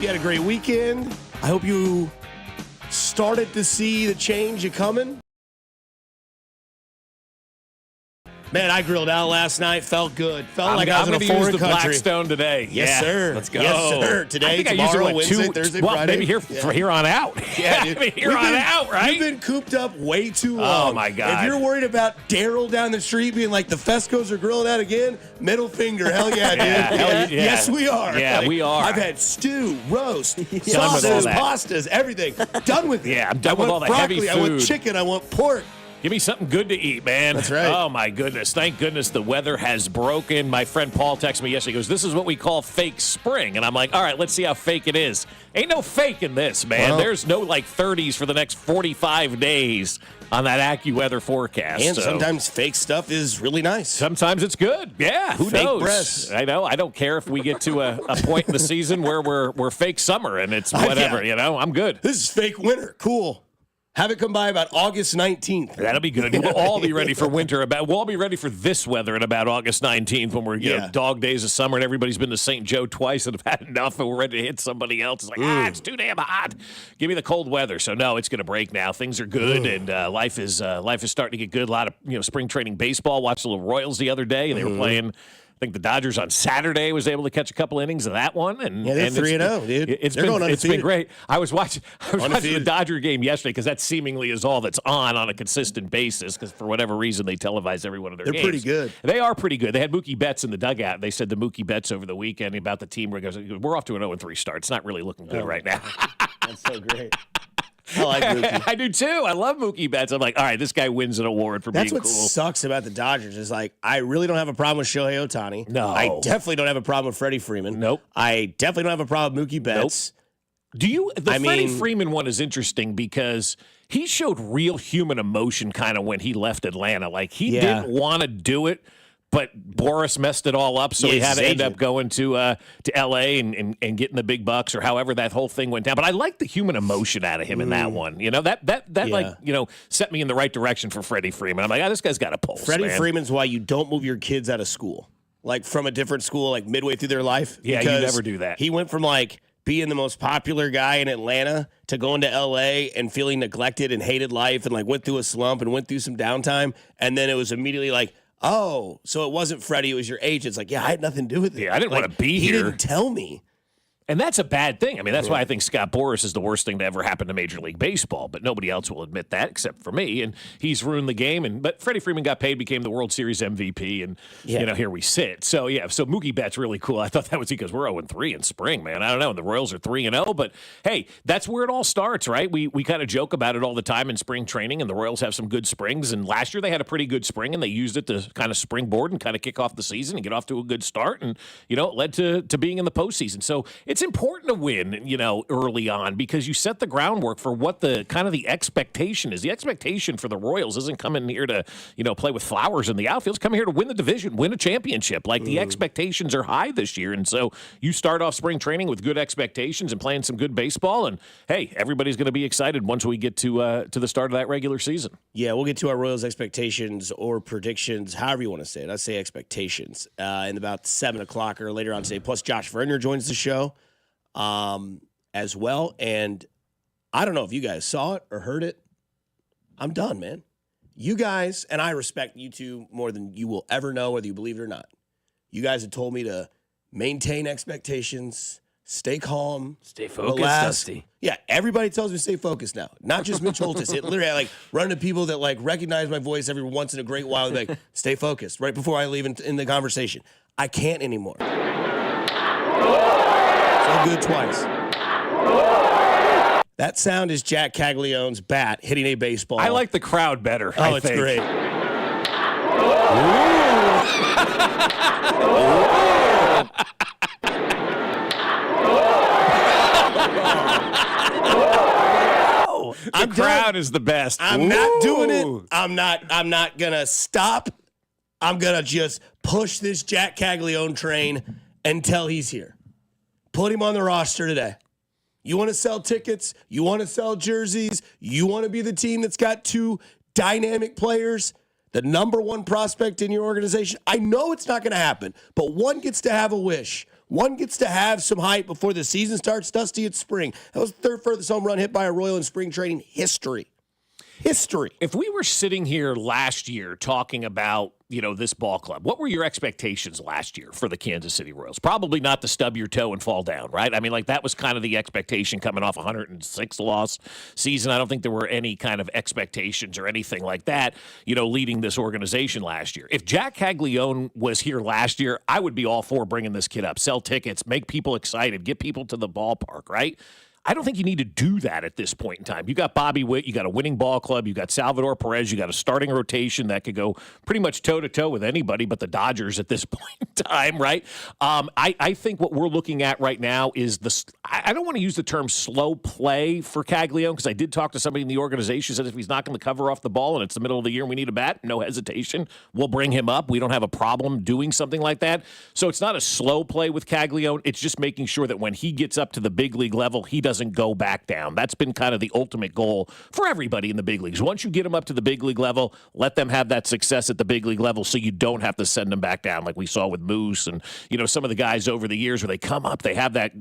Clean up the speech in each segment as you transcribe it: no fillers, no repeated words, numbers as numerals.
You had a great weekend. I hope you started to see the change coming. Man, I grilled out last night. Felt good. Felt like I was in a foreign country. Blackstone today. Yes, sir. Let's go. Yes, sir. Today, tomorrow, Wednesday, Thursday, Friday. Maybe from here on out. Yeah, dude. Maybe here on out, right? You've been cooped up way too long. Oh, my God. If you're worried about Daryl down the street being like, the Fescoes are grilling out again, middle finger. Hell yeah, dude. Yeah. Yes, we are. Yeah, we are. I've had stew, roast, Done with sauces, all that. pastas, everything. Done with it. Yeah, I'm done with all the broccoli, heavy I want food. chicken. I want pork. Give me something good to eat, man. That's right. Oh, my goodness. Thank goodness the weather has broken. My friend Paul texted me yesterday. He goes, this is what we call fake spring. And I'm like, all right, let's see how fake it is. Ain't no fake in this, man. Well, there's no, 30s for the next 45 days on that AccuWeather forecast. And sometimes fake stuff is really nice. Sometimes it's good. Yeah, who Fake knows? breasts. I know. I don't care if we get to a point in the season where we're fake summer and it's whatever, I'm good. This is fake winter. Cool. Have it come by about August 19th. That'll be good. We'll all be ready for winter. We'll all be ready for this weather at about August 19th when we're dog days of summer and everybody's been to St. Joe twice and have had enough and we're ready to hit somebody else. It's like, it's too damn hot. Give me the cold weather. So no, it's going to break now. Things are good and life is starting to get good. A lot of spring training baseball. Watched the little Royals the other day and they were playing. I think the Dodgers on Saturday was able to catch a couple innings of that one. And they're 3-0, dude. It's been great. I was watching the Dodger game yesterday because that seemingly is all that's on a consistent basis because for whatever reason they televise every one of their games. They're pretty good. They are pretty good. They had Mookie Betts in the dugout. They said to Mookie Betts over the weekend about the team. We're off to an 0-3 start. It's not really looking good right now. That's so great. I like Mookie. I do too. I love Mookie Betts. I'm like, all right, this guy wins an award for being cool. That's what sucks about the Dodgers is I really don't have a problem with Shohei Ohtani. No. I definitely don't have a problem with Freddie Freeman. Nope. I definitely don't have a problem with Mookie Betts. Nope. Freddie Freeman one is interesting because he showed real human emotion kind of when he left Atlanta. Like he didn't want to do it. But Boris messed it all up, so he had to end up going to L.A. and getting the big bucks or however that whole thing went down. But I like the human emotion out of him in that one. That set me in the right direction for Freddie Freeman. I'm like, this guy's got a pulse, Freddie Freeman's why you don't move your kids out of school, from a different school, midway through their life. Yeah, you never do that. He went from being the most popular guy in Atlanta to going to L.A. and feeling neglected and hated life and went through a slump and went through some downtime. And then it was immediately oh, so it wasn't Freddie, it was your agent. It's I had nothing to do with it. Yeah, I didn't want to be here. He didn't tell me. And that's a bad thing. I mean, that's why I think Scott Boras is the worst thing to ever happen to Major League Baseball. But nobody else will admit that except for me. And he's ruined the game. But Freddie Freeman got paid, became the World Series MVP, and here we sit. So so Mookie Betts really cool. I thought that was because we're 0-3 in spring, man. I don't know. And the Royals are 3-0. But hey, that's where it all starts, right? We kind of joke about it all the time in spring training, and the Royals have some good springs. And last year they had a pretty good spring, and they used it to kind of springboard and kind of kick off the season and get off to a good start. And it led to being in the postseason. So it's important to win. Early on because you set the groundwork for what the kind of the expectation is. The expectation for the Royals isn't coming here to, play with flowers in the outfield. It's coming here to win the division, win a championship. The expectations are high this year. And so you start off spring training with good expectations and playing some good baseball. And hey, everybody's going to be excited once we get to the start of that regular season. Yeah, we'll get to our Royals expectations or predictions, however you want to say it. I say expectations in about 7 o'clock or later on today. Plus Josh Verner joins the show. As well. And I don't know if you guys saw it or heard it. I'm done, man. You guys, and I respect you two more than you will ever know, whether you believe it or not. You guys have told me to maintain expectations, stay calm, stay focused, relax. Dusty. Yeah, everybody tells me to stay focused now. Not just Mitch Holtis. It literally, run into people that recognize my voice every once in a great while. They're stay focused right before I leave in the conversation. I can't anymore. So good twice. That sound is Jack Caglione's bat hitting a baseball. I like the crowd better. Oh, it's great. The crowd is the best. I'm not doing it. I'm not gonna stop. I'm gonna just push this Jack Caglione train until he's here. Put him on the roster today. You want to sell tickets? You want to sell jerseys? You want to be the team that's got two dynamic players? The number one prospect in your organization? I know it's not going to happen, but one gets to have a wish. One gets to have some hype before the season starts. Dusty, it's spring. That was the third furthest home run hit by a Royal in spring training history. If we were sitting here last year talking about, this ball club, what were your expectations last year for the Kansas City Royals? Probably not to stub your toe and fall down, right? I mean, that was kind of the expectation coming off a 106 loss season. I don't think there were any kind of expectations or anything like that, leading this organization last year. If Jack Caglione was here last year, I would be all for bringing this kid up, sell tickets, make people excited, get people to the ballpark, right? I don't think you need to do that at this point in time. You got Bobby Witt, you got a winning ball club, you got Salvador Perez, you got a starting rotation that could go pretty much toe-to-toe with anybody but the Dodgers at this point in time, right? I think what we're looking at right now is I don't want to use the term slow play for Caglione, because I did talk to somebody in the organization who said if he's not going to cover off the ball and it's the middle of the year and we need a bat, no hesitation, we'll bring him up. We don't have a problem doing something like that. So it's not a slow play with Caglione. It's just making sure that when he gets up to the big league level, he doesn't go back down. That's been kind of the ultimate goal for everybody in the big leagues. Once you get them up to the big league level, let them have that success at the big league level so you don't have to send them back down like we saw with Moose and, some of the guys over the years where they come up, they have that,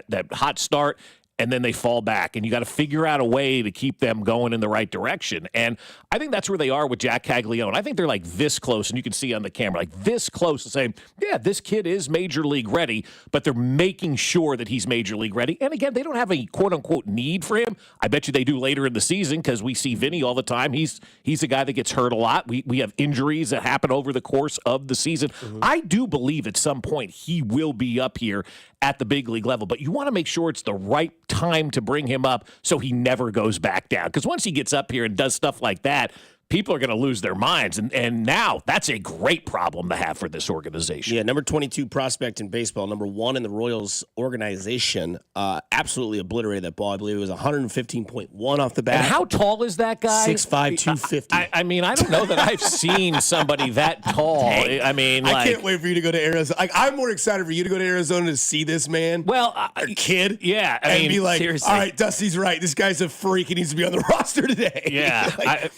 that hot start, and then they fall back. And you got to figure out a way to keep them going in the right direction. And I think that's where they are with Jack Caglione. I think they're like this close, and you can see on the camera, like this close to saying, yeah, this kid is major league ready, but they're making sure that he's major league ready. And again, they don't have a quote-unquote need for him. I bet you they do later in the season because we see Vinny all the time. He's a guy that gets hurt a lot. We have injuries that happen over the course of the season. Mm-hmm. I do believe at some point he will be up here at the big league level, but you want to make sure it's the right time to bring him up so he never goes back down. Because once he gets up here and does stuff like that, people are going to lose their minds. And now that's a great problem to have for this organization. Yeah, number 22 prospect in baseball, number 1 in the Royals organization, absolutely obliterated that ball. I believe it was 115.1 off the bat. And how tall is that guy? 6'5", 250. I mean, I don't know that I've seen somebody that tall. I mean, I can't wait for you to go to Arizona. I'm more excited for you to go to Arizona to see this man. Well, kid. Yeah. I mean, be like, seriously. All right, Dusty's right. This guy's a freak. He needs to be on the roster today. Yeah.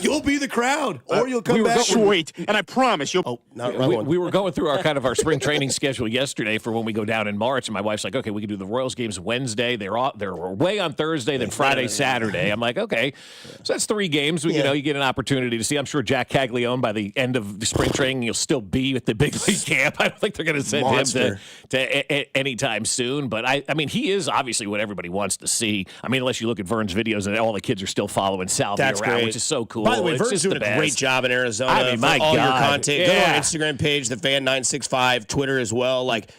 You'll be the crowd, or you'll come back. Sweet, and I promise you'll. Oh, not wrong one. We were going through our spring training schedule yesterday for when we go down in March, and my wife's like, "Okay, we can do the Royals games Wednesday. They're away on Thursday, then Friday, Saturday." I'm like, "Okay, so that's 3 games. You get an opportunity to see. I'm sure Jack Caglione by the end of the spring training, you'll still be at the big league camp. I don't think they're going to send him to anytime soon. But I mean, he is obviously what everybody wants to see. I mean, unless you look at Vern's videos and all the kids are still following Salvi around, great. which is so cool. By the way, Vern's doing a great job in Arizona. I mean, my all God. your content. Yeah. Go to our Instagram page, the Fan965, Twitter as well. Like,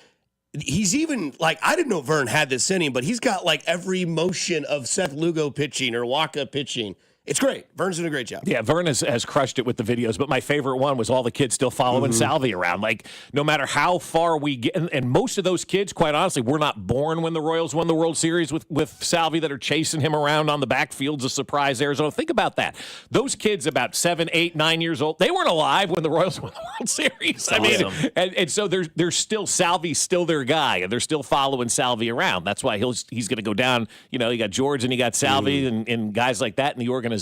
he's even like, I didn't know Vern had this in him, but he's got like every motion of Seth Lugo pitching or Waka pitching. It's great. Vern's doing a great job. Yeah, Vern has crushed it with the videos, but my favorite one was all the kids still following Salvi around. Like, no matter how far we get, and most of those kids, quite honestly, were not born when the Royals won the World Series with Salvi that are chasing him around on the backfields of Surprise, Arizona. Think about that. Those kids about 7, 8, 9 years old, they weren't alive when the Royals won the World Series. I mean, and so there's still, Salvi's still their guy, and they're still following Salvi around. That's why he's going to go down. You got George and you got Salvi and guys like that in the organization.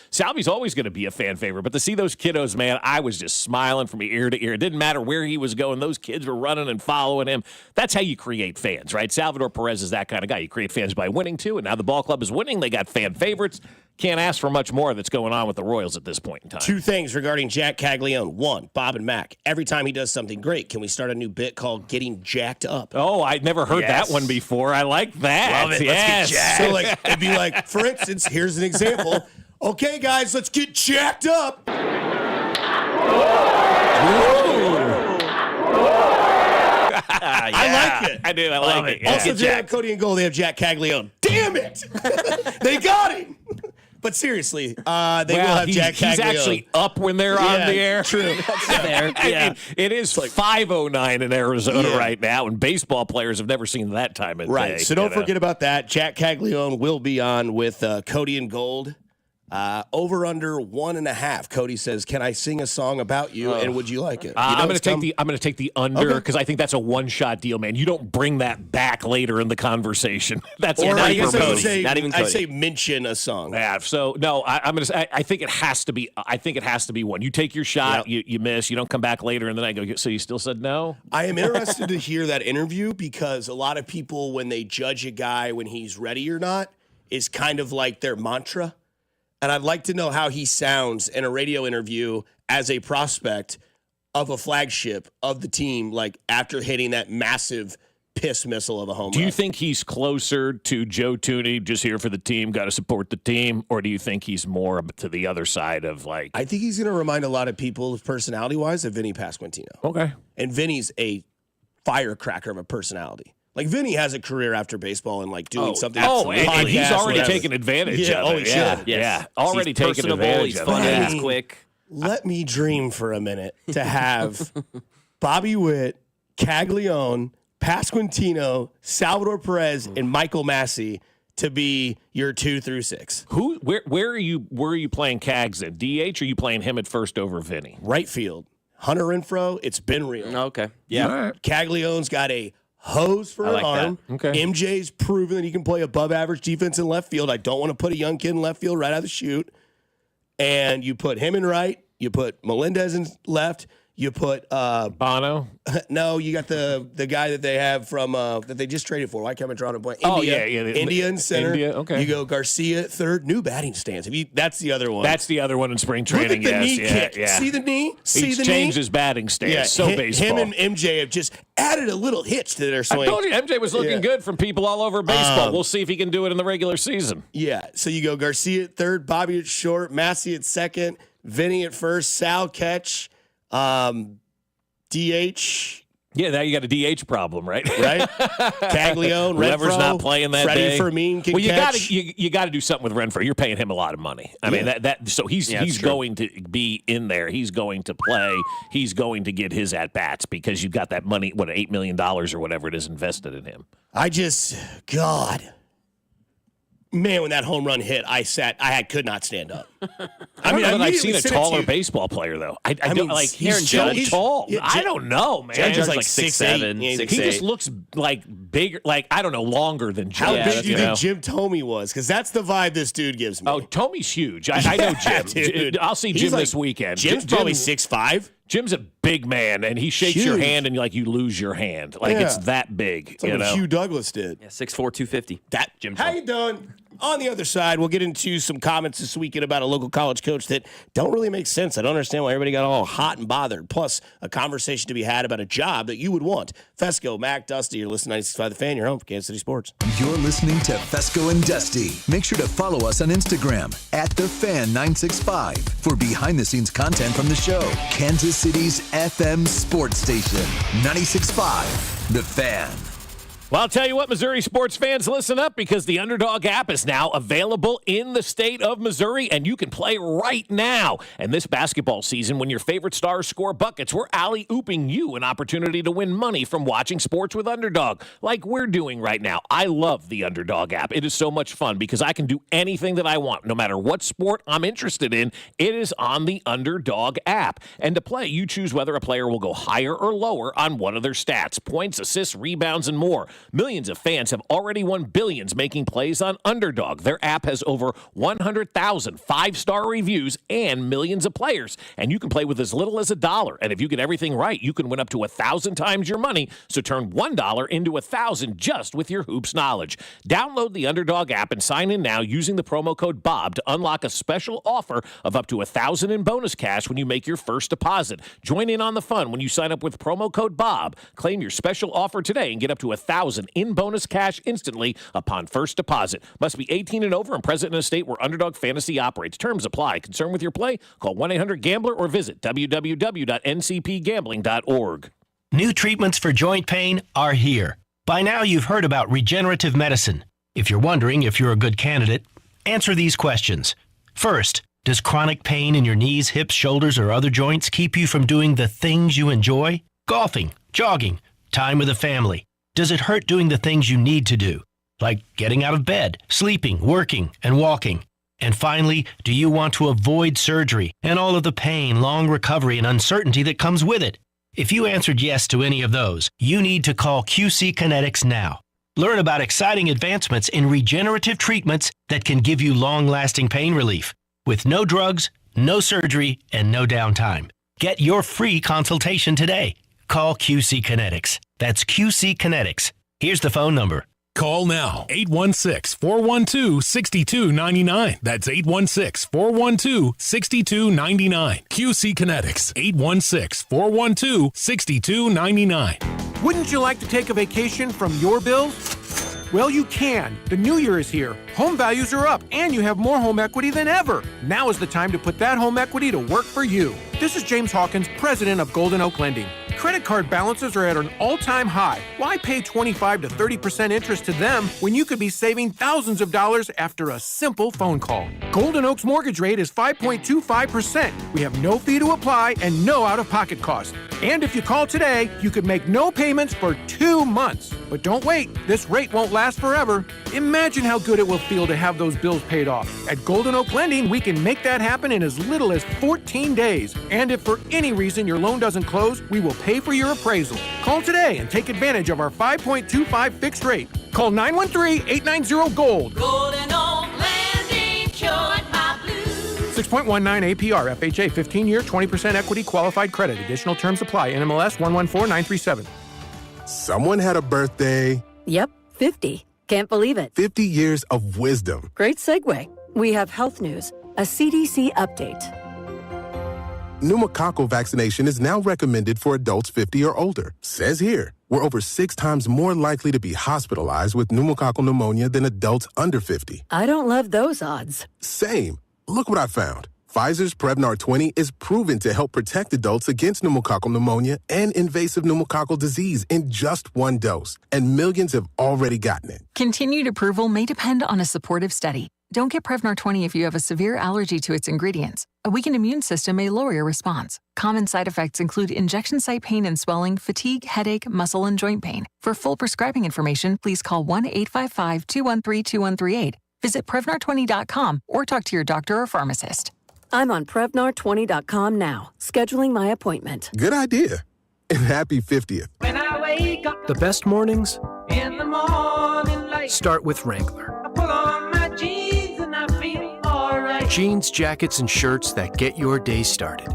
Salvi's always going to be a fan favorite, but to see those kiddos, man, I was just smiling from ear to ear. It didn't matter where he was going. Those kids were running and following him. That's how you create fans, right? Salvador Perez is that kind of guy. You create fans by winning, too, and now the ball club is winning. They got fan favorites. Can't ask for much more that's going on with the Royals at this point in time. 2 things regarding Jack Caglione. 1, Bob and Mac. Every time he does something great, can we start a new bit called Getting Jacked Up? Oh, I'd never heard that one before. I like that. Love it. Yes. Let's get jacked. So, like, it'd be like, for instance, here's an example. Okay, guys, let's get jacked up. I like it. I did. I like it. Yeah. Also, they have Cody and Gold. They have Jack Caglione. Damn it! They got him. But seriously, they will have Jack Caglione. He's actually up when they're on the air. True. That's fair. Yeah. It is 5:09 in Arizona right now, and baseball players have never seen that time of day. Right. So don't forget about that. Jack Caglione will be on with Cody and Gold. Over under 1.5. Cody says, "Can I sing a song about you? And would you like it?" I'm going to take the under because I think that's a one-shot deal, man. You don't bring that back later in the conversation. That's Or not I guess I would say, Not even I Cody. say mention a song. Yeah, so no, I'm gonna say I think it has to be. I think it has to be one. You take your shot, you miss, you don't come back later, and then I go. So you still said no? I am interested to hear that interview because a lot of people, when they judge a guy when he's ready or not, is kind of like their mantra. And I'd like to know how he sounds in a radio interview as a prospect of a flagship of the team, like after hitting that massive piss missile of a home run. Do you think he's closer to Joe Tooney, just here for the team, got to support the team, or do you think he's more to the other side of like? I think he's going to remind a lot of people, personality-wise, of Vinny Pasquantino. Okay. And Vinny's a firecracker of a personality. Like, Vinny has a career after baseball and, like, doing something. And he's podcast, already whatever. taken advantage Yeah, of oh, it. he Yeah, should. yeah. Yes. Already He's taken personable, advantage he's of funny, it. he's quick. Let me dream for a minute to have Bobby Witt, Caglione, Pasquantino, Salvador Perez, and Michael Massey to be your 2 through 6. Where are you playing Cags in? DH, or are you playing him at first over Vinny? Right field. Hunter Renfroe, it's been real. Okay. Yeah. All right. Caglione's got a hose for I an like arm. that. Okay. MJ's proven that he can play above average defense in left field. I don't want to put a young kid in left field right out of the chute. And you put him in right. You put Melendez in left. You put Bono? no, you got the guy that they have from that they just traded for. Why can't I draw a point? Oh, India, yeah. India in center. India, okay. You go Garcia at third. New batting stance. That's the other one. That's the other one in spring Look at training. the Yes, knee yeah, kick. yeah. See the knee? See He's the changed knee? his batting stance. Yeah, So baseball. Him and MJ have just added a little hitch to their swing. I told you, MJ was looking Yeah. good from people all over baseball. We'll see if he can do it in the regular season. Yeah, so you go Garcia at third, Bobby at short, Massey at second, Vinny at first, Sal catch, DH, Yeah, now you got a DH problem, right? right? Caglione, Whoever's Renfroe, not playing that Freddie day. Fermin can well, you catch. you got to do something with Renfroe. You're paying him a lot of money. I mean so he's that's true. going to be in there. He's going to play. He's going to get his at bats because you've got that money. What, $8 million or whatever it is invested in him. God. Man, when that home run hit, I could not stand up. I mean, I've immediately seen a sent it to taller you. baseball player though. I mean, don't like Aaron he's so Judge. tall. Yeah, I don't know, man. Judge is like 6'7", 6'8". He just looks like bigger, like I don't know, longer than Judge. How Yeah, big that's do you good. think Jim Tomey was? Because that's the vibe this dude gives me. Oh, Tomey's huge. I know Jim. Dude. I'll see He's Jim like- this weekend. Jim's probably 6'5". Jim's a big man, and he shakes your Huge. hand, and you lose your hand. Like Yeah. it's that big. It's like you what know? Hugh Douglas did. Yeah, 6'4", 250. Jim How Tom. you doing? On the other side, we'll get into some comments this weekend about a local college coach that don't really make sense. I don't understand why everybody got all hot and bothered. Plus, a conversation to be had about a job that you would want. Fescoe, Mac, Dusty, you're listening to 96.5 The Fan, your home for Kansas City Sports. You're listening to Fescoe and Dusty. Make sure to follow us on Instagram @TheFan965 for behind-the-scenes content from the show. Kansas City's FM sports station, 96.5 The Fan. Well, I'll tell you what, Missouri sports fans, listen up because the Underdog app is now available in the state of Missouri, and you can play right now. And this basketball season, when your favorite stars score buckets, we're alley-ooping you an opportunity to win money from watching sports with Underdog, like we're doing right now. I love the Underdog app. It is so much fun because I can do anything that I want. No matter what sport I'm interested in, it is on the Underdog app. And to play, you choose whether a player will go higher or lower on one of their stats, points, assists, rebounds, and more. Millions of fans have already won billions making plays on Underdog. Their app has over 100,000 five-star reviews and millions of players. And you can play with as little as $1. And if you get everything right, you can win up to 1,000 times your money. So turn $1 into 1,000 just with your hoops knowledge. Download the Underdog app and sign in now using the promo code BOB to unlock a special offer of up to 1,000 in bonus cash when you make your first deposit. Join in on the fun when you sign up with promo code BOB. Claim your special offer today and get up to 1,000 in bonus cash instantly upon first deposit. Must be 18 and over and present in a state where Underdog Fantasy operates. Terms apply. Concerned with your play? Call 1-800-GAMBLER or visit www.ncpgambling.org. New treatments for joint pain are here. By now, you've heard about regenerative medicine. If you're wondering if you're a good candidate, answer these questions. First, does chronic pain in your knees, hips, shoulders, or other joints keep you from doing the things you enjoy? Golfing, jogging, time with the family. Does it hurt doing the things you need to do, like getting out of bed, sleeping, working, and walking? And finally, do you want to avoid surgery and all of the pain, long recovery, and uncertainty that comes with it? If you answered yes to any of those, you need to call QC Kinetics now. Learn about exciting advancements in regenerative treatments that can give you long-lasting pain relief with no drugs, no surgery, and no downtime. Get your free consultation today. Call QC Kinetics. That's QC Kinetics. Here's the phone number. Call now, 816-412-6299. That's 816-412-6299. QC Kinetics, 816-412-6299. Wouldn't you like to take a vacation from your bills? Well, you can. The new year is here. Home values are up, and you have more home equity than ever. Now is the time to put that home equity to work for you. This is James Hawkins, president of Golden Oak Lending. Credit card balances are at an all-time high. Why pay 25 to 30% interest to them when you could be saving thousands of dollars after a simple phone call? Golden Oak's mortgage rate is 5.25%. We have no fee to apply and no out-of-pocket cost. And if you call today, you could make no payments for 2 months. But don't wait. This rate won't last forever. Imagine how good it will feel to have those bills paid off. At Golden Oak Lending, we can make that happen in as little as 14 days. And if for any reason your loan doesn't close, we will pay for your appraisal. Call today and take advantage of our 5.25 fixed rate. Call 913-890-GOLD. Golden Oak Lending, cured my blues. 6.19 APR, FHA, 15-year, 20% equity qualified credit. Additional terms apply. NMLS 114937. Someone had a birthday. Yep, 50. Can't believe it. 50 years of wisdom. Great segue. We have health news, a CDC update. Pneumococcal vaccination is now recommended for adults 50 or older. Says here, we're over 6 times more likely to be hospitalized with pneumococcal pneumonia than adults under 50. I don't love those odds. Same. Look what I found. Pfizer's Prevnar 20 is proven to help protect adults against pneumococcal pneumonia and invasive pneumococcal disease in just 1 dose. And millions have already gotten it. Continued approval may depend on a supportive study. Don't get Prevnar 20 if you have a severe allergy to its ingredients. A weakened immune system may lower your response. Common side effects include injection site pain and swelling, fatigue, headache, muscle, and joint pain. For full prescribing information, please call 1-855-213-2138. Visit Prevnar20.com or talk to your doctor or pharmacist. I'm on Prevnar20.com now, scheduling my appointment. Good idea. And happy 50th. When I wake up The best mornings in the morning light, start with Wrangler. I pull on my jeans and I feel alright. Jeans, jackets, and shirts that get your day started.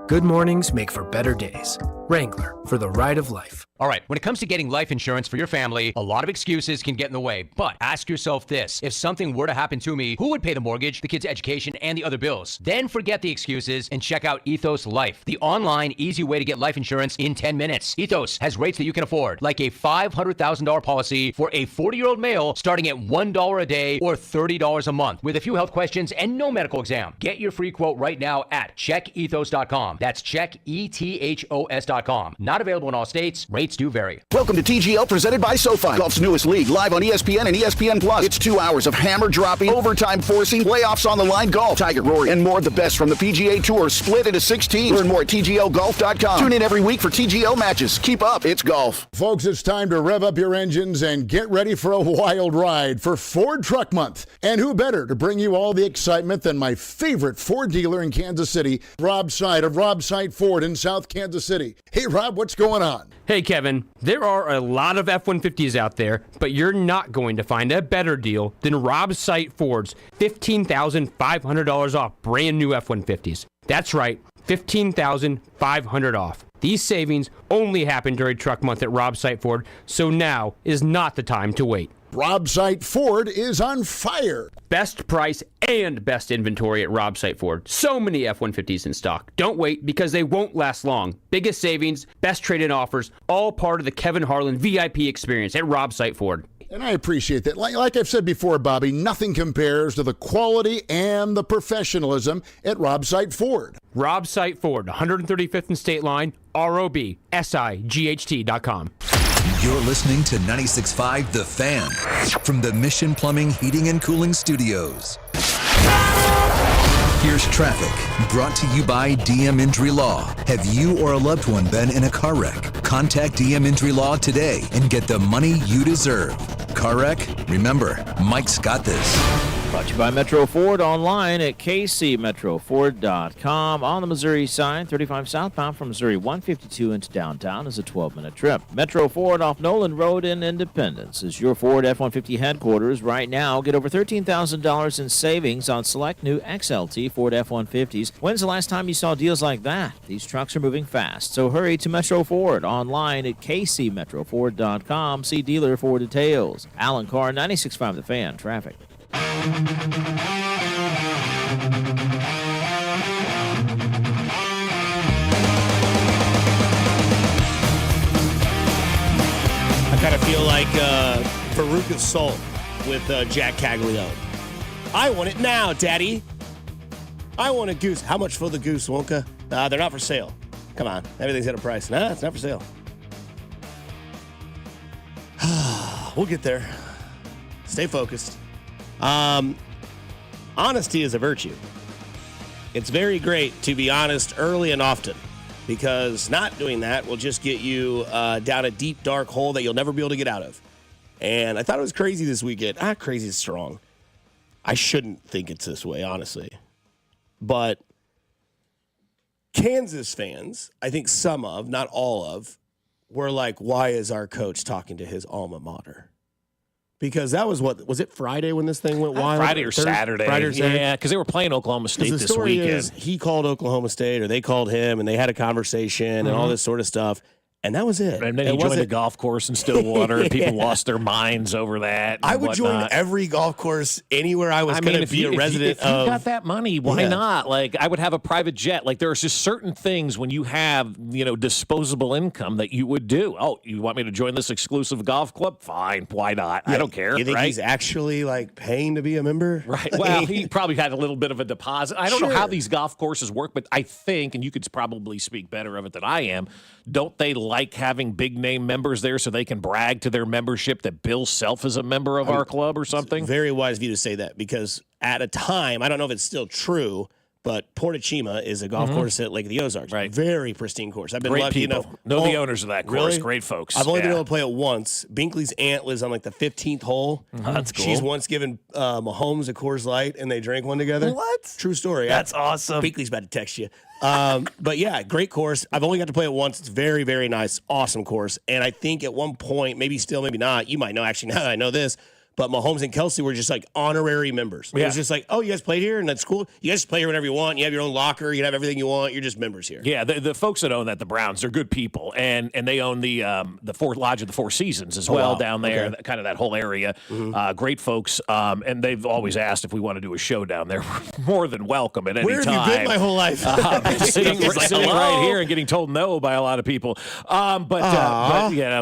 Good mornings make for better days. Wrangler, for the ride of life. All right, when it comes to getting life insurance for your family, a lot of excuses can get in the way. But ask yourself this: if something were to happen to me, who would pay the mortgage, the kids' education, and the other bills? Then forget the excuses and check out Ethos Life, the online, easy way to get life insurance in 10 minutes. Ethos has rates that you can afford, like a $500,000 policy for a 40-year-old male starting at $1 a day or $30 a month, with a few health questions and no medical exam. Get your free quote right now at checkethos.com. That's checkethos.com. Not available in all states. Rates do vary. Welcome to TGL, presented by SoFi, golf's newest league, live on ESPN and ESPN Plus. It's 2 hours of hammer-dropping, overtime forcing, playoffs on the line golf, Tiger, Rory, and more of the best from the PGA Tour, split into 6 teams. Learn more at TGLGolf.com. Tune in every week for TGL matches. Keep up, it's golf. Folks, it's time to rev up your engines and get ready for a wild ride for Ford Truck Month. And who better to bring you all the excitement than my favorite Ford dealer in Kansas City, Rob Seid of Rob Seid Ford in South Kansas City. Hey, Rob, what's going on? Hey, Kevin, there are a lot of F-150s out there, but you're not going to find a better deal than Rob Seid Ford's $15,500 off brand new F-150s. That's right, $15,500 off. These savings only happen during Truck Month at Rob Seid Ford, so now is not the time to wait. Rob Seid Ford is on fire. Best price and best inventory at Rob Seid Ford. So many F-150s in stock. Don't wait, because they won't last long. Biggest savings, best trade-in offers, all part of the Kevin Harlan VIP experience at Rob Seid Ford. And I appreciate that. Like I've said before, Bobby, nothing compares to the quality and the professionalism at Rob Seid Ford. Rob Seid Ford, 135th and State Line, ROBSIGHT.com. You're listening to 96.5 The Fan from the Mission Plumbing, Heating, and Cooling Studios. Here's traffic, brought to you by DM Injury Law. Have you or a loved one been in a car wreck? Contact DM Injury Law today and get the money you deserve. Car wreck? Remember, Mike's got this. Brought to you by Metro Ford, online at kcmetroford.com. On the Missouri side, 35 southbound from Missouri 152 into downtown is a 12-minute trip. Metro Ford off Nolan Road in Independence is your Ford F-150 headquarters. Right now, get over $13,000 in savings on select new XLT Ford F-150s. When's the last time you saw deals like that? These trucks are moving fast, so hurry to Metro Ford, online at kcmetroford.com. See dealer for details. Alan Carr, 96.5 The Fan, traffic. I kind of feel like Veruca Salt with Jack Caglione. I want it now, Daddy. I want a goose. How much for the goose, Wonka? They're not for sale. Come on. Everything's at a price. Nah, it's not for sale. We'll get there. Stay focused. Honesty is a virtue. It's very great to be honest early and often, because not doing that will just get you down a deep, dark hole that you'll never be able to get out of. And I thought it was crazy this weekend. Crazy is strong. I shouldn't think it's this way, honestly. But Kansas fans, I think some of, not all of, were like, why is our coach talking to his alma mater? Because that was it Friday when this thing went wild? Friday or Saturday. Yeah, because they were playing Oklahoma State the this story weekend. Is he called Oklahoma State, or they called him, and they had a conversation and all this sort of stuff. And that was it. And then he joined a golf course in Stillwater, and people lost their minds over that. I would join every golf course anywhere I was going to be a resident of. If you got that money, why not? Like, I would have a private jet. Like, there's just certain things when you have, disposable income that you would do. Oh, you want me to join this exclusive golf club? Fine. Why not? I don't care. You think right? he's actually, paying to be a member? Right. Well, he probably had a little bit of a deposit. I don't know how these golf courses work, but I think, and you could probably speak better of it than I am, don't they like having big name members there so they can brag to their membership that Bill Self is a member of our club or something? Very wise of you to say that, because at a time, I don't know if it's still true, but Portachima is a golf course at Lake of the Ozarks. Right. Very pristine course. I've been Great lucky people. enough. Know the owners of that course. Really? Great folks. I've only been able to play it once. Binkley's aunt lives on the 15th hole. That's cool. She's once given Mahomes a Coors Light, and they drank one together. What? True story. That's awesome. Binkley's about to text you. But yeah, great course. I've only got to play it once. It's very, very nice. Awesome course. And I think at one point, maybe still, maybe not, you might know actually now that I know this, but Mahomes and Kelsey were just like honorary members. It was just like, oh, you guys played here, and that's cool. You guys play here whenever you want. You have your own locker. You can have everything you want. You're just members here. Yeah, the folks that own that, the Browns, they're good people, and they own the Fort Lodge of the Four Seasons as well down there, kind of that whole area. Great folks, and they've always asked if we want to do a show down there. We're more than welcome at any time. Where have you been my whole life? Sitting right here and getting told no by a lot of people. But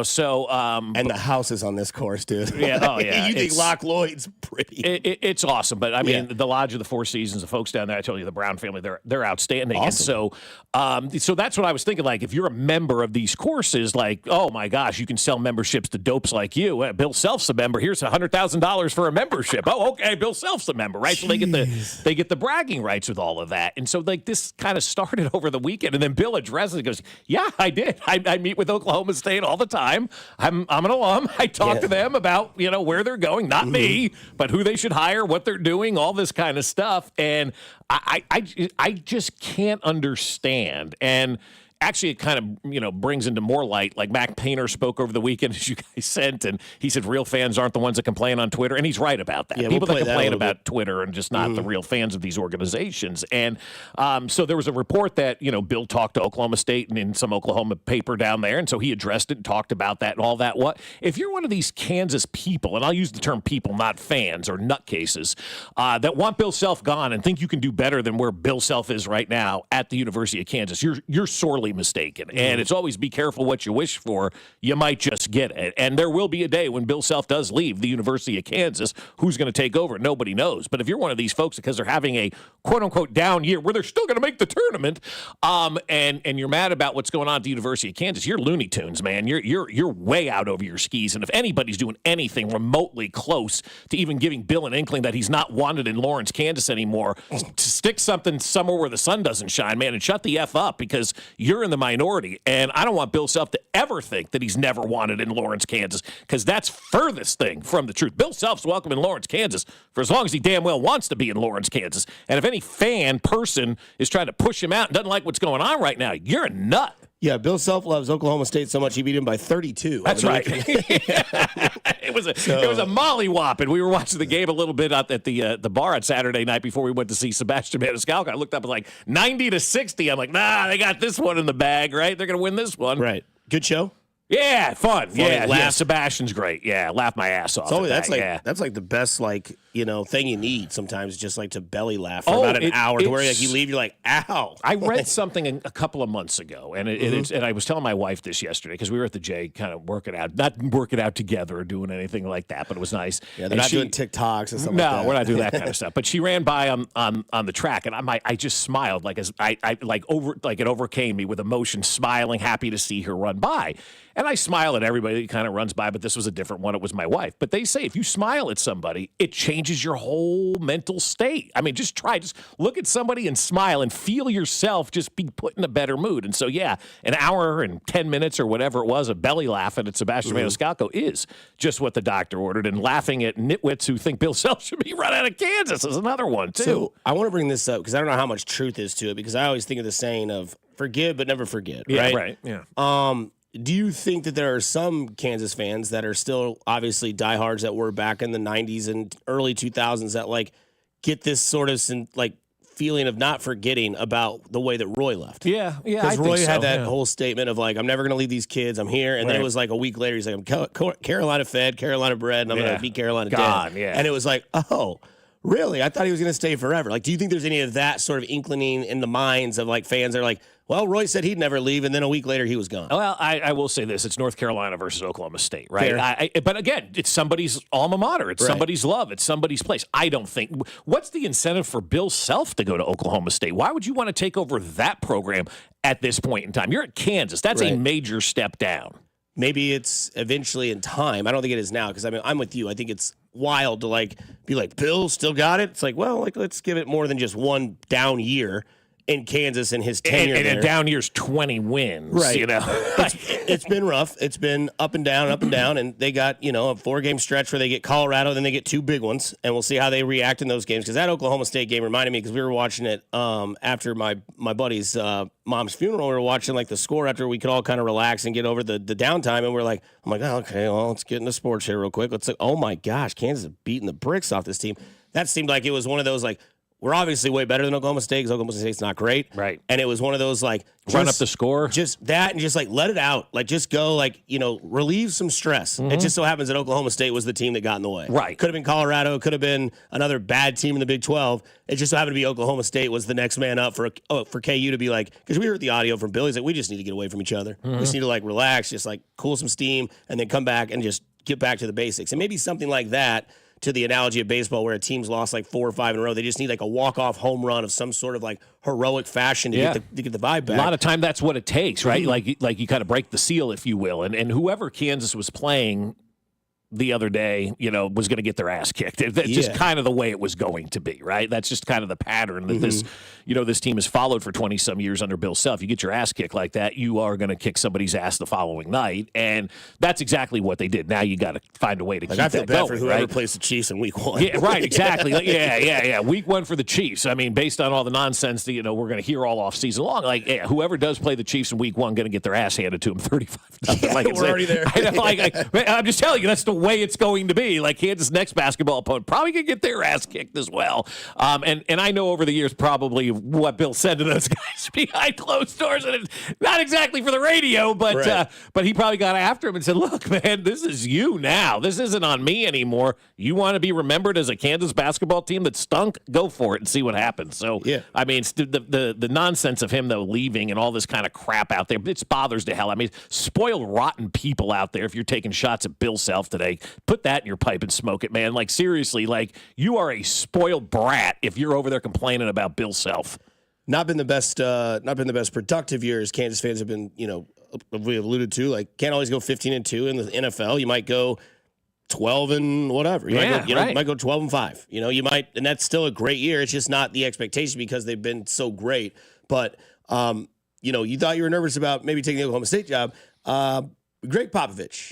so and the houses on this course, dude. Yeah, oh yeah. You think Loch Lloyd's pretty? It's awesome, but I mean, the Lodge of the Four Seasons, the folks down there, I told you, the Brown family, they're outstanding. Awesome. And so that's what I was thinking. Like, if you're a member of these courses, like, oh my gosh, you can sell memberships to dopes like you. Bill Self's a member. Here's $100,000 for a membership. Oh, okay, Bill Self's a member, right? Jeez. So they get the bragging rights with all of that. And so like this kind of started over the weekend, and then Bill addresses it. Goes, yeah, I did. I meet with Oklahoma State all the time. I'm an alum. I talk to them about where they're going. Not me, but who they should hire, what they're doing, all this kind of stuff. And I just can't understand. And actually, it kind of, brings into more light. Like Mac Painter spoke over the weekend, as you guys sent, and he said real fans aren't the ones that complain on Twitter. And he's right about that. Yeah, People that complain about Twitter and just not the real fans of these organizations. And so there was a report that, Bill talked to Oklahoma State and in some Oklahoma paper down there. And so he addressed it and talked about that and all that. If you're one of these Kansas people, and I'll use the term people, not fans or nutcases, that want Bill Self gone and think you can do better than where Bill Self is right now at the University of Kansas, you're sorely mistaken. And it's always be careful what you wish for. You might just get it. And there will be a day when Bill Self does leave the University of Kansas. Who's going to take over? Nobody knows. But if you're one of these folks because they're having a quote-unquote down year where they're still going to make the tournament, and you're mad about what's going on at the University of Kansas, you're Looney Tunes, man. You're way out over your skis. And if anybody's doing anything remotely close to even giving Bill an inkling that he's not wanted in Lawrence, Kansas anymore, stick something somewhere where the sun doesn't shine, man, and shut the F up, because you're you're in the minority, and I don't want Bill Self to ever think that he's never wanted in Lawrence, Kansas, because that's furthest thing from the truth. Bill Self's welcome in Lawrence, Kansas, for as long as he damn well wants to be in Lawrence, Kansas. And if any person is trying to push him out and doesn't like what's going on right now, you're a nut. Yeah, Bill Self loves Oklahoma State so much he beat him by 32. That's right. It was a mollywop, and we were watching the game a little bit at the bar on Saturday night before we went to see Sebastian Maniscalco. I looked up, it was like 90-60. I'm like, nah, they got this one in the bag, right? They're going to win this one. Right. Good show? Yeah, fun. Funny, Yeah, Sebastian's great. Yeah, laugh my ass off. So that's that, like the best thing you need sometimes, just like to belly laugh for about an hour to where like you leave, you're like, ow. I read something a couple of months ago, and and I was telling my wife this yesterday because we were at the J kind of working out together or doing anything like that, but it was nice. Yeah, they're not doing TikToks and stuff like that. No, we're not doing that kind of stuff. But she ran by on the track, and I just smiled like it overcame me with emotion, smiling, happy to see her run by. And I smile at everybody that kind of runs by, but this was a different one. It was my wife. But they say if you smile at somebody, it changes your whole mental state. I mean, just look at somebody and smile and feel yourself just be put in a better mood. And so, yeah, an hour and 10 minutes or whatever it was of belly laughing at Sebastian Maniscalco is just what the doctor ordered. And laughing at nitwits who think Bill Self should be run out of Kansas is another one, too. So I want to bring this up because I don't know how much truth is to it, because I always think of the saying of forgive but never forget, right? Yeah, right, yeah. Do you think that there are some Kansas fans that are still obviously diehards that were back in the 90s and early 2000s that like get this sort of like feeling of not forgetting about the way that Roy left? Yeah. Because Roy had that whole statement of like, I'm never going to leave these kids. I'm here. And then it was like a week later, he's like, I'm Carolina fed, Carolina bred, and I'm going to beat Carolina dead. Yeah. And it was like, oh, really? I thought he was going to stay forever. Like, do you think there's any of that sort of inclining in the minds of like fans that are like, well, Roy said he'd never leave, and then a week later he was gone? Well, I will say this. It's North Carolina versus Oklahoma State, right? But again, it's somebody's alma mater. It's somebody's love. It's somebody's place. I don't think – what's the incentive for Bill Self to go to Oklahoma State? Why would you want to take over that program at this point in time? You're at Kansas. That's a major step down. Maybe it's eventually in time. I don't think it is now because, I mean, I'm with you. I think it's wild to, like, be like, Bill still got it? It's like, well, like, let's give it more than just one down year in Kansas in his tenure and there. in down years, 20 wins, right? You know, it's been rough. It's been up and down, and they got a 4-game stretch where they get Colorado, then they get 2 big ones, and we'll see how they react in those games. Because that Oklahoma State game reminded me, because we were watching it after my buddy's mom's funeral. We were watching like the score after we could all kind of relax and get over the downtime, and we're like, I'm like, oh, okay, well, let's get into sports here real quick. Let's oh my gosh, Kansas is beating the bricks off this team. That seemed like it was one of those like, we're obviously way better than Oklahoma State because Oklahoma State's not great. Right. And it was one of those, like, run up the score. Just that and just, like, let it out. Like, just go, like, relieve some stress. It just so happens that Oklahoma State was the team that got in the way. Right. Could have been Colorado. Could have been another bad team in the Big 12. It just so happened to be Oklahoma State was the next man up for KU to be like, because we heard the audio from Billy. He's like, we just need to get away from each other. We just need to, like, relax, just, like, cool some steam, and then come back and just get back to the basics. And maybe something like that, to the analogy of baseball where a team's lost like 4 or 5 in a row. They just need like a walk-off home run of some sort of like heroic fashion to get the vibe back. A lot of time that's what it takes, right? Like you kind of break the seal, if you will. And whoever Kansas was playing the other day, was going to get their ass kicked. That's just kind of the way it was going to be, right? That's just kind of the pattern that this team has followed for 20-some years under Bill Self. You get your ass kicked like that, you are going to kick somebody's ass the following night, and that's exactly what they did. Now you got to find a way to keep that going. I feel bad for whoever plays the Chiefs in Week 1. Yeah, right, exactly. Week 1 for the Chiefs. I mean, based on all the nonsense that we're going to hear all off season long, whoever does play the Chiefs in Week 1 going to get their ass handed to them 35-0. Yeah, we're already there. I know, I'm just telling you, that's the way it's going to be. Like Kansas' next basketball opponent probably going to get their ass kicked as well. And I know over the years probably what Bill said to those guys behind closed doors, and it's not exactly for the radio, but he probably got after him and said, look, man, this is you now. This isn't on me anymore. You want to be remembered as a Kansas basketball team that stunk? Go for it and see what happens. So, I mean, the nonsense of him, though, leaving and all this kind of crap out there, it bothers the hell. I mean, spoiled, rotten people out there, if you're taking shots at Bill Self today, put that in your pipe and smoke it, man. Like, seriously, like, you are a spoiled brat if you're over there complaining about Bill Self. Not been the best productive years Kansas fans have been, we alluded to. Like, can't always go 15-2 in the NFL. You might go 12 and whatever. You might go 12 and 5. You might, and that's still a great year. It's just not the expectation because they've been so great. But you thought you were nervous about maybe taking the Oklahoma State job. Greg Popovich,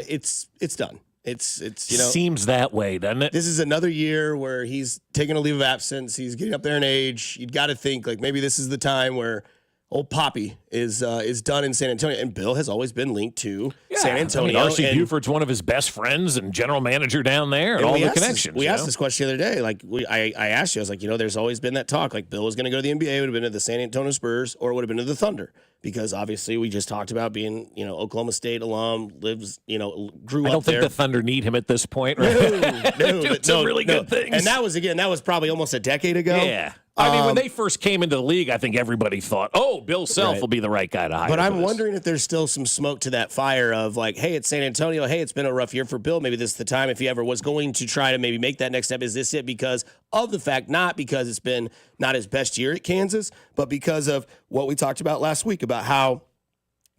it's done. It's seems that way, doesn't it? This is another year where he's taking a leave of absence. He's getting up there in age. You'd got to think like maybe this is the time where old Poppy is done in San Antonio, and Bill has always been linked to San Antonio. R.C. Buford's one of his best friends and general manager down there, and all the connections. We asked this question the other day. Like I asked you, I was like, there's always been that talk. Like Bill was going to go to the NBA, would have been to the San Antonio Spurs, or would have been to the Thunder, because obviously we just talked about being Oklahoma State alum, lives grew up there. I don't think the Thunder need him at this point. Right? Doing some really good things. And that was probably almost a decade ago. Yeah. I mean, when they first came into the league, I think everybody thought, Bill Self will be the right guy to hire. But I'm wondering if there's still some smoke to that fire of like, hey, it's San Antonio. Hey, it's been a rough year for Bill. Maybe this is the time if he ever was going to try to maybe make that next step. Is this it? Because of the fact, not because it's been not his best year at Kansas, but because of what we talked about last week about how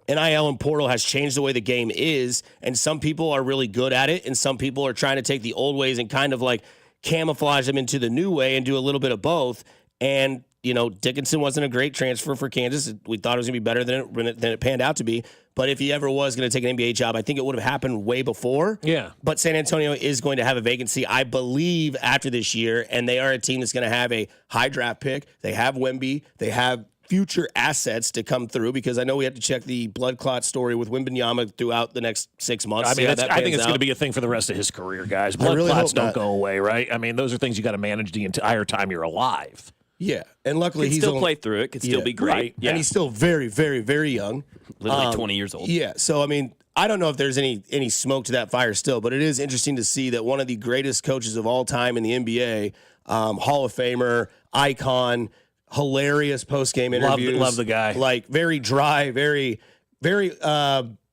NIL and portal has changed the way the game is. And some people are really good at it. And some people are trying to take the old ways and kind of like camouflage them into the new way and do a little bit of both. And, Dickinson wasn't a great transfer for Kansas. We thought it was going to be better than it panned out to be. But if he ever was going to take an NBA job, I think it would have happened way before. Yeah. But San Antonio is going to have a vacancy, I believe, after this year. And they are a team that's going to have a high draft pick. They have Wemby. They have future assets to come through, because I know we have to check the blood clot story with Wembanyama throughout the next 6 months. I mean, I think it's going to be a thing for the rest of his career, guys. Blood clots don't go away, right? I mean, those are things you got to manage the entire time you're alive. Yeah, and luckily he's still play through it. Could still be great. Right. Yeah. And he's still very, very, very young. Literally 20 years old. Yeah, so I mean, I don't know if there's any smoke to that fire still, but it is interesting to see that one of the greatest coaches of all time in the NBA, Hall of Famer, icon, hilarious post-game interviews. Love the guy. Like very dry, very, very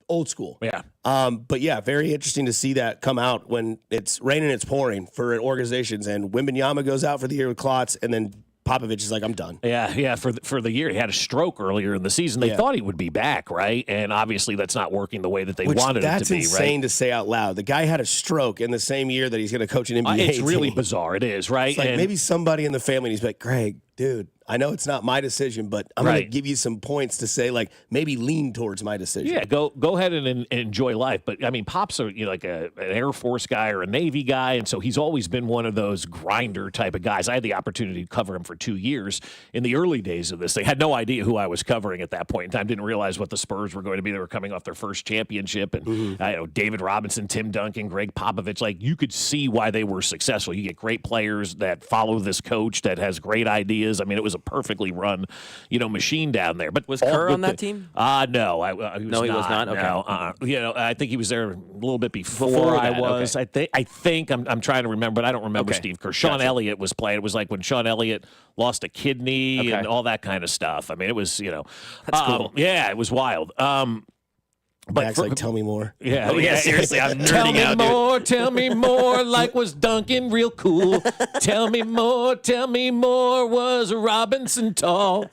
old school. Yeah. But yeah, very interesting to see that come out when it's raining, it's pouring for organizations, and Wembanyama goes out for the year with clots, and then Popovich is like, I'm done. Yeah. For the year, he had a stroke earlier in the season. They thought he would be back, right? And obviously, that's not working the way that they wanted it to be. That's insane to say out loud. The guy had a stroke in the same year that he's going to coach an NBA team. It's really bizarre. It is, right? It's like maybe somebody in the family, he's like, Greg, dude, I know it's not my decision, but I'm going to give you some points to say, like, maybe lean towards my decision. Yeah, go ahead and enjoy life. But, I mean, Pop's like an Air Force guy or a Navy guy, and so he's always been one of those grinder type of guys. I had the opportunity to cover him for 2 years in the early days of this. They had no idea who I was covering at that point in time, didn't realize what the Spurs were going to be. They were coming off their first championship, and David Robinson, Tim Duncan, Greg Popovich. Like, you could see why they were successful. You get great players that follow this coach that has great ideas. I mean, it was a perfectly run, machine down there. But was Kerr on that team? No, he was not. Okay. No, I think he was there a little bit before I was. Okay. I think I'm trying to remember, but I don't remember Steve Kerr. Sean Elliott was playing. It was like when Sean Elliott lost a kidney and all that kind of stuff. I mean, it was that's cool. Yeah, it was wild. But like, tell me more. Yeah, seriously, I'm nerding out. Tell me more, like was Duncan real cool? Tell me more, was Robinson tall?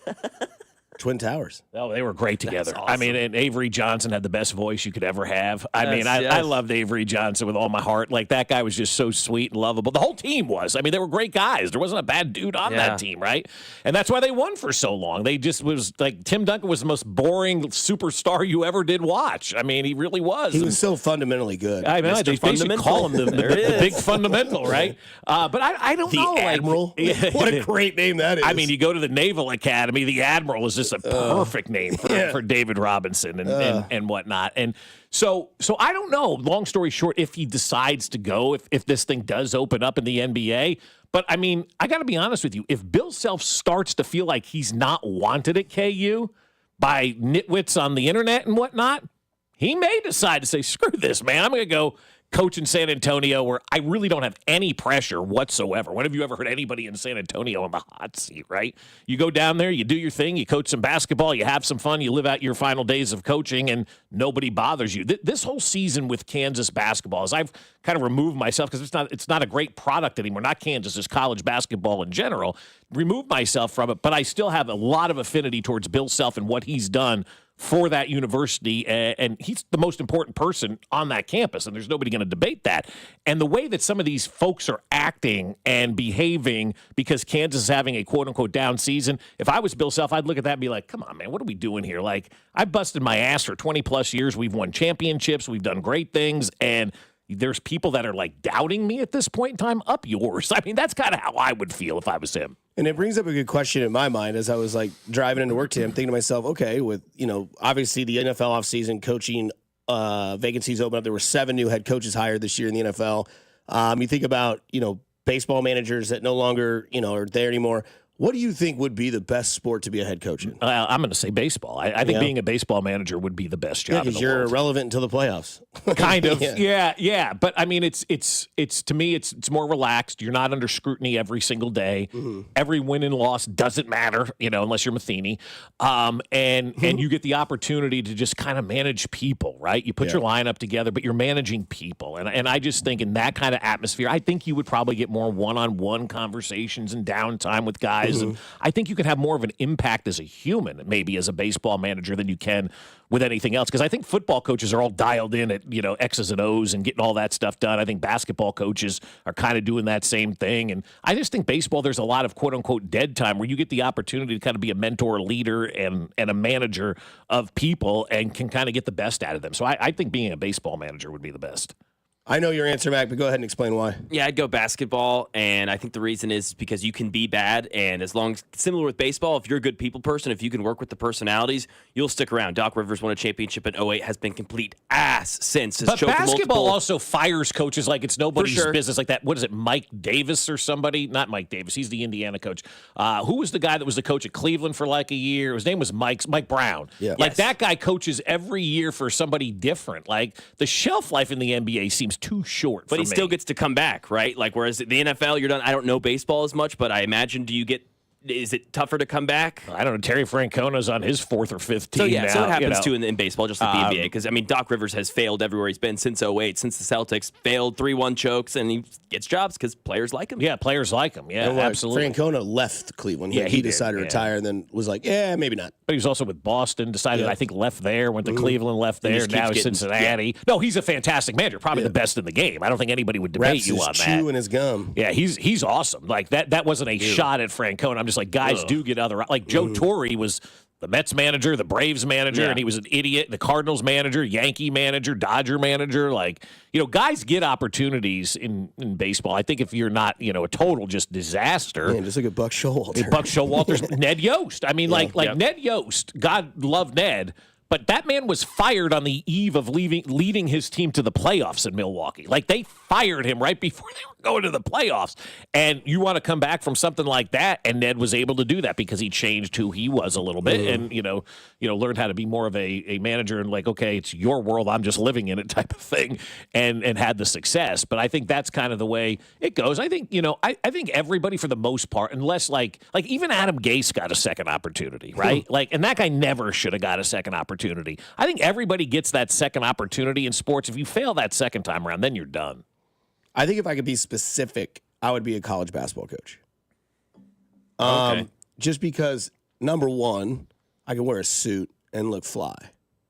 Twin Towers. Oh, they were great together. Awesome. I mean, and Avery Johnson had the best voice you could ever have. I loved Avery Johnson with all my heart. Like, that guy was just so sweet and lovable. The whole team was. I mean, they were great guys. There wasn't a bad dude on that team, right? And that's why they won for so long. They just was like, Tim Duncan was the most boring superstar you ever did watch. I mean, he really was. He was so fundamentally good. I mean, they basically call him the big fundamental, right? But I don't know. The Admiral. What a great name that is. I mean, you go to the Naval Academy, the Admiral is just a perfect name for David Robinson and whatnot. And so I don't know, long story short, if he decides to go, if this thing does open up in the NBA. But, I mean, I got to be honest with you. If Bill Self starts to feel like he's not wanted at KU by nitwits on the internet and whatnot, he may decide to say, screw this, man. I'm going to go coach in San Antonio where I really don't have any pressure whatsoever. When have you ever heard anybody in San Antonio on the hot seat, right? You go down there, you do your thing, you coach some basketball, you have some fun, you live out your final days of coaching, and nobody bothers you. This whole season with Kansas basketball, as I've kind of removed myself, because it's not a great product anymore, not Kansas, it's college basketball in general, removed myself from it, but I still have a lot of affinity towards Bill Self and what he's done for that university, and he's the most important person on that campus, and there's nobody going to debate that. And the way that some of these folks are acting and behaving because Kansas is having a quote-unquote down season, if I was Bill Self, I'd look at that and be like, come on, man, what are we doing here? Like, I busted my ass for 20-plus years. We've won championships. We've done great things, and there's people that are, like, doubting me at this point in time. Up yours. I mean, that's kind of how I would feel if I was him. And it brings up a good question in my mind as I was like driving into work today. I'm thinking to myself, okay, with, obviously the NFL offseason coaching vacancies open up. There were 7 new head coaches hired this year in the NFL. You think about, baseball managers that no longer, are there anymore. What do you think would be the best sport to be a head coach in? I'm going to say baseball. I think being a baseball manager would be the best job. Because you're irrelevant until the playoffs. Kind of, yeah. But I mean, it's to me, it's more relaxed. You're not under scrutiny every single day. Mm-hmm. Every win and loss doesn't matter, unless you're Matheny. And you get the opportunity to just kind of manage people, right? You put your lineup together, but you're managing people. And I just think in that kind of atmosphere, I think you would probably get more one-on-one conversations and downtime with guys. Mm-hmm. And I think you can have more of an impact as a human, maybe as a baseball manager, than you can with anything else. Because I think football coaches are all dialed in at, X's and O's and getting all that stuff done. I think basketball coaches are kind of doing that same thing. And I just think baseball, there's a lot of quote-unquote dead time where you get the opportunity to kind of be a mentor, leader, and a manager of people and can kind of get the best out of them. So I think being a baseball manager would be the best. I know your answer, Mac, but go ahead and explain why. Yeah, I'd go basketball, and I think the reason is because you can be bad, and similar with baseball, if you're a good people person, if you can work with the personalities, you'll stick around. Doc Rivers won a championship in 2008, has been complete ass since. But basketball also fires coaches like it's nobody's business like that. What is it, Mike Davis or somebody? Not Mike Davis. He's the Indiana coach. Who was the guy that was the coach at Cleveland for like a year? His name was Mike Brown. Yeah. That guy coaches every year for somebody different. Like, the shelf life in the NBA seems too short. But he still gets to come back, right? Like, whereas the NFL, you're done. I don't know baseball as much, but I imagine is it tougher to come back? I don't know. Terry Francona's on his 4th or 5th team now. So it happens too in baseball, just like the NBA. Because, Doc Rivers has failed everywhere he's been since 2008, since the Celtics failed 3-1 chokes, and he gets jobs because players like him. Yeah, players like him. Yeah, absolutely. Francona left Cleveland. He decided to retire and then was like, maybe not. But he was also with Boston, decided, I think, left there, went to Cleveland, left there, now he's Cincinnati. Yeah. No, he's a fantastic manager, probably the best in the game. I don't think anybody would debate you on that. Chewing his gum. Yeah, he's awesome. Like, that wasn't a shot at Francona. I'm just like, guys do get other, like Joe Torre was the Mets manager, the Braves manager, and he was an idiot. The Cardinals manager, Yankee manager, Dodger manager. Like, guys get opportunities in baseball. I think if you're not, a total just disaster. Man, just look at Buck Showalter. Buck Showalter's Ned Yost. I mean, Ned Yost, God love Ned. But that man was fired on the eve of leading his team to the playoffs in Milwaukee. Like, they fired him right before they were going to the playoffs. And you want to come back from something like that, and Ned was able to do that because he changed who he was a little bit and, learned how to be more of a manager and like, okay, it's your world, I'm just living in it type of thing, and had the success. But I think that's kind of the way it goes. I think, I think everybody for the most part, unless like even Adam Gase got a second opportunity, right? And that guy never should have got a second opportunity. I think everybody gets that second opportunity in sports. If you fail that second time around, then you're done. I think if I could be specific, I would be a college basketball coach. Just because, number one, I can wear a suit and look fly.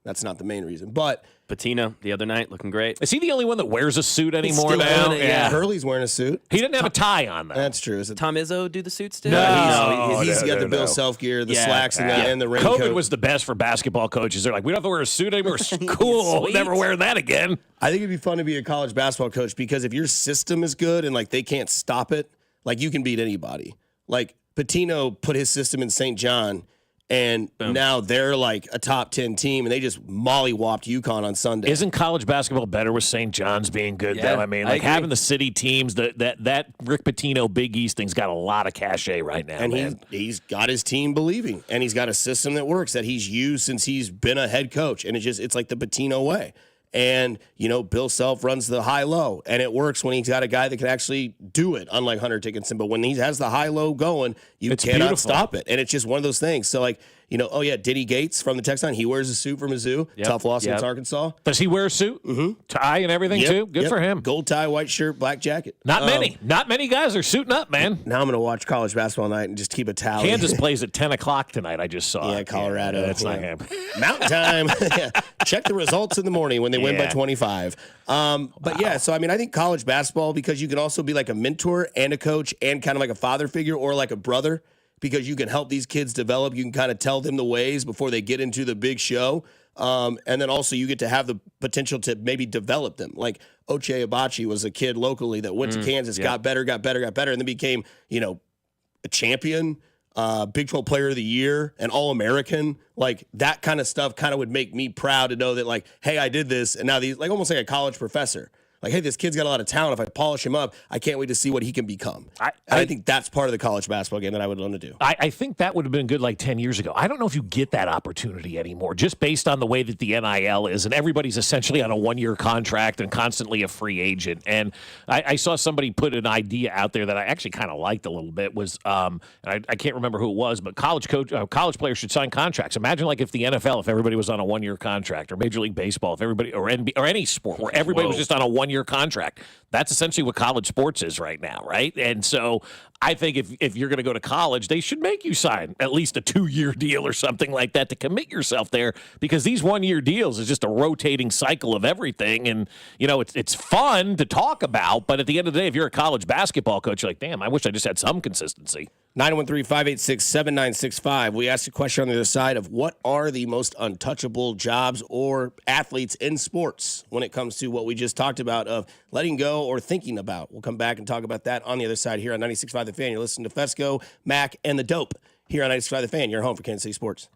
That's not the main reason. But Patino the other night looking great. Is he the only one that wears a suit anymore now? Yeah, Hurley's wearing a suit. He didn't have a tie on, though. That's true. Does Tom Izzo do the suit still? No, he's got the Bill Self gear, the slacks, and the raincoat. COVID was the best for basketball coaches. They're like, we don't have to wear a suit anymore. Cool. We'll never wear that again. I think it'd be fun to be a college basketball coach because if your system is good and like they can't stop it, like you can beat anybody. Like Patino put his system in St. John. And now they're like a top 10 team, and they just mollywopped UConn on Sunday. Isn't college basketball better with St. John's being good, though? I mean, like having the city teams, that Rick Pitino Big East thing's got a lot of cachet right now. And he's got his team believing, and he's got a system that works that he's used since he's been a head coach. And it's like the Pitino way. And, Bill Self runs the high-low, and it works when he's got a guy that can actually do it, unlike Hunter Dickinson. But when he has the high-low going, you cannot stop it. And it's just one of those things. So, like, Oh yeah, Diddy Gates from the text line. He wears a suit for Mizzou. Yep. Tough loss Yep. against Arkansas. Does he wear a suit? Mm-hmm. Tie and everything Yep. too? Good for him. Gold tie, white shirt, black jacket. Not many guys are suiting up, man. Now I'm going to watch college basketball night and just keep a tally. Kansas plays at 10 o'clock tonight. I just saw. Yeah, Colorado. That's not him. Mountain time. Yeah. Check the results in the morning when they win by 25. But yeah, so I mean, I think college basketball, because you can also be like a mentor and a coach and kind of like a father figure or like a brother, because you can help these kids develop. You can kind of tell them the ways before they get into the big show. And then also you get to have the potential to maybe develop them. Like Ochai Abachi was a kid locally that went to Kansas, got better, and then became, a champion, Big 12 Player of the Year, an All-American. Like that kind of stuff kind of would make me proud to know that, like, hey, I did this, and now these, like, almost like a college professor. Like, hey, this kid's got a lot of talent. If I polish him up, I can't wait to see what he can become. I think that's part of the college basketball game that I would want to do. I think that would have been good like 10 years ago. I don't know if you get that opportunity anymore, just based on the way that the NIL is, and everybody's essentially on a one-year contract and constantly a free agent. And I saw somebody put an idea out there that I actually kind of liked a little bit. Was and I can't remember who it was, but college players should sign contracts. Imagine like if the NFL, if everybody was on a one-year contract, or Major League Baseball, if everybody, or any sport where everybody was just on a one-year contract. That's essentially what college sports is right now, right? And so I think if you're going to go to college, they should make you sign at least a 2-year deal or something like that to commit yourself there, because these 1-year deals is just a rotating cycle of everything. And, it's fun to talk about, but at the end of the day, if you're a college basketball coach, you're like, damn, I wish I just had some consistency. 913-586-7965. We asked a question on the other side of what are the most untouchable jobs or athletes in sports when it comes to what we just talked about of letting go or thinking about. We'll come back and talk about that on the other side here on 96.5 The Fan. You're listening to Fescoe, Mac, and the Dope here on 96.5 The Fan. Your home for Kansas City sports.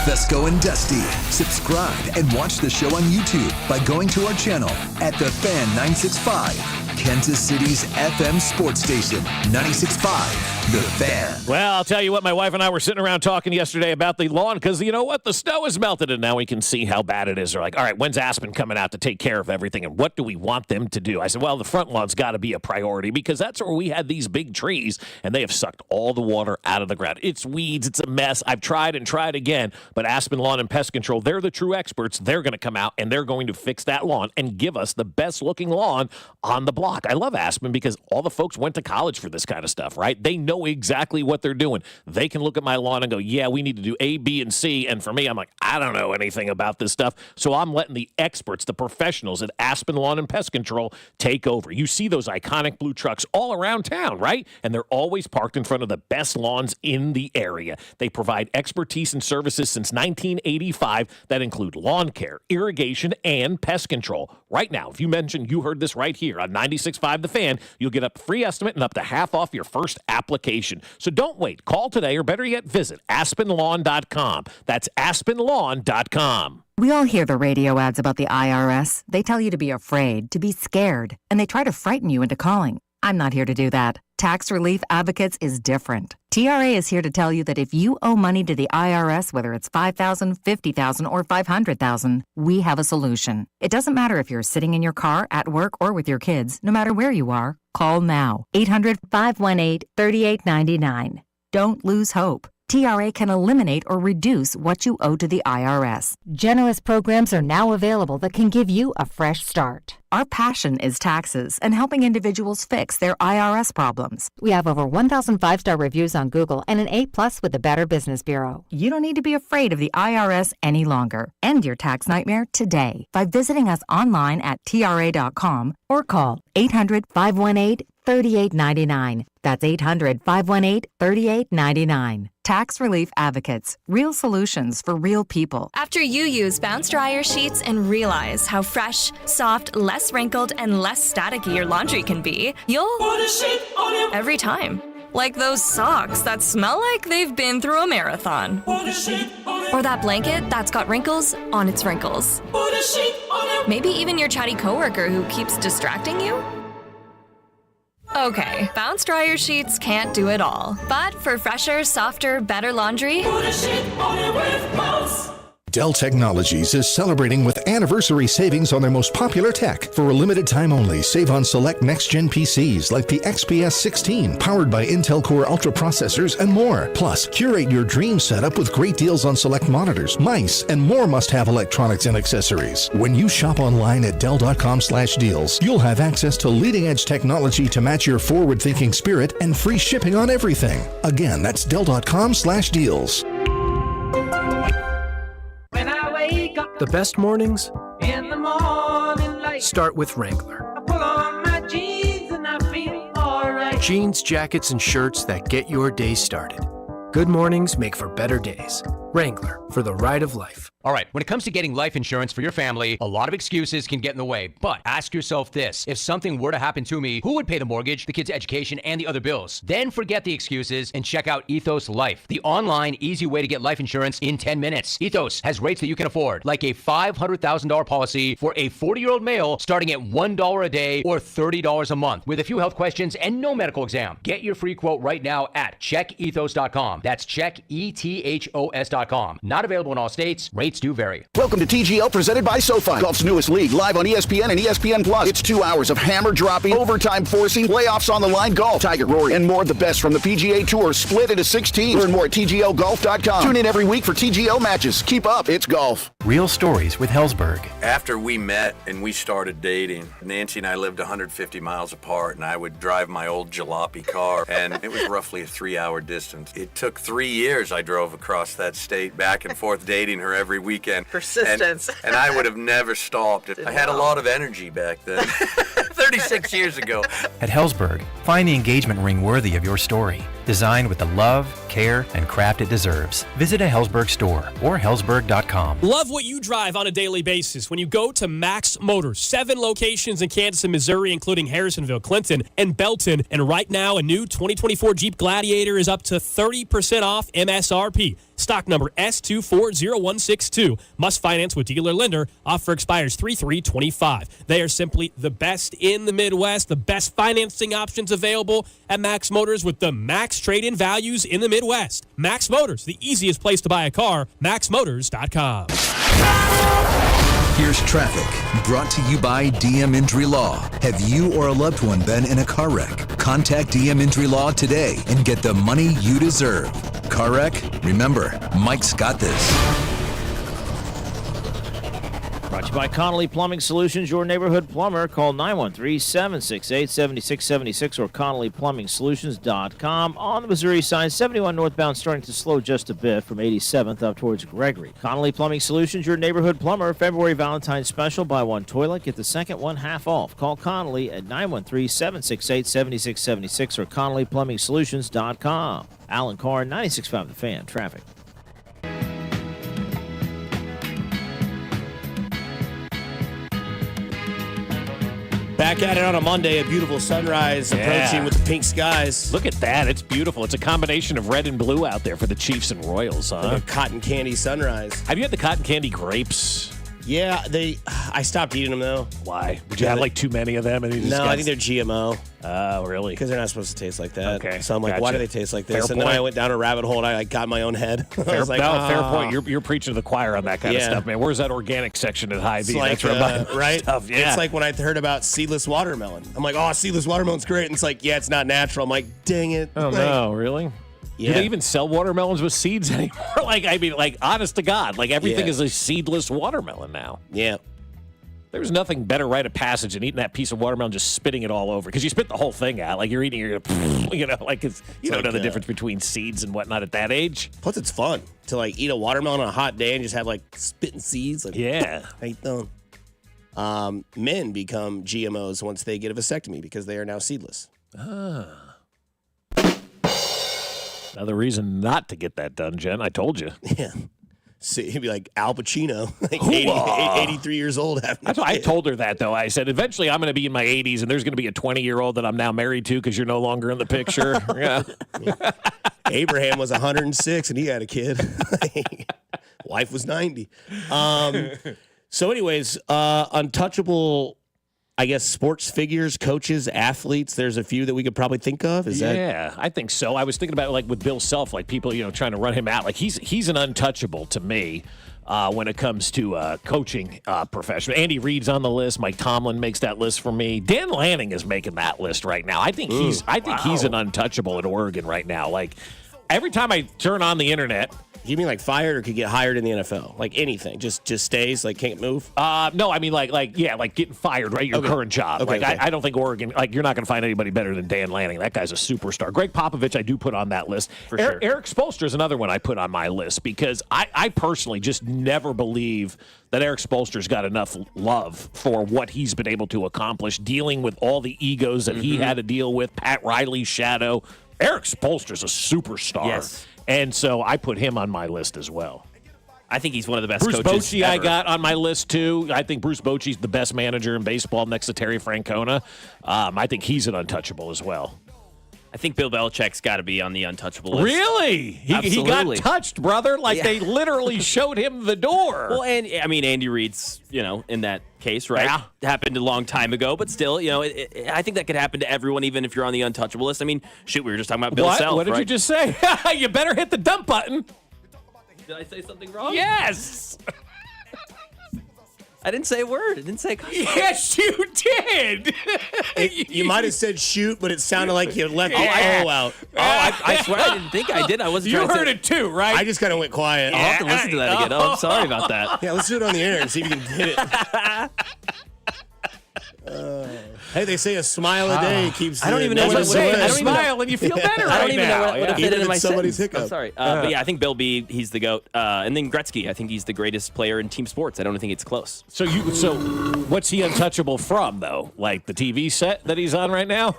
Fescoe and Dusty. Subscribe and watch the show on YouTube by going to our channel at The Fan 965, Kansas City's FM sports station, 96.5 The Fan. Well, I'll tell you what, my wife and I were sitting around talking yesterday about the lawn, because you know what? The snow has melted, and now we can see how bad it is. They're like, all right, when's Aspen coming out to take care of everything, and what do we want them to do? I said, well, the front lawn's got to be a priority, because that's where we had these big trees, and they have sucked all the water out of the ground. It's weeds. It's a mess. I've tried and tried again, but Aspen Lawn and Pest Control, they're the true experts. They're going to come out, and they're going to fix that lawn and give us the best-looking lawn on the block. I love Aspen because all the folks went to college for this kind of stuff, right? They know exactly what they're doing. They can look at my lawn and go, yeah, we need to do A, B, and C. And for me, I'm like, I don't know anything about this stuff. So I'm letting the experts, the professionals at Aspen Lawn and Pest Control take over. You see those iconic blue trucks all around town, right? And they're always parked in front of the best lawns in the area. They provide expertise and services since 1985 that include lawn care, irrigation, and pest control. Right now, if you mention you heard this right here on 96.5 The Fan, you'll get a free estimate and up to half off your first application. So don't wait. Call today, or better yet, visit aspenlawn.com. That's aspenlawn.com. We all hear the radio ads about the IRS. They tell you to be afraid, to be scared, and they try to frighten you into calling. I'm not here to do that. Tax Relief Advocates is different. TRA is here to tell you that if you owe money to the IRS, whether it's $5,000, $50,000, or $500,000, we have a solution. It doesn't matter if you're sitting in your car, at work, or with your kids. No matter where you are, call now. 800-518-3899. Don't lose hope. TRA can eliminate or reduce what you owe to the IRS. Generous programs are now available that can give you a fresh start. Our passion is taxes and helping individuals fix their IRS problems. We have over 1,000 5-star reviews on Google and an A+ with the Better Business Bureau. You don't need to be afraid of the IRS any longer. End your tax nightmare today by visiting us online at TRA.com or call 800-518-3899. That's 800-518-3899. Tax Relief Advocates. Real solutions for real people. After you use Bounce Dryer sheets and realize how fresh, soft, less wrinkled, and less staticky your laundry can be, you'll put a sheet on it every time. Like those socks that smell like they've been through a marathon. Put a sheet on it. Or that blanket that's got wrinkles on its wrinkles. Put a sheet on it. Maybe even your chatty coworker who keeps distracting you. Okay, Bounce Dryer sheets can't do it all. But for fresher, softer, better laundry, put a sheet on it with Bounce. Dell Technologies is celebrating with anniversary savings on their most popular tech. For a limited time only, save on select next-gen PCs like the XPS 16, powered by Intel Core Ultra processors and more. Plus, curate your dream setup with great deals on select monitors, mice, and more must-have electronics and accessories. When you shop online at Dell.com/deals, you'll have access to leading-edge technology to match your forward-thinking spirit and free shipping on everything. Again, that's Dell.com/deals. When I wake up The best mornings in the morning light, start with Wrangler. I pull on my jeans and I feel alright. Jeans, jackets, and shirts that get your day started. Good mornings make for better days. Wrangler, for the ride of life. All right, when it comes to getting life insurance for your family, a lot of excuses can get in the way. But ask yourself this: if something were to happen to me, who would pay the mortgage, the kids' education, and the other bills? Then forget the excuses and check out Ethos Life, the online, easy way to get life insurance in 10 minutes. Ethos has rates that you can afford, like a $500,000 policy for a 40-year-old male starting at $1 a day or $30 a month, with a few health questions and no medical exam. Get your free quote right now at checkethos.com. That's checkethos.com. Not available in all states. Rates do vary. Welcome to TGL, presented by SoFi, golf's newest league, live on ESPN and ESPN Plus. It's 2 hours of hammer-dropping, overtime forcing, playoffs on the line golf, Tiger, Rory, and more of the best from the PGA Tour, split into 16. Learn more at TGLGolf.com. Tune in every week for TGL matches. Keep up, it's golf. Real stories with Hellsberg. After we met and we started dating, Nancy and I lived 150 miles apart, and I would drive my old jalopy car, and it was roughly a 3-hour distance. It took 3 years I drove across that state, back and forth, dating her every weekend. Persistence. And I would have never stopped. I had a lot of energy back then, 36 years ago. At Hellsberg, find the engagement ring worthy of your story. Designed with the love, care, and craft it deserves. Visit a Hellsberg store or Hellsberg.com. Love what you drive on a daily basis when you go to Max Motors. 7 locations in Kansas and Missouri, including Harrisonville, Clinton, and Belton. And right now, a new 2024 Jeep Gladiator is up to 30% off MSRP. Stock number S240162. Must finance with dealer lender. Offer expires 3/3/25. They are simply the best in the Midwest. The best financing options available at Max Motors with the max trade-in values in the Midwest. Max Motors, the easiest place to buy a car. MaxMotors.com. Here's traffic, brought to you by DM Injury Law. Have you or a loved one been in a car wreck? Contact DM Injury Law today and get the money you deserve. Car wreck? Remember, Mike's got this. Brought to you by Connolly Plumbing Solutions, your neighborhood plumber. Call 913-768-7676 or ConnollyPlumbingSolutions.com. On the Missouri side, 71 northbound starting to slow just a bit from 87th up towards Gregory. Connolly Plumbing Solutions, your neighborhood plumber. February Valentine's special, buy one toilet, get the second one half off. Call Connolly at 913-768-7676 or ConnollyPlumbingSolutions.com. Alan Carr, 96.5 The Fan. Traffic. Back at it on a Monday, a beautiful sunrise approaching with the pink skies. Look at that. It's beautiful. It's a combination of red and blue out there for the Chiefs and Royals, huh? Like a cotton candy sunrise. Have you had the cotton candy grapes? Yeah, I stopped eating them, though. Why? Did you have like too many of them? And No, I think they're GMO. Oh, really? Because they're not supposed to taste like that. Okay. So I'm like, why do they taste like this? Fair and then point. I went down a rabbit hole and I got in my own head. I was like, fair point. You're preaching to the choir on that kind of stuff, man. Where's that organic section at Hy-Vee? It's like, That's where I'm buying right? stuff. Yeah. It's like when I heard about seedless watermelon. I'm like, oh, seedless watermelon's great. And it's like, yeah, it's not natural. I'm like, dang it. Oh, no, really? Yeah. Do they even sell watermelons with seeds anymore? Like, honest to God, like everything is a seedless watermelon now. Yeah. There's nothing better rite of passage than eating that piece of watermelon, just spitting it all over. Because you spit the whole thing out. Like you're eating, you don't know the difference between seeds and whatnot at that age. Plus, it's fun to like eat a watermelon on a hot day and just have like spitting seeds. Like, yeah. How you doing? Men become GMOs once they get a vasectomy because they are now seedless. Another reason not to get that done, Jen. I told you. Yeah. So he'd be like Al Pacino, like 83 years old. That's why I told her that, though. I said, eventually I'm going to be in my 80s, and there's going to be a 20-year-old that I'm now married to because you're no longer in the picture. Yeah. Abraham was 106, and he had a kid. Wife was 90. So anyways, untouchable, I guess, sports figures, coaches, athletes, there's a few that we could probably think of. Yeah, I think so. I was thinking about it like with Bill Self, like people, trying to run him out. Like he's an untouchable to me. when it comes to coaching professional. Andy Reid's on the list. Mike Tomlin makes that list for me. Dan Lanning is making that list right now. I think he's an untouchable at Oregon right now. Like every time I turn on the internet. You mean like fired or could get hired in the NFL? Like anything, just stays, like can't move? No, I mean like getting fired, right? Your current job. Okay, like I don't think Oregon, like you're not going to find anybody better than Dan Lanning. That guy's a superstar. Greg Popovich, I do put on that list. For sure. Eric Spoelstra is another one I put on my list because I personally just never believe that Eric Spoelstra's got enough love for what he's been able to accomplish, dealing with all the egos that he had to deal with, Pat Riley's shadow. Eric Spoelstra's a superstar. Yes. And so I put him on my list as well. I think he's one of the best Bruce coaches Bochy ever. I got on my list, too. I think Bruce Bochy's the best manager in baseball next to Terry Francona. I think he's an untouchable as well. I think Bill Belichick's got to be on the untouchable list. Really? He got touched, brother. Like they literally showed him the door. Well, and I mean, Andy Reid's, in that case, right? Yeah. Happened a long time ago, but still, I think that could happen to everyone, even if you're on the untouchable list. I mean, shoot, we were just talking about Bill Self, What did right? you just say? You better hit the dump button. Did I say something wrong? Yes. I didn't say a word. I didn't say a cuss word. Yes, you did. You might have said shoot, but it sounded like you left the O out. Oh, I swear I didn't think I did. I wasn't You trying to heard say it too, right? I just kind of went quiet. I'll have to listen to that again. Oh, I'm sorry about that. Yeah, let's do it on the air and see if you can hit it. Hey, they say a smile a day keeps. I don't even know what to say. I don't even Smile and you feel better I don't right even now. know what to fit Even into if my somebody's sentence. I'm hiccup. sorry. But yeah, I think Bill B, he's the GOAT. And then Gretzky, I think he's the greatest player in team sports. I don't think it's close. So what's he untouchable from, though? Like the TV set that he's on right now?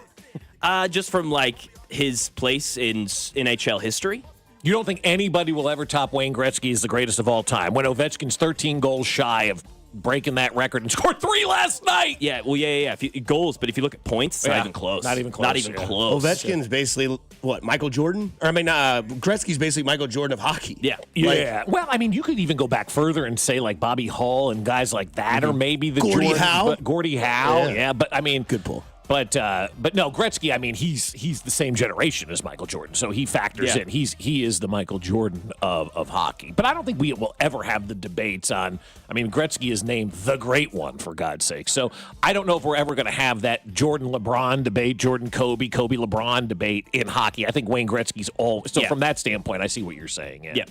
Just from like his place in NHL history. You don't think anybody will ever top Wayne Gretzky as the greatest of all time when Ovechkin's 13 goals shy of breaking that record and scored 3 last night? Yeah, well, yeah. Goals, but if you look at points, it's not even close. Not even close. Not even close. Ovechkin's basically what, Michael Jordan? Or Gretzky's basically Michael Jordan of hockey. Yeah. Yeah. Well, I mean, you could even go back further and say like Bobby Hull and guys like that, or maybe the Gordie Jordans, Howe. but Gordie Howe. Yeah, but I mean, good pull. But no, Gretzky. I mean, he's the same generation as Michael Jordan, so he factors in. He is the Michael Jordan of hockey. But I don't think we will ever have the debates on. I mean, Gretzky is named the Great One, for God's sake. So I don't know if we're ever going to have that Jordan LeBron debate, Jordan Kobe LeBron debate in hockey. I think Wayne Gretzky's all. So from that standpoint, I see what you're saying. Yeah.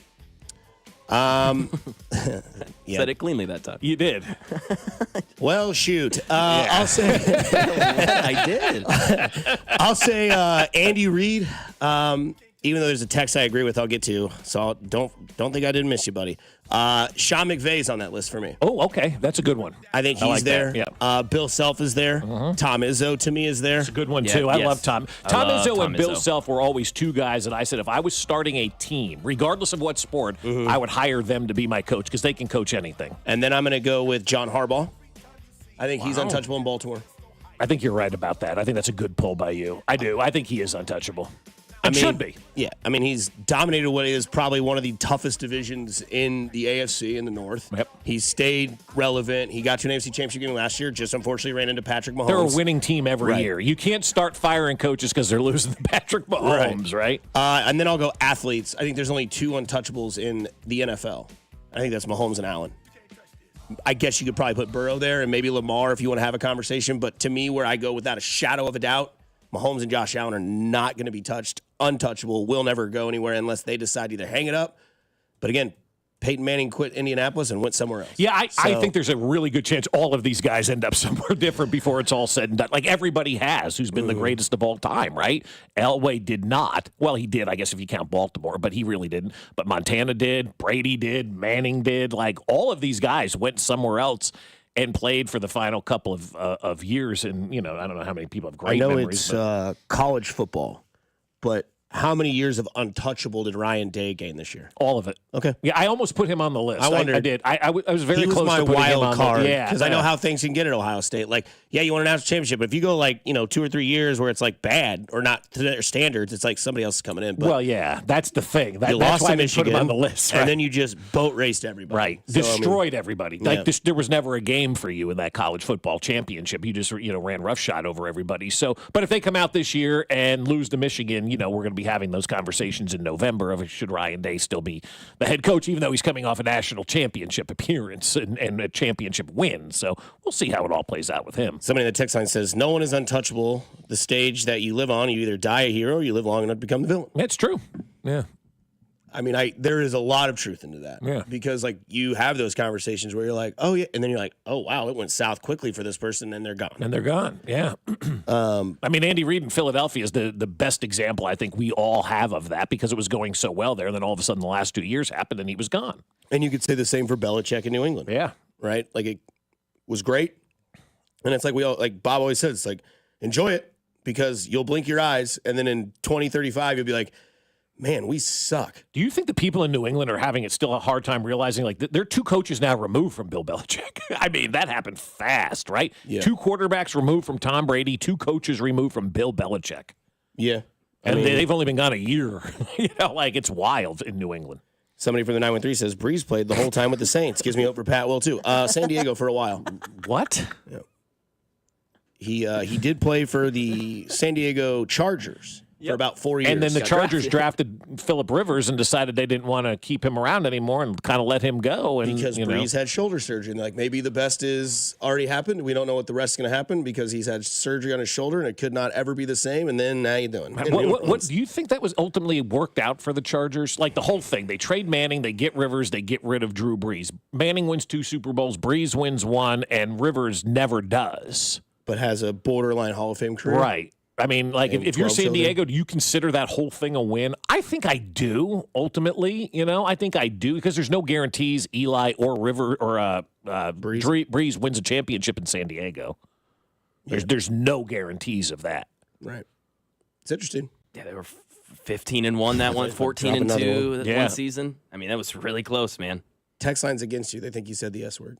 Said it cleanly that time. You did. Well, shoot. I'll say. I did. I'll say Andy Reid. Even though there's a text I agree with, I'll get to. So don't think I didn't miss you, buddy. Sean McVay's on that list for me. Oh, okay. That's a good one. I think he's like there. that, yeah. Bill Self is there. Tom Izzo, to me, is there. That's a good one, Yeah, too. I yes. love Tom. I Tom love Izzo Tom and Bill Izzo. Self were always two guys that I said if I was starting a team, regardless of what sport, I would hire them to be my coach because they can coach anything. And then I'm going to go with John Harbaugh. I think he's untouchable in Baltimore. I think you're right about that. I think that's a good pull by you. I do. I think he is untouchable. Should be. Yeah. I mean, he's dominated what is probably one of the toughest divisions in the AFC in the North. Yep. He's stayed relevant. He got to an AFC Championship game last year, just unfortunately ran into Patrick Mahomes. They're a winning team every Right. year. You can't start firing coaches because they're losing to Patrick Mahomes, right? And then I'll go athletes. I think there's only 2 untouchables in the NFL. I think that's Mahomes and Allen. I guess you could probably put Burrow there and maybe Lamar if you want to have a conversation. But to me, where I go without a shadow of a doubt, Mahomes and Josh Allen are not going to be touched. Untouchable. Will never go anywhere unless they decide to either hang it up. But again, Peyton Manning quit Indianapolis and went somewhere else. Yeah, I think there's a really good chance all of these guys end up somewhere different before it's all said and done. Like everybody has who's been the greatest of all time, right? Elway did not. Well, he did, I guess, if you count Baltimore, but he really didn't. But Montana did, Brady did, Manning did. Like all of these guys went somewhere else and played for the final couple of years. And, I don't know how many people have great memories. I know it's college football, but how many years of untouchable did Ryan Day gain this year? All of it. Okay. Yeah, I almost put him on the list. I wondered. I did. I was very He was close my to putting him wild on card. the Because I know how things can get at Ohio State. Like, yeah, you want an national championship, but if you go 2 or 3 years where it's like bad or not to their standards, it's like somebody else is coming in. But well, yeah, that's the thing. you That's lost why to I didn't Michigan put him on the list. Right? and then you just boat raced everybody. Right. So, Destroyed everybody. yeah. Like there was never a game for you in that college football championship. You just ran roughshod over everybody. So, but if they come out this year and lose to Michigan, we're going to be having those conversations in November of should Ryan Day still be the head coach, even though he's coming off a national championship appearance and a championship win. So we'll see how it all plays out with him. Somebody in the text line says, no one is untouchable. The stage that you live on, you either die a hero or you live long enough to become the villain. That's true. Yeah. I mean, there is a lot of truth into that. Yeah. Because, like, you have those conversations where you're like, oh, yeah. And then you're like, oh, wow, it went south quickly for this person, and they're gone. Yeah. I mean, Andy Reid in Philadelphia is the best example I think we all have of that because it was going so well there. And then all of a sudden the last 2 years happened and he was gone. And you could say the same for Belichick in New England. Yeah. Right? Like, it was great. And it's like like Bob always says, it's like, enjoy it because you'll blink your eyes. And then in 2035, you'll be like, man, we suck. Do you think the people in New England are having it still a hard time realizing, like, they're 2 coaches now removed from Bill Belichick? I mean, that happened fast, right? Yeah. 2 quarterbacks removed from Tom Brady, 2 coaches removed from Bill Belichick. Yeah. And they've only been gone a year. It's wild in New England. Somebody from the 913 says, Breeze played the whole time with the Saints. Gives me hope for Pat Will, too. San Diego for a while. What? Yeah. He did play for the San Diego Chargers. For about 4 years. And then the Chargers drafted Phillip Rivers and decided they didn't want to keep him around anymore and kind of let him go. And, because Breeze had shoulder surgery. And like, maybe the best is already happened. We don't know what the rest is going to happen because he's had surgery on his shoulder and it could not ever be the same. And then now you're doing. What do you think that was ultimately worked out for the Chargers? Like the whole thing. They trade Manning, they get Rivers, they get rid of Drew Brees. Manning wins 2 Super Bowls, Brees wins 1, and Rivers never does. But has a borderline Hall of Fame career. Right. I mean, like, if you're San Diego, do you consider that whole thing a win? I think I do, ultimately. I think I do because there's no guarantees Eli or River or Breeze wins a championship in San Diego. There's no guarantees of that. Right. It's interesting. Yeah, they were 15-1 that one, 14-2 that one season. I mean, that was really close, man. Text line's against you. They think you said the S word.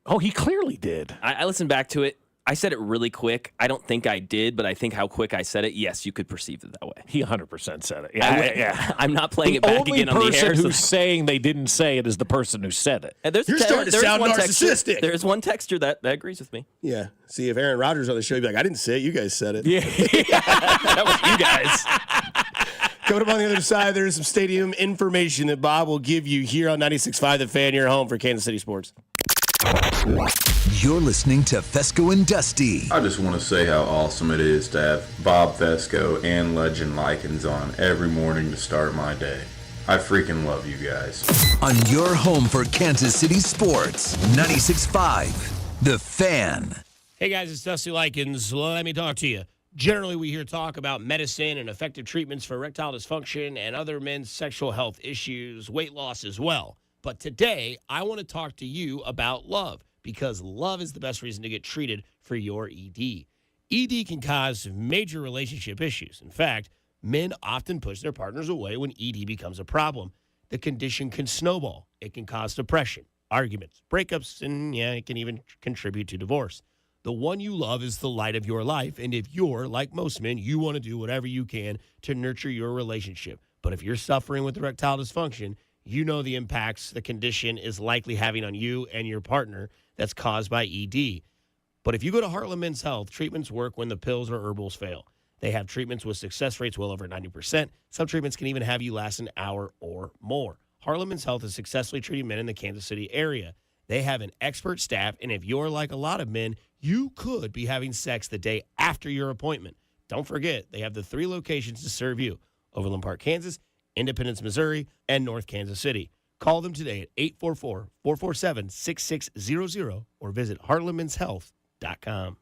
Oh, he clearly did. I listened back to it. I said it really quick. I don't think I did, but I think how quick I said it, yes, you could perceive it that way. He 100% said it. Yeah, I'm not playing it back again on the air. The person who's saying they didn't say it is the person who said it. And You're starting to sound narcissistic. There's one texture that agrees with me. Yeah. See, if Aaron Rodgers on the show, he'd be like, I didn't say it. You guys said it. Yeah. That was you guys. Coming up on the other side, there's some stadium information that Bob will give you here on 96.5 The Fan, your home for Kansas City sports. You're listening to Fescoe and Dusty. I just want to say how awesome it is to have Bob Fescoe and Legend Likens on every morning to start my day. I freaking love you guys. On your home for Kansas City sports, 96.5 The Fan. Hey guys, it's Dusty Likens. Let me talk to you. Generally, we hear talk about medicine and effective treatments for erectile dysfunction and other men's sexual health issues, weight loss as well. But today, I want to talk to you about love because love is the best reason to get treated for your ED. ED can cause major relationship issues. In fact, men often push their partners away when ED becomes a problem. The condition can snowball. It can cause depression, arguments, breakups, and it can even contribute to divorce. The one you love is the light of your life, and if you're, like most men, you want to do whatever you can to nurture your relationship. But if you're suffering with erectile dysfunction, you know the impacts the condition is likely having on you and your partner that's caused by ED. But if you go to Heartland Men's Health, treatments work when the pills or herbals fail. They have treatments with success rates well over 90%. Some treatments can even have you last an hour or more. Heartland Men's Health is successfully treating men in the Kansas City area. They have an expert staff, and if you're like a lot of men, you could be having sex the day after your appointment. Don't forget, they have the 3 locations to serve you: Overland Park, Kansas, Independence, Missouri, and North Kansas City. Call them today at 844-447-6600 or visit heartlandmenshealth.com.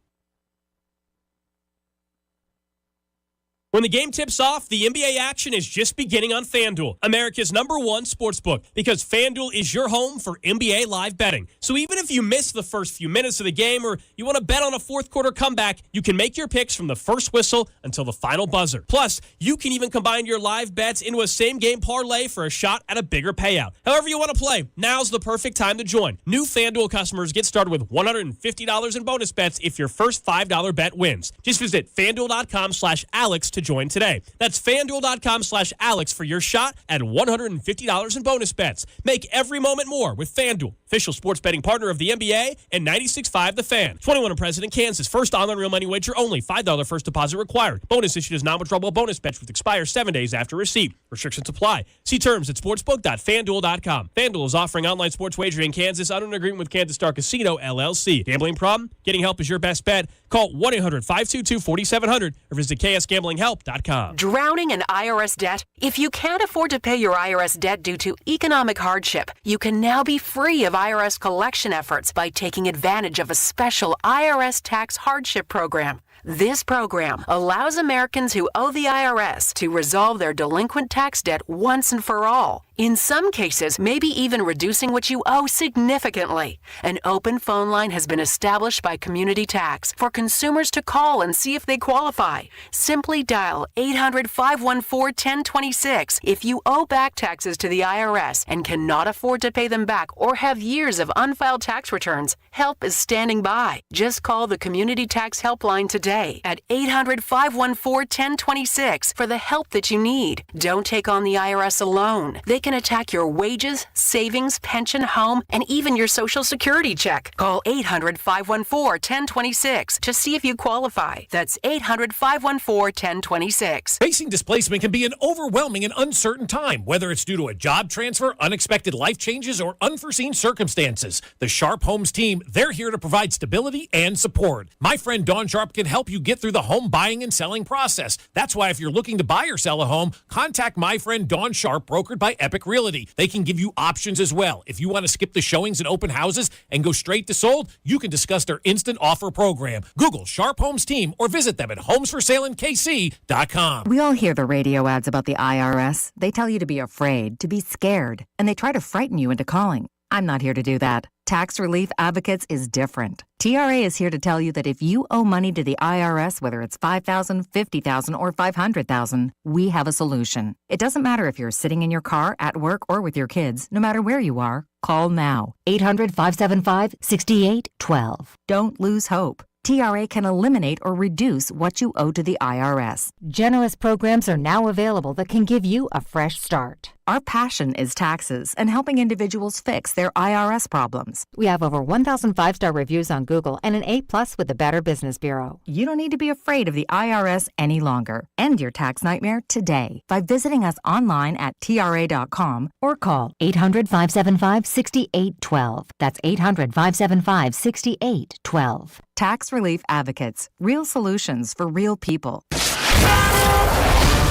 When the game tips off, the NBA action is just beginning on FanDuel, America's #1 sportsbook, because FanDuel is your home for NBA live betting. So even if you miss the first few minutes of the game or you want to bet on a fourth quarter comeback, you can make your picks from the first whistle until the final buzzer. Plus, you can even combine your live bets into a same-game parlay for a shot at a bigger payout. However you want to play, now's the perfect time to join. New FanDuel customers get started with $150 in bonus bets if your first $5 bet wins. Just visit FanDuel.com/Alex to join today. That's FanDuel.com/Alex for your shot at $150 in bonus bets. Make every moment more with FanDuel, official sports betting partner of the NBA and 96.5 The Fan. 21 and President, Kansas. First online real money wager only. $5 first deposit required. Bonus issued as non-withdrawable bonus bets with expire 7 days after receipt. Restrictions apply. See terms at sportsbook.fanduel.com. FanDuel is offering online sports wagering in Kansas under an agreement with Kansas Star Casino, LLC. Gambling problem? Getting help is your best bet. Call 1-800-522-4700 or visit ksgamblinghelp.com. Drowning in IRS debt? If you can't afford to pay your IRS debt due to economic hardship, you can now be free of IRS collection efforts by taking advantage of a special IRS tax hardship program. This program allows Americans who owe the IRS to resolve their delinquent tax debt once and for all. In some cases, maybe even reducing what you owe significantly. An open phone line has been established by Community Tax for consumers to call and see if they qualify. Simply dial 800-514-1026 if you owe back taxes to the IRS and cannot afford to pay them back or have years of unfiled tax returns. Help is standing by. Just call the Community Tax Helpline today at 800-514-1026 for the help that you need. Don't take on the IRS alone. They can attack your wages, savings, pension, home, and even your Social Security check. Call 800-514-1026 to see if you qualify. That's 800-514-1026. Facing displacement can be an overwhelming and uncertain time, whether it's due to a job transfer, unexpected life changes, or unforeseen circumstances. The Sharp Homes team, they're here to provide stability and support. My friend Dawn Sharp can help you get through the home buying and selling process. That's why if you're looking to buy or sell a home, contact my friend Dawn Sharp, brokered by Epic Realty. They can give you options as well. If you want to skip the showings and open houses and go straight to sold, you can discuss their instant offer program. Google Sharp Homes team or visit them at homesforsaleInKC.com. We all hear the radio ads about the IRS. They tell you to be afraid, to be scared, and they try to frighten you into calling. I'm not here to do that. Tax Relief Advocates is different. TRA is here to tell you that if you owe money to the IRS, whether it's $5,000, $50,000, or $500,000, we have a solution. It doesn't matter if you're sitting in your car, at work, or with your kids. No matter where you are, call now. 800-575-6812. Don't lose hope. TRA can eliminate or reduce what you owe to the IRS. Generous programs are now available that can give you a fresh start. Our passion is taxes and helping individuals fix their IRS problems. We have over 1,000 five-star reviews on Google and an A+ with the Better Business Bureau. You don't need to be afraid of the IRS any longer. End your tax nightmare today by visiting us online at TRA.com or call 800-575-6812. That's 800-575-6812. Tax Relief Advocates. Real solutions for real people.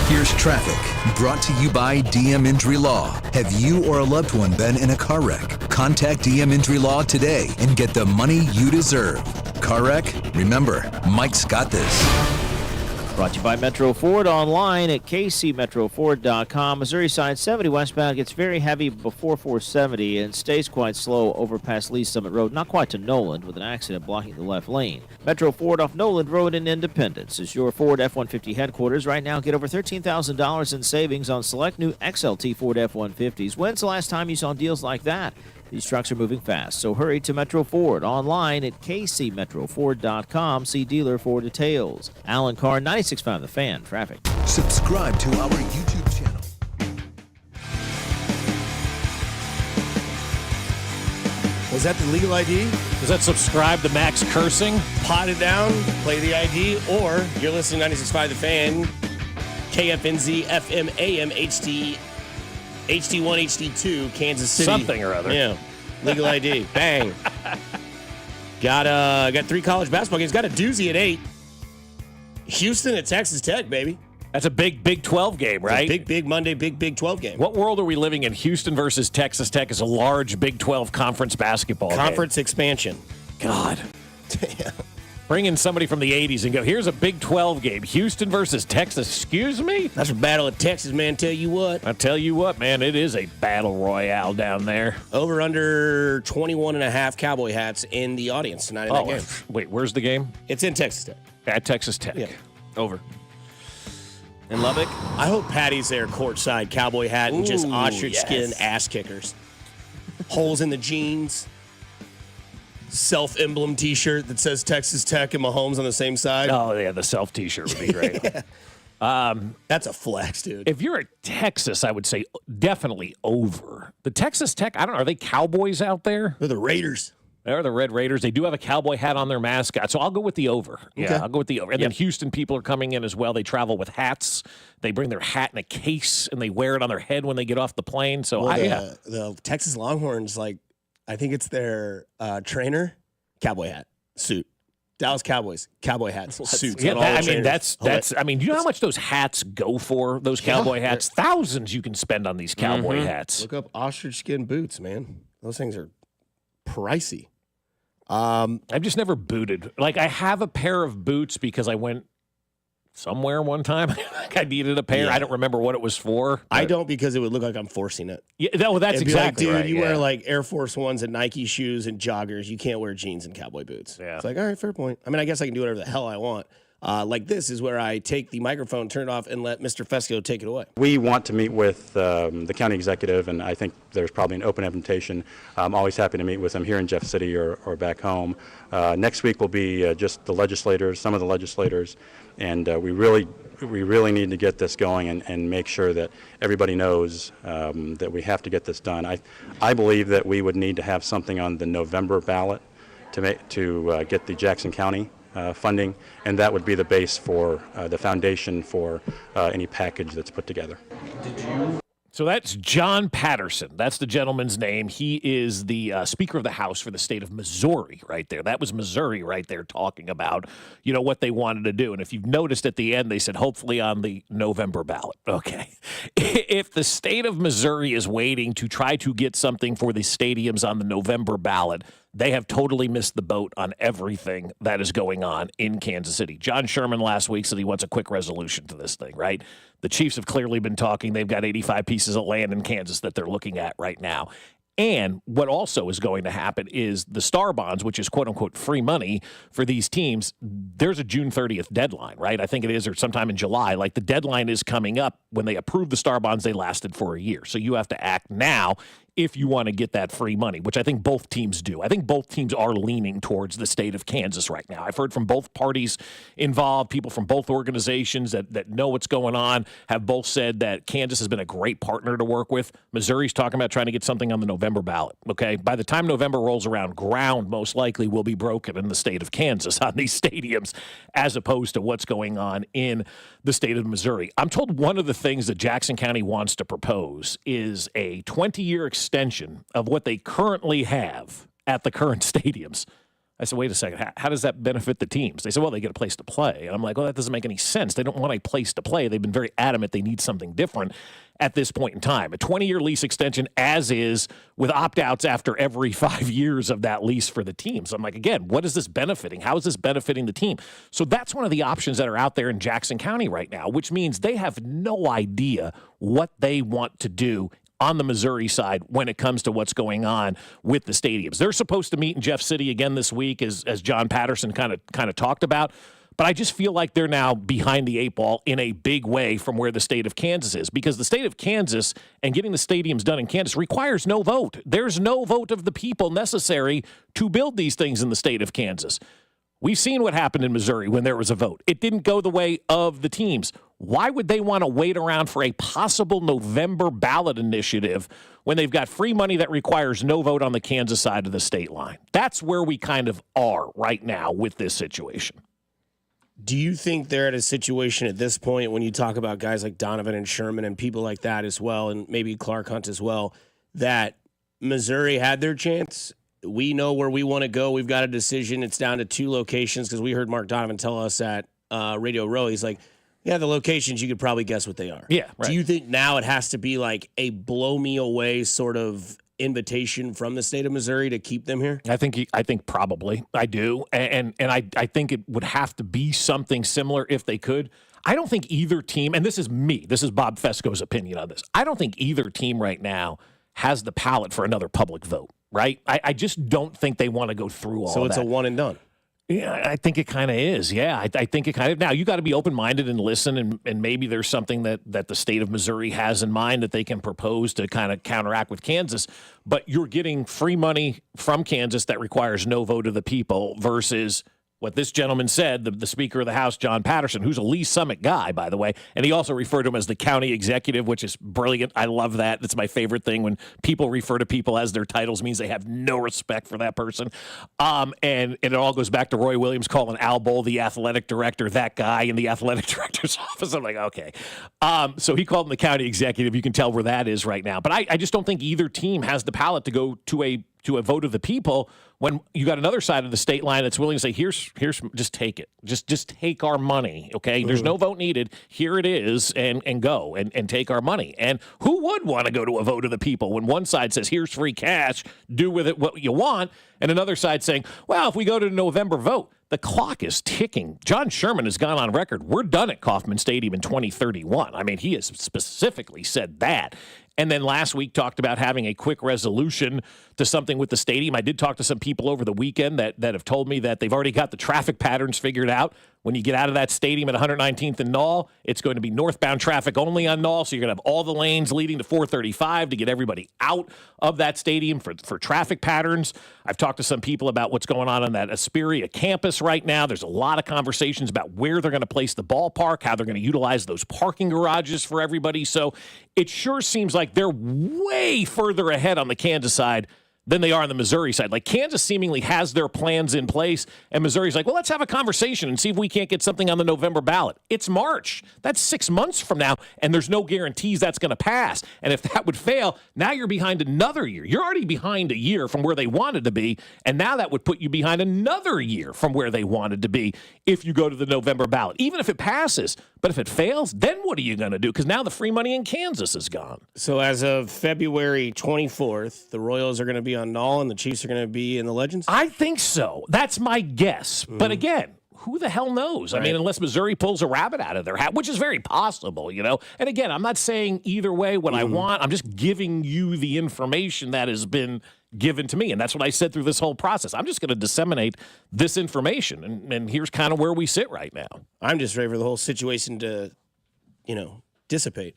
Here's traffic, brought to you by DM Injury Law. Have you or a loved one been in a car wreck? Contact DM Injury Law today and get the money you deserve. Car wreck? Remember, Mike's got this. Brought to you by Metro Ford, online at kcmetroford.com. Missouri side 70 westbound gets very heavy before 470 and stays quite slow over past Lee Summit Road, not quite to Noland, with an accident blocking the left lane. Metro Ford off Noland Road in Independence is your Ford F-150 headquarters. Right now, get over $13,000 in savings on select new XLT Ford F-150s. When's the last time you saw deals like that? These trucks are moving fast, so hurry to Metro Ford, online at kcmetroford.com. See dealer for details. Alan Carr, 96.5 The Fan, traffic. Subscribe to our YouTube channel. Was that the legal ID? Does that subscribe to Max cursing? Pot it down, play the ID, or you're listening to 96.5 The Fan, KFNZ, FM, AM, HD1, HD2, Kansas City. Something or other. Yeah. Legal ID. Bang. Got 3 college basketball games. Got a doozy at 8. Houston at Texas Tech, baby. That's a big Big 12 game, right? Big Monday, Big 12 game. What world are we living in? Houston versus Texas Tech is a large Big 12 conference basketball Conference expansion. God. Bring in somebody from the 80s and go, here's a Big 12 game. Houston versus Texas. Excuse me? That's a battle of Texas, man. Tell you what. I tell you what, man. It is a battle royale down there. Over under 21.5 Cowboy hats in the audience tonight in that game. Wait, where's the game? It's in Texas Tech. At Texas Tech. Yeah. Over. In Lubbock? I hope Patty's there courtside, cowboy hat, and just ostrich skin ass kickers. Holes in the jeans. Self-emblem T-shirt that says Texas Tech and Mahomes on the same side. Oh, yeah, the self T-shirt would be great. Yeah. That's a flex, dude. If you're at Texas, I would say definitely over. The Texas Tech, I don't know, are they Cowboys out there? They're the Raiders. They're the Red Raiders. They do have a cowboy hat on their mascot, so I'll go with the over. Yeah, Okay. I'll go with the over. And then Houston people are coming in as well. They travel with hats. They bring their hat in a case, and they wear it on their head when they get off the plane. So, the Texas Longhorns, like, I think it's their trainer, cowboy hat, suit. Dallas Cowboys, cowboy hats, suits. Yeah, on all the that's. trainers. I mean, do you know how much those hats go for? Those cowboy hats, thousands you can spend on these cowboy hats. Look up ostrich skin boots, man. Those things are pricey. I've just never booted. Like, I have a pair of boots because I went somewhere one time. I needed a pair. Yeah. I don't remember what it was for. I don't, because it would look like I'm forcing it. Yeah, well, that's It'd be exactly like, dude, right. you yeah. wear like Air Force Ones and Nike shoes and joggers. You can't wear jeans and cowboy boots. Yeah. It's like, all right, fair point. I mean, I guess I can do whatever the hell I want. Like this is where I take the microphone, turn it off, and let Mr. Fescoe take it away. We want to meet with the county executive, and I think there's probably an open invitation. I'm always happy to meet with him here in Jeff City or back home. Next week will be just the legislators, some of the legislators, and we really need to get this going and make sure that everybody knows that we have to get this done. I believe that we would need to have something on the November ballot to get the Jackson County funding, and that would be the base for the foundation for any package that's put together. So that's John Patterson. That's the gentleman's name. He is the Speaker of the House for the state of Missouri right there. That was Missouri right there talking about, what they wanted to do. And if you've noticed at the end, they said hopefully on the November ballot. Okay. If the state of Missouri is waiting to try to get something for the stadiums on the November ballot, they have totally missed the boat on everything that is going on in Kansas City. John Sherman last week said he wants a quick resolution to this thing, right? The Chiefs have clearly been talking. They've got 85 pieces of land in Kansas that they're looking at right now. And what also is going to happen is the Star Bonds, which is quote-unquote free money for these teams, there's a June 30th deadline, right? I think it is, or sometime in July. Like, the deadline is coming up. When they approved the Star Bonds, they lasted for a year. So you have to act now if you want to get that free money, which I think both teams do. I think both teams are leaning towards the state of Kansas right now. I've heard from both parties involved, people from both organizations that know what's going on, have both said that Kansas has been a great partner to work with. Missouri's talking about trying to get something on the November ballot, okay? By the time November rolls around, ground most likely will be broken in the state of Kansas on these stadiums, as opposed to what's going on in the state of Missouri. I'm told one of the things that Jackson County wants to propose is a 20-year extension of what they currently have at the current stadiums. I said, wait a second, how does that benefit the teams? They said, well, they get a place to play. And I'm like, well, that doesn't make any sense. They don't want a place to play. They've been very adamant they need something different at this point in time. A 20-year lease extension as is, with opt-outs after every 5 years of that lease for the team. So I'm like, again, what is this benefiting? How is this benefiting the team? So that's one of the options that are out there in Jackson County right now, which means they have no idea what they want to do on the Missouri side when it comes to what's going on with the stadiums. They're supposed to meet in Jeff City again this week, as John Patterson kind of talked about. But I just feel like they're now behind the eight ball in a big way from where the state of Kansas is, because the state of Kansas and getting the stadiums done in Kansas requires no vote. There's no vote of the people necessary to build these things in the state of Kansas. We've seen what happened in Missouri when there was a vote. It didn't go the way of the teams. Why would they want to wait around for a possible November ballot initiative when they've got free money that requires no vote on the Kansas side of the state line? That's where we kind of are right now with this situation. Do you think they're at a situation at this point, when you talk about guys like Donovan and Sherman and people like that as well, and maybe Clark Hunt as well, that Missouri had their chance? We know where we want to go. We've got a decision. It's down to 2 locations, because we heard Mark Donovan tell us at Radio Row, he's like, yeah, the locations, you could probably guess what they are. Yeah, right. Do you think now it has to be like a blow me away sort of invitation from the state of Missouri to keep them here? I think probably. I do. And I think it would have to be something similar if they could. I don't think either team, and this is me, this is Bob Fescoe's opinion on this, I don't think either team right now has the palate for another public vote, right? I just don't think they want to go through all So of it's that. a one and done. Yeah, I think it kind of is. Yeah, I think it kind of. Now, you got to be open-minded and listen, and maybe there's something that the state of Missouri has in mind that they can propose to kind of counteract with Kansas. But you're getting free money from Kansas that requires no vote of the people versus what this gentleman said, the Speaker of the House, John Patterson, who's a Lee Summit guy, by the way, and he also referred to him as the county executive, which is brilliant. I love that. That's my favorite thing when people refer to people as their titles means they have no respect for that person. And it all goes back to Roy Williams calling Al Bowl, the athletic director, that guy in the athletic director's office. I'm like, okay. So he called him the county executive. You can tell where that is right now. But I just don't think either team has the palate to go to a vote of the people when you got another side of the state line that's willing to say, here's just take it. Just take our money, okay? There's no vote needed. Here it is, and go and take our money. And who would want to go to a vote of the people when one side says, here's free cash, do with it what you want, and another side saying, well, if we go to the November vote, the clock is ticking. John Sherman has gone on record. We're done at Kauffman Stadium in 2031. I mean, he has specifically said that. And then last week talked about having a quick resolution to something with the stadium. I did talk to some people over the weekend that have told me that they've already got the traffic patterns figured out. When you get out of that stadium at 119th and Knoll, it's going to be northbound traffic only on Knoll, so you're going to have all the lanes leading to 435 to get everybody out of that stadium for traffic patterns. I've talked to some people about what's going on that Asperia campus right now. There's a lot of conversations about where they're going to place the ballpark, how they're going to utilize those parking garages for everybody. So it sure seems like they're way further ahead on the Kansas side than they are on the Missouri side. Like, Kansas seemingly has their plans in place, and Missouri's like, well, let's have a conversation and see if we can't get something on the November ballot. It's March. That's 6 months from now, and there's no guarantees that's going to pass. And if that would fail, now you're behind another year. You're already behind a year from where they wanted to be, and now that would put you behind another year from where they wanted to be if you go to the November ballot, even if it passes. But if it fails, then what are you going to do? Because now the free money in Kansas is gone. So as of February 24th, the Royals are going to be on Knoll and the Chiefs are going to be in the Legends? I think so. That's my guess. But again, who the hell knows? Right. I mean, unless Missouri pulls a rabbit out of their hat, which is very possible, you know. And again, I'm not saying either way what I want. I'm just giving you the information that has been given to me. And that's what I said through this whole process. I'm just going to disseminate this information. And here's kind of where we sit right now. I'm just ready for the whole situation to, dissipate.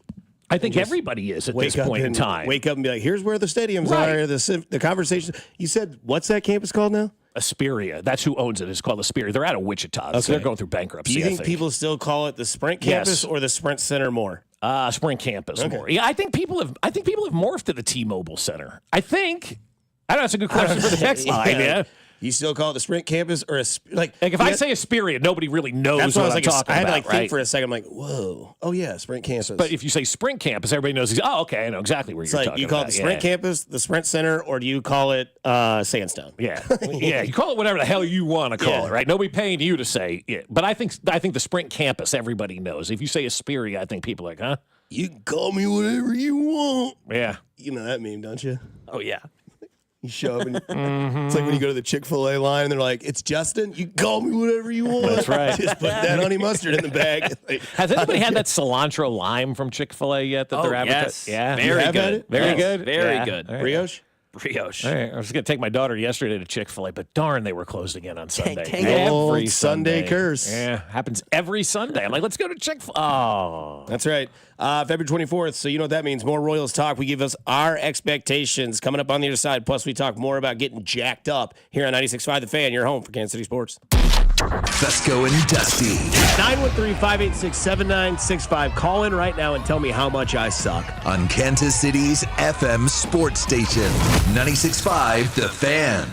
I think everybody is at this point in time. Wake up and be like, here's where the stadiums are, the conversation. You said, what's that campus called now? Asperia. That's who owns it. It's called Asperia. They're out of Wichita. Okay. So they're going through bankruptcy. Do you think people still call it the Sprint campus or the Sprint Center more? Sprint campus more. Yeah, I think people have morphed to the T-Mobile Center. I don't know. That's a good question for the text line. Yeah. You still call it the Sprint campus or like if I say Asperia, nobody really knows what I'm talking about. I had to think for a second. I'm like, whoa, oh yeah, Sprint campus. But if you say Sprint campus, everybody knows. Oh, okay, I know exactly where you're talking about. You call it the Sprint campus, the Sprint Center, or do you call it Sandstone? Yeah, yeah. You call it whatever the hell you want to call it, right? Nobody paying you to say it. But I think the Sprint campus, everybody knows. If you say Asperia, I think people are like, huh? You can call me whatever you want. Yeah, you know that meme, don't you? Oh yeah. You show up and it's like when you go to the Chick-fil-A line and they're like, it's Justin. You can call me whatever you want. That's right. Just put that honey mustard in the bag. Has anybody had that cilantro lime from Chick-fil-A yet that they're advertising? Yes. Yeah. Very good. Very good. Very good. Right. Brioche? Brioche. All right. I was going to take my daughter yesterday to Chick-fil-A, but darn, they were closed again on Sunday. Every Sunday curse. Yeah, happens every Sunday. I'm like, let's go to Chick-fil-A. Oh. That's right. February 24th, so you know what that means. More Royals talk. We give us our expectations coming up on the other side. Plus, we talk more about getting jacked up here on 96.5 The Fan, your home for Kansas City sports. Fescoe and Dusty. 913-586-7965. Call in right now and tell me how much I suck. On Kansas City's FM sports station, 96.5 The Fan.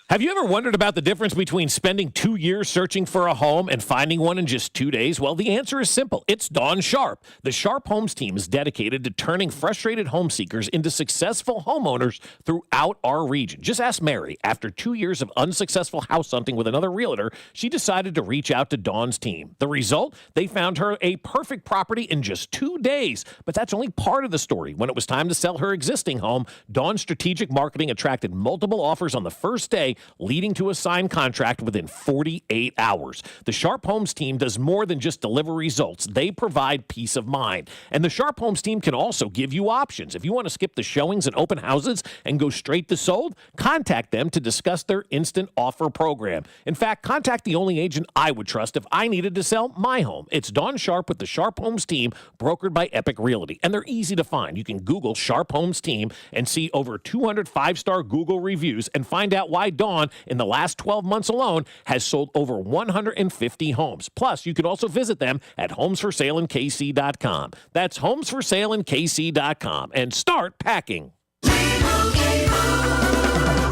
Have you ever wondered about the difference between spending 2 years searching for a home and finding one in just 2 days? Well, the answer is simple. It's Dawn Sharp. The Sharp Homes team is dedicated to turning frustrated home seekers into successful homeowners throughout our region. Just ask Mary. After 2 years of unsuccessful house hunting with another realtor, she decided to reach out to Dawn's team. The result? They found her a perfect property in just 2 days. But that's only part of the story. When it was time to sell her existing home, Dawn's strategic marketing attracted multiple offers on the first day, leading to a signed contract within 48 hours. The Sharp Homes team does more than just deliver results. They provide peace of mind. And the Sharp Homes team can also give you options. If you want to skip the showings and open houses and go straight to sold, contact them to discuss their instant offer program. In fact, contact the only agent I would trust if I needed to sell my home. It's Dawn Sharp with the Sharp Homes team, brokered by Epic Realty. And they're easy to find. You can Google Sharp Homes team and see over 200 5-star Google reviews and find out why Dawn Dawn in the last 12 months alone has sold over 150 homes. Plus, you can also visit them at homesforsaleInKC.com. That's homesforsaleInKC.com. And start packing.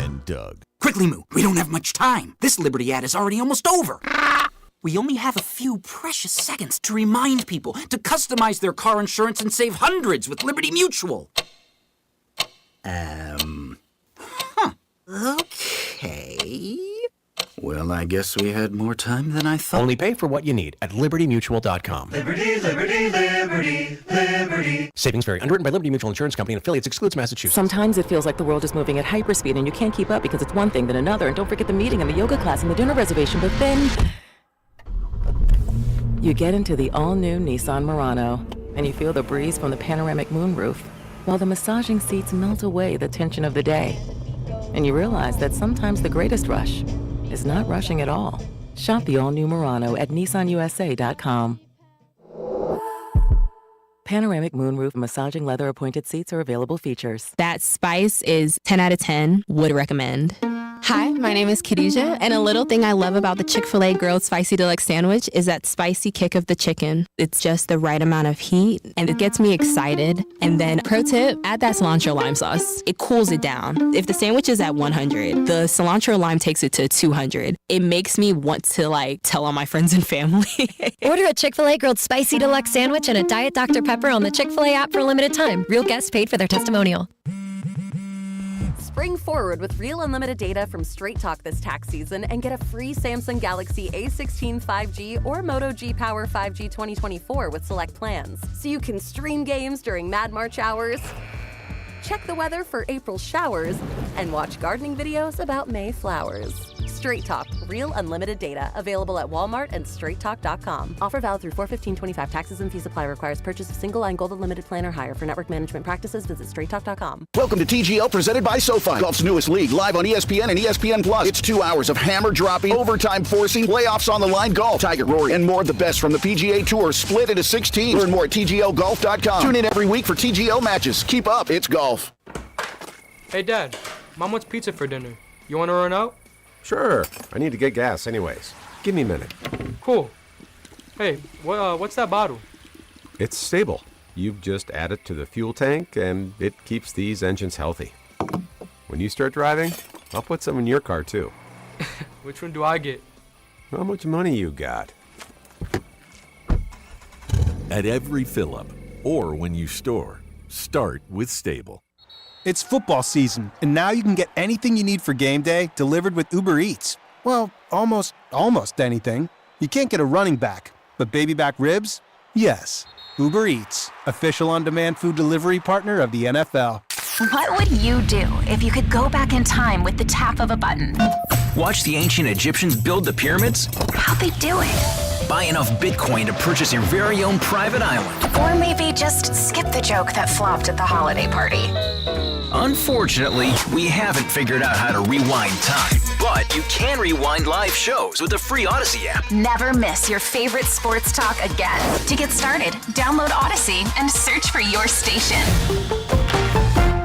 And Doug. Quickly, Moo. We don't have much time. This Liberty ad is already almost over. We only have a few precious seconds to remind people to customize their car insurance and save hundreds with Liberty Mutual. Okay. Well, I guess we had more time than I thought. Only pay for what you need at libertymutual.com. Liberty, liberty, liberty, liberty. Savings vary. Underwritten by Liberty Mutual Insurance Company and affiliates. Excludes Massachusetts. Sometimes it feels like the world is moving at hyperspeed and you can't keep up because it's one thing then another. And don't forget the meeting and the yoga class and the dinner reservation. But then you get into the all-new Nissan Murano and you feel the breeze from the panoramic moonroof while the massaging seats melt away the tension of the day. And you realize that sometimes the greatest rush is not rushing at all. Shop the all-new Murano at nissanusa.com. Panoramic moonroof massaging leather appointed seats are available features. That spice is 10 out of 10. Would recommend. Hi, my name is Khadijah, and a little thing I love about the Chick-fil-A Grilled Spicy Deluxe Sandwich is that spicy kick of the chicken. It's just the right amount of heat, and it gets me excited. And then, pro tip, add that cilantro lime sauce. It cools it down. If the sandwich is at 100, the cilantro lime takes it to 200. It makes me want to, tell all my friends and family. Order a Chick-fil-A Grilled Spicy Deluxe Sandwich and a Diet Dr. Pepper on the Chick-fil-A app for a limited time. Real guests paid for their testimonial. Spring forward with real unlimited data from Straight Talk this tax season and get a free Samsung Galaxy A16 5G or Moto G Power 5G 2024 with select plans. So you can stream games during Mad March hours, check the weather for April showers, and watch gardening videos about May flowers. Straight Talk, real unlimited data. Available at Walmart and straighttalk.com. Offer valid through 4/15/25. Taxes and fees apply. Requires purchase of single line gold unlimited plan or higher. For network management practices, visit straighttalk.com. Welcome to TGL, presented by SoFi. Golf's newest league, live on ESPN and ESPN Plus. It's 2 hours of hammer-dropping, overtime forcing, playoffs on the line golf, Tiger, Rory, and more of the best from the PGA Tour, split into 16. Learn more at TGLGolf.com. Tune in every week for TGL matches. Keep up, it's golf. Hey, Dad. Mom wants pizza for dinner. You want to run out? Sure. I need to get gas anyways. Give me a minute. Cool. Hey, what's that bottle? It's stable. You just add it to the fuel tank, and it keeps these engines healthy. When you start driving, I'll put some in your car, too. Which one do I get? How much money you got? At every fill-up, or when you store, start with Stable. It's football season, and now you can get anything you need for game day delivered with Uber Eats. Well, almost anything. You can't get a running back, but baby back ribs? Yes. Uber Eats, official on-demand food delivery partner of the NFL. What would you do if you could go back in time with the tap of a button? Watch the ancient Egyptians build the pyramids? How'd they do it? Buy enough Bitcoin to purchase your very own private island. Or maybe just skip the joke that flopped at the holiday party. Unfortunately, we haven't figured out how to rewind time. But you can rewind live shows with the free Odyssey app. Never miss your favorite sports talk again. To get started, download Odyssey and search for your station.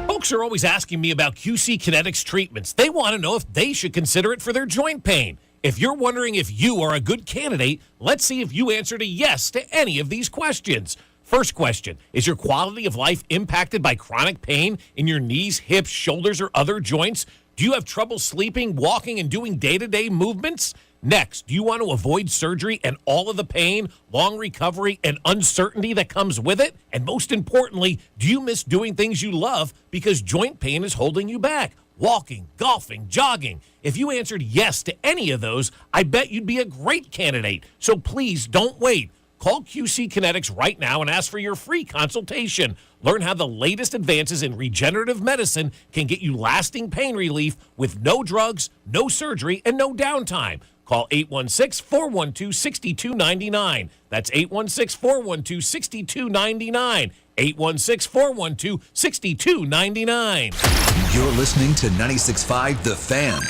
Folks are always asking me about QC Kinetics treatments. They want to know if they should consider it for their joint pain. If you're wondering if you are a good candidate, let's see if you answered a yes to any of these questions. First question, is your quality of life impacted by chronic pain in your knees, hips, shoulders, or other joints? Do you have trouble sleeping, walking, and doing day-to-day movements? Next, do you want to avoid surgery and all of the pain, long recovery, and uncertainty that comes with it? And most importantly, do you miss doing things you love because joint pain is holding you back? Walking, golfing, jogging. If you answered yes to any of those, I bet you'd be a great candidate. So please don't wait. Call QC Kinetics right now and ask for your free consultation. Learn how the latest advances in regenerative medicine can get you lasting pain relief with no drugs, no surgery, and no downtime. Call 816-412-6299. That's 816-412-6299. 816-412-6299. You're listening to 96.5 The Fan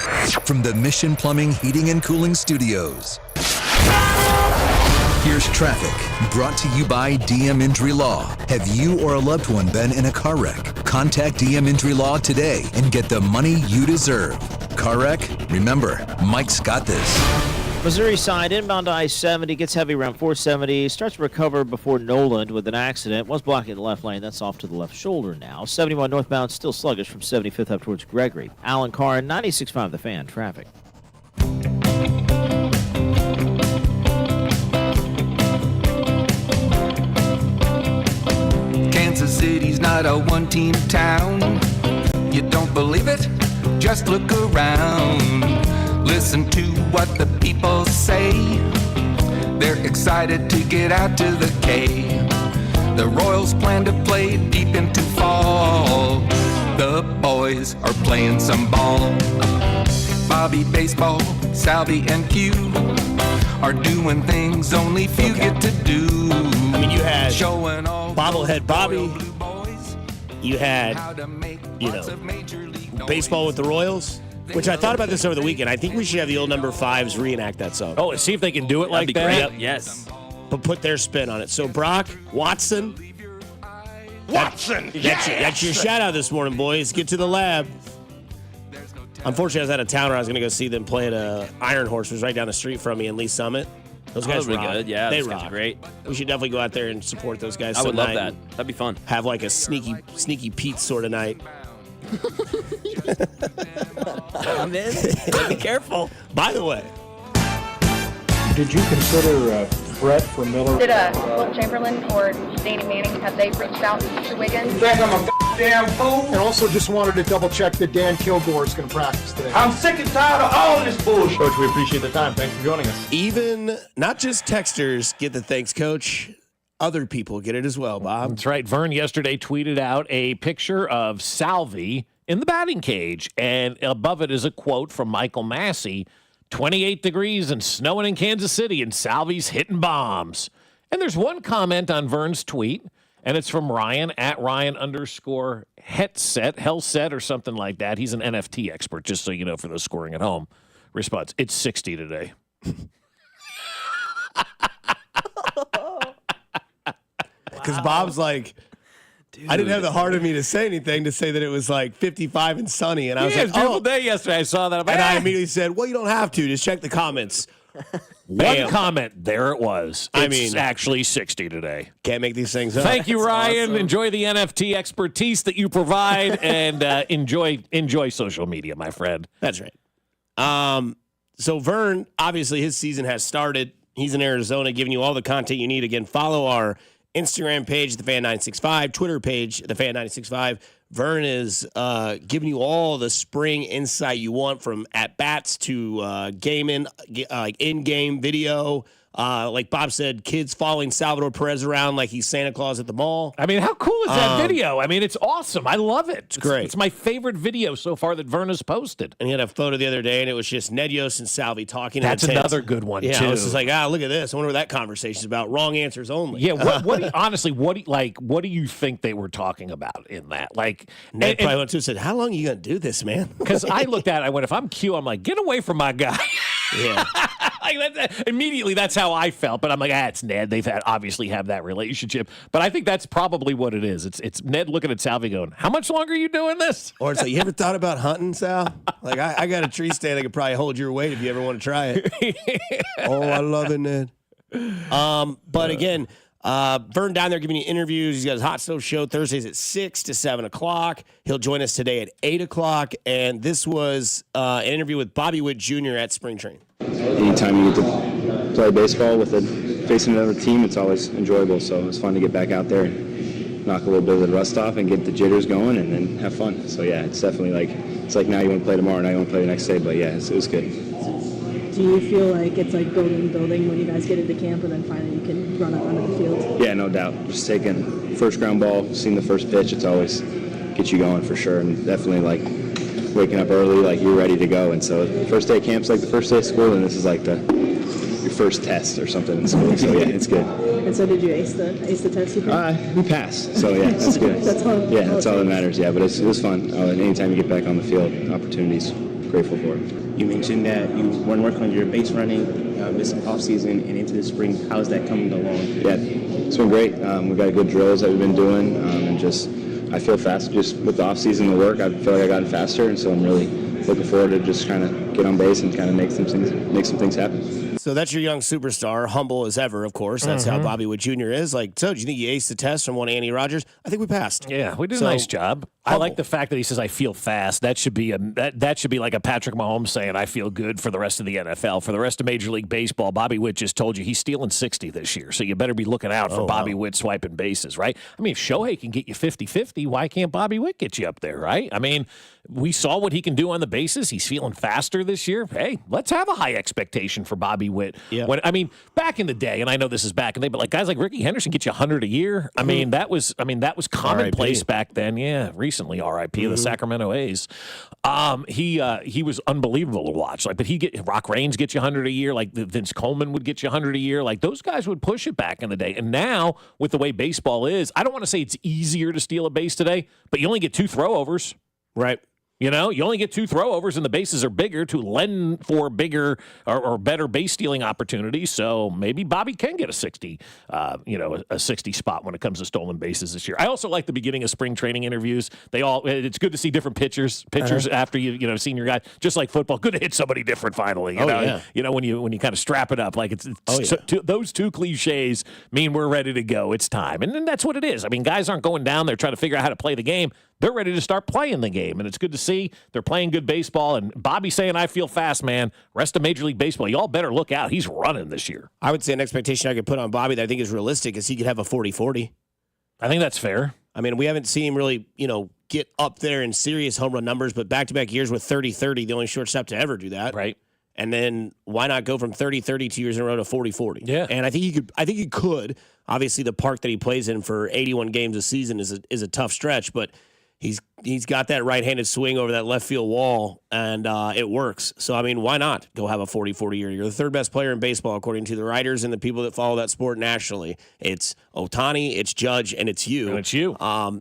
from the Mission Plumbing, Heating, and Cooling Studios. Here's traffic, brought to you by DM Injury Law. Have you or a loved one been in a car wreck? Contact DM Injury Law today and get the money you deserve. car wreck? Remember, Mike's got this. Missouri side inbound to I-70 gets heavy around 470. Starts to recover before Noland with an accident. Was blocking the left lane. That's off to the left shoulder now. 71 northbound still sluggish from 75th up towards Gregory. Alan Carr, 96.5 The Fan. Traffic. Kansas City's not a one-team town. You don't believe it? Just look around. Listen to what the people say. They're excited to get out to the K. The Royals plan to play deep into fall. The boys are playing some ball. Bobby Baseball, Salvi, and Q are doing things only few get to do. I mean, you had showing all bobblehead Bobby. You had, baseball with the Royals, which I thought about this over the weekend. I think we should have the old number 5s reenact that song. Oh, and see if they can do it like that? Yep. Yes. But put their spin on it. So, Brock, Watson. That's your shout out this morning, boys. Get to the lab. Unfortunately, I was out of town where I was going to go see them play at Iron Horse, which was right down the street from me in Lee Summit. Those guys really rock. good. Yeah, they those guys rock. are great. We should definitely go out there and support those guys. I would love tonight that. That'd be fun. Have like a sneaky Pete sort of night. I'm in. Be careful. By the way, did you consider Brett for Miller? Did Will Chamberlain or Danny Manning, have they reached out to Wiggins? You think I'm a damn fool? And also just wanted to double check that Dan Kilgore is going to practice today. I'm sick and tired of all this bullshit. Coach, we appreciate the time. Thanks for joining us. even not just texters get the thanks, Coach. Other people get it as well, Bob. That's right. Vern yesterday tweeted out a picture of Salvi in the batting cage, and above it is a quote from Michael Massey, 28 degrees and snowing in Kansas City, and Salvi's hitting bombs. And there's one comment on Vern's tweet, and it's from Ryan, at Ryan_Hellset or something like that. He's an NFT expert, just so you know, for those scoring at home. Response, it's 60 today. Because Bob's like, dude, I didn't have the heart of me to say anything, to say that it was like 55 and sunny. And I was like, it was a beautiful day yesterday. I saw that. And I immediately said, well, you don't have to. Just check the comments. One comment, there it was. It's actually 60 today. Can't make these things up. Thank you, Ryan. Awesome. Enjoy the NFT expertise that you provide, and enjoy social media, my friend. That's right. So Vern, obviously his season has started. He's in Arizona, giving you all the content you need. Again, follow our Instagram page, TheFan965, Twitter page, TheFan965. Vern is giving you all the spring insight you want, from at-bats to in-game video. Like Bob said, kids following Salvador Perez around like he's Santa Claus at the mall. I mean, how cool is that video? I mean, it's awesome. I love it. It's great. It's my favorite video so far that Vern has posted. And he had a photo the other day, and it was just Ned Yost and Salvi talking. That's another good one, too. I was just like, look at this. I wonder what that conversation's about. Wrong answers only. Yeah, honestly, what do you think they were talking about in that? Like, Ned probably went to and said, how long are you going to do this, man? Because I looked at it, I went, if I'm Q, I'm like, get away from my guy. Yeah. Immediately, that's how I felt. But I'm like, it's Ned. They've obviously have that relationship. But I think that's probably what it is. It's Ned looking at Salvi going, how much longer are you doing this? Or it's like, you ever thought about hunting, Sal? Like, I got a tree stand that could probably hold your weight if you ever want to try it. Oh, I love it, Ned. But again, Vern down there giving you interviews. He's got his Hot Stove Show Thursdays at 6 to 7 o'clock. He'll join us today at 8 o'clock. And this was an interview with Bobby Witt Jr. at Spring Training. Anytime you get to play baseball facing another team, it's always enjoyable. So it's fun to get back out there and knock a little bit of the rust off and get the jitters going and then have fun. So yeah, it's definitely it's like now you want to play tomorrow, now you want to play the next day. But yeah, it was good. Do you feel like it's like building when you guys get into camp and then finally you can run up onto the field? Yeah, no doubt. Just taking first ground ball, seeing the first pitch, it's always gets you going for sure. And definitely waking up early, you're ready to go. And so the first day of camp's like the first day of school, and this is like your first test or something in school. So yeah, it's good. And so did you ace the test you passed? We passed. So yeah, that's good. That's all that matters. Yeah, but it was fun. And anytime you get back on the field, opportunities, grateful for it. You mentioned that you want to work on your base running this offseason and into the spring. How's that coming along? Yeah, it's been great. We've got good drills that we've been doing, and I feel fast just with the offseason, the work. I feel like I've gotten faster, and so I'm really looking forward to just trying to get on base and kind of make some things happen. So that's your young superstar, humble as ever, of course. That's how Bobby Witt Jr. is. Like, so do you think you aced the test from one Andy Rogers? I think we passed. Yeah, we did a nice job. I like the fact that he says, I feel fast. That should be that should be like a Patrick Mahomes saying, I feel good for the rest of the NFL. For the rest of Major League Baseball, Bobby Witt just told you he's stealing 60 this year. So you better be looking out for Bobby Witt swiping bases, right? I mean, if Shohei can get you 50-50, why can't Bobby Witt get you up there, right? I mean, we saw what he can do on the bases. He's feeling faster this year. Hey, let's have a high expectation for Bobby Witt. Yeah. Back in the day, and I know this is back in the day, but like guys like Ricky Henderson get you 100 a year. I mean, that was commonplace back then. Yeah, recently, R.I.P. The Sacramento A's. He was unbelievable to watch. Like, but Rock Raines get you 100 a year. Like Vince Coleman would get you 100 a year. Like those guys would push it back in the day. And now with the way baseball is, I don't want to say it's easier to steal a base today, but you only get 2 throwovers. Right. You know, you only get 2 throwovers and the bases are bigger to lend for bigger or better base stealing opportunities. So maybe Bobby can get a 60 spot when it comes to stolen bases this year. I also like the beginning of spring training interviews. It's good to see different pitchers after seen your guy, just like football. Good to hit somebody different finally. You know, when you kind of strap it up, like those 2 cliches mean we're ready to go. It's time. And then that's what it is. I mean, guys aren't going down there trying to figure out how to play the game. They're ready to start playing the game, and it's good to see they're playing good baseball. And Bobby saying, I feel fast, man. Rest of Major League Baseball, y'all better look out. He's running this year. I would say an expectation I could put on Bobby that I think is realistic is he could have a 40-40. I think that's fair. I mean, we haven't seen him really, get up there in serious home run numbers, but back-to-back years with 30-30, the only shortstop to ever do that. Right. And then why not go from 30-30 2 years in a row to 40-40? Yeah. And I think he could. Obviously, the park that he plays in for 81 games a season is a tough stretch, but he's got that right-handed swing over that left field wall, and it works. So, I mean, why not go have a 40-40 year? You're the 3rd best player in baseball, according to the writers and the people that follow that sport nationally. It's Ohtani, it's Judge, and it's you. And it's you.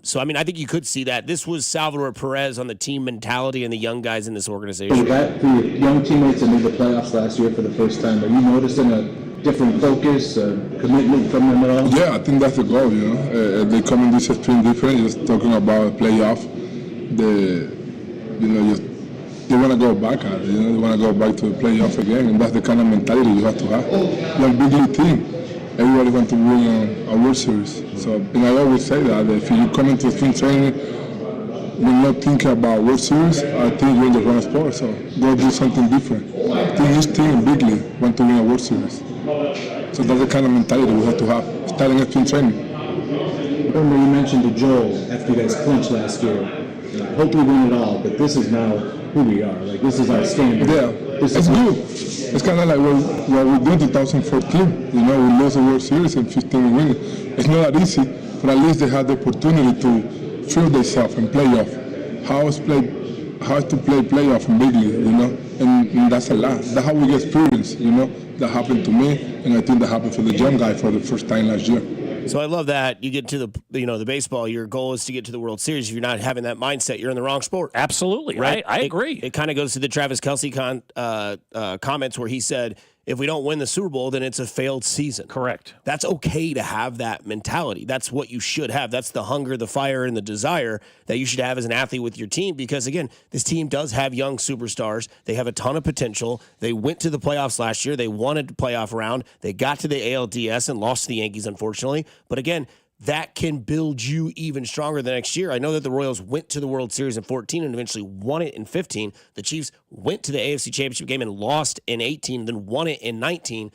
So, I mean, I think you could see that. This was Salvador Perez on the team mentality and the young guys in this organization. For your young teammates that made the playoffs last year for the first time, are you noticing a different focus, commitment from them at all? Yeah, I think that's the goal, they come in this spring different, just talking about playoff. They want to go back at it, they want to go back to the playoff again, and that's the kind of mentality you have to have. You're a big league team. Everybody wants to win a World Series. So, and I always say that if you come into spring training, when you're thinking about World Series, I think you're in the wrong sport, so go do something different. I think each team in big league want to win a World Series. So that's the kind of mentality we have to have, starting at spring training. Remember you mentioned to Joel after you guys clinched last year, I hope we win it all, but this is now who we are. Like, this is our standard. Yeah, it's good. It's kind of like what we did in 2014. We lost the World Series and 15 win. It's not that easy, but at least they had the opportunity to feel themselves in playoff. How to play playoff in big league, and that's a lot. That's how we get experience, That happened to me, and I think that happened for the young guy for the first time last year. So I love that you get to the baseball. Your goal is to get to the World Series. If you're not having that mindset, you're in the wrong sport. Absolutely, right? I agree. It kind of goes to the Travis Kelce comments where he said, if we don't win the Super Bowl, then it's a failed season. Correct. That's okay to have that mentality. That's what you should have. That's the hunger, the fire, and the desire that you should have as an athlete with your team. Because, again, this team does have young superstars. They have a ton of potential. They went to the playoffs last year. They wanted to playoff round. They got to the ALDS and lost to the Yankees, unfortunately. But, again, that can build you even stronger the next year. I know that the Royals went to the World Series in 14 and eventually won it in 15. The Chiefs went to the AFC Championship game and lost in 18, then won it in 19.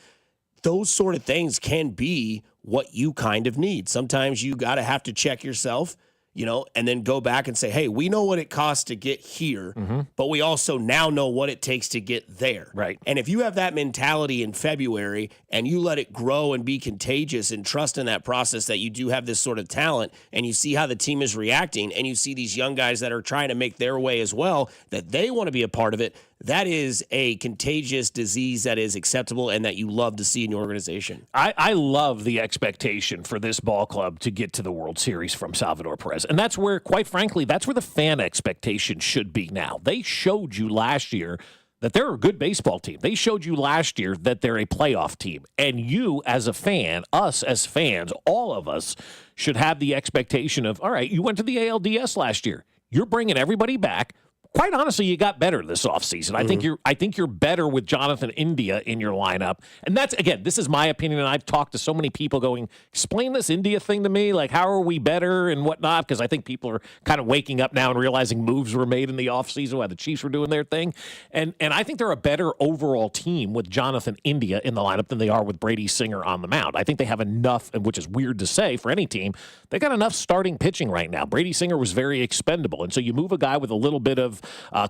Those sort of things can be what you kind of need. Sometimes you got to have to check yourself, and then go back and say, hey, we know what it costs to get here, but we also now know what it takes to get there. Right. And if you have that mentality in February and you let it grow and be contagious and trust in that process that you do have this sort of talent, and you see how the team is reacting, and you see these young guys that are trying to make their way as well, that they want to be a part of it, that is a contagious disease that is acceptable and that you love to see in your organization. I love the expectation for this ball club to get to the World Series from Salvador Perez. And that's where, quite frankly, that's where the fan expectation should be now. They showed you last year that they're a good baseball team. They showed you last year that they're a playoff team. And you as a fan, us as fans, all of us should have the expectation of, all right, you went to the ALDS last year. You're bringing everybody back. quite honestly, you got better this offseason. I think you're better with Jonathan India in your lineup. And that's, again, this is my opinion, and I've talked to so many people going, explain this India thing to me. Like, how are we better and whatnot? Because I think people are kind of waking up now and realizing moves were made in the offseason while the Chiefs were doing their thing. And I think they're a better overall team with Jonathan India in the lineup than they are with Brady Singer on the mound. I think they have enough, which is weird to say for any team, they got enough starting pitching right now. Brady Singer was very expendable. And so you move a guy with a little bit of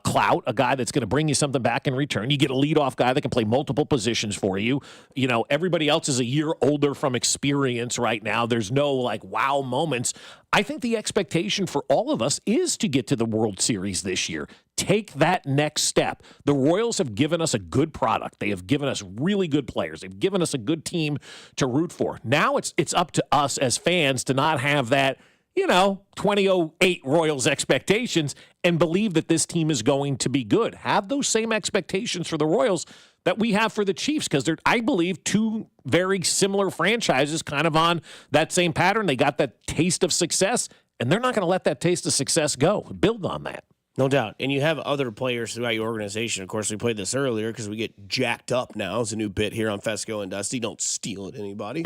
clout, a guy that's going to bring you something back in return. You get a leadoff guy that can play multiple positions for you. You know, everybody else is a year older from experience right now. There's no like wow moments. I think the expectation for all of us is to get to the World Series this year. Take that next step. The Royals have given us a good product. They have given us really good players. They've given us a good team to root for. Now it's up to us as fans to not have that, 2008 Royals expectations and believe that this team is going to be good. Have those same expectations for the Royals that we have for the Chiefs, because they're, I believe, two very similar franchises kind of on that same pattern. They got that taste of success, and they're not going to let that taste of success go. Build on that. No doubt. And you have other players throughout your organization. Of course, we played this earlier because we get jacked up now. It's a new bit here on Fescoe and Dusty. Don't steal it, anybody.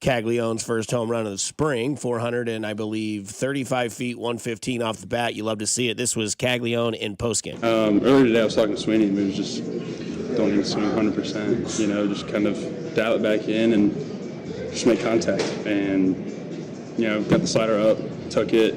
Caglianone's first home run of the spring, 400 and I believe 35 feet, 115 off the bat. You love to see it. This was Caglione in postgame. Earlier today I was talking to Sweeney, and it was just don't even swing 100%, just kind of dial it back in and just make contact. And, got the slider up, took it,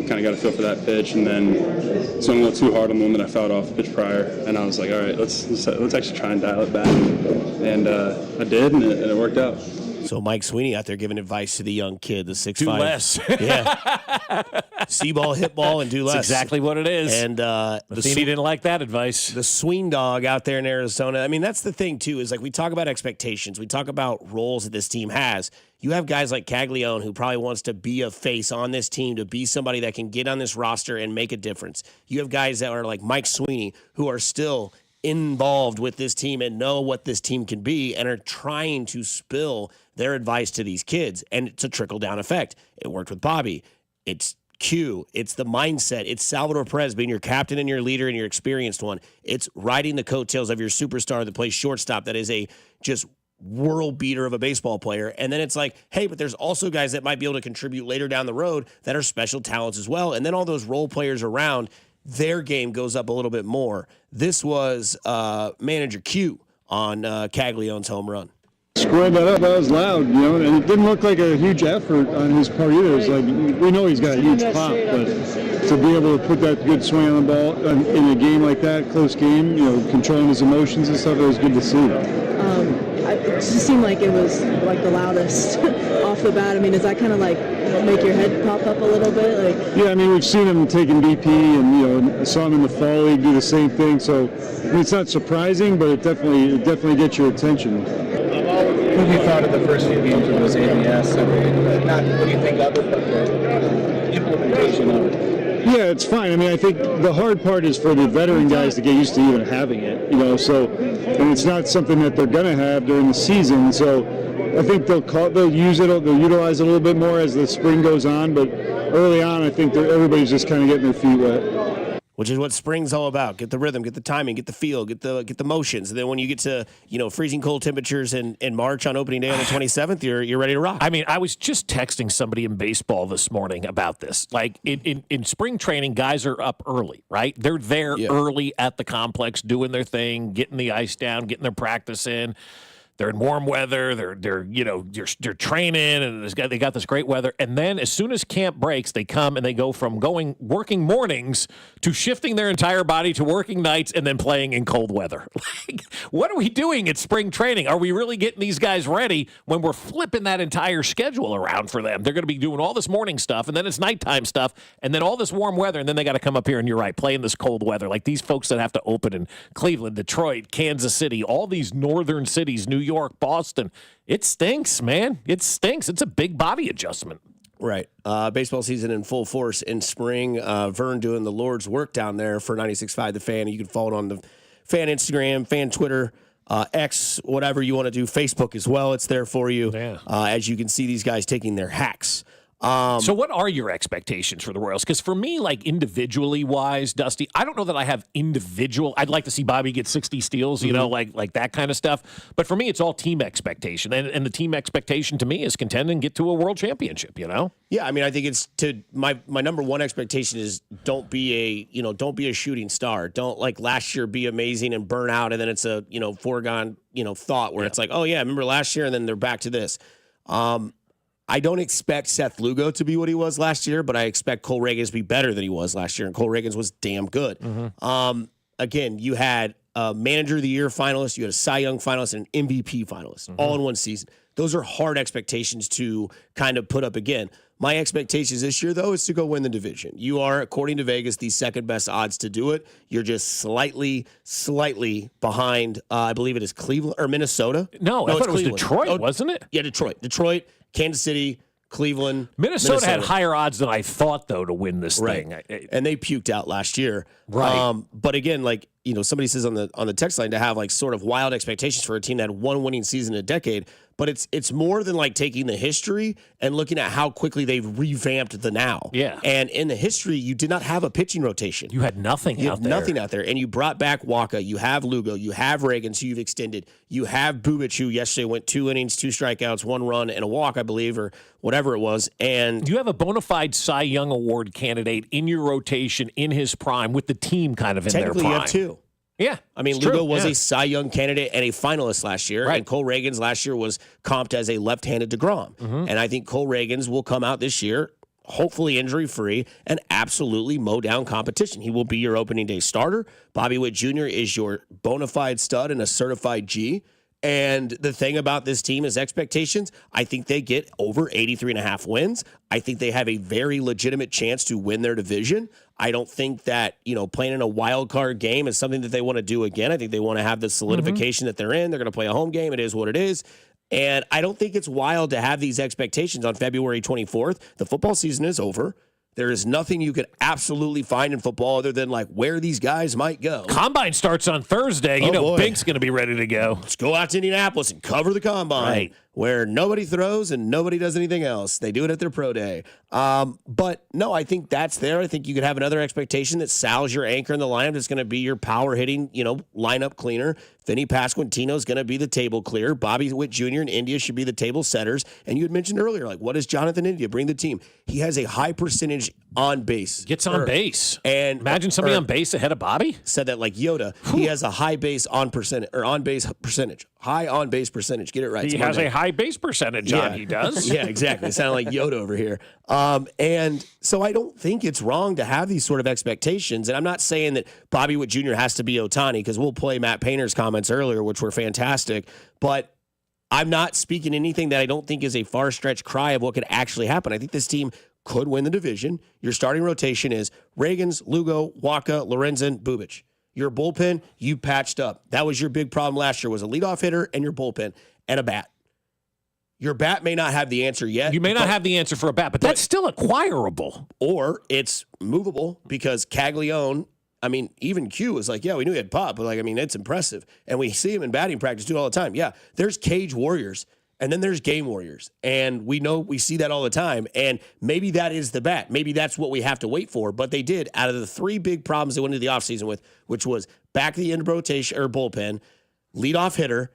kind of got a feel for that pitch, and then swung a little too hard on the one that I fouled off the pitch prior. And I was like, all right, let's actually try and dial it back. And I did, and it worked out. So Mike Sweeney out there giving advice to the young kid, the 6'5". Do less. Yeah. See ball, hit ball, and do less. That's exactly what it is. And Matheny didn't like that advice. The swing dog out there in Arizona. I mean, that's the thing, too, is like we talk about expectations. We talk about roles that this team has. You have guys like Caglione who probably wants to be a face on this team, to be somebody that can get on this roster and make a difference. You have guys that are like Mike Sweeney who are still involved with this team and know what this team can be and are trying to spill their advice to these kids. And it's a trickle-down effect. It worked with Bobby. It's Q. It's the mindset. It's Salvador Perez being your captain and your leader and your experienced one. It's riding the coattails of your superstar that plays shortstop that is a just world beater of a baseball player. And then it's like, hey, but there's also guys that might be able to contribute later down the road that are special talents as well. And then all those role players around, their game goes up a little bit more. This was manager Q on Caglione's home run. Squared that up. That was loud, and it didn't look like a huge effort on his part either. It's like, we know he's got a huge pop, but to be able to put that good swing on the ball in a game like that, close game, controlling his emotions and stuff, it was good to see. It just seemed like it was like the loudest off the bat. I mean, does that kind of like make your head pop up a little bit? Yeah, I mean, we've seen him taking BP, and saw him in the fall league do the same thing. So it's not surprising, but it definitely gets your attention. What have you thought of the first few games of this ABS? Not what do you think of it, but the implementation of it. Yeah, it's fine. I mean, I think the hard part is for the veteran guys to get used to even having it, so, and it's not something that they're going to have during the season. So I think they'll use it, they'll utilize it a little bit more as the spring goes on. But early on, I think everybody's just kind of getting their feet wet. Which is what spring's all about. Get the rhythm, get the timing, get the feel, get the motions. And then when you get to, freezing cold temperatures in March on opening day on the 27th, you're ready to rock. I mean, I was just texting somebody in baseball this morning about this. Like in spring training, guys are up early, right? They're there early at the complex doing their thing, getting the ice down, getting their practice in. They're in warm weather. They're training, and they got this great weather. And then as soon as camp breaks, they come and they go from working mornings to shifting their entire body to working nights and then playing in cold weather. Like, what are we doing at spring training? Are we really getting these guys ready when we're flipping that entire schedule around for them? They're going to be doing all this morning stuff, and then it's nighttime stuff, and then all this warm weather, and then they got to come up here, and you're right, play in this cold weather. Like these folks that have to open in Cleveland, Detroit, Kansas City, all these northern cities, New York, Boston. It stinks, man. It stinks. It's a big body adjustment. Right. Baseball season in full force in spring. Vern doing the Lord's work down there for 96.5 The Fan. You can follow it on the Fan Instagram, Fan Twitter, X, whatever you want to do. Facebook as well. It's there for you. Yeah. As you can see these guys taking their hacks. So what are your expectations for the Royals? Because for me, like individually wise, Dusty, I don't know that I have individual. I'd like to see Bobby get 60 steals, you know, like that kind of stuff. But for me, it's all team expectation. And the team expectation to me is contend and get to a world championship, you know? Yeah, I mean, I think it's my number one expectation is don't be a shooting star. Don't like last year be amazing and burn out, and then it's a foregone thought where it's like, oh yeah, remember last year, and then they're back to this. I don't expect Seth Lugo to be what he was last year, but I expect Cole Reagans to be better than he was last year, and Cole Reagans was damn good. Again, you had a Manager of the Year finalist, you had a Cy Young finalist, and an MVP finalist all in one season. Those are hard expectations to kind of put up again. My expectations this year, though, is to go win the division. You are, according to Vegas, the second best odds to do it. You're just slightly behind, I believe it is Cleveland or Minnesota. No, I thought it was Detroit, wasn't it? Yeah, Detroit, Kansas City, Cleveland. Minnesota had higher odds than I thought, though, to win this thing. And they puked out last year. Right. But again, like, somebody says on the text line to have like sort of wild expectations for a team that had one winning season in a decade. But it's more than like taking the history and looking at how quickly they've revamped the now. Yeah. And in the history, you did not have a pitching rotation. You had nothing out there. Nothing out there. And you brought back Waka. You have Lugo. You have Reagan, so you've extended. You have Bubic, who yesterday went 2 innings, 2 strikeouts, 1 run, and a walk, I believe, or whatever it was. And you have a bona fide Cy Young Award candidate in your rotation in his prime with the team kind of in their prime. Technically, you have 2. Yeah. I mean, Lugo was a Cy Young candidate and a finalist last year, and Cole Reagans last year was comped as a left-handed DeGrom. And I think Cole Reagans will come out this year, hopefully injury-free, and absolutely mow down competition. He will be your opening day starter. Bobby Witt Jr. is your bona fide stud and a certified G. And the thing about this team is expectations. I think they get over 83.5 wins. I think they have a very legitimate chance to win their division. I don't think that, playing in a wild card game is something that they want to do again. I think they want to have the solidification that they're in. They're going to play a home game. It is what it is. And I don't think it's wild to have these expectations on February 24th. The football season is over. There is nothing you could absolutely find in football other than like where these guys might go. Combine starts on Thursday. Bink's going to be ready to go. Let's go out to Indianapolis and cover the combine where nobody throws and nobody does anything else. They do it at their pro day. But no, I think that's there. I think you could have another expectation that Sal's your anchor in the lineup. That's going to be your power hitting, lineup cleaner. Vinny Pasquantino is going to be the table clear. Bobby Witt Jr. and India should be the table setters. And you had mentioned earlier, like, what does Jonathan India bring the team? He has a high percentage on base. Gets on base. And imagine somebody on base ahead of Bobby. Said that like Yoda. He has a high base on percentage or on base percentage. High on base percentage. Get it right. He has a high base percentage on. He does. Yeah, exactly. It sounded like Yoda over here. And so I don't think it's wrong to have these sort of expectations. And I'm not saying that Bobby Witt Jr. has to be Ohtani, because we'll play Matt Painter's comments earlier, which were fantastic. But I'm not speaking anything that I don't think is a far stretch cry of what could actually happen. I think this team could win the division. Your starting rotation is Reagans, Lugo, Waka, Lorenzen, Bubic. Your bullpen, you patched up. That was your big problem last year, was a leadoff hitter and your bullpen and a bat. Your bat may not have the answer yet. You may not have the answer for a bat, but that's still acquirable. Or it's movable, because Caglione, I mean, even Q was like, yeah, we knew he had pop, but it's impressive. And we see him in batting practice do it all the time. Yeah, there's cage warriors. And then there's game warriors. And we see that all the time. And maybe that is the bat. Maybe that's what we have to wait for. But they did, out of the 3 big problems they went into the offseason with, which was back of the end rotation or bullpen, leadoff hitter,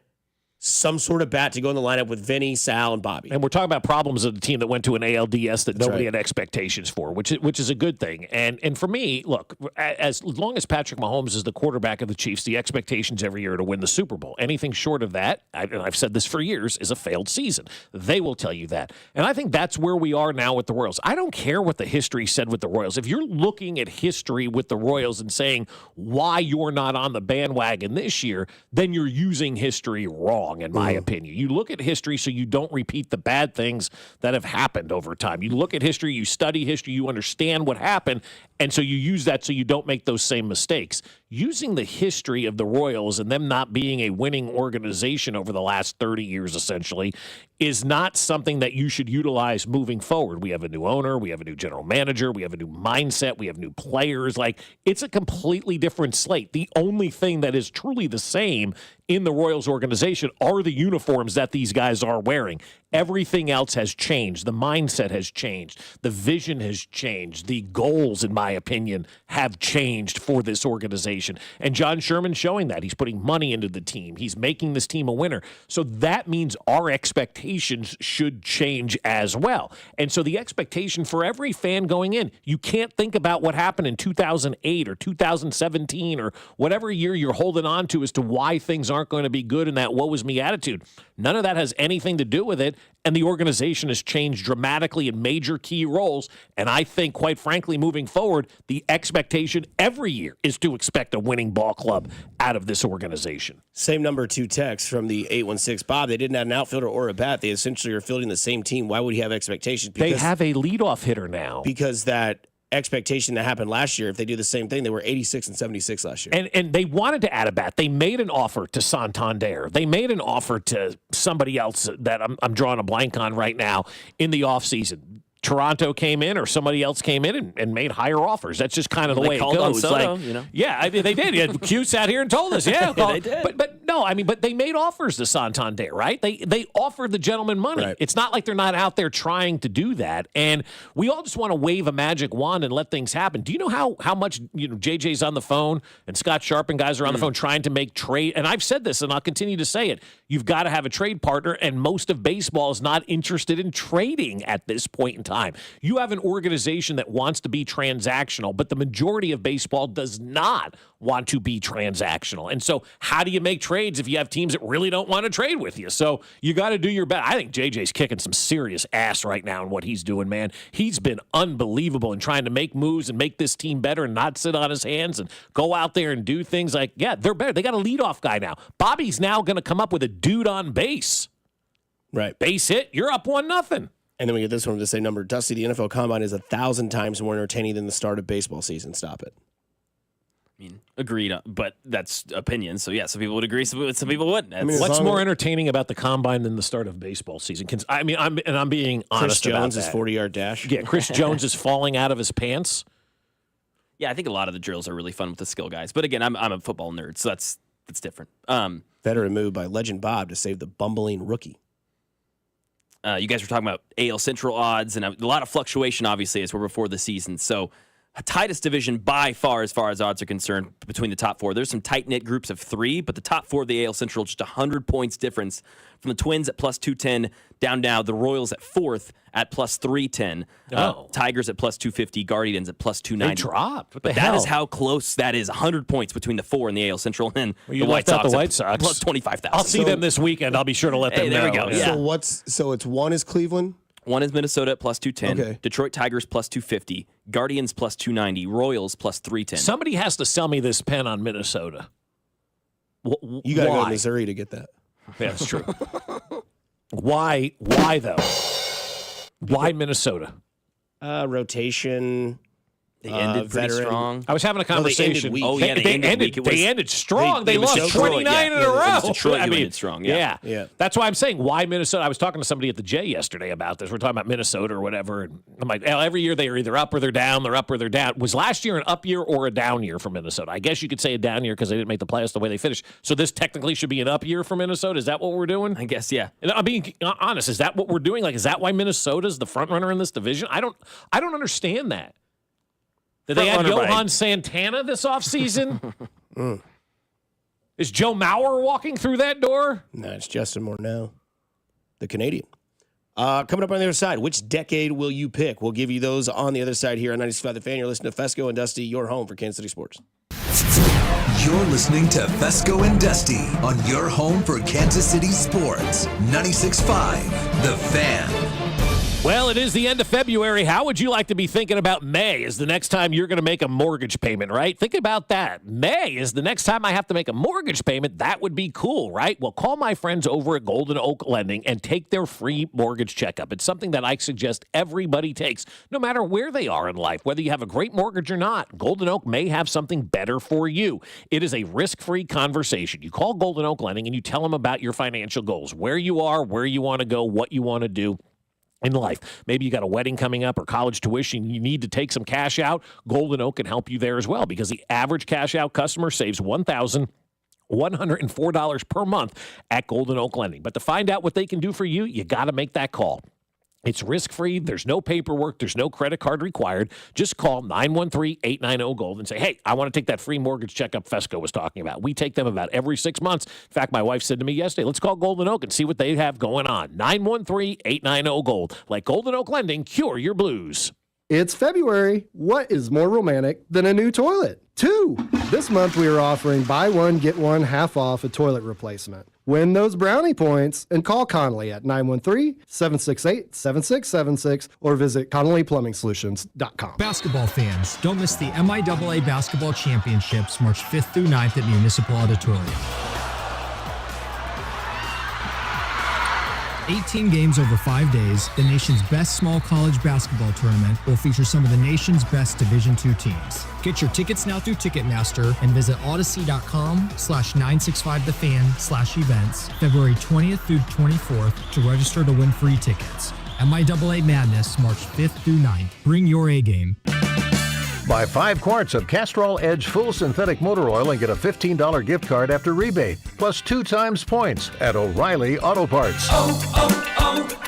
some sort of bat to go in the lineup with Vinny, Sal, and Bobby. And we're talking about problems of the team that went to an ALDS that nobody had expectations for, which is a good thing. And for me, look, as long as Patrick Mahomes is the quarterback of the Chiefs, the expectations every year are to win the Super Bowl. Anything short of that, and I've said this for years, is a failed season. They will tell you that. And I think that's where we are now with the Royals. I don't care what the history said with the Royals. If you're looking at history with the Royals and saying why you're not on the bandwagon this year, then you're using history wrong. In my opinion, you look at history so you don't repeat the bad things that have happened over time. You look at history, you study history, you understand what happened, and so you use that so you don't make those same mistakes. using the history of the Royals and them not being a winning organization over the last 30 years, essentially, is not something that you should utilize moving forward. We have a new owner. We have a new general manager. We have a new mindset. We have new players. Like, it's a completely different slate. The only thing that is truly the same in the Royals organization are the uniforms that these guys are wearing. Everything else has changed. The mindset has changed. The vision has changed. The goals, in my opinion, have changed for this organization. And John Sherman's showing that. He's putting money into the team. He's making this team a winner. So that means our expectations should change as well. And so the expectation for every fan going in, you can't think about what happened in 2008 or 2017 or whatever year you're holding on to as to why things aren't going to be good in that woe is me attitude. None of that has anything to do with it. And the organization has changed dramatically in major key roles. And I think, quite frankly, moving forward, the expectation every year is to expect a winning ball club out of this organization. Same number 2 text from the 816. Bob, they didn't have an outfielder or a bat. They essentially are fielding the same team. Why would he have expectations? They have a leadoff hitter now. Because that expectation that happened last year, if they do the same thing, they were 86 and 76 last year. And they wanted to add a bat. They made an offer to Santander. They made an offer to somebody else that I'm drawing a blank on right now in the offseason. Toronto came in or somebody else came in and made higher offers. That's just kind of the way it goes. Soto, you know? Yeah, I mean, they did. Yeah, Q sat here and told us. Yeah, they did. But no, I mean, but they made offers to Santander, right? They offered the gentleman money. Right. It's not like they're not out there trying to do that. And we all just want to wave a magic wand and let things happen. Do you know how much JJ's on the phone and Scott Sharp and guys are on the phone trying to make trade? And I've said this and I'll continue to say it. You've got to have a trade partner, and most of baseball is not interested in trading at this point in time. You have an organization that wants to be transactional, but the majority of baseball does not want to be transactional. And so how do you make trades if you have teams that really don't want to trade with you? So you got to do your best. I think JJ's kicking some serious ass right now in what he's doing, man. He's been unbelievable in trying to make moves and make this team better and not sit on his hands and go out there and do things like, yeah, they're better. They got a leadoff guy now. Bobby's now going to come up with a dude on base. Right. Base hit, you're up 1-0. And then we get this one with the same number. Dusty, the NFL Combine is 1,000 times more entertaining than the start of baseball season. Stop it. I mean, agreed, but that's opinion. So, yeah, some people would agree, some people wouldn't. What's more entertaining about the Combine than the start of baseball season? I mean, I'm being honest about that. Chris Jones' 40-yard dash. Yeah, Chris Jones is falling out of his pants. Yeah, I think a lot of the drills are really fun with the skill guys. But, again, I'm a football nerd, so that's different. Veteran move by Legend Bob to save the bumbling rookie. You guys were talking about AL Central odds, and a lot of fluctuation, obviously, as we're before the season. So, tightest division by far as odds are concerned between the top 4. There's some tight-knit groups of 3, but the top 4 of the AL Central, just 100 points difference from the Twins at plus 210 down now. The Royals at 4th at plus 310. Tigers at plus 250. Guardians at plus 290. They dropped. What but the that hell? is how close that is. 100 points between the 4 in the AL Central and you the White left out Sox. the White Sox. Plus 25,000. I'll see them this weekend. I'll be sure to let them know. There we go. Yeah. So it's 1 is Cleveland? 1 is Minnesota at plus 210. Okay. Detroit Tigers plus 250. Guardians plus 290. Royals plus 310. Somebody has to sell me this pen on Minnesota. You got to go to Missouri to get that. Yeah, that's true. Why though? Why Minnesota? Rotation. They ended pretty strong. I was having a conversation. They ended strong. They lost 29 in a row. Detroit ended strong. Yeah. That's why I'm saying why Minnesota. I was talking to somebody at the J yesterday about this. We're talking about Minnesota or whatever. And I'm like, every year they are either up or they're down. They're up or they're down. Was last year an up year or a down year for Minnesota? I guess you could say a down year because they didn't make the playoffs the way they finished. So this technically should be an up year for Minnesota. Is that what we're doing? I guess, yeah. And I'm being honest. Is that what we're doing? Like, is that why Minnesota's the front runner in this division? I don't understand that. Did they add Johan Santana this offseason? Is Joe Mauer walking through that door? No, it's Justin Morneau, the Canadian. Coming up on the other side, which decade will you pick? We'll give you those on the other side here on 96.5 The Fan. You're listening to Fescoe and Dusty, your home for Kansas City sports. You're listening to Fescoe and Dusty on your home for Kansas City sports. 96.5 The Fan. Well, it is the end of February. How would you like to be thinking about May is the next time you're going to make a mortgage payment, right? Think about that. May is the next time I have to make a mortgage payment. That would be cool, right? Well, call my friends over at Golden Oak Lending and take their free mortgage checkup. It's something that I suggest everybody takes, no matter where they are in life, whether you have a great mortgage or not. Golden Oak may have something better for you. It is a risk-free conversation. You call Golden Oak Lending and you tell them about your financial goals, where you are, where you want to go, what you want to do in life. Maybe you got a wedding coming up or college tuition. You need to take some cash out. Golden Oak can help you there as well, because the average cash out customer saves $1,104 per month at Golden Oak Lending. But to find out what they can do for you, you got to make that call. It's risk-free. There's no paperwork. There's no credit card required. Just call 913-890-GOLD and say, hey, I want to take that free mortgage checkup Fescoe was talking about. We take them about every 6 months. In fact, my wife said to me yesterday, let's call Golden Oak and see what they have going on. 913-890-GOLD. Like Golden Oak Lending, cure your blues. It's February. What is more romantic than a new toilet? 2. This month we are offering buy one, get one half off a toilet replacement. Win those brownie points and call Connolly at 913-768-7676 or visit ConnollyPlumbingSolutions.com. Basketball fans, don't miss the MIAA Basketball Championships March 5th through 9th at Municipal Auditorium. 18 games over 5 days, the nation's best small college basketball tournament will feature some of the nation's best Division II teams. Get your tickets now through Ticketmaster and visit odyssey.com/965thefan/events February 20th through 24th to register to win free tickets. MIAA Madness, March 5th through 9th. Bring your A game. Buy 5 quarts of Castrol Edge Full Synthetic Motor Oil and get a $15 gift card after rebate, plus 2 times points at O'Reilly Auto Parts.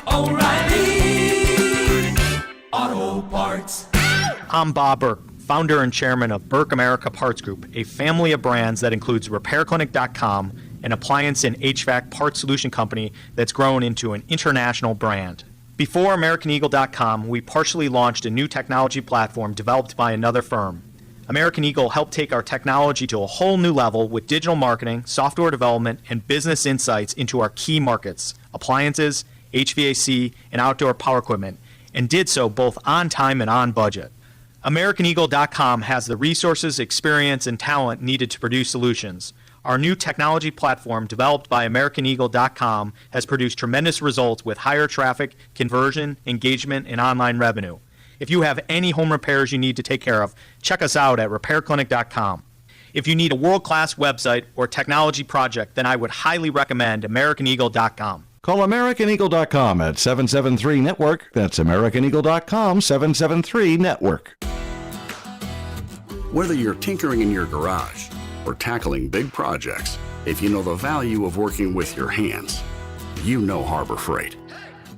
O'Reilly Auto Parts. I'm Bob Burke, founder and chairman of Burke America Parts Group, a family of brands that includes RepairClinic.com, an appliance and HVAC parts solution company that's grown into an international brand. Before AmericanEagle.com, we partially launched a new technology platform developed by another firm. American Eagle helped take our technology to a whole new level with digital marketing, software development, and business insights into our key markets, appliances, HVAC, and outdoor power equipment, and did so both on time and on budget. AmericanEagle.com has the resources, experience, and talent needed to produce solutions. Our new technology platform, developed by AmericanEagle.com, has produced tremendous results with higher traffic, conversion, engagement, and online revenue. If you have any home repairs you need to take care of, check us out at RepairClinic.com. If you need a world-class website or technology project, then I would highly recommend AmericanEagle.com. Call AmericanEagle.com at 773-NETWORK. That's AmericanEagle.com, 773-NETWORK. Whether you're tinkering in your garage or tackling big projects, if you know the value of working with your hands, you know Harbor Freight.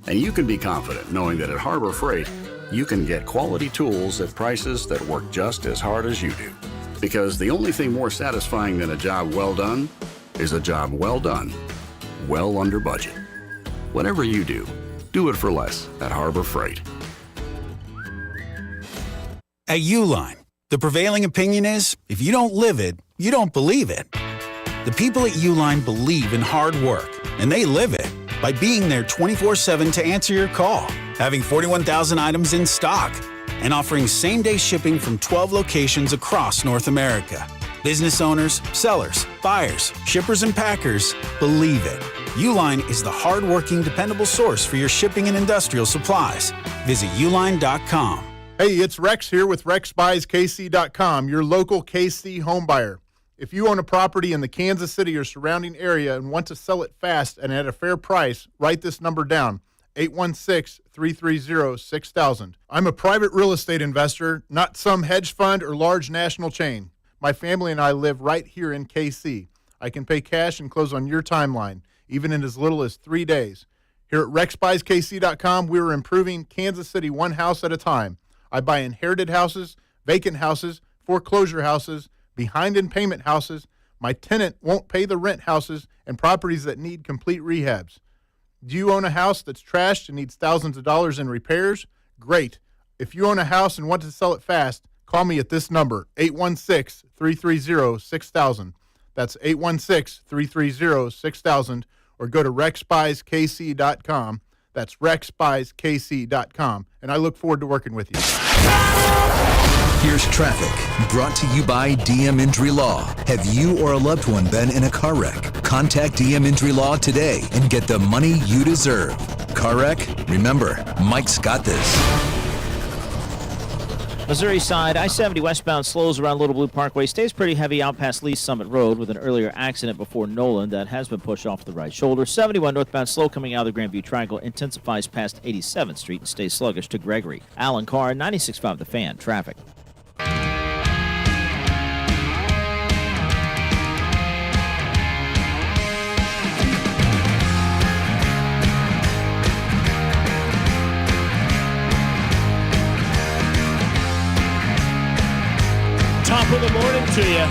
And you can be confident knowing that at Harbor Freight, you can get quality tools at prices that work just as hard as you do. Because the only thing more satisfying than a job well done is a job well done, well under budget. Whatever you do, do it for less at Harbor Freight. At Uline, the prevailing opinion is, if you don't live it, you don't believe it. The people at Uline believe in hard work, and they live it by being there 24/7 to answer your call, having 41,000 items in stock, and offering same-day shipping from 12 locations across North America. Business owners, sellers, buyers, shippers, and packers believe it. Uline is the hard-working, dependable source for your shipping and industrial supplies. Visit uline.com. Hey, it's Rex here with RexBuysKC.com, your local KC home buyer. If you own a property in the Kansas City or surrounding area and want to sell it fast and at a fair price, write this number down, 816-330-6000. I'm a private real estate investor, not some hedge fund or large national chain. My family and I live right here in KC. I can pay cash and close on your timeline, even in as little as 3 days. Here at RexBuysKC.com, we're improving Kansas City one house at a time. I buy inherited houses, vacant houses, foreclosure houses, behind in payment houses, my tenant won't pay the rent houses, and properties that need complete rehabs. Do you own a house that's trashed and needs thousands of dollars in repairs? Great. If you own a house and want to sell it fast, call me at this number, 816-330-6000. That's 816-330-6000, or go to RexBuysKC.com. That's rexbuyskc.com, and I look forward to working with you. Here's traffic, brought to you by DM Injury Law. Have you or a loved one been in a car wreck? Contact DM Injury Law today and get the money you deserve. Car wreck? Remember, Mike's got this. Missouri side, I-70 westbound slows around Little Blue Parkway. Stays pretty heavy out past Lee Summit Road with an earlier accident before Nolan that has been pushed off the right shoulder. 71 northbound slow coming out of the Grandview Triangle intensifies past 87th Street and stays sluggish to Gregory. Alan Carr, 96.5 The Fan. Traffic. Top of the morning to you.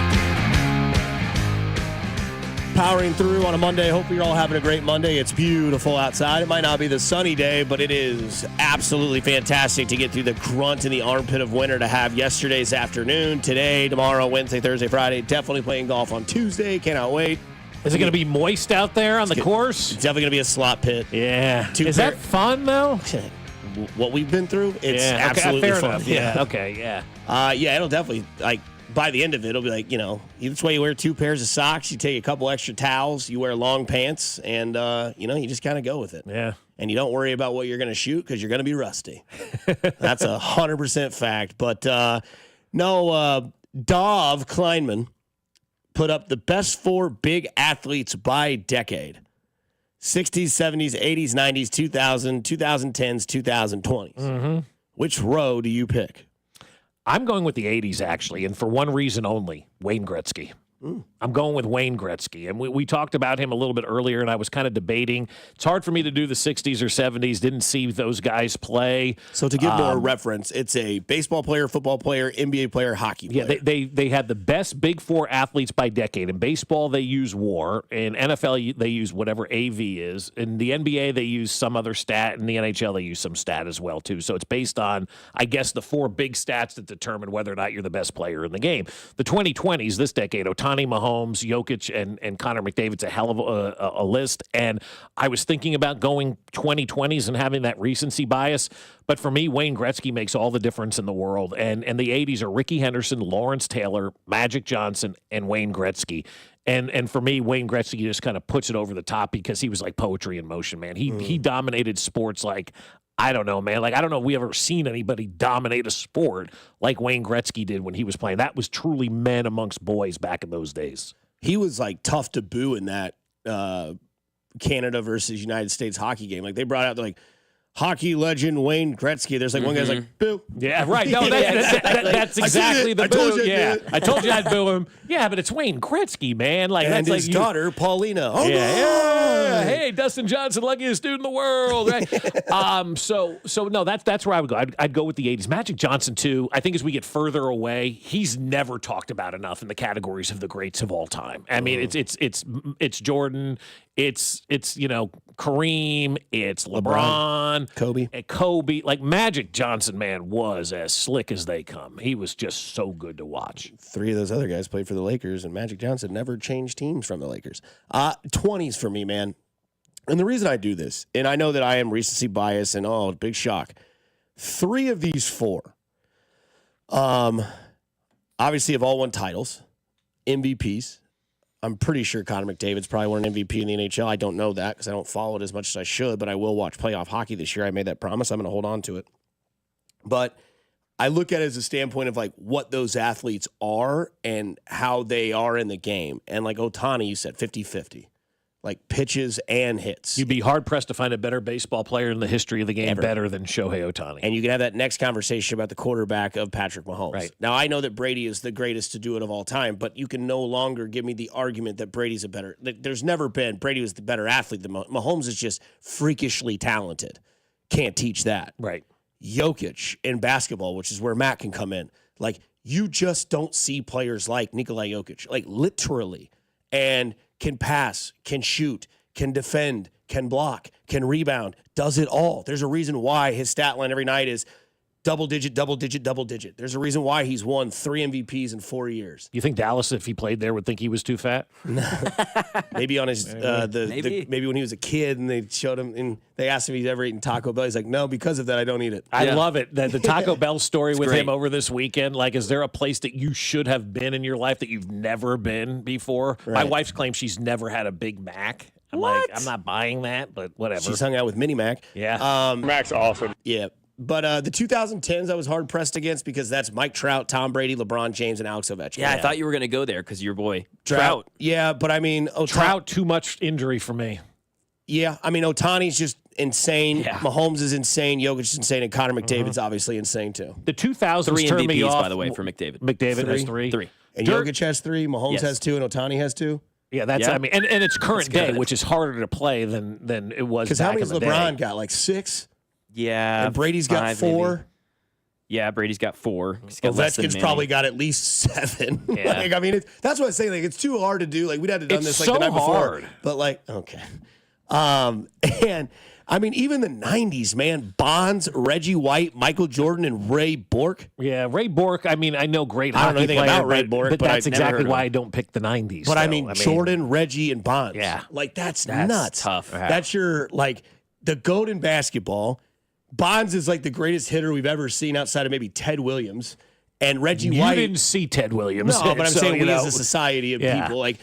Powering through on a Monday. Hopefully you're all having a great Monday. It's beautiful outside. It might not be the sunny day, but it is absolutely fantastic to get through the grunt and the armpit of winter to have yesterday's afternoon, today, tomorrow, Wednesday, Thursday, Friday. Definitely playing golf on Tuesday. Cannot wait. Is it going to be moist out there on the course? It's definitely going to be a slot pit. Yeah. Is that fun, though? What we've been through, it's yeah, absolutely fair fun. enough. Yeah. Okay. Yeah. Yeah, it'll definitely, like, by the end of it, it'll be like, this way you wear 2 pairs of socks, you take a couple extra towels, you wear long pants, and, you just kind of go with it. Yeah. And you don't worry about what you're going to shoot because you're going to be rusty. That's 100% fact. But, Dov Kleinman put up the best 4 big athletes by decade. 60s, 70s, 80s, 90s, 2000, 2010s, 2020s. Mm-hmm. Which row do you pick? I'm going with the 80s, actually, and for one reason only, Wayne Gretzky. I'm going with Wayne Gretzky. And we talked about him a little bit earlier, and I was kind of debating. It's hard for me to do the 60s or 70s. Didn't see those guys play. So to give more reference, it's a baseball player, football player, NBA player, hockey player. Yeah, they had the best Big Four athletes by decade. In baseball, they use WAR. In NFL, they use whatever AV is. In the NBA, they use some other stat. In the NHL, they use some stat as well, too. So it's based on, I guess, the 4 big stats that determine whether or not you're the best player in the game. The 2020s, this decade, Ohtani, Mahomes, Jokic, and Connor McDavid's a hell of a list. And I was thinking about going 2020s and having that recency bias. But for me, Wayne Gretzky makes all the difference in the world. And the 80s are Ricky Henderson, Lawrence Taylor, Magic Johnson, and Wayne Gretzky. And for me, Wayne Gretzky just kind of puts it over the top because he was like poetry in motion, man. He dominated sports like, I don't know, man. Like, I don't know if we ever seen anybody dominate a sport like Wayne Gretzky did when he was playing. That was truly men amongst boys back in those days. He was, like, tough to boo in that Canada versus United States hockey game. Like, they brought out, like, hockey legend Wayne Gretzky. There's like one guy's like, boo. Yeah, right. No, that's exactly the boo. Yeah, I told you I'd boo him. Yeah, but it's Wayne Gretzky, man. Like, and that's his like daughter, Paulina. Oh, yeah. Hey, Dustin Johnson, luckiest dude in the world. Right? So no, that's where I would go. I'd go with the 80s. Magic Johnson, too. I think as we get further away, he's never talked about enough in the categories of the greats of all time. I mean, it's Jordan. It's Kareem, it's LeBron, Kobe. Like, Magic Johnson, man, was as slick as they come. He was just so good to watch. 3 of those other guys played for the Lakers, and Magic Johnson never changed teams from the Lakers. 20s for me, man. And the reason I do this, and I know that I am recency bias, and big shock. 3 of these 4, obviously have all won titles, MVPs. I'm pretty sure Connor McDavid's probably won an MVP in the NHL. I don't know that because I don't follow it as much as I should, but I will watch playoff hockey this year. I made that promise. I'm going to hold on to it. But I look at it as a standpoint of, like, what those athletes are and how they are in the game. And, like, Ohtani, you said 50-50. Like, pitches and hits. You'd be hard-pressed to find a better baseball player in the history of the game better than Shohei Ohtani. And you can have that next conversation about the quarterback of Patrick Mahomes. Right. Now, I know that Brady is the greatest to do it of all time, but you can no longer give me the argument that Brady's a better – there's never been – Brady was the better athlete than Mahomes is just freakishly talented. Can't teach that. Right. Jokic in basketball, which is where Matt can come in. Like, you just don't see players like Nikola Jokic, like, literally. And – can pass, can shoot, can defend, can block, can rebound, does it all. There's a reason why his stat line every night is double digit. There's a reason why he's won 3 MVPs in 4 years. You think Dallas, if he played there, would think he was too fat? Maybe on his maybe when he was a kid and they showed him and they asked him if he's ever eaten Taco Bell. He's like, no, because of that I don't eat it. I love it. The Taco Bell story with great. him over this weekend. Like, is there a place that you should have been in your life that you've never been before? Right. My wife's claims she's never had a Big Mac. I'm like, I'm not buying that, but whatever. She's hung out with Mini Mac. Yeah. Mac's awesome. Yeah. But the 2010s I was hard pressed against because that's Mike Trout, Tom Brady, LeBron James, and Alex Ovechkin. Yeah, I thought you were going to go there because your boy Trout. Yeah, but I mean, Trout, too much injury for me. Yeah, I mean, Ohtani's just insane. Yeah. Mahomes is insane. Jokic is insane. And Connor McDavid's obviously insane, too. The 2000s 3 turned MVPs, me off. by the way, for McDavid. McDavid has 3. And Jokic has 3. Mahomes has 2. And Ohtani has 2. Yeah, that's, I mean, and it's current day, which is harder to play than it was Because back how many in the LeBron day. got? Like 6? Yeah. And Brady's got 5 4? maybe. Yeah, Brady's got 4. He's got less than Ovechkin's Manning. probably got at least 7. Yeah. Like, I mean, that's what I'm saying. Like, it's too hard to do. Like, we'd have to done It's this like so the night hard. before. But like, okay. And I mean, even the 90s, man. Bonds, Reggie White, Michael Jordan, and Ray Bork. Yeah, Ray Bork, I mean, I know great I don't know hockey anything player, about Ray Bork, but but that's I've never exactly heard of why him. I don't pick the 90s. But I though. mean, Jordan, Reggie, and Bonds. Yeah. Like, that's tough. nuts. That's your, like, the GOAT in basketball. Bonds is like the greatest hitter we've ever seen outside of maybe Ted Williams. And Reggie You White. didn't see Ted Williams. No, but I'm so, saying you we as know. a society of Yeah. people. Like,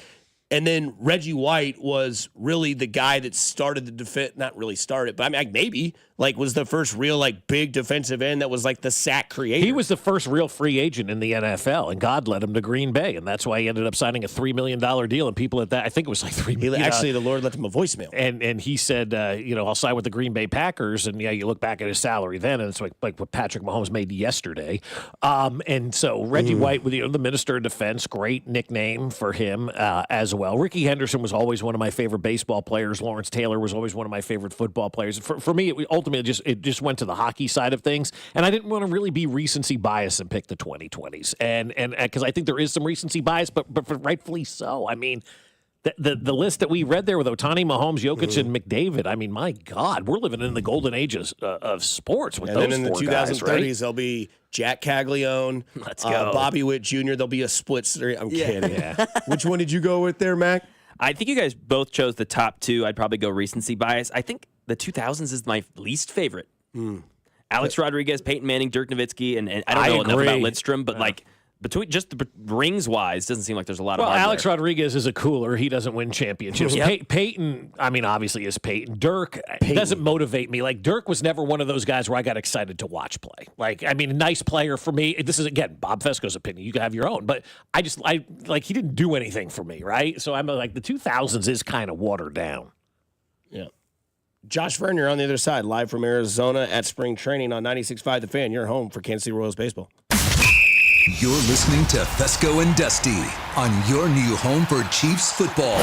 and then Reggie White was really the guy that started the defense. Not really started, but I mean, like, maybe like was the first real like big defensive end that was like the sack creator. He was the first real free agent in the NFL, and God led him to Green Bay, and that's why he ended up signing a $3 million deal. And people at that, I think it was like $3 million. Actually, the Lord left him a voicemail. And he said, I'll sign with the Green Bay Packers. And yeah, you look back at his salary then, and it's like what Patrick Mahomes made yesterday. And so Reggie White, with the Minister of Defense, great nickname for him as well. Ricky Henderson was always one of my favorite baseball players. Lawrence Taylor was always one of my favorite football players. For me, it ultimately just went to the hockey side of things, and I didn't want to really be recency bias and pick the 2020s, and because I think there is some recency bias, but rightfully so. I mean, the list that we read there with Ohtani, Mahomes, Jokic, and McDavid. I mean, my God, we're living in the golden ages of sports with And those then in the 4 2030s, guys, right? there'll be Jack Caglione, Let's go. Bobby Witt Jr. There'll be a split. I'm kidding. Yeah. Which one did you go with there, Mac? I think you guys both chose the top 2. I'd probably go recency bias. I think the 2000s is my least favorite. Alex Rodriguez, Peyton Manning, Dirk Nowitzki, and I don't know enough about agree. Lidstrom, but like between just the rings wise, doesn't seem like there's a lot Well, of. Alex Rodriguez is a cooler. He doesn't win championships. Yep. Peyton, I mean, obviously is Peyton. Dirk doesn't motivate me. Like, Dirk was never one of those guys where I got excited to watch play. Like, I mean, a nice player for me. This is, again, Bob Fescoe's opinion. You can have your own. But I he didn't do anything for me, right? So I'm like, the 2000s is kind of watered down. Yeah. Josh Vernier on the other side, live from Arizona at spring training on 96.5 The Fan. Your home for Kansas City Royals baseball. You're listening to Fescoe and Dusty on your new home for Chiefs football.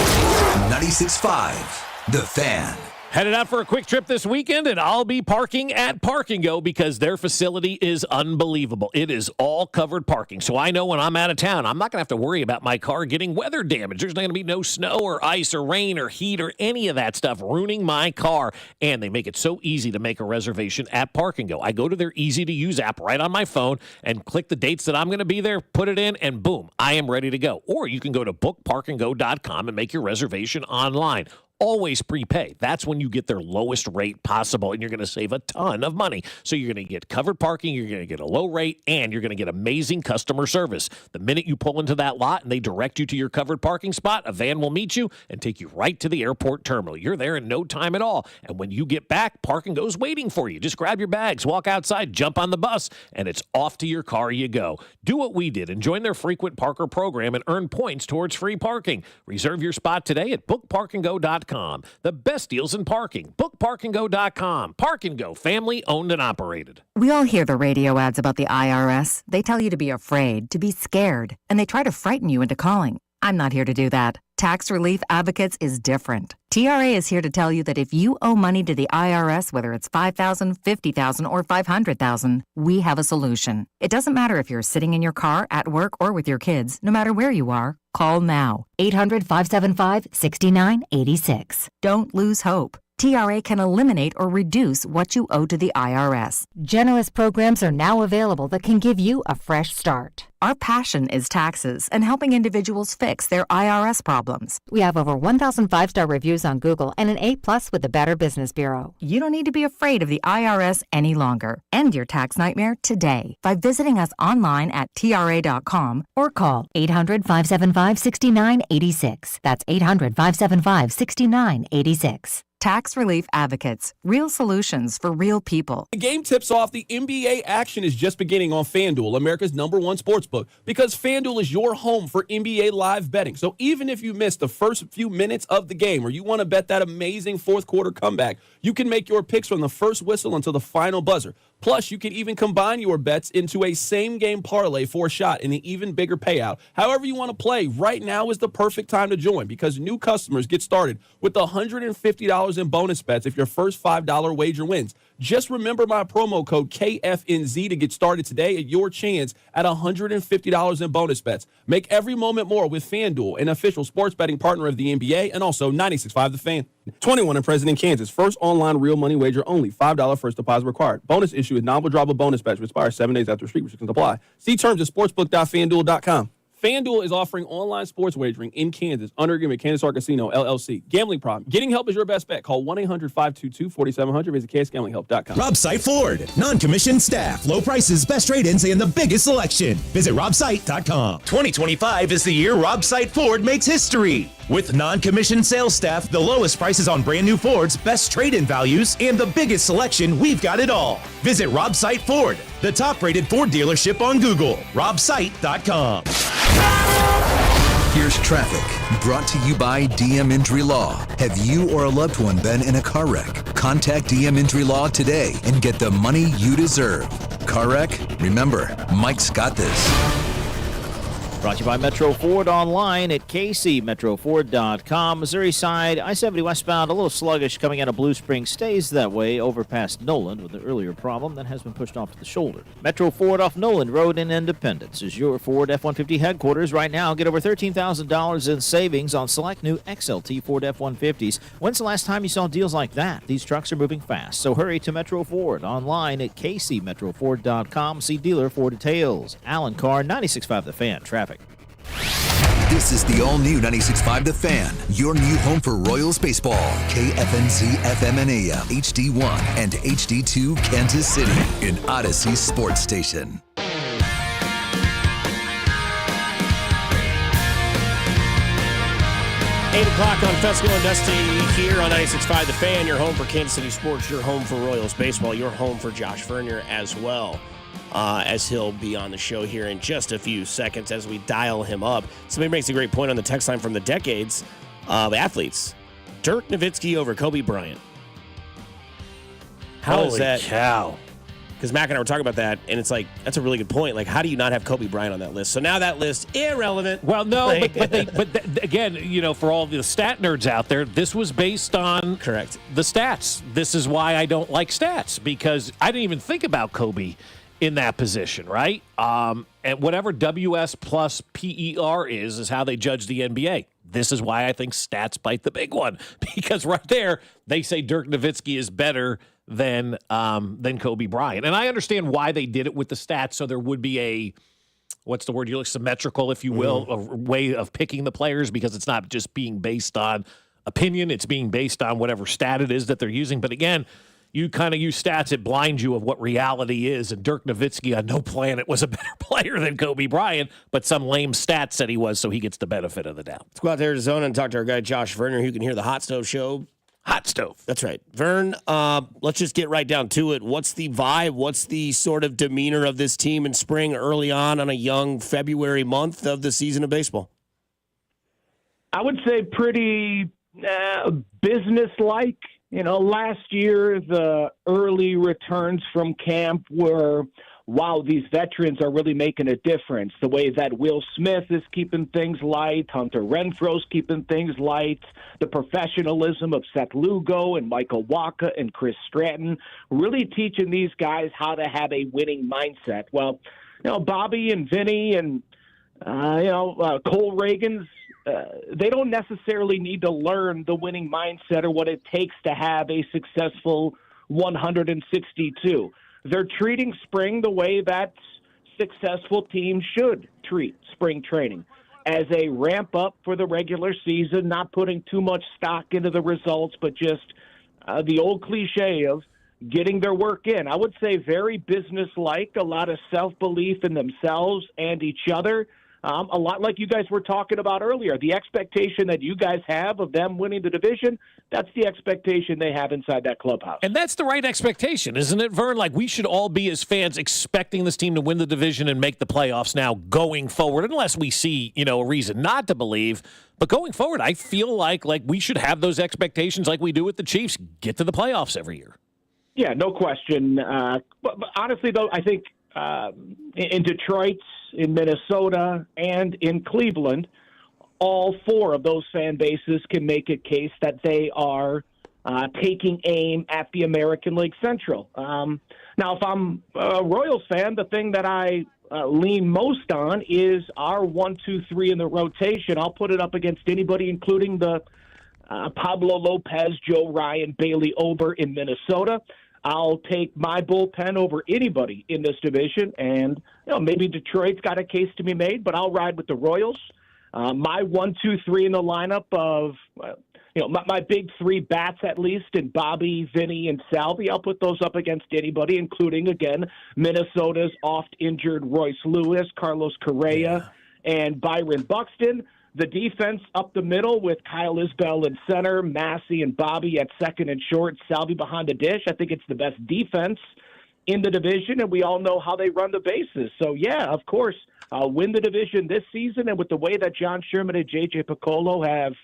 96.5 The Fan. Headed out for a quick trip this weekend, and I'll be parking at Park and Go because their facility is unbelievable. It is all covered parking. So I know when I'm out of town, I'm not going to have to worry about my car getting weather damage. There's not going to be no snow or ice or rain or heat or any of that stuff ruining my car. And they make it so easy to make a reservation at Park and Go. I go to their easy-to-use app right on my phone and click the dates that I'm going to be there, put it in, and boom, I am ready to go. Or you can go to bookparkandgo.com and make your reservation online. Always prepay. That's when you get their lowest rate possible, and you're going to save a ton of money. So you're going to get covered parking, you're going to get a low rate, and you're going to get amazing customer service. The minute you pull into that lot and they direct you to your covered parking spot, a van will meet you and take you right to the airport terminal. You're there in no time at all. And when you get back, Park and Go's waiting for you. Just grab your bags, walk outside, jump on the bus, and it's off to your car you go. Do what we did and join their frequent Parker program and earn points towards free parking. Reserve your spot today at bookparkandgo.com. The best deals in parking. Bookparkandgo.com. Park and Go, family owned and operated. We all hear the radio ads about the IRS. They tell you to be afraid, to be scared, and they try to frighten you into calling. I'm not here to do that. Tax Relief Advocates is different. TRA is here to tell you that if you owe money to the IRS, whether it's $5,000, $50,000, or $500,000, we have a solution. It doesn't matter if you're sitting in your car, at work, or with your kids. No matter where you are, call now. 800-575-6986. Don't lose hope. TRA can eliminate or reduce what you owe to the IRS. Generous programs are now available that can give you a fresh start. Our passion is taxes and helping individuals fix their IRS problems. We have over 1,000 5-star reviews on Google and an A+ with the Better Business Bureau. You don't need to be afraid of the IRS any longer. End your tax nightmare today by visiting us online at TRA.com or call 800-575-6986. That's 800-575-6986. Tax Relief Advocates. Real solutions for real people. The game tips off. The NBA action is just beginning on FanDuel, America's #1 sportsbook, because FanDuel is your home for NBA live betting. So even if you missed the first few minutes of the game or you want to bet that amazing fourth quarter comeback, you can make your picks from the first whistle until the final buzzer. Plus, you can even combine your bets into a same-game parlay for a shot in an even bigger payout. However you want to play, right now is the perfect time to join because new customers get started with $150 in bonus bets if your first $5 wager wins. Just remember my promo code KFNZ to get started today at your chance at $150 in bonus bets. Make every moment more with FanDuel, an official sports betting partner of the NBA, and also 96.5 The Fan. 21 and present in Kansas. First online real money wager only. $5 first deposit required. Bonus issue with non-withdrawable bonus bets, which expires 7 days after street restrictions apply. See terms at sportsbook.fanduel.com. FanDuel is offering online sports wagering in Kansas under agreement Kansas Star Casino, LLC. Gambling problem? Getting help is your best bet. Call 1-800-522-4700. Visit ksgamblinghelp.com. Robsite Ford. Non-commissioned staff, low prices, best trade-ins, and the biggest selection. Visit robsite.com. 2025 is the year Robsite Ford makes history. With non-commissioned sales staff, the lowest prices on brand new Fords, best trade-in values, and the biggest selection, we've got it all. Visit Robsite Ford, the top-rated Ford dealership on Google. Robsite.com. Here's traffic, brought to you by DM Injury Law. Have you or a loved one been in a car wreck? Contact DM Injury Law today and get the money you deserve. Car wreck? Remember, Mike's got this. Brought to you by Metro Ford online at kcmetroford.com. Missouri side, I-70 westbound, a little sluggish coming out of Blue Springs. Stays that way over past Noland with an earlier problem that has been pushed off to the shoulder. Metro Ford off Noland Road in Independence is your Ford F-150 headquarters. Right now, get over $13,000 in savings on select new XLT Ford F-150s. When's the last time you saw deals like that? These trucks are moving fast, so hurry to Metro Ford online at kcmetroford.com. See dealer for details. Alan Carr, 96.5 The Fan. Traffic. This is the all-new 96.5 The Fan, your new home for Royals baseball. KFNZ FM and AM, HD1 and HD2 Kansas City, an Odyssey sports station. 8 o'clock on Fescoe and Dusty here on 96.5 The Fan, your home for Kansas City sports, your home for Royals baseball, your home for Josh Vernier as well. As he'll be on the show here in just a few seconds as we dial him up. Somebody makes a great point on the text line from the decades of athletes. Dirk Nowitzki over Kobe Bryant. How is that? Holy cow. Because Mac and I were talking about that, and it's like, that's a really good point. Like, how do you not have Kobe Bryant on that list? So now that list, irrelevant. Well, no, again, you know, for all the stat nerds out there, this was based on correct the stats. This is why I don't like stats, because I didn't even think about Kobe in that position, right? And whatever WS plus PER is how they judge the NBA. This is why I think stats bite the big one, because right there they say Dirk Nowitzki is better than Kobe Bryant, and I understand why they did it with the stats, so there would be a what's the word? You look symmetrical, if you will, a way of picking the players, because it's not just being based on opinion; it's being based on whatever stat it is that they're using. But again, you kind of use stats, it blinds you of what reality is. And Dirk Nowitzki on no planet was a better player than Kobe Bryant, but some lame stat said he was, so he gets the benefit of the doubt. Let's go out to Arizona and talk to our guy, Josh Vernier, who can hear the Hot Stove Show. Hot Stove. That's right. Vern, let's just get right down to it. What's the vibe? What's the sort of demeanor of this team in spring early on a young February month of the season of baseball? I would say pretty business-like. You know, last year, the early returns from camp were, wow, these veterans are really making a difference. The way that Will Smith is keeping things light, Hunter Renfroe's keeping things light, the professionalism of Seth Lugo and Michael Wacha and Chris Stratton, really teaching these guys how to have a winning mindset. Well, you know, Bobby and Vinny and, Cole Reagan's they don't necessarily need to learn the winning mindset or what it takes to have a successful 162. They're treating spring the way that successful teams should treat spring training, as a ramp up for the regular season, not putting too much stock into the results, but just the old cliche of getting their work in. I would say very business-like, a lot of self-belief in themselves and each other. A lot like you guys were talking about earlier. The expectation that you guys have of them winning the division, that's the expectation they have inside that clubhouse. And that's the right expectation, isn't it, Vern? Like, we should all be, as fans, expecting this team to win the division and make the playoffs now going forward, unless we see, a reason not to believe. But going forward, I feel like we should have those expectations like we do with the Chiefs, get to the playoffs every year. Yeah, no question. But honestly, though, I think in Detroit, in Minnesota, and in Cleveland, all four of those fan bases can make a case that they are taking aim at the American League Central. Now, if I'm a Royals fan, the thing that I lean most on is our 1, 2, 3 in the rotation. I'll put it up against anybody, including the Pablo Lopez, Joe Ryan, Bailey Ober in Minnesota. I'll take my bullpen over anybody in this division, and maybe Detroit's got a case to be made, but I'll ride with the Royals. My 1, 2, 3 in the lineup of my big three bats at least, in Bobby, Vinny, and Salvi. I'll put those up against anybody, including again Minnesota's oft-injured Royce Lewis, Carlos Correa, and Byron Buxton. The defense up the middle with Kyle Isbell in center, Massey and Bobby at second and short, Salvi behind the dish. I think it's the best defense in the division, and we all know how they run the bases. So, yeah, of course, win the division this season, and with the way that John Sherman and J.J. Piccolo have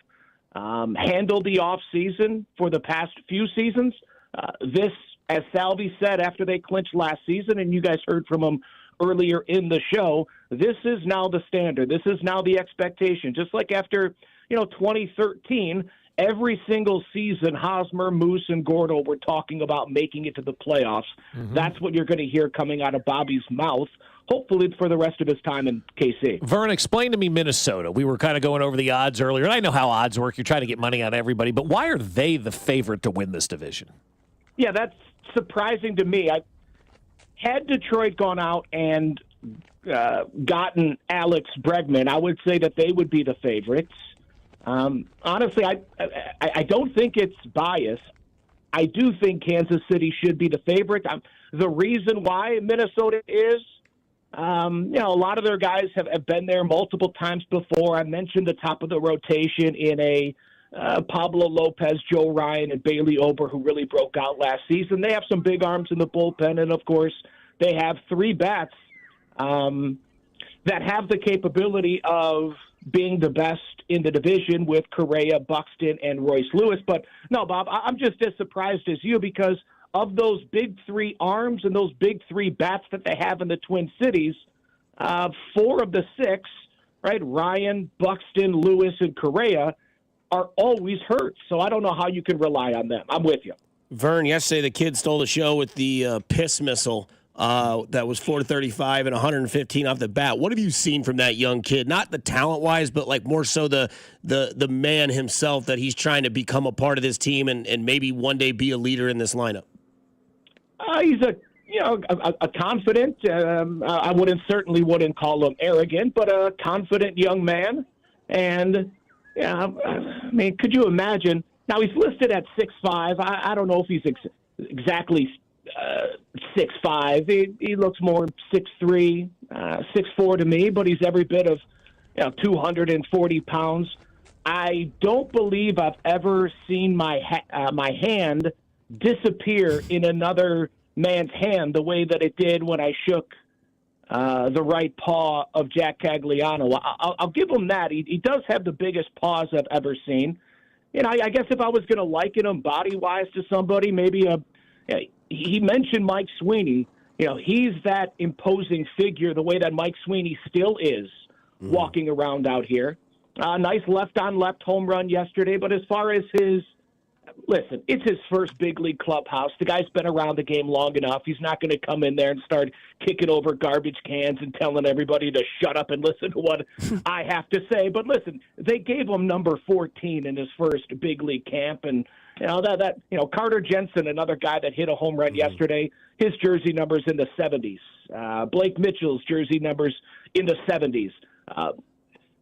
handled the offseason for the past few seasons, this, as Salvi said after they clinched last season, and you guys heard from him earlier in the show, this is now the standard. This is now the expectation. Just like after, 2013, every single season, Hosmer, Moose, and Gordo were talking about making it to the playoffs. Mm-hmm. That's what you're going to hear coming out of Bobby's mouth, hopefully for the rest of his time in KC. Vern, explain to me Minnesota. We were kind of going over the odds earlier, and I know how odds work. You're trying to get money on everybody, but why are they the favorite to win this division? Yeah, that's surprising to me. Had Detroit gone out and gotten Alex Bregman, I would say that they would be the favorites. Honestly, I don't think it's bias. I do think Kansas City should be the favorite. The reason why Minnesota is, a lot of their guys have been there multiple times before. I mentioned the top of the rotation in a Pablo Lopez, Joe Ryan, and Bailey Ober, who really broke out last season. They have some big arms in the bullpen, and, of course, they have three bats that have the capability of being the best in the division with Correa, Buxton, and Royce Lewis. But, no, Bob, I'm just as surprised as you because of those big three arms and those big three bats that they have in the Twin Cities, 4 of the 6, right, Ryan, Buxton, Lewis, and Correa, are always hurt. So I don't know how you can rely on them. I'm with you. Vern, yesterday the kid stole the show with the piss missile that was 435 and 115 off the bat. What have you seen from that young kid? Not the talent-wise, but like more so the man himself, that he's trying to become a part of this team and maybe one day be a leader in this lineup. He's a confident, I certainly wouldn't call him arrogant, but a confident young man. And, yeah, I mean, could you imagine? Now, he's listed at 6'5". I don't know if he's exactly 6'5". He looks more 6'3", 6'4" to me, but he's every bit of 240 pounds. I don't believe I've ever seen my hand disappear in another man's hand the way that it did when I shook the right paw of Jack Cagliano. I'll give him that. He does have the biggest paws I've ever seen. I guess if I was going to liken him body-wise to somebody, maybe he mentioned Mike Sweeney. He's that imposing figure the way that Mike Sweeney still is walking around out here. Nice left-on-left home run yesterday, but as far as his listen, it's his first big league clubhouse. The guy's been around the game long enough. He's not going to come in there and start kicking over garbage cans and telling everybody to shut up and listen to what I have to say. But listen, they gave him number 14 in his first big league camp, and Carter Jensen, another guy that hit a home run yesterday, his jersey number's in the 70s. Blake Mitchell's jersey number's in the 70s.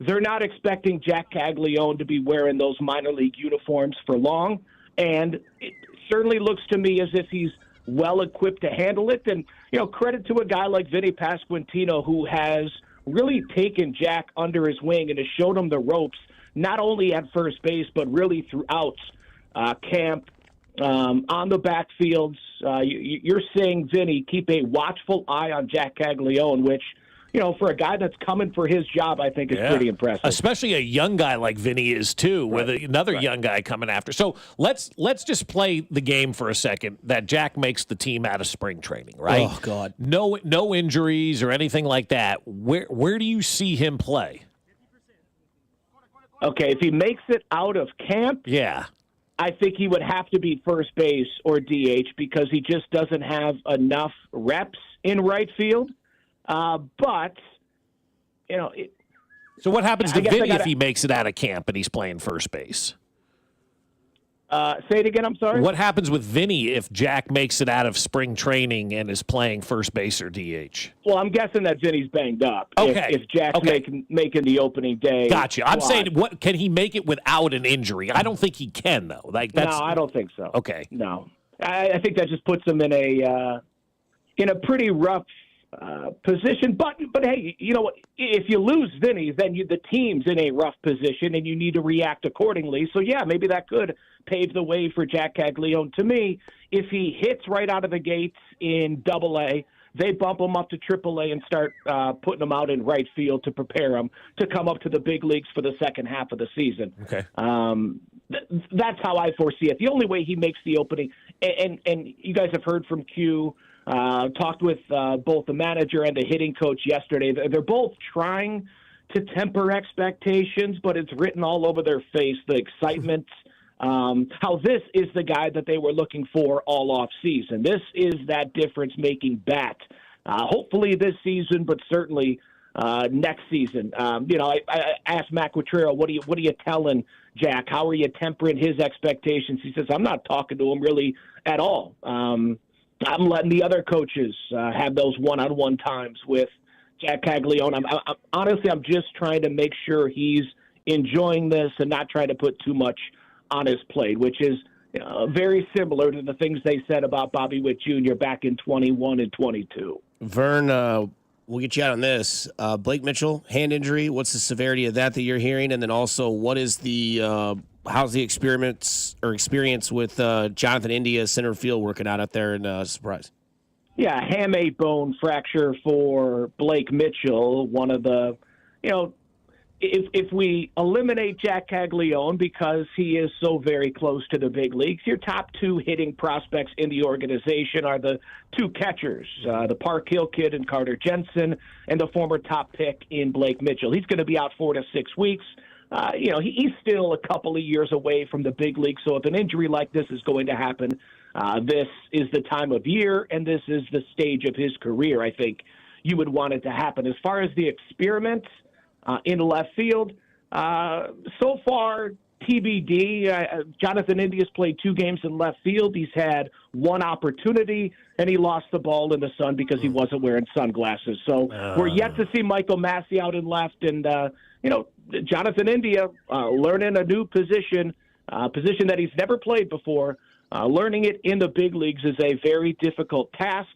They're not expecting Jack Caglione to be wearing those minor league uniforms for long, and it certainly looks to me as if he's well equipped to handle it. And, credit to a guy like Vinny Pasquantino, who has really taken Jack under his wing and has showed him the ropes, not only at first base, but really throughout camp, on the backfields. You're seeing Vinny keep a watchful eye on Jack Caglione, which, for a guy that's coming for his job, I think is pretty impressive. Especially a young guy like Vinny is too, with another young guy coming after. So let's just play the game for a second that Jack makes the team out of spring training, right? Oh God, no injuries or anything like that. Where do you see him play? Okay, if he makes it out of camp, I think he would have to be first base or DH because he just doesn't have enough reps in right field. But, so what happens to Vinny if he makes it out of camp and he's playing first base? Say it again, I'm sorry? What happens with Vinny if Jack makes it out of spring training and is playing first base or DH? Well, I'm guessing that Vinny's banged up. Okay. If Jack's making the opening day. Gotcha. I'm saying, can he make it without an injury? I don't think he can, though. No, I don't think so. Okay. No. I think that just puts him in a pretty rough position, but hey, you know what? If you lose Vinny, then the team's in a rough position, and you need to react accordingly. So yeah, maybe that could pave the way for Jack Caglione. To me, if he hits right out of the gates in Double-A, they bump him up to Triple-A and start putting him out in right field to prepare him to come up to the big leagues for the second half of the season. Okay. That's how I foresee it. The only way he makes the opening, and you guys have heard from Q. Talked with both the manager and the hitting coach yesterday. They're both trying to temper expectations, but it's written all over their face, the excitement, how this is the guy that they were looking for all off season. This is that difference-making bat. Hopefully this season, but certainly next season. I asked Matt Quattrero, what are you telling Jack? How are you tempering his expectations? He says, I'm not talking to him really at all. I'm letting the other coaches have those one-on-one times with Jack Caglione. I'm just trying to make sure he's enjoying this and not trying to put too much on his plate, which is very similar to the things they said about Bobby Witt Jr. back in 21 and 22. Vern, we'll get you out on this. Blake Mitchell, hand injury. What's the severity of that you're hearing? And then also, what is the how's the experience with Jonathan India center field working out there in Surprise? Yeah, hamate bone fracture for Blake Mitchell. One of the, if we eliminate Jack Caglione because he is so very close to the big leagues, your top two hitting prospects in the organization are the two catchers, the Park Hill kid and Carter Jensen, and the former top pick in Blake Mitchell. He's going to be out 4 to 6 weeks. He's still a couple of years away from the big league. So if an injury like this is going to happen, this is the time of year, and this is the stage of his career. I think you would want it to happen. As far as the experiment in left field, so far TBD. Jonathan India's played 2 games in left field. He's had 1 opportunity, and he lost the ball in the sun because he wasn't wearing sunglasses. So we're yet to see Michael Massey out in left, and Jonathan India learning a new position that he's never played before. Learning it in the big leagues is a very difficult task,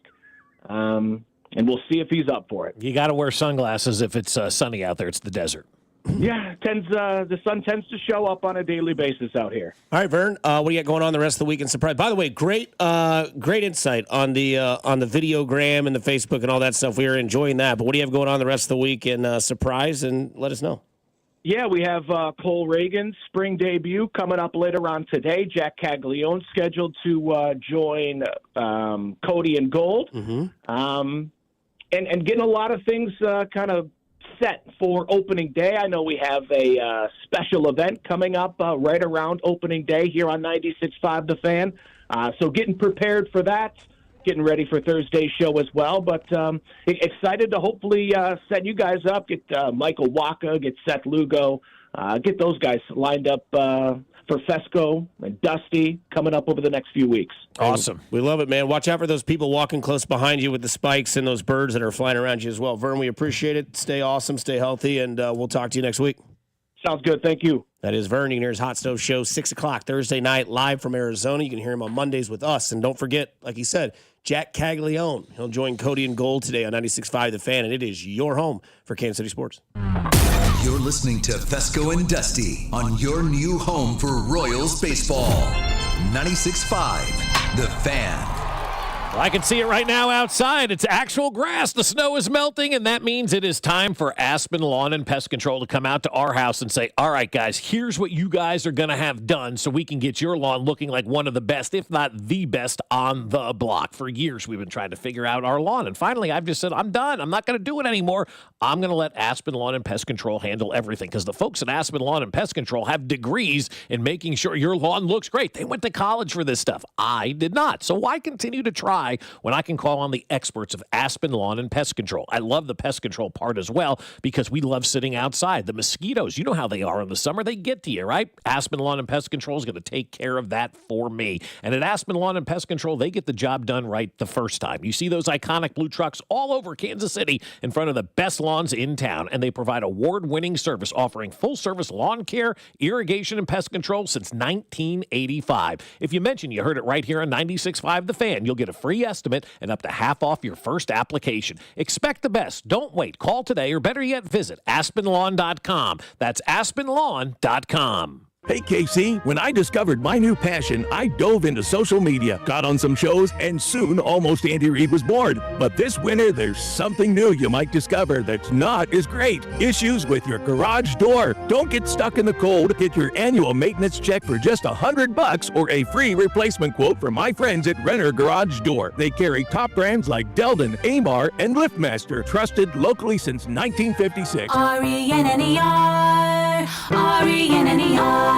and we'll see if he's up for it. You got to wear sunglasses if it's sunny out there. It's the desert. Yeah, the sun tends to show up on a daily basis out here. All right, Vern, what do you got going on the rest of the week in Surprise? By the way, great insight on the videogram and the Facebook and all that stuff. We are enjoying that. But what do you have going on the rest of the week in Surprise? And let us know. Yeah, we have Cole Reagan's spring debut coming up later on today. Jack Caglione scheduled to join Cody and Gold. Mm-hmm. And getting a lot of things kind of set for opening day. I know we have a special event coming up right around opening day here on 96.5 The Fan. So getting prepared for that, getting ready for Thursday's show as well. But excited to hopefully set you guys up, get Michael Waka, get Seth Lugo, get those guys lined up for Fescoe and Dusty coming up over the next few weeks. Awesome. We love it, man. Watch out for those people walking close behind you with the spikes and those birds that are flying around you as well. Vern, we appreciate it. Stay awesome, stay healthy, and we'll talk to you next week. Sounds good. Thank you. That is Vern. You can hear his Hot Stove Show, 6 o'clock Thursday night, live from Arizona. You can hear him on Mondays with us. And don't forget, like he said, Jack Caglione. He'll join Cody and Gold today on 96.5 The Fan, and it is your home for Kansas City sports. You're listening to Fescoe and Dusty on your new home for Royals baseball. 96.5 The Fan. Well, I can see it right now outside. It's actual grass. The snow is melting, and that means it is time for Aspen Lawn and Pest Control to come out to our house and say, all right, guys, here's what you guys are going to have done so we can get your lawn looking like one of the best, if not the best, on the block. For years, we've been trying to figure out our lawn, and finally, I've just said, I'm done. I'm not going to do it anymore. I'm going to let Aspen Lawn and Pest Control handle everything, because the folks at Aspen Lawn and Pest Control have degrees in making sure your lawn looks great. They went to college for this stuff. I did not. So why continue to try when I can call on the experts of Aspen Lawn and Pest Control? I love the pest control part as well, because we love sitting outside. The mosquitoes, you know how they are in the summer. They get to you, right? Aspen Lawn and Pest Control is going to take care of that for me. And at Aspen Lawn and Pest Control, they get the job done right the first time. You see those iconic blue trucks all over Kansas City in front of the best lawns in town, and they provide award-winning service, offering full-service lawn care, irrigation, and pest control since 1985. If you mention you heard it right here on 96.5 The Fan, you'll get a free estimate and up to half off your first application. Expect the best. Don't wait. Call today, or better yet, visit aspenlawn.com. That's aspenlawn.com. Hey, Casey, when I discovered my new passion, I dove into social media, got on some shows, and soon almost Andy Reid was bored. But this winter, there's something new you might discover that's not as great. Issues with your garage door. Don't get stuck in the cold. Get your annual maintenance check for just $100 or a free replacement quote from my friends at Renner Garage Door. They carry top brands like Delden, Amar, and LiftMaster, trusted locally since 1956. R-E-N-N-E-R, R-E-N-N-E-R.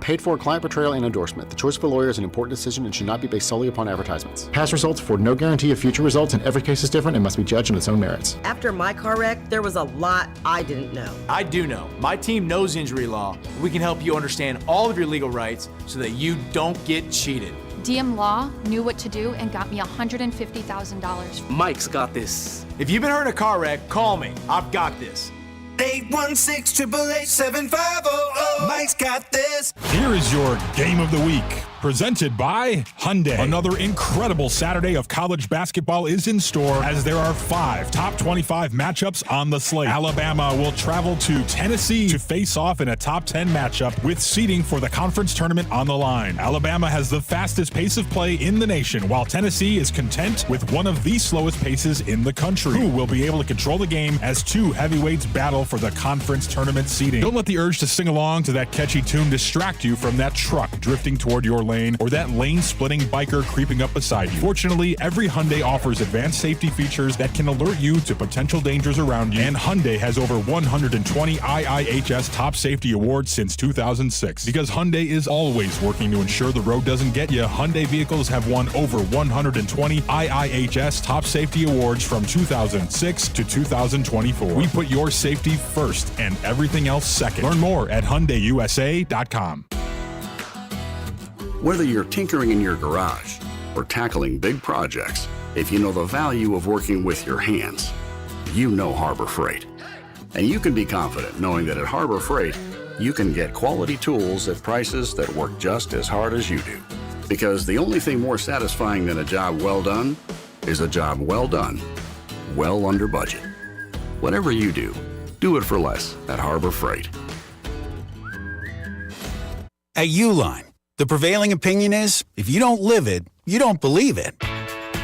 Paid for client portrayal and endorsement. The choice of a lawyer is an important decision and should not be based solely upon advertisements. Past results afford no guarantee of future results, and every case is different and must be judged on its own merits. After my car wreck, there was a lot I didn't know. I do know. My team knows injury law. We can help you understand all of your legal rights so that you don't get cheated. DM Law knew what to do and got me $150,000. Mike's got this. If you've been hurt in a car wreck, call me. I've got this. 816-888-7500. Mike's got this. Here is your Game of the Week, presented by Hyundai. Another incredible Saturday of college basketball is in store, as there are 5 top 25 matchups on the slate. Alabama will travel to Tennessee to face off in a top 10 matchup with seeding for the conference tournament on the line. Alabama has the fastest pace of play in the nation, while Tennessee is content with one of the slowest paces in the country. Who will be able to control the game as two heavyweights battle for the conference tournament seeding? Don't let the urge to sing along to that catchy tune distract you from that truck drifting toward your lane or that lane-splitting biker creeping up beside you. Fortunately, every Hyundai offers advanced safety features that can alert you to potential dangers around you, and Hyundai has over 120 IIHS top safety awards since 2006. Because Hyundai is always working to ensure the road doesn't get you, Hyundai vehicles have won over 120 IIHS top safety awards from 2006 to 2024. We put your safety first and everything else second. Learn more at HyundaiUSA.com. Whether you're tinkering in your garage or tackling big projects, if you know the value of working with your hands, you know Harbor Freight. And you can be confident knowing that at Harbor Freight, you can get quality tools at prices that work just as hard as you do. Because the only thing more satisfying than a job well done is a job well done, well under budget. Whatever you do it for less at Harbor Freight. At Uline, the prevailing opinion is, if you don't live it, you don't believe it.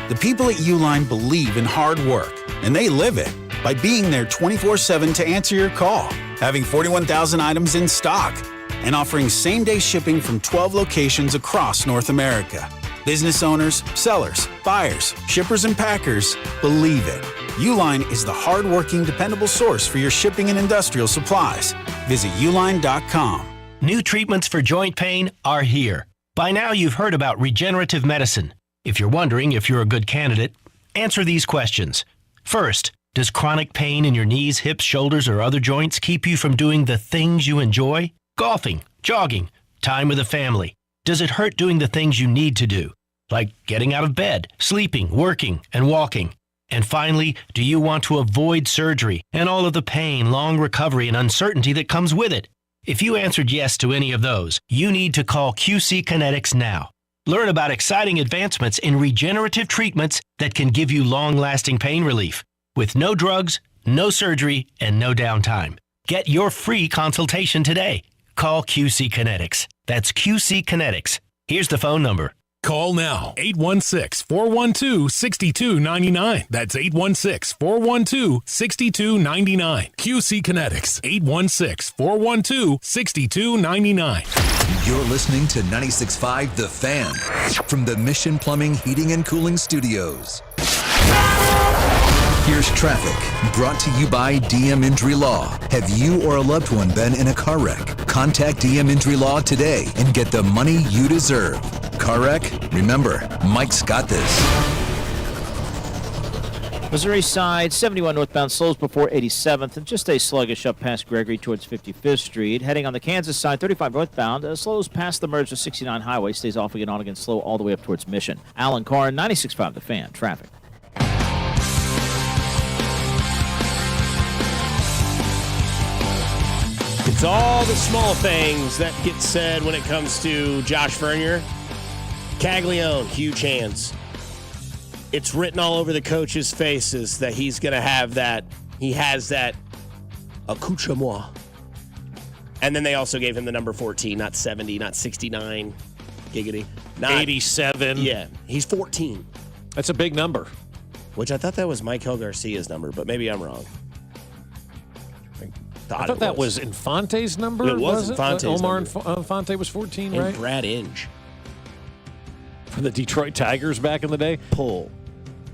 The people at Uline believe in hard work, and they live it by being there 24/7 to answer your call, having 41,000 items in stock, and offering same-day shipping from 12 locations across North America. Business owners, sellers, buyers, shippers, and packers believe it. Uline is the hard-working, dependable source for your shipping and industrial supplies. Visit uline.com. New treatments for joint pain are here. By now, you've heard about regenerative medicine. If you're wondering if you're a good candidate, answer these questions. First, does chronic pain in your knees, hips, shoulders, or other joints keep you from doing the things you enjoy? Golfing, jogging, time with the family. Does it hurt doing the things you need to do, like getting out of bed, sleeping, working, and walking? And finally, do you want to avoid surgery and all of the pain, long recovery, and uncertainty that comes with it? If you answered yes to any of those, you need to call QC Kinetics now. Learn about exciting advancements in regenerative treatments that can give you long-lasting pain relief with no drugs, no surgery, and no downtime. Get your free consultation today. Call QC Kinetics. That's QC Kinetics. Here's the phone number. Call now, 816-412-6299. That's 816-412-6299. QC Kinetics, 816-412-6299. You're listening to 96.5 The Fan from the Mission Plumbing, Heating, and Cooling Studios. Here's traffic, brought to you by DM Injury Law. Have you or a loved one been in a car wreck? Contact DM Injury Law today and get the money you deserve. Car wreck? Remember, Mike's got this. Missouri side, 71 northbound slows before 87th, and just stay sluggish up past Gregory towards 55th Street. Heading on the Kansas side, 35 northbound, slows past the merge with 69 Highway, stays off again, on again, slow all the way up towards Mission. Alan Carr, 96.5 The Fan, traffic. It's all the small things that get said when it comes to Josh Vernier. Caglione, huge hands. It's written all over the coaches' faces that he's going to have that. He has that accoutrement. And then they also gave him the number 14, not 70, not 69. Giggity. Not 87. Yeah, he's 14. That's a big number. Which I thought that was Michael Garcia's number, but maybe I'm wrong. I thought that was Infante's number. It was Infante's Omar number. Infante was 14, And right? Brad Inge. For the Detroit Tigers back in the day. Pull.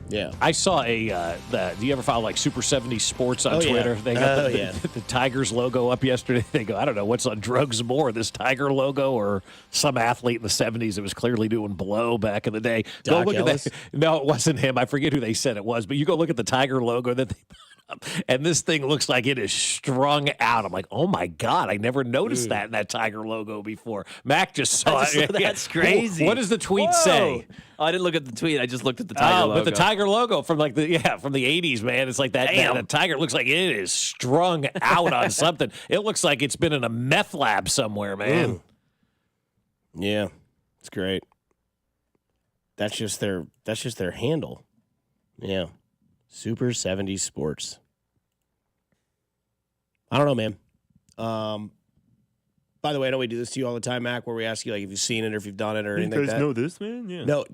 Yeah. I saw do you ever follow like Super 70 Sports on Twitter? Yeah. They got the Tigers logo up yesterday. They go, I don't know, what's on drugs more, this Tiger logo or some athlete in the 70s that was clearly doing blow back in the day. Doc go look Ellis? at that. No, it wasn't him. I forget who they said it was, but you go look at the Tiger logo that they put up, and this thing looks like it is strung out. I'm like, oh my God, I never noticed that in that Tiger logo before. Mac just saw it. That's crazy. What does the tweet say? Oh, I didn't look at the tweet. I just looked at the Tiger logo. But the Tiger logo from from the 80s, man. It's like that the Tiger looks like it is strung out on something. It looks like it's been in a meth lab somewhere, man. Yeah. It's great. That's just their handle. Yeah. Super 70s Sports. I don't know, man. By the way, I know we do this to you all the time, Mac, where we ask you like if you've seen it or if you've done it or anything like that. You guys know this, man? Yeah. No,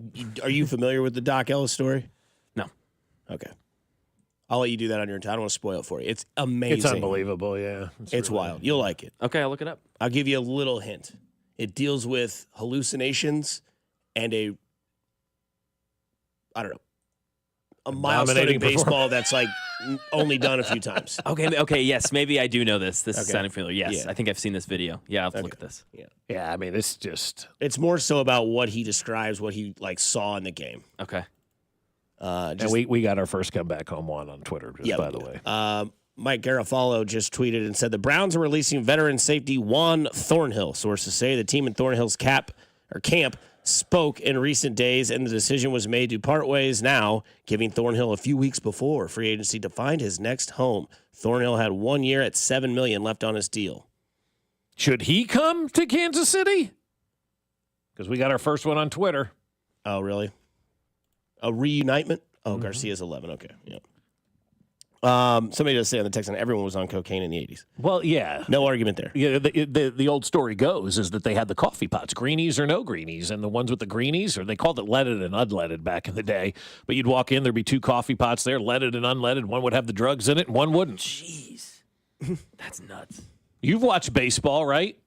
are you familiar with the Doc Ellis story? No. Okay. I'll let you do that on your time. I don't want to spoil it for you. It's amazing. It's unbelievable, yeah. It's really wild. You'll like it. Okay, I'll look it up. I'll give you a little hint. It deals with hallucinations and a milestone in baseball that's like only done a few times. Okay, yes, maybe I do know this. This is Okay. sounding familiar. Yes, Yeah. I think I've seen this video. Yeah, I'll have to look at this. Yeah, I mean, it's just... It's more so about what he describes, what he saw in the game. Okay. And we got our first come back home one on Twitter, by the way. Mike Garofalo just tweeted and said the Browns are releasing veteran safety Juan Thornhill. Sources say the team in Thornhill's camp spoke in recent days, and the decision was made to part ways now, giving Thornhill a few weeks before free agency to find his next home. Thornhill had 1 year at $7 million left on his deal. Should he come to Kansas City? Because we got our first one on Twitter. Oh, really? A reunitement? Oh, Garcia's 11. Okay, yeah. Somebody does say on the text line, everyone was on cocaine in the 80s. Well, yeah. No argument there. Yeah, the old story goes is that they had the coffee pots, greenies or no greenies, and the ones with the greenies, or they called it leaded and unleaded back in the day. But you'd walk in, there'd be two coffee pots there, leaded and unleaded. One would have the drugs in it, and one wouldn't. Jeez. That's nuts. You've watched baseball, right?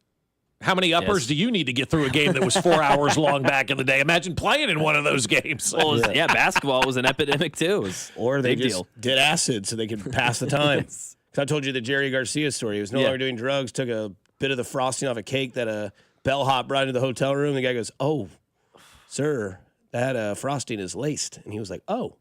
How many uppers do you need to get through a game that was 4 hours long back in the day? Imagine playing in one of those games. Well, basketball was an epidemic too. Or they just did acid so they could pass the time. Because I told you the Jerry Garcia story. He was no longer doing drugs, took a bit of the frosting off a cake that a bellhop brought into the hotel room. The guy goes, "Oh, sir, that frosting is laced." And he was like, "Oh,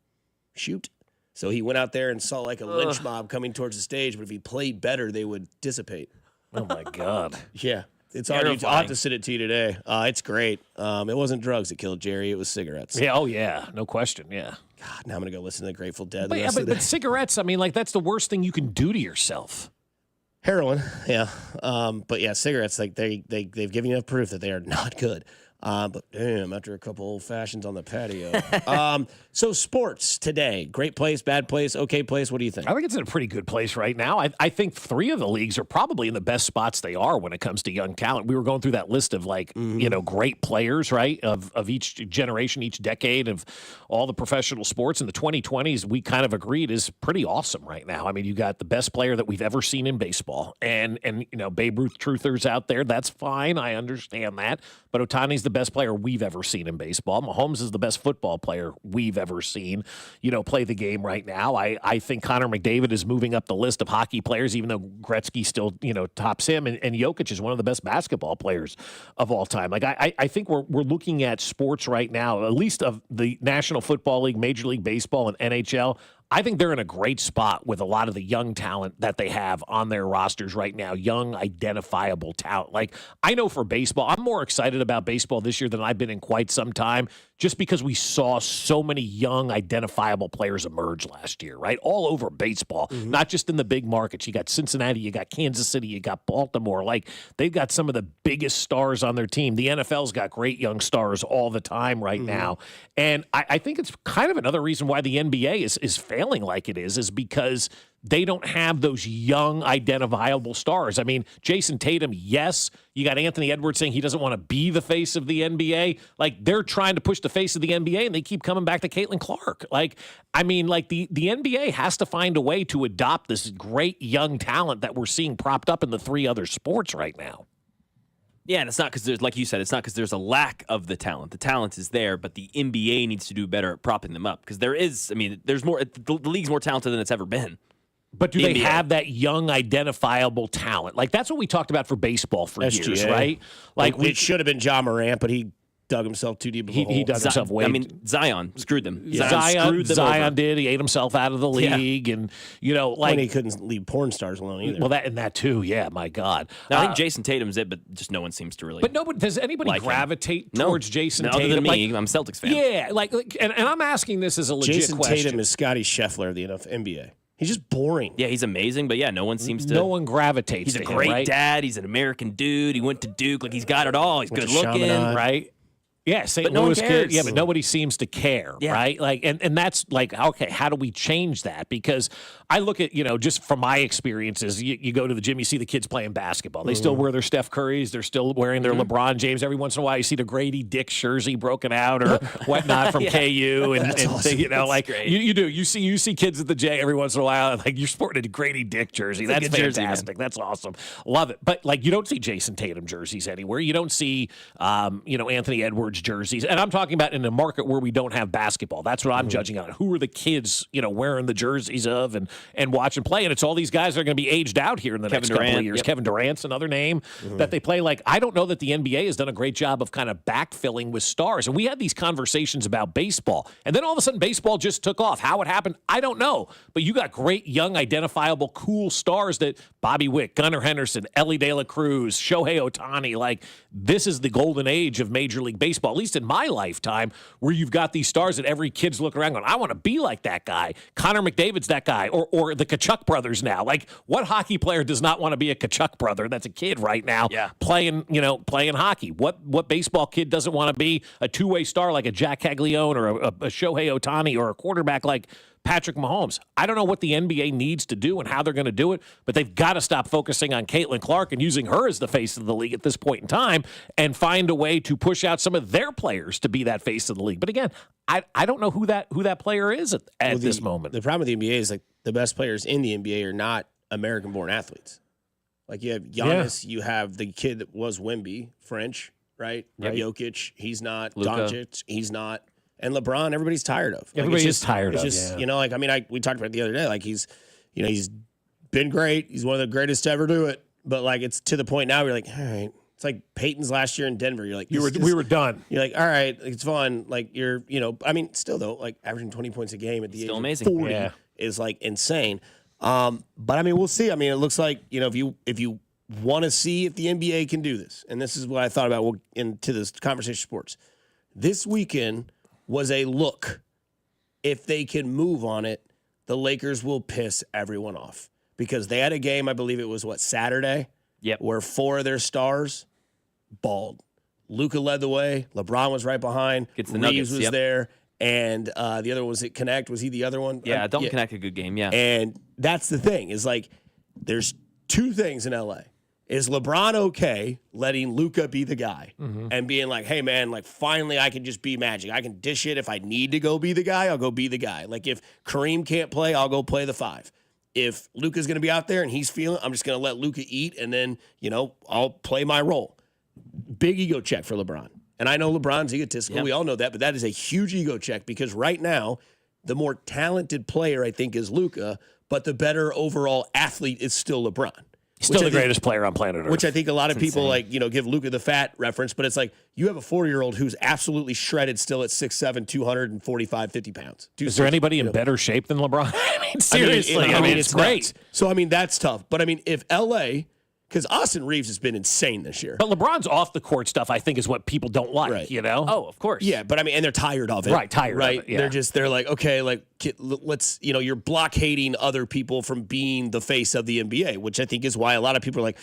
shoot." So he went out there and saw like a lynch mob coming towards the stage, but if he played better, they would dissipate. Oh, my God. Yeah. It's I'll have to sit it to you today. It's great. It wasn't drugs that killed Jerry. It was cigarettes. Yeah. Oh, yeah. No question. Yeah. God, now I'm going to go listen to the Grateful Dead. But cigarettes, I mean, like, that's the worst thing you can do to yourself. Heroin, yeah. But yeah, cigarettes, like they've given you enough proof that they are not good. But damn, after a couple old fashions on the patio. So sports today, great place, bad place, okay place. What do you think? I think it's in a pretty good place right now. I think 3 of the leagues are probably in the best spots they are when it comes to young talent. We were going through that list of great players, right? Of each generation, each decade of all the professional sports in the 2020s. We kind of agreed is pretty awesome right now. I mean, you got the best player that we've ever seen in baseball, and Babe Ruth truthers out there. That's fine. I understand that. But Ohtani's the best player we've ever seen in baseball. Mahomes is the best football player we've ever seen, play the game right now. I think Connor McDavid is moving up the list of hockey players, even though Gretzky still, tops him. And Jokic is one of the best basketball players of all time. Like, I think we're looking at sports right now, at least of the National Football League, Major League Baseball, and NHL. I think they're in a great spot with a lot of the young talent that they have on their rosters right now, young, identifiable talent. Like, I know for baseball, I'm more excited about baseball this year than I've been in quite some time, just because we saw so many young, identifiable players emerge last year, right? All over baseball, not just in the big markets. You got Cincinnati, you got Kansas City, you got Baltimore. Like, they've got some of the biggest stars on their team. The NFL's got great young stars all the time right now. And I think it's kind of another reason why the NBA is failing like it is because they don't have those young, identifiable stars. I mean, Jason Tatum, yes. You got Anthony Edwards saying he doesn't want to be the face of the NBA. Like, they're trying to push the face of the NBA, and they keep coming back to Caitlin Clark. Like, I mean, like, the NBA has to find a way to adopt this great young talent that we're seeing propped up in the 3 other sports right now. Yeah, and it's not because there's, like you said, it's not because there's a lack of the talent. The talent is there, but the NBA needs to do better at propping them up because there's more. The league's more talented than it's ever been. But do they have that young, identifiable talent? Like, that's what we talked about for baseball for years, right? Like, it should have been Ja Morant, but he dug himself too deep of a hole. He dug himself way. I mean, Zion screwed them. Zion did. He ate himself out of the league, and when he couldn't leave porn stars alone either. Well, that too. Yeah, my God. I think Jason Tatum's it, but just no one seems to really. But does anybody gravitate towards Jason Tatum? Other than me, I'm a Celtics fan. Yeah, and I'm asking this as a legit Jason question. Tatum is Scotty Scheffler of the NBA. He's just boring. Yeah, he's amazing, but no one seems to. No one gravitates. He's to a great him, right? dad. He's an American dude. He went to Duke. Like, he's got it all. He's good looking, right? Yeah, St. Louis kid. Yeah, but nobody seems to care, right? Like, and that's like, okay, how do we change that? Because I look at, just from my experiences, you go to the gym, you see the kids playing basketball. They still wear their Steph Currys. They're still wearing their LeBron James. Every once in a while, you see the Grady Dick jersey broken out or whatnot from KU, and awesome. like you do. You see kids at the J every once in a while, like you're sporting a Grady Dick jersey. That's fantastic. That's awesome. Love it. But like, you don't see Jason Tatum jerseys anywhere. You don't see, Anthony Edwards jerseys. And I'm talking about in a market where we don't have basketball. That's what I'm judging on. Who are the kids, wearing the jerseys of and watching play? And it's all these guys that are going to be aged out here in the next couple of years. Kevin Durant's another name that they play. Like, I don't know that the NBA has done a great job of kind of backfilling with stars. And we had these conversations about baseball. And then all of a sudden, baseball just took off. How it happened, I don't know. But you got great, young, identifiable, cool stars that Bobby Wick, Gunnar Henderson, Ellie De La Cruz, Shohei Ohtani. Like, this is the golden age of Major League Baseball, at least in my lifetime, where you've got these stars that every kid's looking around going, I want to be like that guy. Connor McDavid's that guy, or the Kachuk brothers now. Like, what hockey player does not want to be a Kachuk brother that's a kid right now playing hockey? What baseball kid doesn't want to be a two-way star like a Jack Caglione or a Shohei Ohtani or a quarterback like Patrick Mahomes? I don't know what the NBA needs to do and how they're going to do it, but they've got to stop focusing on Caitlin Clark and using her as the face of the league at this point in time and find a way to push out some of their players to be that face of the league. But again, I don't know who that player is at this moment. The problem with the NBA is, like, the best players in the NBA are not American-born athletes. Like you have Giannis, you have the kid that was Wemby, French, right? Yep. Jokic, he's not. Luka. Doncic, he's not. And LeBron, everybody's tired of. Everybody is tired of. You know, like, I mean, we talked about it the other day. Like, he's been great. He's one of the greatest to ever do it. But, like, it's to the point now where you're like, all right. It's like Peyton's last year in Denver. You're like, we were done. You're like, all right, it's fun. Like, I mean, still, though, like, averaging 20 points a game at the age amazing. of 40 is, like, insane. But, I mean, we'll see. I mean, it looks like, if you want to see if the NBA can do this, and this is what I thought about into this conversation sports, this weekend was a look. If they can move on it, the Lakers will piss everyone off because they had a game, I believe it was Saturday, where 4 of their stars balled. Luka led the way. LeBron was right behind. Gets the Reeves Nuggets, was there. And the other one, was it Connect? Was he the other one? Yeah, Dalton Connect, a good game, yeah. And that's the thing, is like, there's 2 things in LA. Is LeBron okay letting Luka be the guy and being like, hey, man, like, finally I can just be Magic. I can dish it. If I need to go be the guy, I'll go be the guy. Like, if Kareem can't play, I'll go play the 5. If Luka's going to be out there and he's feeling, I'm just going to let Luka eat, and then, I'll play my role. Big ego check for LeBron. And I know LeBron's egotistical. Yep. We all know that, but that is a huge ego check because right now, the more talented player, I think, is Luka, but the better overall athlete is still LeBron. Still the greatest player on planet Earth. Which I think a lot of people insane. give Luka the fat reference, but it's like you have a 40-year-old who's absolutely shredded still at 6'7", 245, 50 pounds. Is there anybody in better shape than LeBron? I mean, seriously. I mean, it's great. Nuts. So, I mean, that's tough. But, I mean, if L.A. – because Austin Reeves has been insane this year. But LeBron's off-the-court stuff, I think, is what people don't like, right. Oh, of course. Yeah, but, I mean, and they're tired of it. Right, tired of it, yeah. They're like, okay, like, let's – you're blockading other people from being the face of the NBA, which I think is why a lot of people are like,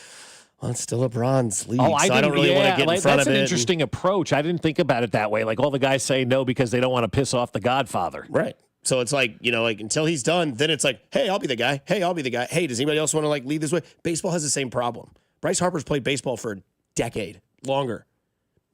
well, it's still LeBron's league, so I don't really want to get in front of it. That's an interesting approach. I didn't think about it that way. Like, all the guys say no because they don't want to piss off the Godfather. Right. So it's like, until he's done, then it's like, hey, I'll be the guy. Hey, I'll be the guy. Hey, does anybody else want to, lead this way? Baseball has the same problem. Bryce Harper's played baseball for a decade, longer.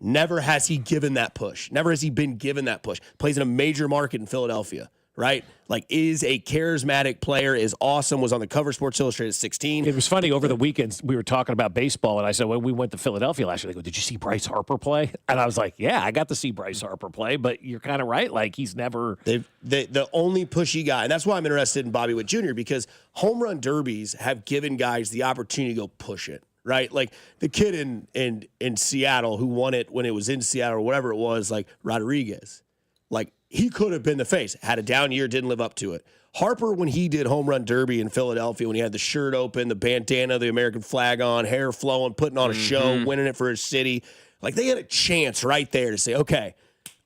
Never has he given that push. Never has he been given that push. Plays in a major market in Philadelphia, right? Like, is a charismatic player, is awesome, was on the cover of Sports Illustrated at 16. It was funny, over the weekends, we were talking about baseball, and I said, when we went to Philadelphia last year, they go, did you see Bryce Harper play? And I was like, yeah, I got to see Bryce Harper play, but you're kind of right. Like, he's never... The only pushy guy, and that's why I'm interested in Bobby Witt Jr., because home run derbies have given guys the opportunity to go push it. Right? Like the kid in Seattle who won it when it was in Seattle or whatever it was, like Rodriguez. Like, he could have been the face. Had a down year, didn't live up to it. Harper, when he did home run derby in Philadelphia, when he had the shirt open, the bandana, the American flag on, hair flowing, putting on a show, winning it for his city, like, they had a chance right there to say, okay,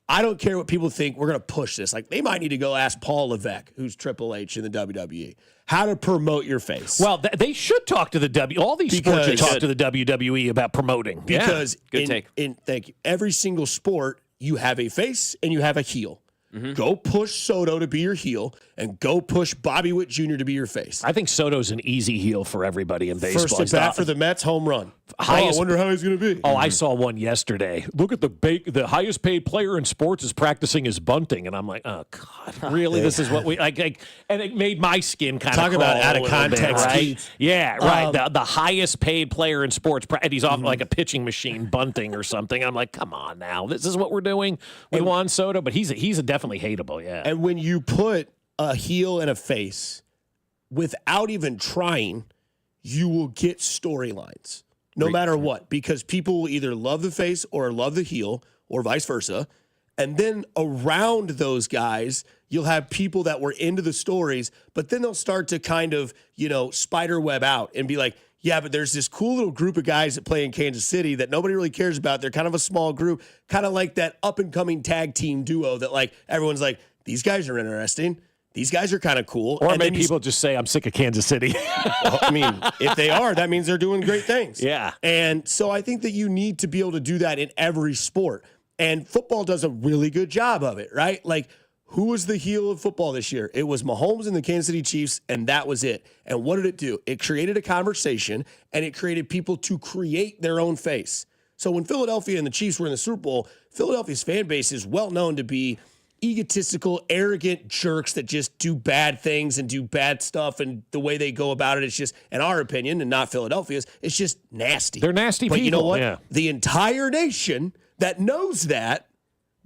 I don't care what people think, we're going to push this. Like, they might need to go ask Paul Levesque, who's Triple H in the WWE, how to promote your face. Well, they should talk to the all these sports should talk to the WWE about promoting. Because good take. Thank you. Every single sport, you have a face and you have a heel. Go push Soto to be your heel and go push Bobby Witt Jr. to be your face. I think Soto's an easy heel for everybody in baseball. First at bat for the Mets, home run. I wonder how he's going to be. Oh, I saw one yesterday. Look at the highest paid player in sports is practicing his bunting, and I'm like, oh God, really? This is what we like? And it made my skin kind of talk about out of context, right? Yeah, right. The highest paid player in sports, and he's off like a pitching machine bunting or something. I'm like, come on now, this is what we're doing with Juan Soto, but he's a definitely hateable, yeah. And when you put a heel and a face without even trying, you will get storylines no matter what, because people will either love the face or love the heel or vice versa. And then around those guys, you'll have people that were into the stories, but then they'll start to kind of, spider web out and be like, yeah, but there's this cool little group of guys that play in Kansas City that nobody really cares about. They're kind of a small group, kind of like that up-and-coming tag team duo that, like, everyone's like, these guys are interesting. These guys are kind of cool. Or maybe people just say, I'm sick of Kansas City. Well, I mean, if they are, that means they're doing great things. Yeah. And so I think that you need to be able to do that in every sport. And football does a really good job of it, right? Like, who was the heel of football this year? It was Mahomes and the Kansas City Chiefs, and that was it. And what did it do? It created a conversation, and it created people to create their own face. So when Philadelphia and the Chiefs were in the Super Bowl, Philadelphia's fan base is well known to be egotistical, arrogant jerks that just do bad things and do bad stuff, and the way they go about it, it's just, in our opinion, and not Philadelphia's, it's just nasty. They're nasty but people. You know what? Yeah. The entire nation that knows that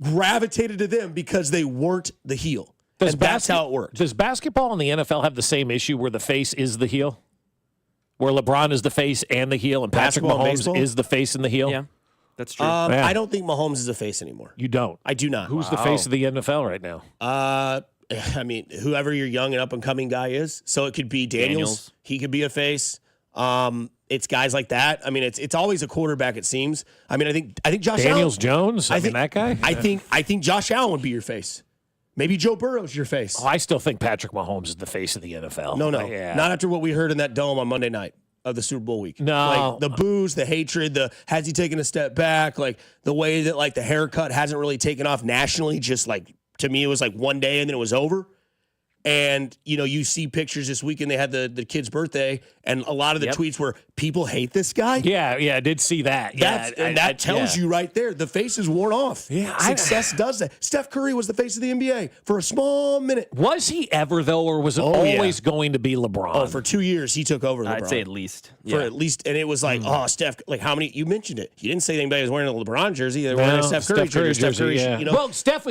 gravitated to them because they weren't the heel. And that's how it worked. Does basketball in the NFL have the same issue where the face is the heel? Where LeBron is the face and the heel, and Patrick Mahomes is the face and the heel? Yeah. That's true. I don't think Mahomes is a face anymore. You don't? I do not. Who's the face of the NFL right now? I mean, whoever your young and up-and-coming guy is. So it could be Daniels. He could be a face. It's guys like that. I mean, it's always a quarterback, it seems. I mean, I think Josh Daniels Allen, Jones? I mean, that guy? I think Josh Allen would be your face. Maybe Joe Burrow's your face. Oh, I still think Patrick Mahomes is the face of the NFL. No. Yeah. Not after what we heard in that dome on Monday night of the Super Bowl week. No. Like the boos, the hatred, has he taken a step back? Like the way that like the haircut hasn't really taken off nationally, just like to me it was like one day and then it was over. And, you know, you see pictures this weekend, they had the kid's birthday, and a lot of the tweets were, people hate this guy. Yeah, I did see that. That tells you right there, the face is worn off. Yeah, Success does that. Steph Curry was the face of the NBA for a small minute. Was he ever, though, or was it always going to be LeBron? Oh, for 2 years, he took over LeBron. I'd say at least. For at least, and it was like, Steph, like how many, you mentioned it. You didn't say anybody was wearing a LeBron jersey. They were wearing a Steph Curry jersey. Yeah. You know? Well, Steph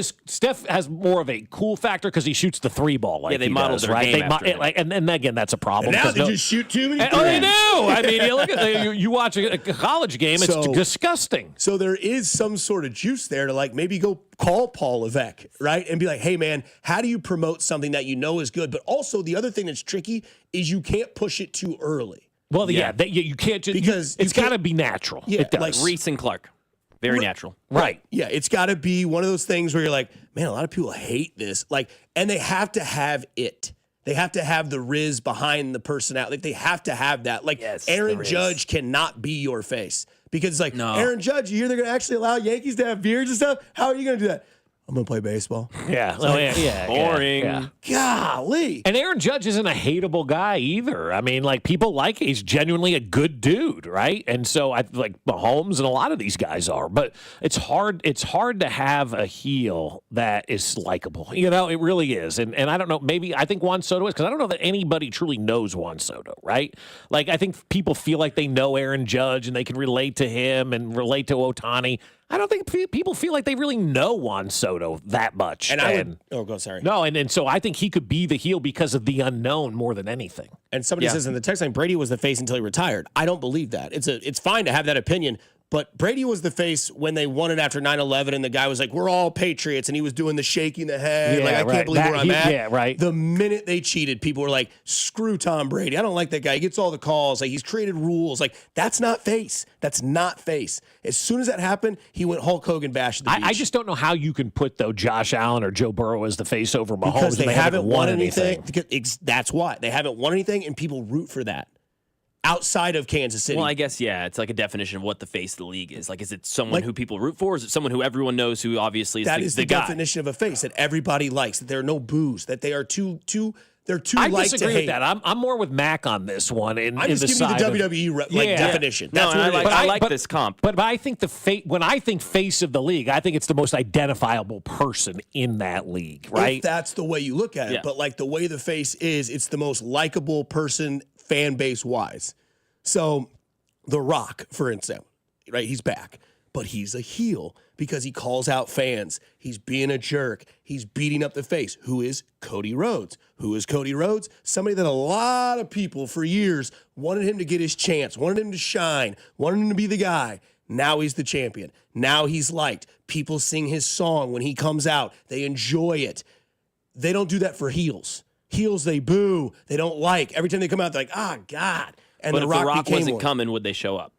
has more of a cool factor because he shoots the three ball. Like they he modeled does, their right? game after him. And again, that's a problem. And now they just shoot too many threes. They do. I mean, you look at you watch a college game, it's disgusting. So there is some sort of juice there to like maybe go call Paul Levesque, right? And be like, hey, man, how do you promote something that you know is good? But also the other thing that's tricky is you can't push it too early. Well, you can't just, because it's got to be natural. Yeah, it does. like Reese and Clark. Very natural. Right. Yeah, it's got to be one of those things where you're like, man, a lot of people hate this. Like, and they have to have it. They have to have the Riz behind the personality. Like, they have to have that. Like, Aaron Judge cannot be your face. Because it's like, Aaron Judge, you hear they're going to actually allow Yankees to have beards and stuff? How are you going to do that? I'm going to play baseball. Yeah. Boring. Yeah. Golly. And Aaron Judge isn't a hateable guy either. I mean, like, people like he's genuinely a good dude, right? And so I like Mahomes and a lot of these guys are. But it's hard to have a heel that is likable. You know, it really is. And I don't know, maybe I think Juan Soto is, because I don't know that anybody truly knows Juan Soto, right? Like, I think people feel like they know Aaron Judge and they can relate to him and relate to Ohtani. I don't think people feel like they really know Juan Soto that much. And so I think he could be the heel because of the unknown more than anything. And somebody says in the text line, Brady was the face until he retired. I don't believe that. It's fine to have that opinion, but Brady was the face when they won it after 9/11, and the guy was like, "We're all Patriots," and he was doing the shaking the head, I can't believe where I'm at. Yeah, right. The minute they cheated, people were like, "Screw Tom Brady. I don't like that guy. He gets all the calls. Like he's created rules. Like that's not face. That's not face." As soon as that happened, he went Hulk Hogan bash at the beach. I just don't know how you can put though Josh Allen or Joe Burrow as the face over Mahomes because they haven't won anything. anything. That's why they haven't won anything, and people root for that. Outside of Kansas City. Well, I guess, it's like a definition of what the face of the league is. Like, is it someone who people root for? Or is it someone who everyone knows who obviously is that is the guy? definition of a face that everybody likes, that there are no boos, that they are too I light to disagree hate. with that. I'm more with Mac on this one. I'm just giving you the WWE definition. That's what I like this comp. But I think when I think face of the league, I think it's the most identifiable person in that league, right? If that's the way you look at it. But like the way the face is, it's the most likable person fan base wise. So The Rock, for instance, right? He's back, but he's a heel because he calls out fans. He's being a jerk. He's beating up the face. Who is Cody Rhodes? Who is Cody Rhodes? Somebody that a lot of people for years wanted him to get his chance, wanted him to shine, wanted him to be the guy. Now he's the champion. Now he's liked. People sing his song when he comes out. They enjoy it. They don't do that for heels. Heels, they boo. They don't like. Every time they come out, they're like, God. And but The if Rock The Rock became wasn't one. coming, would they show up?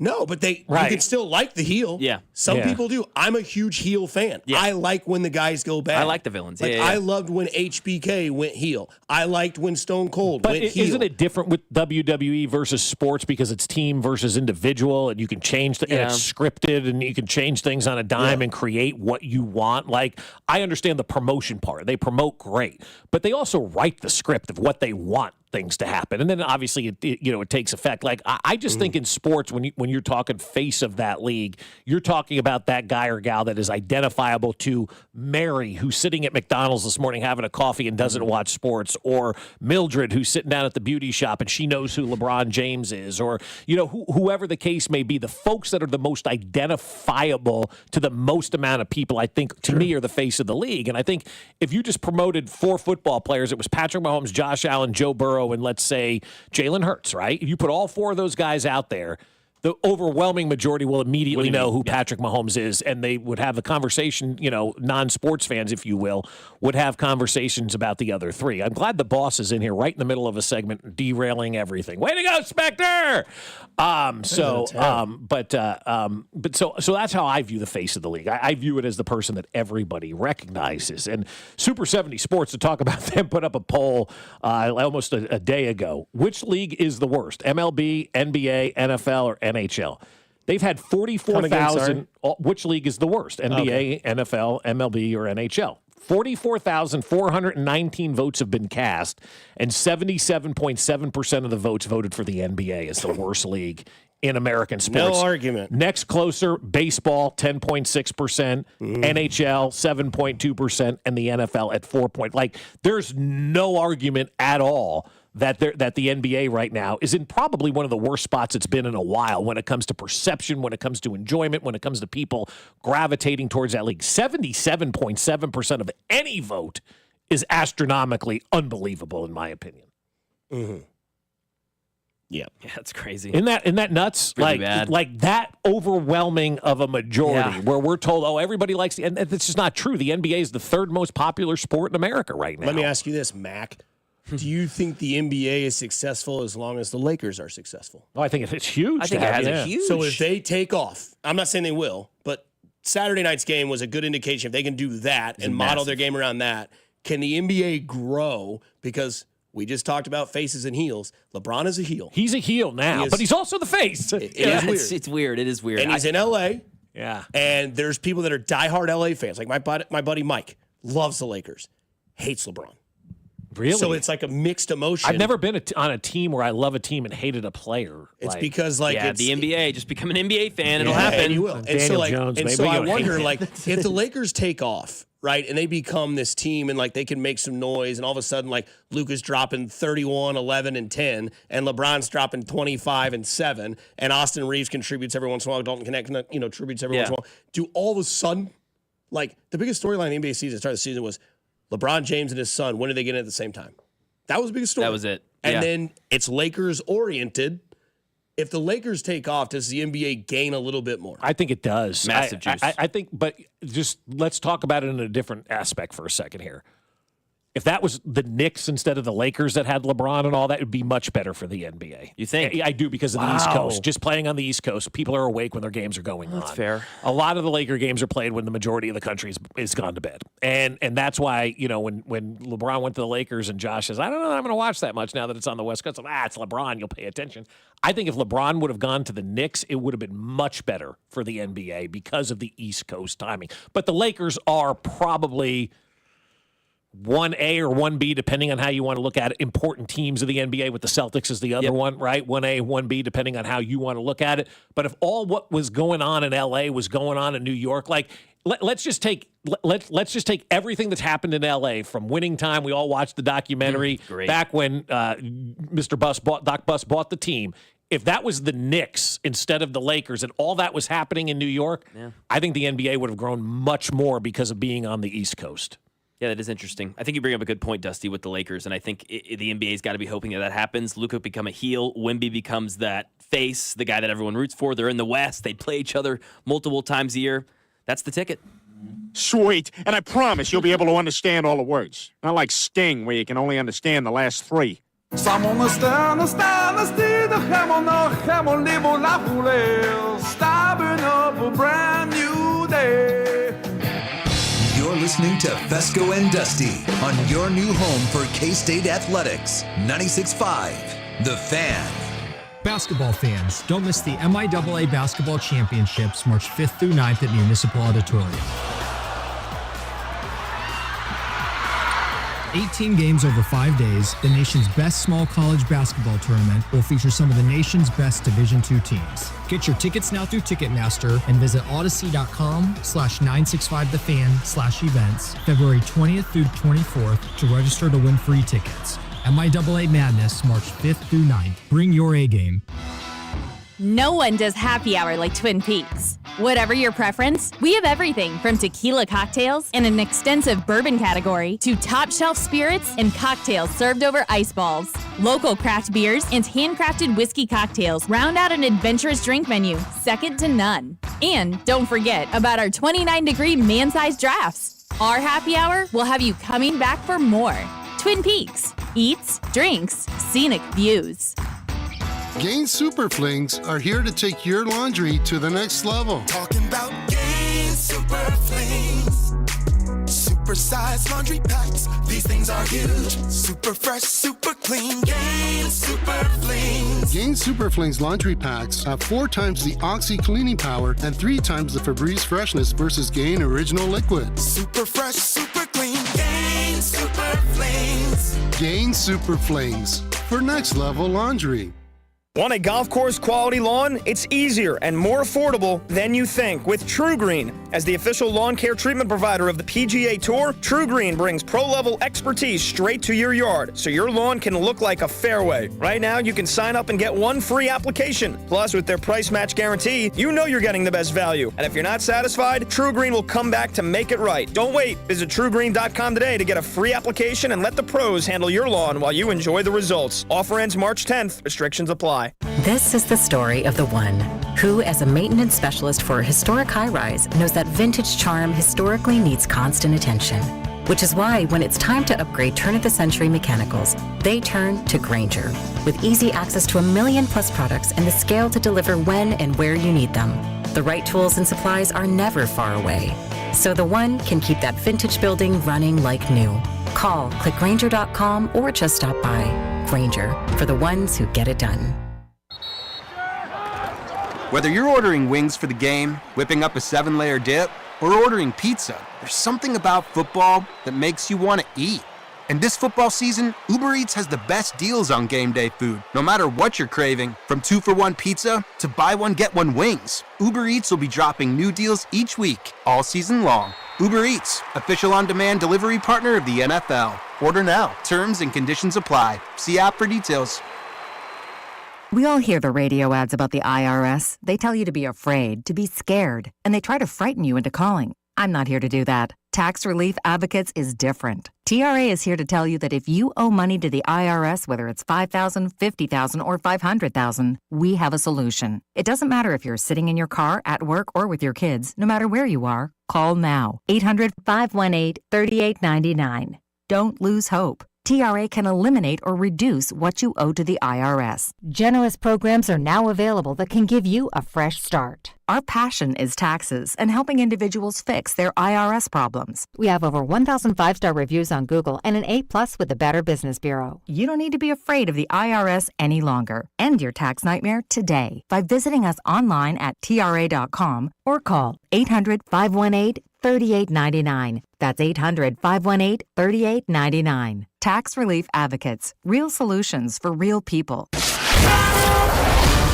No, but you can still like the heel. Yeah. Some people do. I'm a huge heel fan. Yeah. I like when the guys go bad. I like the villains. Like, I loved when HBK went heel. I liked when Stone Cold went heel. Isn't it different with WWE versus sports because it's team versus individual and you can change and it's scripted and you can change things on a dime and create what you want? Like, I understand the promotion part. They promote great, but they also write the script of what they want things to happen. And then obviously it takes effect. Like I just think in sports, when you're talking face of that league, you're talking about that guy or gal that is identifiable to Mary, who's sitting at McDonald's this morning having a coffee and doesn't watch sports, or Mildred, who's sitting down at the beauty shop and she knows who LeBron James is, or whoever the case may be. The folks that are the most identifiable to the most amount of people, I think, to me, are the face of the league. And I think if you just promoted 4 football players, it was Patrick Mahomes, Josh Allen, Joe Burrow, and let's say Jalen Hurts, right? If you put all 4 of those guys out there, the overwhelming majority will immediately know who Patrick Mahomes is, and they would have a conversation, non-sports fans, if you will, would have conversations about the other 3. I'm glad the boss is in here right in the middle of a segment, derailing everything. Way to go, Spectre! So that's how I view the face of the league. I view it as the person that everybody recognizes. And Super 70 Sports, to talk about them, put up a poll almost a day ago. Which league is the worst? MLB, NBA, NFL, or NHL? They've had 44,000. Which league is the worst? NBA, NFL, MLB, or NHL? 44,419 votes have been cast, and 77.7% of the votes voted for the NBA as the worst league in American sports. No argument. Next closer, baseball, 10.6%, NHL, 7.2%, and the NFL at 4%. Like, there's no argument at all that the NBA right now is in probably one of the worst spots it's been in a while when it comes to perception, when it comes to enjoyment, when it comes to people gravitating towards that league. 77.7% of any vote is astronomically unbelievable, in my opinion. Yeah, that's crazy. Isn't that nuts? Really bad. Like that overwhelming of a majority where we're told, everybody likes and it's just not true. The NBA is the 3rd most popular sport in America right now. Let me ask you this, Mac. Do you think the NBA is successful as long as the Lakers are successful? Oh, I think it's huge. I think it has a huge. So if they take off, I'm not saying they will, but Saturday night's game was a good indication. If they can do that and model their game around that, can the NBA grow? Because we just talked about faces and heels. LeBron is a heel. He's a heel now, but he's also the face. It is weird. It's weird. It is weird. And he's in LA. Yeah. And there's people that are diehard LA fans. Like my buddy Mike loves the Lakers, hates LeBron. Really? So it's like a mixed emotion. I've never been on a team where I love a team and hated a player. It's because it's the NBA. Just become an NBA fan. It'll happen. And you will. And so Jones, so I wonder, if the Lakers take off, right, and they become this team, and they can make some noise, and all of a sudden, Luka's dropping 31, 11, and 10, and LeBron's dropping 25 and 7, and Austin Reeves contributes every once in a while, Dalton Connect, contributes every once in a while. Do all of a sudden, the biggest storyline in the NBA season, the start of the season was LeBron James and his son, when did they get in at the same time? That was the biggest story. That was it. And then it's Lakers oriented. If the Lakers take off, does the NBA gain a little bit more? I think it does. Massive juice. I think, but just let's talk about it in a different aspect for a second here. If that was the Knicks instead of the Lakers that had LeBron and all that, it would be much better for the NBA. You think? I do, because of the East Coast. Just playing on the East Coast, people are awake when their games are going on. That's fair. A lot of the Laker games are played when the majority of the country is gone to bed. And that's why, when LeBron went to the Lakers and Josh says, I don't know that I'm going to watch that much now that it's on the West Coast. It's LeBron, you'll pay attention. I think if LeBron would have gone to the Knicks, it would have been much better for the NBA because of the East Coast timing. But the Lakers are probably 1A or 1B, depending on how you want to look at it, important teams of the NBA, with the Celtics as the other one, right? 1A, 1B, depending on how you want to look at it. But if all what was going on in LA was going on in New York, let's just take everything that's happened in LA from winning time. We all watched the documentary back when Doc Buss bought the team. If that was the Knicks instead of the Lakers and all that was happening in New York, I think the NBA would have grown much more because of being on the East Coast. Yeah, that is interesting. I think you bring up a good point, Dusty, with the Lakers, and I think the NBA's got to be hoping that happens. Luka become a heel. Wemby becomes that face, the guy that everyone roots for. They're in the West. They play each other multiple times a year. That's the ticket. Sweet. And I promise you'll be able to understand all the words. Not like Sting, where you can only understand the last 3. Samma ständigt hem och live och laugh och live. Starting up a brand new day. You're listening to Fescoe and Dusty on your new home for K-State Athletics. 96.5, The Fan. Basketball fans, don't miss the MIAA Basketball Championships March 5th through 9th at Municipal Auditorium. 18 games over 5 days, the nation's best small college basketball tournament will feature some of the nation's best Division II teams. Get your tickets now through Ticketmaster and visit odyssey.com/965thefan/events February 20th through 24th to register to win free tickets. MIAA Madness, March 5th through 9th. Bring your A game. No one does happy hour like Twin Peaks. Whatever your preference, we have everything from tequila cocktails and an extensive bourbon category to top shelf spirits and cocktails served over ice balls. Local craft beers and handcrafted whiskey cocktails round out an adventurous drink menu, second to none. And don't forget about our 29-degree man-sized drafts. Our happy hour will have you coming back for more. Twin Peaks. Eats, drinks, scenic views. Gain Super Flings are here to take your laundry to the next level. Talking about Gain Super Flings. Super-sized laundry packs. These things are huge. Super fresh, super clean. Gain Super Flings. Gain Super Flings laundry packs have 4 times the Oxy cleaning power and 3 times the Febreze freshness versus Gain Original Liquid. Super fresh, super clean. Gain Super Flings. Gain Super Flings for next level laundry. Want a golf course quality lawn? It's easier and more affordable than you think with TruGreen. As the official lawn care treatment provider of the PGA Tour, TruGreen brings pro-level expertise straight to your yard so your lawn can look like a fairway. Right now, you can sign up and get 1 free application. Plus, with their price match guarantee, you know you're getting the best value. And if you're not satisfied, TruGreen will come back to make it right. Don't wait. Visit TruGreen.com today to get a free application and let the pros handle your lawn while you enjoy the results. Offer ends March 10th. Restrictions apply. This is the story of the one who, as a maintenance specialist for a historic high-rise, knows that vintage charm historically needs constant attention. Which is why, when it's time to upgrade turn-of-the-century mechanicals, they turn to Grainger. With easy access to 1 million-plus products and the scale to deliver when and where you need them, the right tools and supplies are never far away. So the one can keep that vintage building running like new. Call, click Grainger.com, or just stop by. Grainger, for the ones who get it done. Whether you're ordering wings for the game, whipping up a 7-layer dip, or ordering pizza, there's something about football that makes you want to eat. And this football season, Uber Eats has the best deals on game day food. No matter what you're craving, from 2-for-1 pizza to buy one, get one wings, Uber Eats will be dropping new deals each week, all season long. Uber Eats, official on-demand delivery partner of the NFL. Order now. Terms and conditions apply. See app for details. We all hear the radio ads about the IRS. They tell you to be afraid, to be scared, and they try to frighten you into calling. I'm not here to do that. Tax Relief Advocates is different. TRA is here to tell you that if you owe money to the IRS, whether it's $5,000, $50,000, or $500,000, we have a solution. It doesn't matter if you're sitting in your car, at work, or with your kids. No matter where you are, call now. 800-518-3899. Don't lose hope. TRA can eliminate or reduce what you owe to the IRS. Generous programs are now available that can give you a fresh start. Our passion is taxes and helping individuals fix their IRS problems. We have over 1,000 5-star reviews on Google and an A+ with the Better Business Bureau. You don't need to be afraid of the IRS any longer. End your tax nightmare today by visiting us online at TRA.com or call 800-518-3899. That's 800-518-3899. Tax Relief Advocates. Real solutions for real people.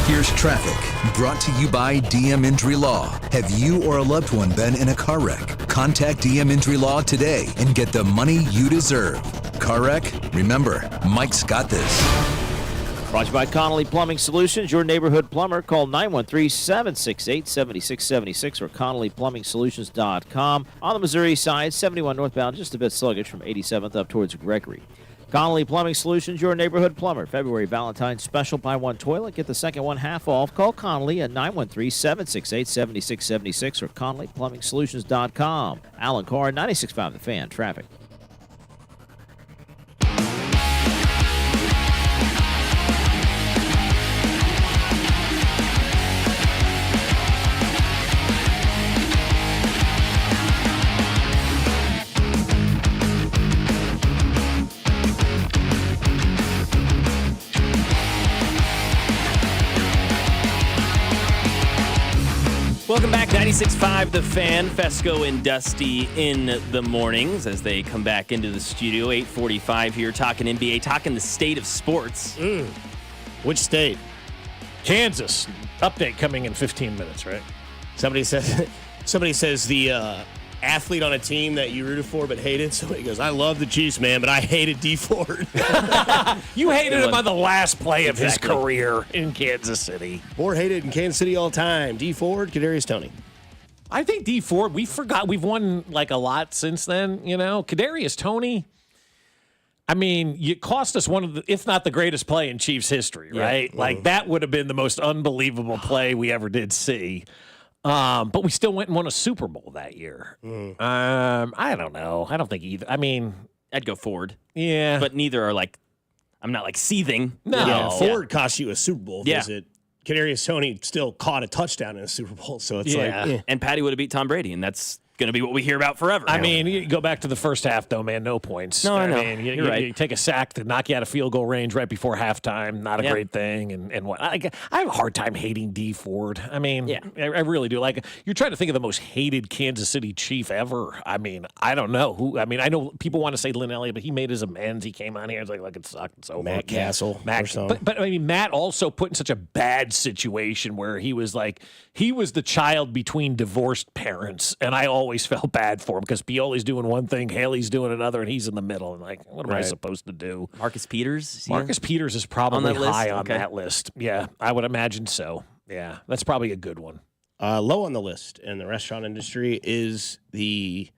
Here's traffic, brought to you by DM Injury Law. Have you or a loved one been in a car wreck? Contact DM Injury Law today and get the money you deserve. Car wreck? Remember, Mike's got this. Brought to you by Connolly Plumbing Solutions, your neighborhood plumber. Call 913-768-7676 or ConnollyPlumbingSolutions.com. On the Missouri side, 71 northbound, just a bit sluggish from 87th up towards Gregory. Connolly Plumbing Solutions, your neighborhood plumber. February Valentine's special, buy one toilet, get the second one half off. Call Connolly at 913-768-7676 or ConnollyPlumbingSolutions.com. Alan Carr, 96.5 The Fan, traffic. Welcome back, 96.5 The Fan. Fescoe and Dusty in the mornings as they come back into the studio. 8:45 here, talking NBA, talking the state of sports. Which state? Kansas. Update coming in 15 minutes, right? Somebody says the athlete on a team that you rooted for but hated. Somebody goes, I love the Chiefs, man, but I hated D Ford. You hated him on the last play of his career in Kansas City. More hated in Kansas City all time. D Ford, Kadarius Toney. I think D Ford, we've won like a lot since then, you know. Kadarius Toney, I mean, you cost us one of the, if not the greatest play in Chiefs history, right? Yeah. Like that would have been the most unbelievable play we ever did see. But we still went and won a Super Bowl that year. I don't know. I don't think either. I mean, I'd go Ford. Yeah. But neither are like, I'm not like seething. No. Yeah, Ford cost you a Super Bowl visit. Kadarius Toney still caught a touchdown in a Super Bowl, so it's And Patty would have beat Tom Brady, and that's going to be what we hear about forever. I mean, you go back to the first half, though, man, no points. No, I know. mean, You're right. You take a sack to knock you out of field goal range right before halftime, not a great thing. And what I have a hard time hating D Ford. I mean, I really do. Like, you're trying to think of the most hated Kansas City Chief ever. I mean, I don't know who. I mean, I know people want to say Lynn Elliott, but he made his amends. He came on here. It's like it sucked. It's over. Matt Castle. But I mean, Matt also put in such a bad situation where he was the child between divorced parents, and I always felt bad for him because Pioli's doing one thing, Haley's doing another, and he's in the middle. And like, what am I supposed to do? Marcus Peters? Marcus Peters is probably high on Okay. that list. Yeah, I would imagine so. Yeah, that's probably a good one. Low on the list in the restaurant industry is the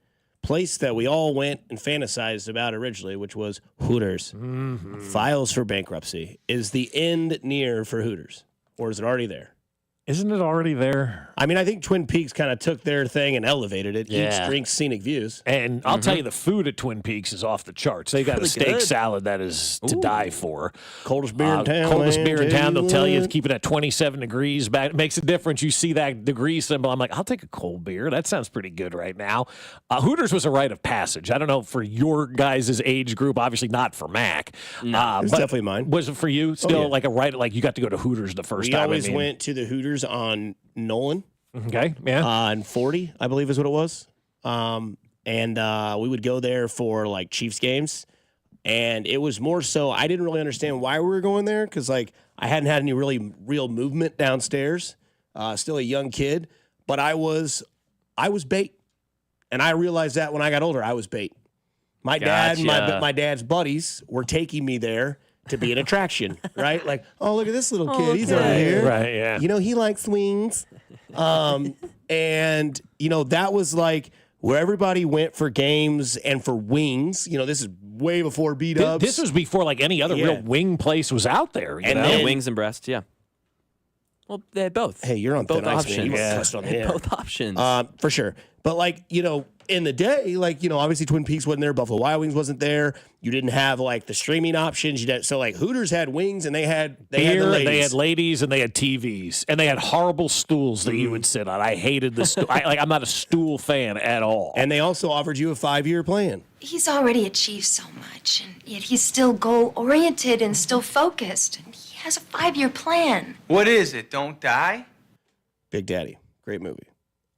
place that we all went and fantasized about originally, which was Hooters. Files for bankruptcy. Is the end near for Hooters, or is it already there? Isn't it already there? I mean, I think Twin Peaks kind of took their thing and elevated it. Yeah. Each drinks scenic views. And I'll tell you, the food at Twin Peaks is off the charts. They got Really a steak good. salad that is to die for. Coldest beer in town. Coldest man, beer in town. They'll tell you to what? keep it at 27 degrees. It makes a difference. You see that degree symbol. I'm like, I'll take a cold beer. That sounds pretty good right now. Hooters was a rite of passage. I don't know for your guys' age group. Obviously not for Mac. No, it's but definitely mine. Was it for you? Still yeah. like a rite? Like you got to go to Hooters the first We time. always went to the Hooters on Nolan. Okay, yeah. And 40, I believe is what it was. And we would go there for like Chiefs games. And it was more so, I didn't really understand why we were going there because like I hadn't had any really real movement downstairs. Still a young kid, but I was bait. And I realized that when I got older, I was bait. My dad and my dad's buddies were taking me there to be an attraction, right? Like, oh, look at this little kid. He's over here. Right, yeah. You know, he likes wings. And, you know, that was like where everybody went for games and for wings. You know, this is way before beat-ups. This was before like any other real wing place was out there. You know? then wings and breasts, yeah. Well, they had both. Hey, you're on both thin ice, man. options. You were touched on the air. Both options. For sure. But like, you know, in the day, like, you know, obviously Twin Peaks wasn't there. Buffalo Wild Wings wasn't there. You didn't have like the streaming options. So like Hooters had wings and they had beer, the ladies. they had ladies, and they had TVs, and they had horrible stools that you would sit on. I hated the stool. I'm not a stool fan at all. And they also offered you a 5-year plan. He's already achieved so much, and yet he's still goal-oriented and still focused. And he has a 5-year plan. What is it? Don't die? Big Daddy. Great movie.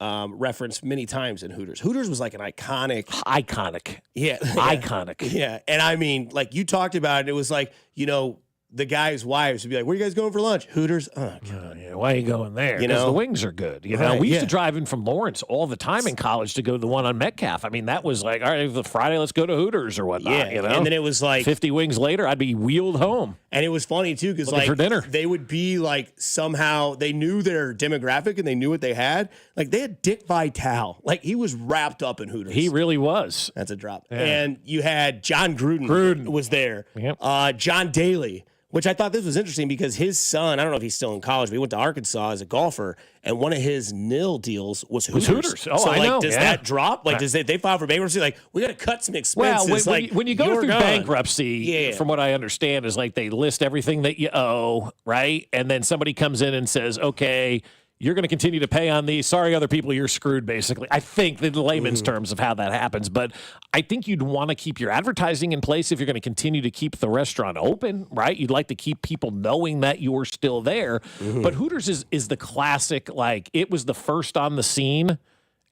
Referenced many times in Hooters. Hooters was like an iconic. Yeah. Iconic. Yeah. And I mean, like you talked about it, it was like, you know, the guys' wives would be like, where are you guys going for lunch? Hooters? Oh, God. Yeah, why are you going there? You Because know? the wings are good. You know, Right, we used yeah. to drive in from Lawrence all the time in college to go to the one on Metcalf. I mean, that was like, all right, the Friday, let's go to Hooters or whatnot. Yeah. You know? And then it was like 50 wings later, I'd be wheeled home. And it was funny too, because Looking like for dinner. they would be like somehow they knew their demographic and they knew what they had. Like they had Dick Vitale. Like he was wrapped up in Hooters. He really was. That's a drop. Yeah. And you had John Gruden was there. Yep. John Daly, which I thought this was interesting because his son, I don't know if he's still in college, but he went to Arkansas as a golfer, and one of his nil deals was Hooters. Oh, so I like, know. does Yeah. that drop? Like, does they file for bankruptcy? Like, we got to cut some Well, expenses. when you go you're through gone. bankruptcy, from what I understand, is like they list everything that you owe, right? And then somebody comes in and says, okay, you're going to continue to pay on these. Sorry, other people, you're screwed, basically. I think in layman's terms of how that happens. But I think you'd want to keep your advertising in place if you're going to continue to keep the restaurant open, right? You'd like to keep people knowing that you're still there. But Hooters is the classic, like, it was the first on the scene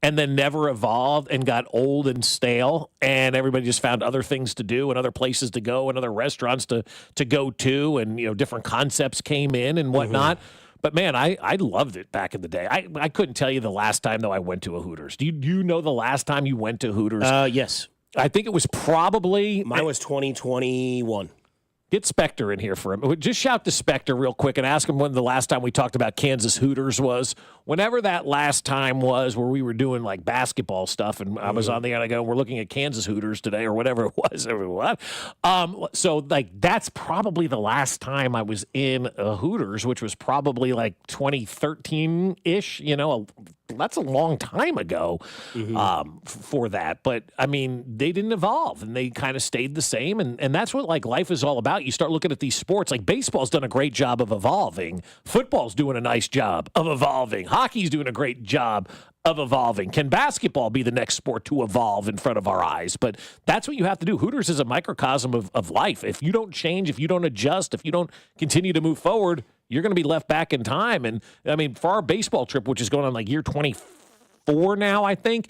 and then never evolved and got old and stale, and everybody just found other things to do and other places to go and other restaurants to go to, and, different concepts came in and whatnot. But, man, I loved it back in the day. I couldn't tell you the last time, though, I went to a Hooters. Do you know the last time you went to Hooters? Yes. I think it was probably... Mine was 2021. Get Spectre in here for him. Just shout to Spectre real quick and ask him when the last time we talked about Kansas Hooters was. Whenever that last time was where we were doing like basketball stuff, and I was on the end, I go, we're looking at Kansas Hooters today or whatever it was. Everyone. So like that's probably the last time I was in a Hooters, which was probably like 2013-ish. That's a long time ago for that. But, I mean, they didn't evolve, and they kind of stayed the same, and that's what, like, life is all about. You start looking at these sports. Like, baseball's done a great job of evolving. Football's doing a nice job of evolving. Hockey's doing a great job of evolving. Can basketball be the next sport to evolve in front of our eyes? But that's what you have to do. Hooters is a microcosm of life. If you don't change, if you don't adjust, if you don't continue to move forward, you're going to be left back in time. And, I mean, for our baseball trip, which is going on like year 24 now, I think,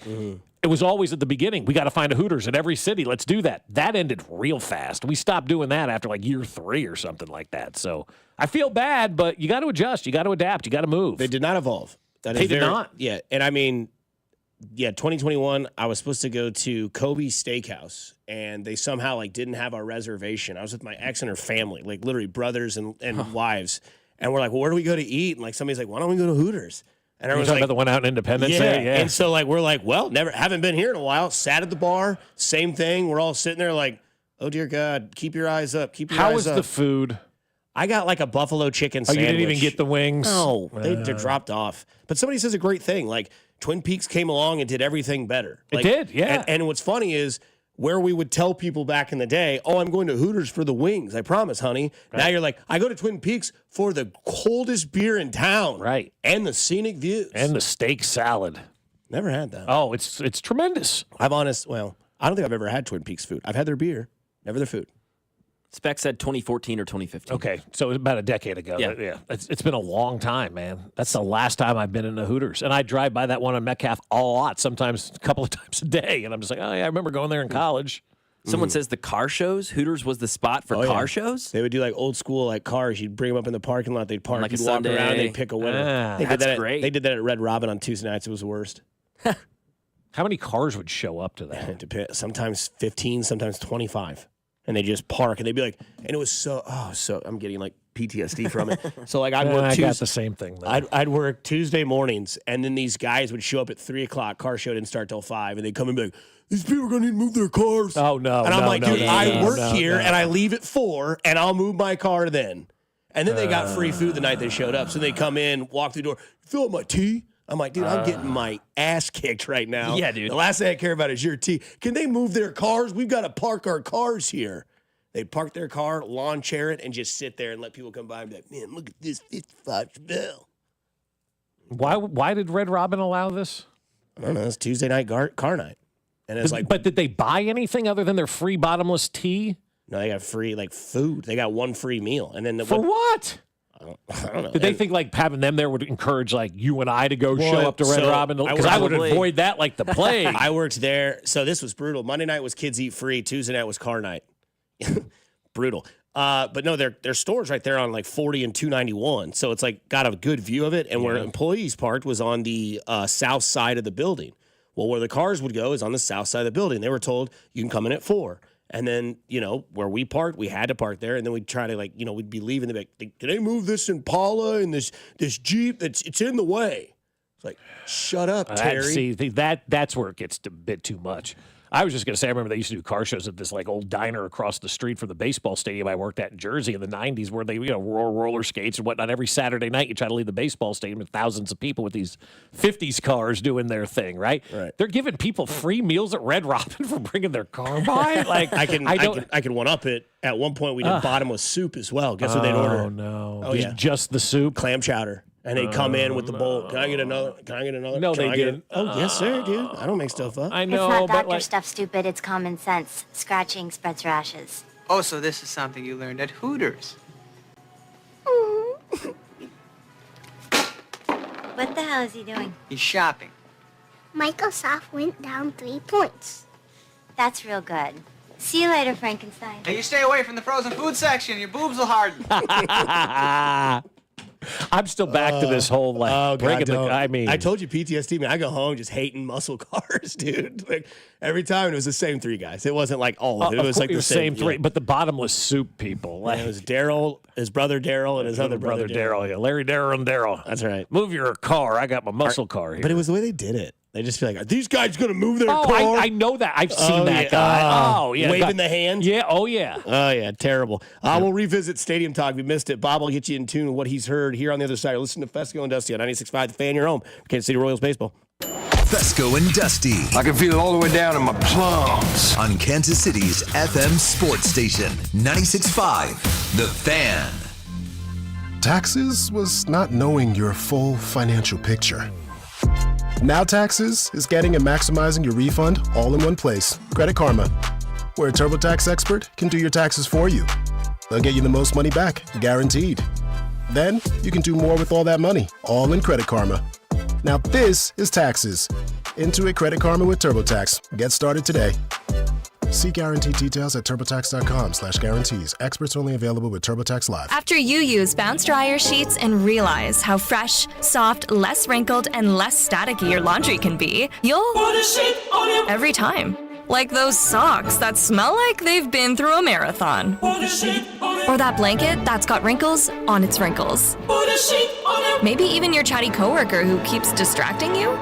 it was always at the beginning. We got to find a Hooters in every city. Let's do that. That ended real fast. We stopped doing that after like year 3 or something like that. So I feel bad, but you got to adjust. You got to adapt. You got to move. They did not evolve. They did not. Yeah. And I mean, 2021, I was supposed to go to Kobe's Steakhouse, and they somehow like didn't have our reservation. I was with my ex and her family, like literally brothers and wives. And we're like, well, where do we go to eat? And like somebody's like, why don't we go to Hooters? And everyone's like, about the one out in Independence Day? Yeah. And so like we're like, well, haven't been here in a while. Sat at the bar, same thing. We're all sitting there like, oh dear God, keep your eyes up. Keep your eyes up. How was the food? I got like a buffalo chicken sandwich. You didn't even get the wings? No, they're dropped off. But somebody says a great thing. Like Twin Peaks came along and did everything better. It did, yeah. And what's funny is where we would tell people back in the day, oh, I'm going to Hooters for the wings. I promise, honey. Right. Now you're like, I go to Twin Peaks for the coldest beer in town. Right. And the scenic views. And the steak salad. Never had that. Oh, it's tremendous. I don't think I've ever had Twin Peaks food. I've had their beer, never their food. Spec said 2014 or 2015. Okay, so it was about a decade ago. Yeah. It's been a long time, man. That's the last time I've been in the Hooters. And I drive by that one on Metcalf a lot, sometimes a couple of times a day. And I'm just like, oh, yeah, I remember going there in college. Someone says the car shows. Hooters was the spot for car shows? They would do like old school like cars. You'd bring them up in the parking lot. They'd park. Like you'd a walk Sunday. around. They'd pick a winner. That's great. They did that at Red Robin on Tuesday nights. It was the worst. How many cars would show up to that? It depends. Sometimes 15, sometimes 25. And they just park, and they'd be like, and it was so I'm getting like PTSD from it. So like I'd work Tuesday. I got the same thing. I'd work Tuesday mornings, and then these guys would show up at 3:00. Car show didn't start till 5, and they'd come and be like, these people are going to need to move their cars. Oh, no. And I'm like, dude, I work here, and I leave at 4, and I'll move my car then. And then they got free food the night they showed up. So they come in, walk through the door, fill up my tea. I'm like, dude, I'm getting my ass kicked right now. Yeah, dude. The last thing I care about is your tea. Can they move their cars? We've got to park our cars here. They'd park their car, lawn chair it, and just sit there and let people come by and be like, man, look at this $55 bill. Why did Red Robin allow this? I don't know. It's Tuesday night car night. And it's but did they buy anything other than their free bottomless tea? No, they got free like food. They got one free meal. And then For what? I don't know. Did they think like having them there would encourage like you and I to go show up to Red Robin? Because I would avoid that like the plague. I worked there. So this was brutal. Monday night was kids eat free. Tuesday night was car night. Brutal. But no, their store's right there on like 40 and 291. So it's like got a good view of it. And where employees parked was on the south side of the building. Well, where the cars would go is on the south side of the building. They were told you can come in at 4. And then, where we parked, we had to park there. And then we'd try to we'd be leaving. They'd be like, can they move this Impala and this Jeep? It's in the way. It's like, shut up, Terry. See, that's where it gets a bit too much. I was just going to say, I remember they used to do car shows at this like old diner across the street from the baseball stadium I worked at in Jersey in the 90s where they, roller skates and whatnot. Every Saturday night, you try to leave the baseball stadium with thousands of people with these 50s cars doing their thing, right? They're giving people free meals at Red Robin for bringing their car by. Like I can one up it. At one point, we did bottomless soup as well. Guess what they'd order? Oh, no. Oh, yeah. Just the soup? Clam chowder. And they come in with the bowl. Can I get another? No, they didn't. Oh, yes, sir, dude. I don't make stuff up. I It's know, not but doctor like, stuff, stupid. It's common sense. Scratching spreads rashes. Oh, so this is something you learned at Hooters. What the hell is he doing? He's shopping. Microsoft went down 3 points. That's real good. See you later, Frankenstein. Hey, you stay away from the frozen food section. Your boobs will harden. I'm still back to this whole bringing the. I mean, I told you PTSD, man. I go home just hating muscle cars, dude. Like every time it was the same 3 guys. It wasn't like all of it. It was like the same 3, yeah. but the bottomless soup people. Like, it was Daryl, his brother Daryl, and his other brother Daryl. Yeah, Larry, Daryl, and Daryl. That's right. Move your car. I got my muscle car here. But it was the way they did it. They just feel like, are these guys going to move their car? I know that. I've seen that guy. Yeah. Waving the hand? Yeah. Oh, yeah. Oh, yeah. Terrible. We'll revisit Stadium Talk. If you missed it, Bob will get you in tune with what he's heard here on the other side. Listen to Fescoe and Dusty on 96.5, The Fan, your home. Kansas City Royals baseball. Fescoe and Dusty. I can feel it all the way down in my plums. On Kansas City's FM sports station, 96.5, The Fan. Taxes was not knowing your full financial picture. Now Taxes is getting and maximizing your refund all in one place. Credit Karma, where a TurboTax expert can do your taxes for you. They'll get you the most money back, guaranteed. Then you can do more with all that money, all in Credit Karma. Now this is Taxes. Intuit Credit Karma with TurboTax. Get started today. See guarantee details at turbotax.com/guarantees. Experts only available with TurboTax Live. After you use Bounce Dryer sheets and realize how fresh, soft, less wrinkled, and less staticky your laundry can be, you'll put a sheet on your every time. Like those socks that smell like they've been through a marathon. Put a sheet on or that blanket that's got wrinkles on its wrinkles. Put a sheet on maybe even your chatty coworker who keeps distracting you.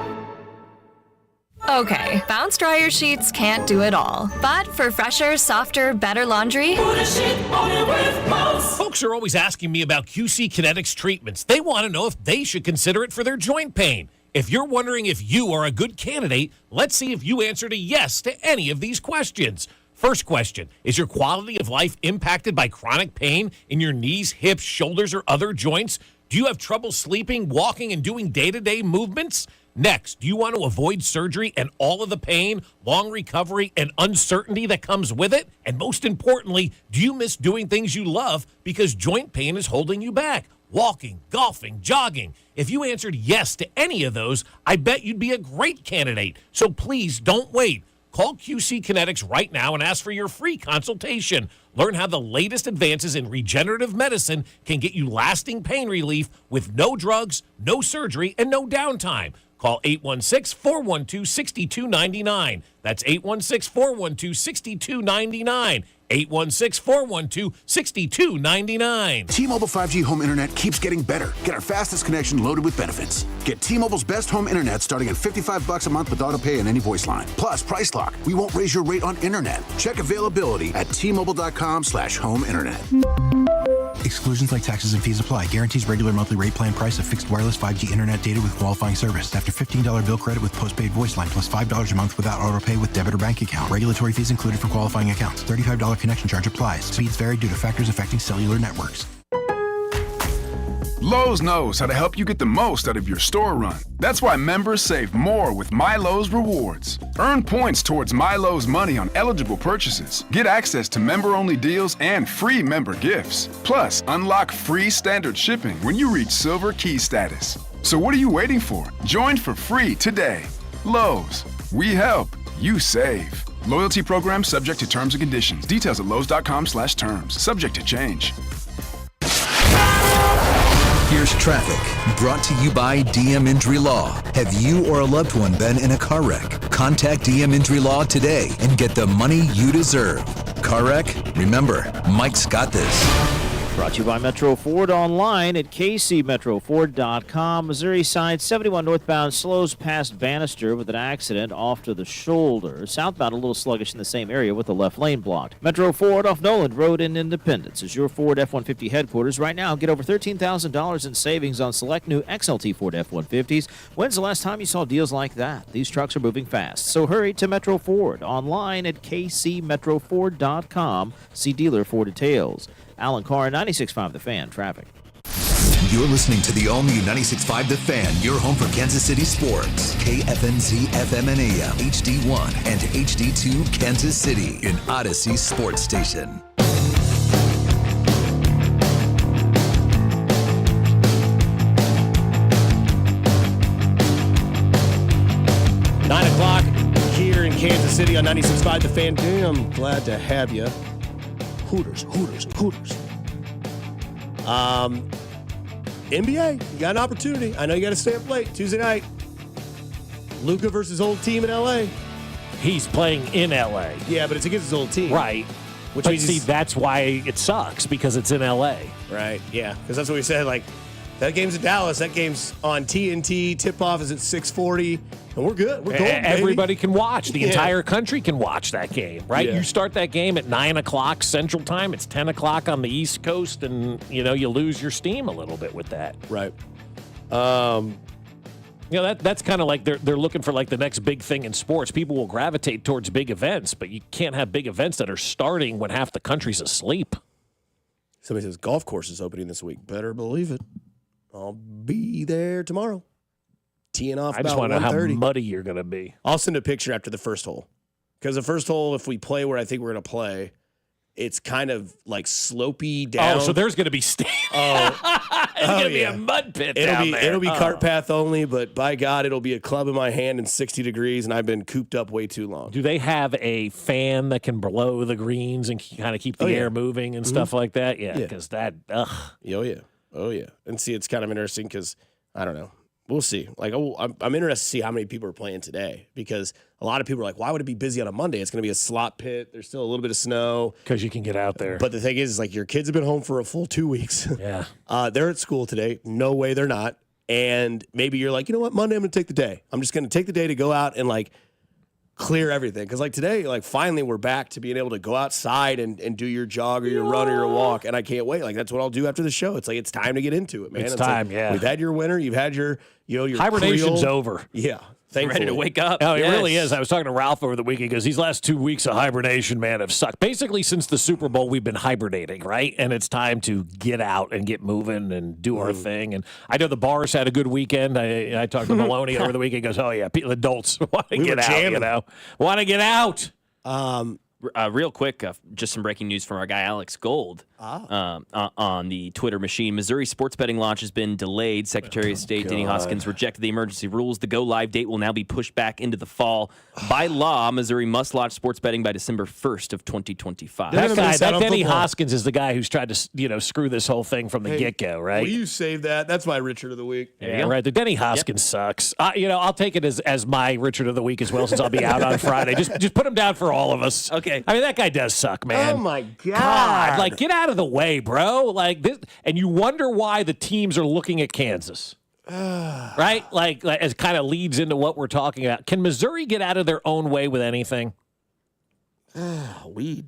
Okay, Bounce Dryer sheets can't do it all. But for fresher, softer, better laundry, put a sheet on it with Bounce. Folks are always asking me about QC Kinetics treatments. They want to know if they should consider it for their joint pain. If you're wondering if you are a good candidate, let's see if you answered a yes to any of these questions. First question, is your quality of life impacted by chronic pain in your knees, hips, shoulders, or other joints? Do you have trouble sleeping, walking, and doing day-to-day movements? Next, do you want to avoid surgery and all of the pain, long recovery, and uncertainty that comes with it? And most importantly, do you miss doing things you love because joint pain is holding you back? Walking, golfing, jogging. If you answered yes to any of those, I bet you'd be a great candidate. So please don't wait. Call QC Kinetics right now and ask for your free consultation. Learn how the latest advances in regenerative medicine can get you lasting pain relief with no drugs, no surgery, and no downtime. Call 816-412-6299. That's 816-412-6299. 816-412-6299. T-Mobile 5G home internet keeps getting better. Get our fastest connection loaded with benefits. Get T-Mobile's best home internet starting at $55 a month with auto pay and any voice line. Plus, Price Lock. We won't raise your rate on internet. Check availability at T-Mobile.com/home internet. Exclusions like taxes and fees apply. Guarantees regular monthly rate plan price of fixed wireless 5G internet data with qualifying service. After $15 bill credit with postpaid voice line plus $5 a month without auto pay with debit or bank account. Regulatory fees included for qualifying accounts. $35 connection charge applies. Speeds vary due to factors affecting cellular networks. Lowe's knows how to help you get the most out of your store run. That's why members save more with My Lowe's Rewards. Earn points towards My Lowe's money on eligible purchases. Get access to member-only deals and free member gifts. Plus, unlock free standard shipping when you reach Silver Key status. So what are you waiting for? Join for free today. Lowe's. We help. You save. Loyalty program subject to terms and conditions. Details at lowes.com/terms. Subject to change. Here's traffic, brought to you by DM Injury Law. Have you or a loved one been in a car wreck? Contact DM Injury Law today and get the money you deserve. Car wreck? Remember, Mike's got this. Brought to you by Metro Ford online at kcmetroford.com. Missouri side 71 northbound slows past Bannister with an accident off to the shoulder. Southbound a little sluggish in the same area with the left lane blocked. Metro Ford off Noland Road in Independence is your Ford F-150 headquarters. Right now, get over $13,000 in savings on select new XLT Ford F-150s. When's the last time you saw deals like that? These trucks are moving fast. So hurry to Metro Ford online at kcmetroford.com. See dealer for details. Alan Carr, 96.5 The Fan, traffic. You're listening to the all-new 96.5 The Fan, your home for Kansas City sports. KFNZ FM and AM, HD1 and HD2 Kansas City, an Odyssey sports station. Here in Kansas City on 96.5 The Fan. Damn, glad to have you. Hooters. NBA, you got an opportunity. I know you got to stay up late Tuesday night. Luka versus old team in LA. He's playing in LA. Yeah, but it's against his old team. Right. Which but means see, that's why it sucks, because it's in LA. Right, yeah. Because that's what we said, like, that game's in Dallas. That game's on TNT. Tip-off is at 6:40. And we're good. We're golden, Everybody baby. can watch. The entire country can watch that game, right? Yeah. You start that game at 9 o'clock Central Time. It's 10 o'clock on the East Coast, and, you lose your steam a little bit with that. Right. That's kind of like they're looking for, like, the next big thing in sports. People will gravitate towards big events, but you can't have big events that are starting when half the country's asleep. Somebody says golf course is opening this week. Better believe it. I'll be there tomorrow. Teeing off I just about want to know 1:30. how muddy you're going to be. I'll send a picture after the first hole. Because the first hole, if we play where I think we're going to play, it's kind of like slopey down. Oh, so there's going to be it's going to be a mud pit down there. It'll be cart path only, but by God, it'll be a club in my hand and 60 degrees, and I've been cooped up way too long. Do they have a fan that can blow the greens and kind of keep the air moving and stuff like that? Yeah, because that, ugh. Oh, yeah. And see, it's kind of interesting because, I don't know. We'll see. Like, I'm interested to see how many people are playing today because a lot of people are like, why would it be busy on a Monday? It's going to be a slop pit. There's still a little bit of snow. Because you can get out there. But the thing is like, your kids have been home for a full 2 weeks. Yeah. They're at school today. No way they're not. And maybe you're like, you know what? Monday, I'm going to take the day. I'm just going to take the day to go out and, like, clear everything. Because, like, today, like, finally we're back to being able to go outside and do your jog or your run or your walk. And I can't wait. Like, that's what I'll do after the show. It's like, it's time to get into it, man. It's time, like, we've had your winter. You've had your, your hibernation's Creole. over. Yeah. Ready to wake up. Oh, it really is. I was talking to Ralph over the weekend because these last 2 weeks of hibernation, man, have sucked. Basically, since the Super Bowl, we've been hibernating, right? And it's time to get out and get moving and do our thing. And I know the bars had a good weekend. I talked to Maloney over the weekend. He goes, oh, yeah, adults want to get out, Want to get out. Real quick, just some breaking news from our guy Alex Gold on the Twitter machine. Missouri sports betting launch has been delayed. Secretary of State Denny Hoskins rejected the emergency rules. The go-live date will now be pushed back into the fall. By law, Missouri must launch sports betting by December 1st of 2025. That Denny Hoskins is the guy who's tried to screw this whole thing from the get-go, right? Will you save that? That's my Richard of the Week. Yeah, right. The Denny Hoskins sucks. I'll take it as my Richard of the Week as well, since I'll be out on Friday. Just put him down for all of us. Okay. I mean, that guy does suck, man. Oh, my God. Like, get out of the way, bro. Like this, and you wonder why the teams are looking at Kansas. Right? Like as kind of leads into what we're talking about. Can Missouri get out of their own way with anything? Weed.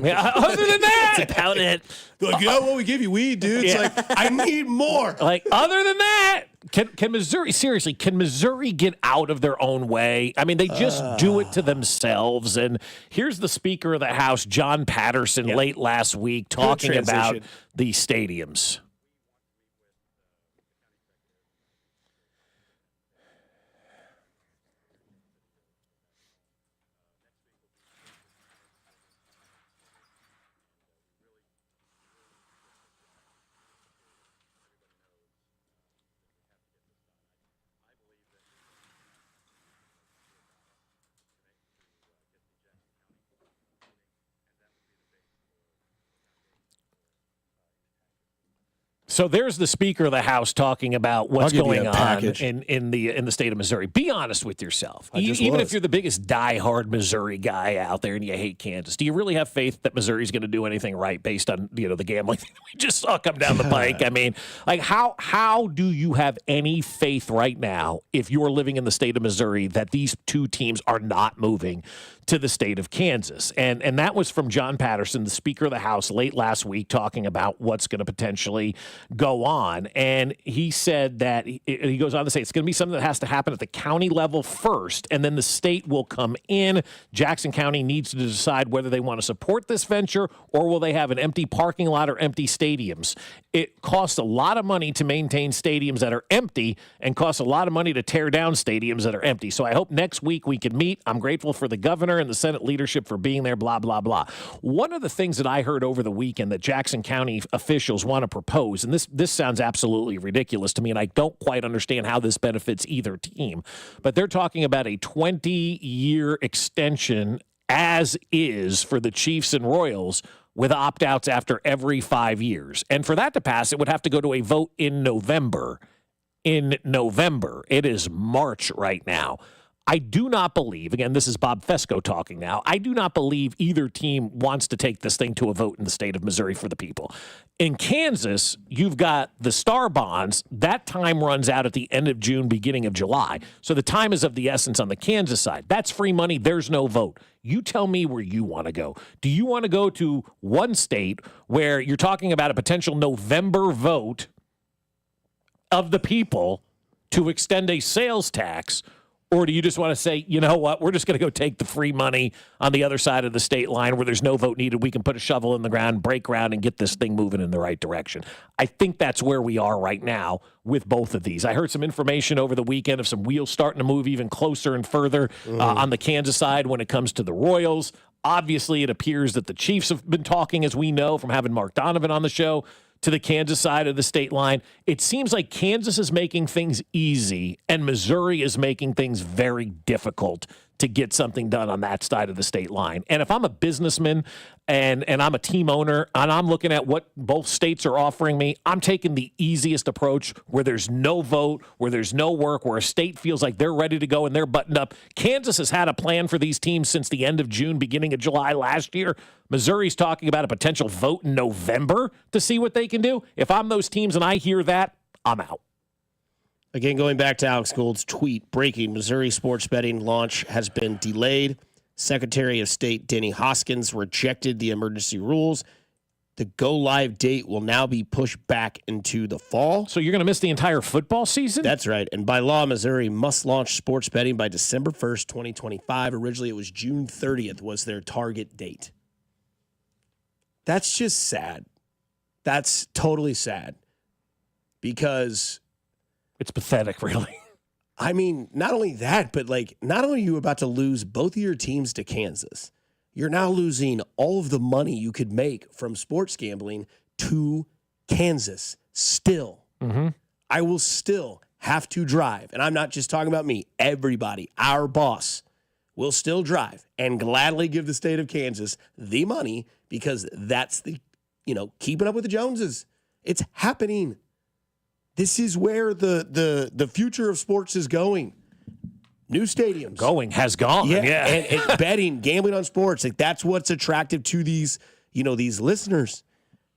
Yeah, other than that. That's about it. Like, you know what, we give you weed, dude. It's like, I need more. Like, other than that, can Missouri, seriously, can Missouri get out of their own way? I mean, they just do it to themselves. And here's the Speaker of the House, John Patterson, late last week, talking about the stadiums. So there's the Speaker of the House talking about what's going on in the state of Missouri. Be honest with yourself. Even if you're the biggest diehard Missouri guy out there and you hate Kansas, do you really have faith that Missouri's going to do anything right based on the gambling that we just saw come down the pike? I mean, like how do you have any faith right now if you're living in the state of Missouri that these two teams are not moving to the state of Kansas. And that was from John Patterson, the Speaker of the House, late last week, talking about what's going to potentially go on. And he said that, he goes on to say, it's going to be something that has to happen at the county level first, and then the state will come in. Jackson County needs to decide whether they want to support this venture or will they have an empty parking lot or empty stadiums. It costs a lot of money to maintain stadiums that are empty and costs a lot of money to tear down stadiums that are empty. So I hope next week we can meet. I'm grateful for the governor and the Senate leadership for being there, blah, blah, blah. One of the things that I heard over the weekend that Jackson County officials want to propose, and this sounds absolutely ridiculous to me, and I don't quite understand how this benefits either team, but they're talking about a 20-year extension as is for the Chiefs and Royals with opt-outs after every 5 years. And for that to pass, it would have to go to a vote in November. It is March right now. I do not believe, again, this is Bob Fescoe talking now, I do not believe either team wants to take this thing to a vote in the state of Missouri for the people. In Kansas, you've got the Star Bonds. That time runs out at the end of June, beginning of July. So the time is of the essence on the Kansas side. That's free money. There's no vote. You tell me where you want to go. Do you want to go to one state where you're talking about a potential November vote of the people to extend a sales tax? Or do you just want to say, you know what, we're just going to go take the free money on the other side of the state line where there's no vote needed. We can put a shovel in the ground, break ground, and get this thing moving in the right direction. I think that's where we are right now with both of these. I heard some information over the weekend of some wheels starting to move even closer and further on the Kansas side when it comes to the Royals. Obviously, it appears that the Chiefs have been talking, as we know, from having Mark Donovan on the show, to the Kansas side of the state line. It seems like Kansas is making things easy and Missouri is making things very difficult to get something done on that side of the state line. And if I'm a businessman and I'm a team owner and I'm looking at what both states are offering me, I'm taking the easiest approach where there's no vote, where there's no work, where a state feels like they're ready to go and they're buttoned up. Kansas has had a plan for these teams since the end of June, beginning of July last year. Missouri's talking about a potential vote in November to see what they can do. If I'm those teams and I hear that, I'm out. Again, going back to Alex Gould's tweet, breaking, Missouri sports betting launch has been delayed. Secretary of State Denny Hoskins rejected the emergency rules. The go-live date will now be pushed back into the fall. So you're going to miss the entire football season? That's right. And by law, Missouri must launch sports betting by December 1st, 2025. Originally, it was June 30th was their target date. That's just sad. That's totally sad. Because it's pathetic, really. I mean, not only that, but not only are you about to lose both of your teams to Kansas, you're now losing all of the money you could make from sports gambling to Kansas still. Mm-hmm. I will still have to drive. And I'm not just talking about me. Everybody, our boss, will still drive and gladly give the state of Kansas the money because that's the, keeping up with the Joneses. It's happening. This is where the future of sports is going. New stadiums. Has gone. Yeah. And betting, gambling on sports. That's what's attractive to these, these listeners.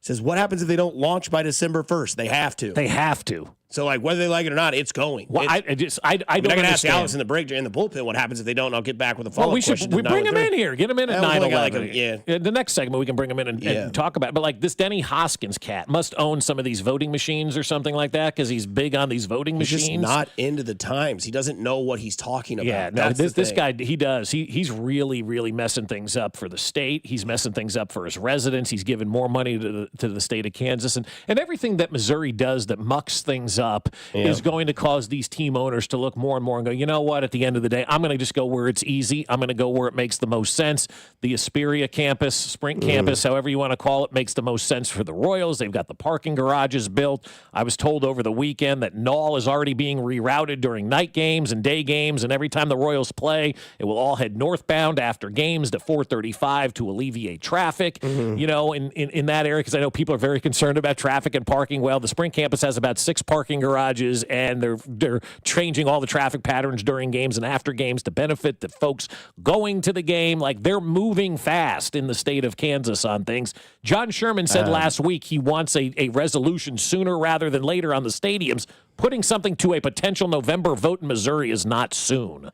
It says, what happens if they don't launch by December 1st? They have to. They have to. So, whether they like it or not, it's going. Well, I don't understand. Ask Alex in the break in the bullpen what happens if they don't. I'll get back with a follow-up question. We bring him in here. Get him in at 9:11. Yeah. The next segment, we can bring him in and talk about it. But, this Denny Hoskins cat must own some of these voting machines or something like that because he's big on these voting machines. He's just not into the times. He doesn't know what he's talking about. Yeah, no, this guy, he does. He's really, really messing things up for the state. He's messing things up for his residents. He's giving more money to the state of Kansas. And everything that Missouri does that mucks things up is going to cause these team owners to look more and more and go, you know what, at the end of the day, I'm going to just go where it's easy. I'm going to go where it makes the most sense. The Hesperia campus, Sprint campus, however you want to call it, makes the most sense for the Royals. They've got the parking garages built. I was told over the weekend that Knoll is already being rerouted during night games and day games, and every time the Royals play, it will all head northbound after games to 435 to alleviate traffic, in that area, because I know people are very concerned about traffic and parking. Well, the Sprint campus has about 6 parking garages, and they're changing all the traffic patterns during games and after games to benefit the folks going to the game. They're moving fast in the state of Kansas on things. John Sherman said last week he wants a resolution sooner rather than later on the stadiums. Putting something to a potential November vote in Missouri is not soon.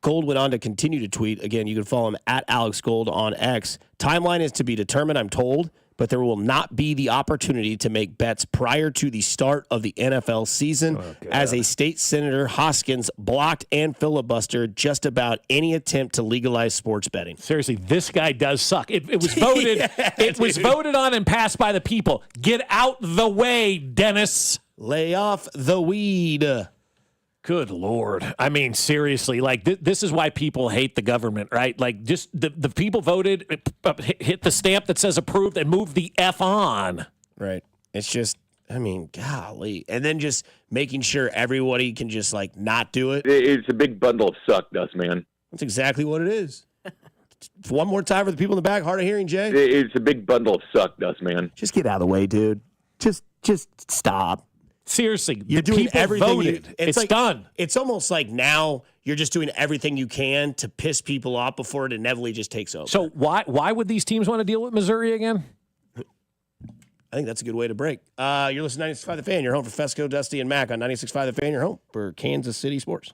Gold went on to continue to tweet. Again, you can follow him at Alex Gold on X. Timeline is to be determined, I'm told, but there will not be the opportunity to make bets prior to the start of the NFL season. As a state senator, Hoskins blocked and filibustered just about any attempt to legalize sports betting. Seriously, this guy does suck. It was voted. It was voted on and passed by the people. Get out the way, Dennis. Lay off the weed. Good Lord. I mean, seriously, like this is why people hate the government, right? Like just the people voted, hit the stamp that says approved and move the F on. Right. It's just, I mean, golly. And then just making sure everybody can just like not do it. It's a big bundle of suck dust, man. That's exactly what it is. One more time for the people in the back, hard of hearing, Jay. It's a big bundle of suck dust, man. Just get out of the way, dude. Just stop. Seriously, you're doing everything. Voted. It's like, done. It's almost like now you're just doing everything you can to piss people off before it inevitably just takes over. So why would these teams want to deal with Missouri again? I think that's a good way to break. You're listening to 96.5 The Fan. You're home for Fescoe, Dusty, and Mac on 96.5 The Fan. You're home for Kansas City sports.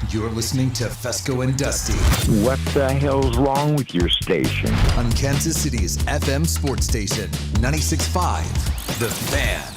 You're listening to Fescoe and Dusty. What the hell's wrong with your station? On Kansas City's FM sports station, 96.5 The Fan.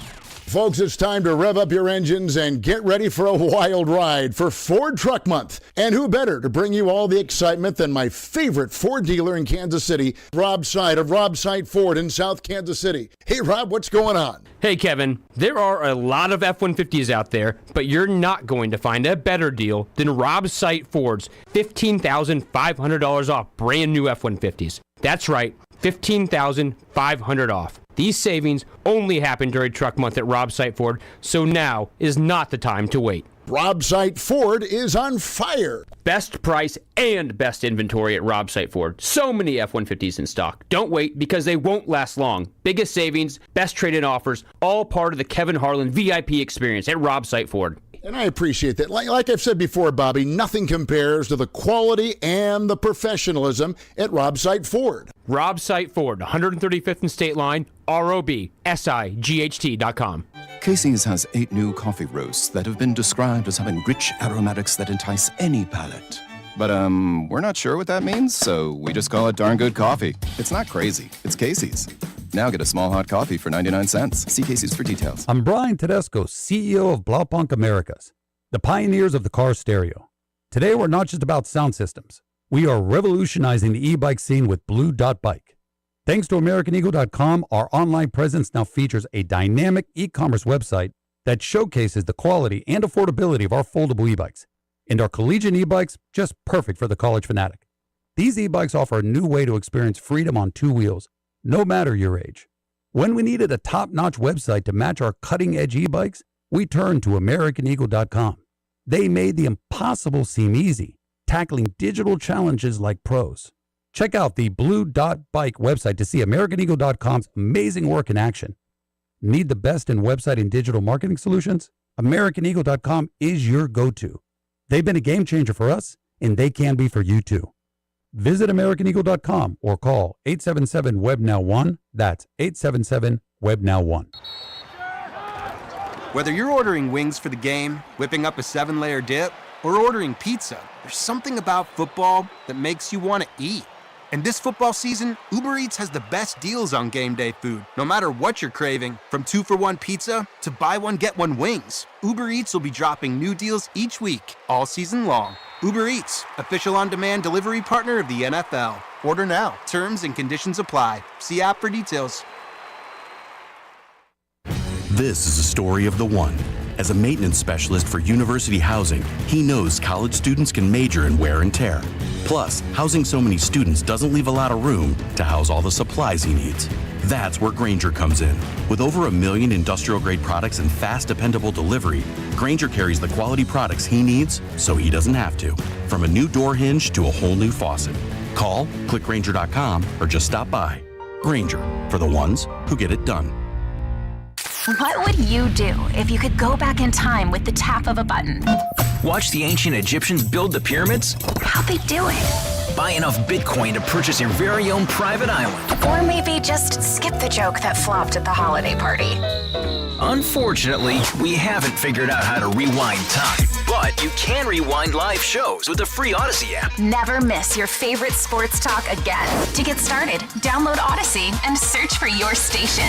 Folks, it's time to rev up your engines and get ready for a wild ride for Ford Truck Month. And who better to bring you all the excitement than my favorite Ford dealer in Kansas City, Rob Seid of Rob Seid Ford in South Kansas City. Hey, Rob, what's going on? Hey, Kevin. There are a lot of F-150s out there, but you're not going to find a better deal than Rob Seid Ford's $15,500 off brand new F-150s. That's right, $15,500 off. These savings only happen during Truck Month at Rob Seid Ford, so now is not the time to wait. Rob Seid Ford is on fire. Best price and best inventory at Rob Seid Ford. So many F-150s in stock. Don't wait because they won't last long. Biggest savings, best trade-in offers, all part of the Kevin Harlan VIP experience at Rob Seid Ford. And I appreciate that. Like I've said before, Bobby, nothing compares to the quality and the professionalism at Rob Seid Ford. Rob Seid Ford, 135th and State Line, ROBSIGHT.com. Casey's has 8 new coffee roasts that have been described as having rich aromatics that entice any palate. But, we're not sure what that means, so we just call it darn good coffee. It's not crazy. It's Casey's. Now get a small hot coffee for 99 cents. See Casey's for details. I'm Brian Tedesco, CEO of Blaupunk Americas, the pioneers of the car stereo. Today, we're not just about sound systems. We are revolutionizing the e-bike scene with Blue Dot Bike. Thanks to AmericanEagle.com, our online presence now features a dynamic e-commerce website that showcases the quality and affordability of our foldable e-bikes. And our collegiate e-bikes, just perfect for the college fanatic. These e-bikes offer a new way to experience freedom on 2 wheels, no matter your age. When we needed a top-notch website to match our cutting-edge e-bikes, we turned to AmericanEagle.com. They made the impossible seem easy, tackling digital challenges like pros. Check out the Blue Dot Bike website to see AmericanEagle.com's amazing work in action. Need the best in website and digital marketing solutions? AmericanEagle.com is your go-to. They've been a game changer for us, and they can be for you too. Visit AmericanEagle.com or call 877-WEB-NOW-1. That's 877-WEB-NOW-1. Whether you're ordering wings for the game, whipping up a 7-layer dip, or ordering pizza, there's something about football that makes you want to eat. And this football season, Uber Eats has the best deals on game day food, no matter what you're craving. From 2-for-1 pizza to buy one, get one wings. Uber Eats will be dropping new deals each week, all season long. Uber Eats, official on-demand delivery partner of the NFL. Order now. Terms and conditions apply. See app for details. This is a story of the one. As a maintenance specialist for university housing, he knows college students can major in wear and tear. Plus, housing so many students doesn't leave a lot of room to house all the supplies he needs. That's where Grainger comes in. With over 1 million industrial-grade products and fast, dependable delivery, Grainger carries the quality products he needs so he doesn't have to. From a new door hinge to a whole new faucet. Call, click Grainger.com, or just stop by. Grainger, for the ones who get it done. What would you do if you could go back in time with the tap of a button? Watch the ancient Egyptians build the pyramids? How'd they do it? Buy enough Bitcoin to purchase your very own private island. Or maybe just skip the joke that flopped at the holiday party. Unfortunately, we haven't figured out how to rewind time. But you can rewind live shows with the free Odyssey app. Never miss your favorite sports talk again. To get started, download Odyssey and search for your station.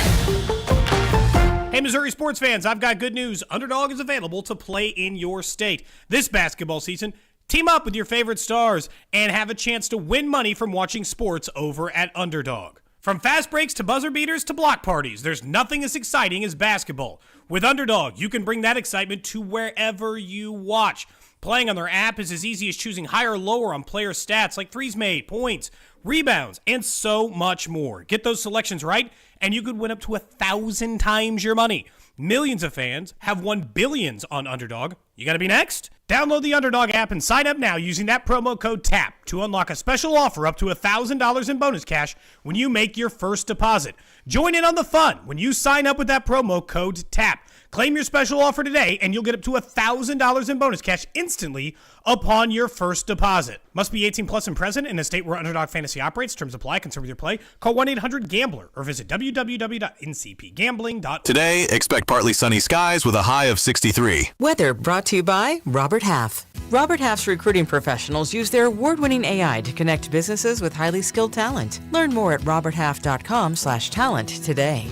Hey, Missouri sports fans, I've got good news. Underdog is available to play in your state. This basketball season, team up with your favorite stars and have a chance to win money from watching sports over at Underdog. From fast breaks to buzzer beaters to block parties, there's nothing as exciting as basketball. With Underdog, you can bring that excitement to wherever you watch. Playing on their app is as easy as choosing higher or lower on player stats like threes made, points, rebounds, and so much more. Get those selections right, and you could win up to 1,000 times your money. Millions of fans have won billions on Underdog. You got to be next? Download the Underdog app and sign up now using that promo code TAP to unlock a special offer up to $1,000 in bonus cash when you make your first deposit. Join in on the fun when you sign up with that promo code TAP. Claim your special offer today, and you'll get up to $1,000 in bonus cash instantly upon your first deposit. Must be 18 plus and present in a state where Underdog Fantasy operates. Terms apply. Concerned with your play? Call 1-800-GAMBLER or visit www.ncpgambling.com. Today, expect partly sunny skies with a high of 63. Weather brought to you by Robert Half. Robert Half's recruiting professionals use their award-winning AI to connect businesses with highly skilled talent. Learn more at roberthalf.com/talent today.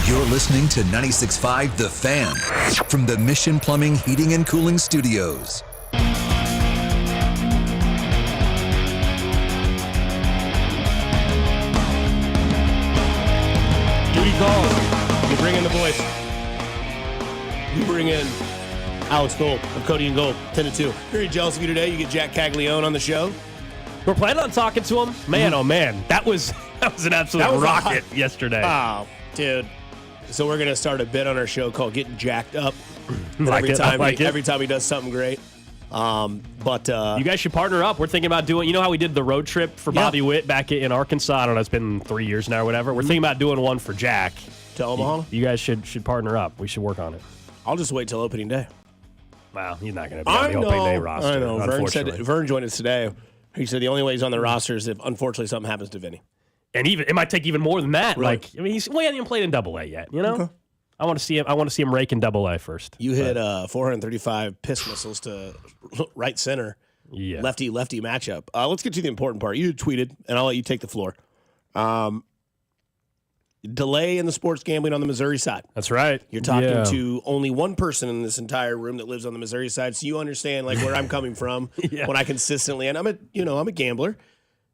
You're listening to 96.5 The Fan from the Mission Plumbing, Heating, and Cooling Studios. Duty calls. You bring in the boys. You bring in Alex Gold of Cody and Gold, 10-2. Very jealous of you today. You get Jack Caglione on the show. We're planning on talking to him. Man, oh man, that was an absolute rocket yesterday. Oh, dude. So we're gonna start a bit on our show called "Getting Jacked Up." Every time he does something great. But you guys should partner up. We're thinking about doing. You know how we did the road trip for Bobby Witt back in Arkansas? I don't know. It's been 3 years now or whatever. We're thinking about doing one for Jack to Omaha. You guys should partner up. We should work on it. I'll just wait till opening day. Wow, he's not going to be on the opening day roster. I know. Unfortunately. Vern joined us today. He said the only way he's on the roster is if unfortunately something happens to Vinny. And even it might take even more than that. Right. Like, I mean, he hasn't even played in Double A yet. You know, okay. I want to see him rake in Double A first. You hit 435 piss missiles to right center. Yeah, lefty matchup. Let's get to the important part. You tweeted, and I'll let you take the floor. Delay in the sports gambling on the Missouri side. That's right. You're talking to only one person in this entire room that lives on the Missouri side, so you understand like where I'm coming from when I consistently. And I'm a gambler.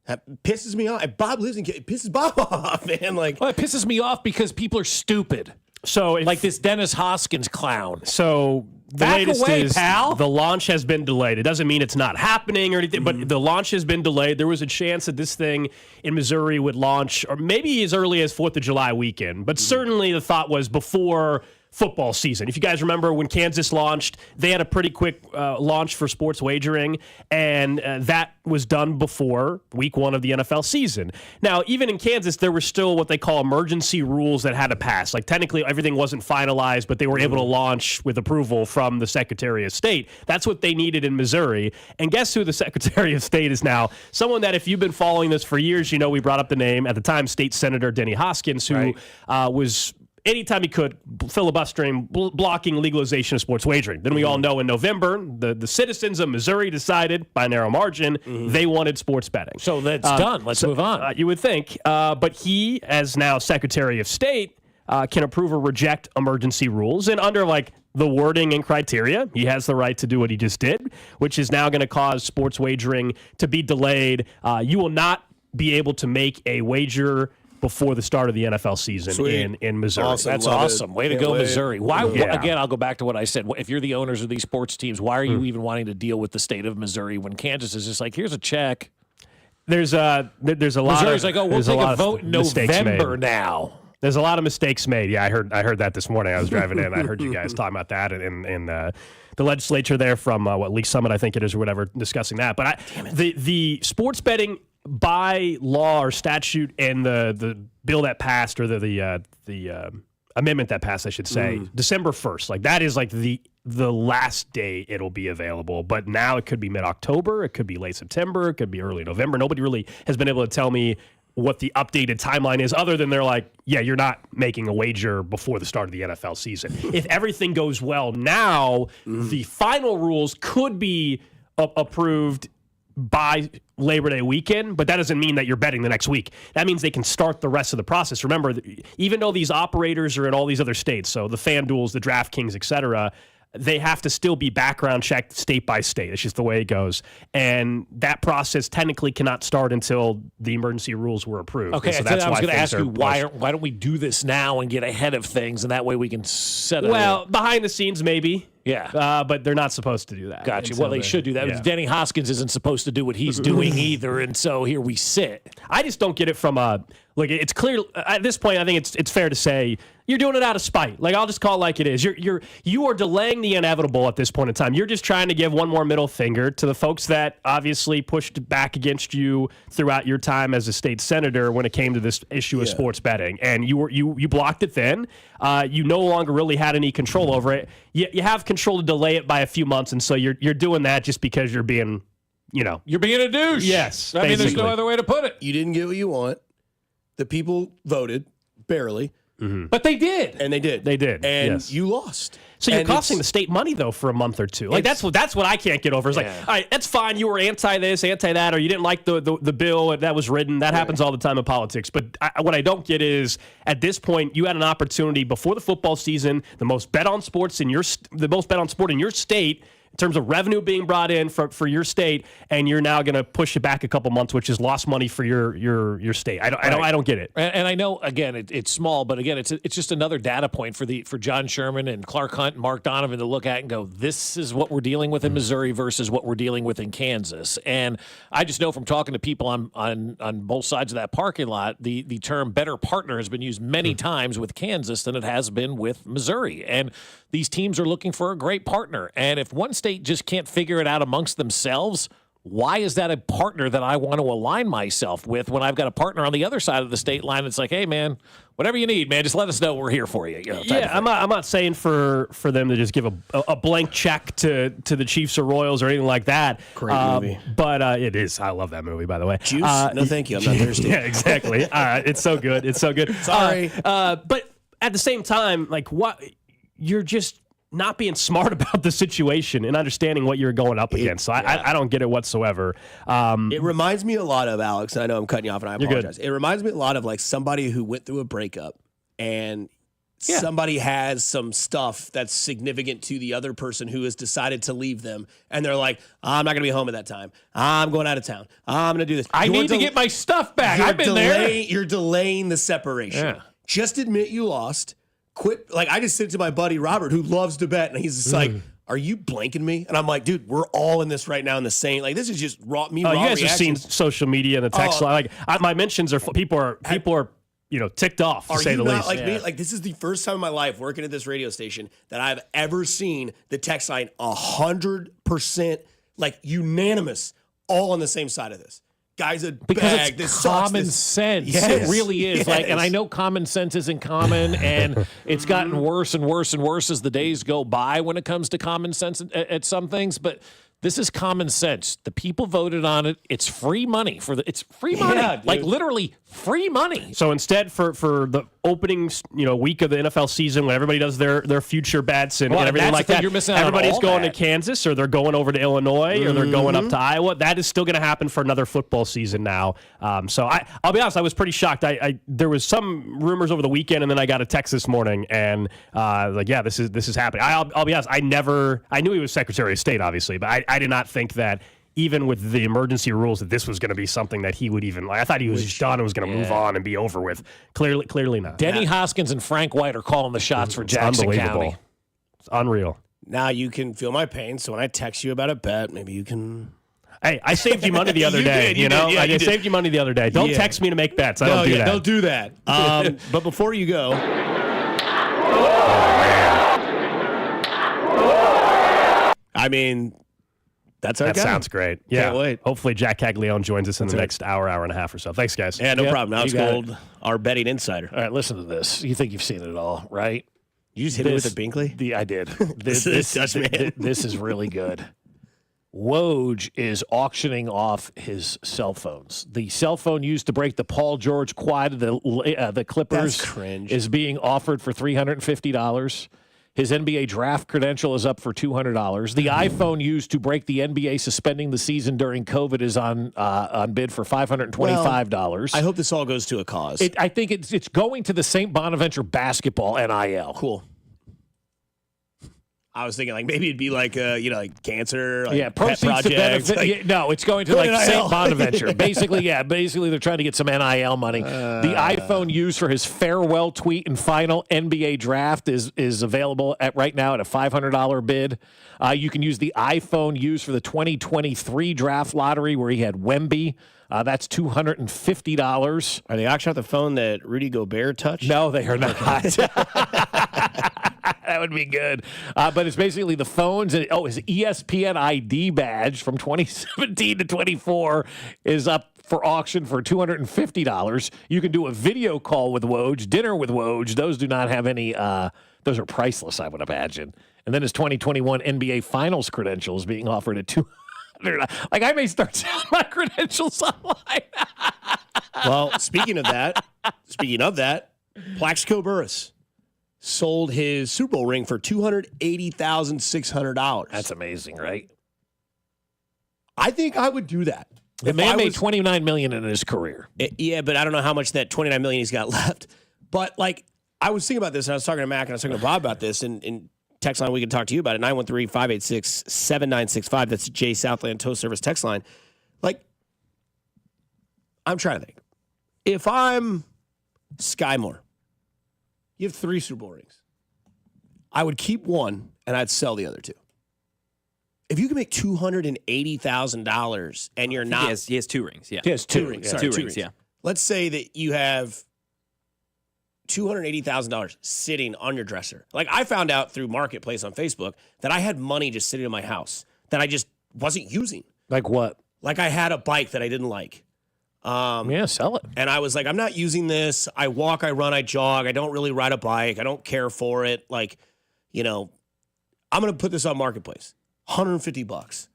That pisses me off. Bob lives in. It pisses Bob off, man. Like, well, it pisses me off because people are stupid. So, like this Dennis Hoskins clown. So the latest is pal. The launch has been delayed. It doesn't mean it's not happening or anything, but the launch has been delayed. There was a chance that this thing in Missouri would launch, or maybe as early as 4th of July weekend. But certainly the thought was before football season. If you guys remember when Kansas launched, they had a pretty quick launch for sports wagering, and that was done before week 1 of the NFL season. Now, even in Kansas, there were still what they call emergency rules that had to pass. Like technically everything wasn't finalized, but they were able to launch with approval from the Secretary of State. That's what they needed in Missouri. And guess who the Secretary of State is now? Someone that if you've been following this for years, you know we brought up the name at the time, State Senator Denny Hoskins, who was anytime he could, filibustering, blocking legalization of sports wagering. Then we all know in November, the citizens of Missouri decided, by narrow margin, they wanted sports betting. So that's done. Let's move on. You would think. But he, as now Secretary of State, can approve or reject emergency rules. And under, like, the wording and criteria, he has the right to do what he just did, which is now going to cause sports wagering to be delayed. You will not be able to make a wager before the start of the NFL season in Missouri. Awesome. That's awesome. Way to go, Missouri. Why? Again, I'll go back to what I said. If you're the owners of these sports teams, why are you even wanting to deal with the state of Missouri when Kansas is just like, here's a check? There's a lot. Missouri's like, oh, we'll take a vote in November now. There's a lot of mistakes made. Yeah, I heard that this morning. I was driving in. I heard you guys talking about that in the legislature there from League Summit, I think it is, or whatever, discussing that. But the sports betting by law or statute and the bill that passed, or the amendment that passed, I should say, December 1st. Like that is like the last day it'll be available. But now it could be mid-October, it could be late September, it could be early November. Nobody really has been able to tell me what the updated timeline is, other than they're like, yeah, you're not making a wager before the start of the NFL season. If everything goes well now, the final rules could be approved by Labor Day weekend, but that doesn't mean that you're betting the next week. That means they can start the rest of the process. Remember, even though these operators are in all these other states, so the FanDuels, the DraftKings, et cetera, they have to still be background checked state by state. It's just the way it goes. And that process technically cannot start until the emergency rules were approved. Okay, so I was going to ask you, why don't we do this now and get ahead of things, and that way we can set it Well, behind the scenes, maybe. Yeah. But they're not supposed to do that. Gotcha. Well, they should do that. Yeah. Denny Hoskins isn't supposed to do what he's doing either, and so here we sit. I just don't get it from look, it's clear at this point. I think it's fair to say you're doing it out of spite. Like, I'll just call it like it is. You are delaying the inevitable at this point in time. You're just trying to give one more middle finger to the folks that obviously pushed back against you throughout your time as a state senator when it came to this issue of sports betting, and you blocked it then. You no longer really had any control over it. You have control to delay it by a few months, and so you're doing that just because you're being, you're being a douche. Yes, I mean, there's no other way to put it. You didn't get what you want. The people voted barely, but they did, and they did. They did, and yes. you lost. So you're costing the state money though for a month or two. Like that's what I can't get over. It's like, all right, that's fine. You were anti this, anti that, or you didn't like the bill that was written. That happens all the time in politics. But what I don't get is at this point you had an opportunity before the football season, the most bet on sport in your state. In terms of revenue being brought in for your state, and you're now going to push it back a couple months, which is lost money for your state. I don't get it. And I know, again, it's small, but again, it's just another data point for John Sherman and Clark Hunt and Mark Donovan to look at and go, this is what we're dealing with in Missouri versus what we're dealing with in Kansas. And I just know from talking to people on both sides of that parking lot, the term better partner has been used many times with Kansas than it has been with Missouri. And these teams are looking for a great partner. And if one state just can't figure it out amongst themselves, why is that a partner that I want to align myself with when I've got a partner on the other side of the state line that's like, hey, man, whatever you need, man, just let us know we're here for you. I'm not saying for them to just give a blank check to the Chiefs or Royals or anything like that. Great movie. But it is. I love that movie, by the way. Juice? No, thank you. I'm not thirsty. Yeah, exactly. It's so good. It's so good. Sorry. But at the same time, like, what you're just not being smart about the situation and understanding what you're going up against. So I don't get it whatsoever. It reminds me a lot of, Alex, and I know I'm cutting you off and I apologize. Good. It reminds me a lot of like somebody who went through a breakup and somebody has some stuff that's significant to the other person who has decided to leave them. And they're like, I'm not going to be home at that time. I'm going out of town. I'm going to do this. I need to get my stuff back. I've been there. You're delaying the separation. Yeah. Just admit you lost. Quit. Like, I just said to my buddy Robert, who loves to bet, and he's just like, are you blanking me? And I'm like, dude, we're all in this right now in the same, like, this is just raw you guys reaction. have seen social media and the text line. Like, my mentions are, people are ticked off, to say the least. Like me? Like, this is the first time in my life working at this radio station that I've ever seen the text line 100%, like, unanimous, all on the same side of this. Guys, because bag. It's common sense. Yes. It really is. Yes. Like, and I know common sense isn't common, and it's gotten worse and worse and worse as the days go by when it comes to common sense at some things. But this is common sense. The people voted on it. It's free money it's free money. Yeah, like literally free money. So instead, for the opening week of the NFL season, when everybody does their future bets and everything like that, you're missing out everybody's on going that. to Kansas, or they're going over to Illinois, or they're going up to Iowa. That is still going to happen for another football season now. So I'll be honest, I was pretty shocked. There was some rumors over the weekend, and then I got a text this morning, and this is happening. I'll be honest, I knew he was Secretary of State, obviously, but I did not think that, even with the emergency rules, that this was going to be something that he would even, like, I thought he was just done and was going to move on and be over with. Clearly not. Denny Hoskins and Frank White are calling the shots for Jackson County. It's unreal. Now you can feel my pain, so when I text you about a bet, maybe you can... Hey, I saved you money the other day. I saved you money the other day. Don't text me to make bets. I don't do that. Don't do that. But before you go... I mean... That sounds great. Yeah. Can't wait. Hopefully Jack Caglione joins us in the next hour and a half or so. Thanks, guys. Yeah, no problem. Now it's called our betting insider. All right, listen to this. You think you've seen it all, right? You just hit it with a Binkley? I did. This is really good. Woj is auctioning off his cell phones. The cell phone used to break the Paul George quad, the Clippers, That's cringe. is being offered for $350. His NBA draft credential is up for $200. The iPhone used to break the NBA suspending the season during COVID is on bid for $525. Well, I hope this all goes to a cause. I think it's going to the St. Bonaventure basketball NIL. Cool. I was thinking maybe it'd be like cancer, pet proceeds projects. to benefit. No, it's going to St. Bonaventure. Basically they're trying to get some NIL money. The iPhone used for his farewell tweet and final NBA draft is available right now at a $500 bid. You can use the iPhone used for the 2023 draft lottery where he had Wemby. That's $250. Are they auctioning out the phone that Rudy Gobert touched? No, they are not. That would be good. But it's basically the phones. His ESPN ID badge from 2017 to 24 is up for auction for $250. You can do a video call with Woj, dinner with Woj. Those do not have any, those are priceless, I would imagine. And then his 2021 NBA Finals credentials being offered at $200. I may start selling my credentials online. Well, speaking of that, Plaxico Burress sold his Super Bowl ring for $280,600. That's amazing, right? I think I would do that. The man made $29 million in his career. Yeah, but I don't know how much that $29 million he's got left. But I was thinking about this, and I was talking to Mac, and I was talking to Bob about this, and text line we can talk to you about it, 913-586-7965. That's Jay Southland Tow Service text line. I'm trying to think. If I'm Sky Moore, you have 3 Super Bowl rings. I would keep one, and I'd sell the other 2. If you can make $280,000 and you're not... He has 2 rings, yeah. He has 2 rings. Sorry, 2 rings, yeah. Let's say that you have $280,000 sitting on your dresser. I found out through Marketplace on Facebook that I had money just sitting in my house that I just wasn't using. Like what? I had a bike that I didn't like. Sell it. And I was I'm not using this. I walk, I run, I jog. I don't really ride a bike. I don't care for it. I'm going to put this on Marketplace. $150.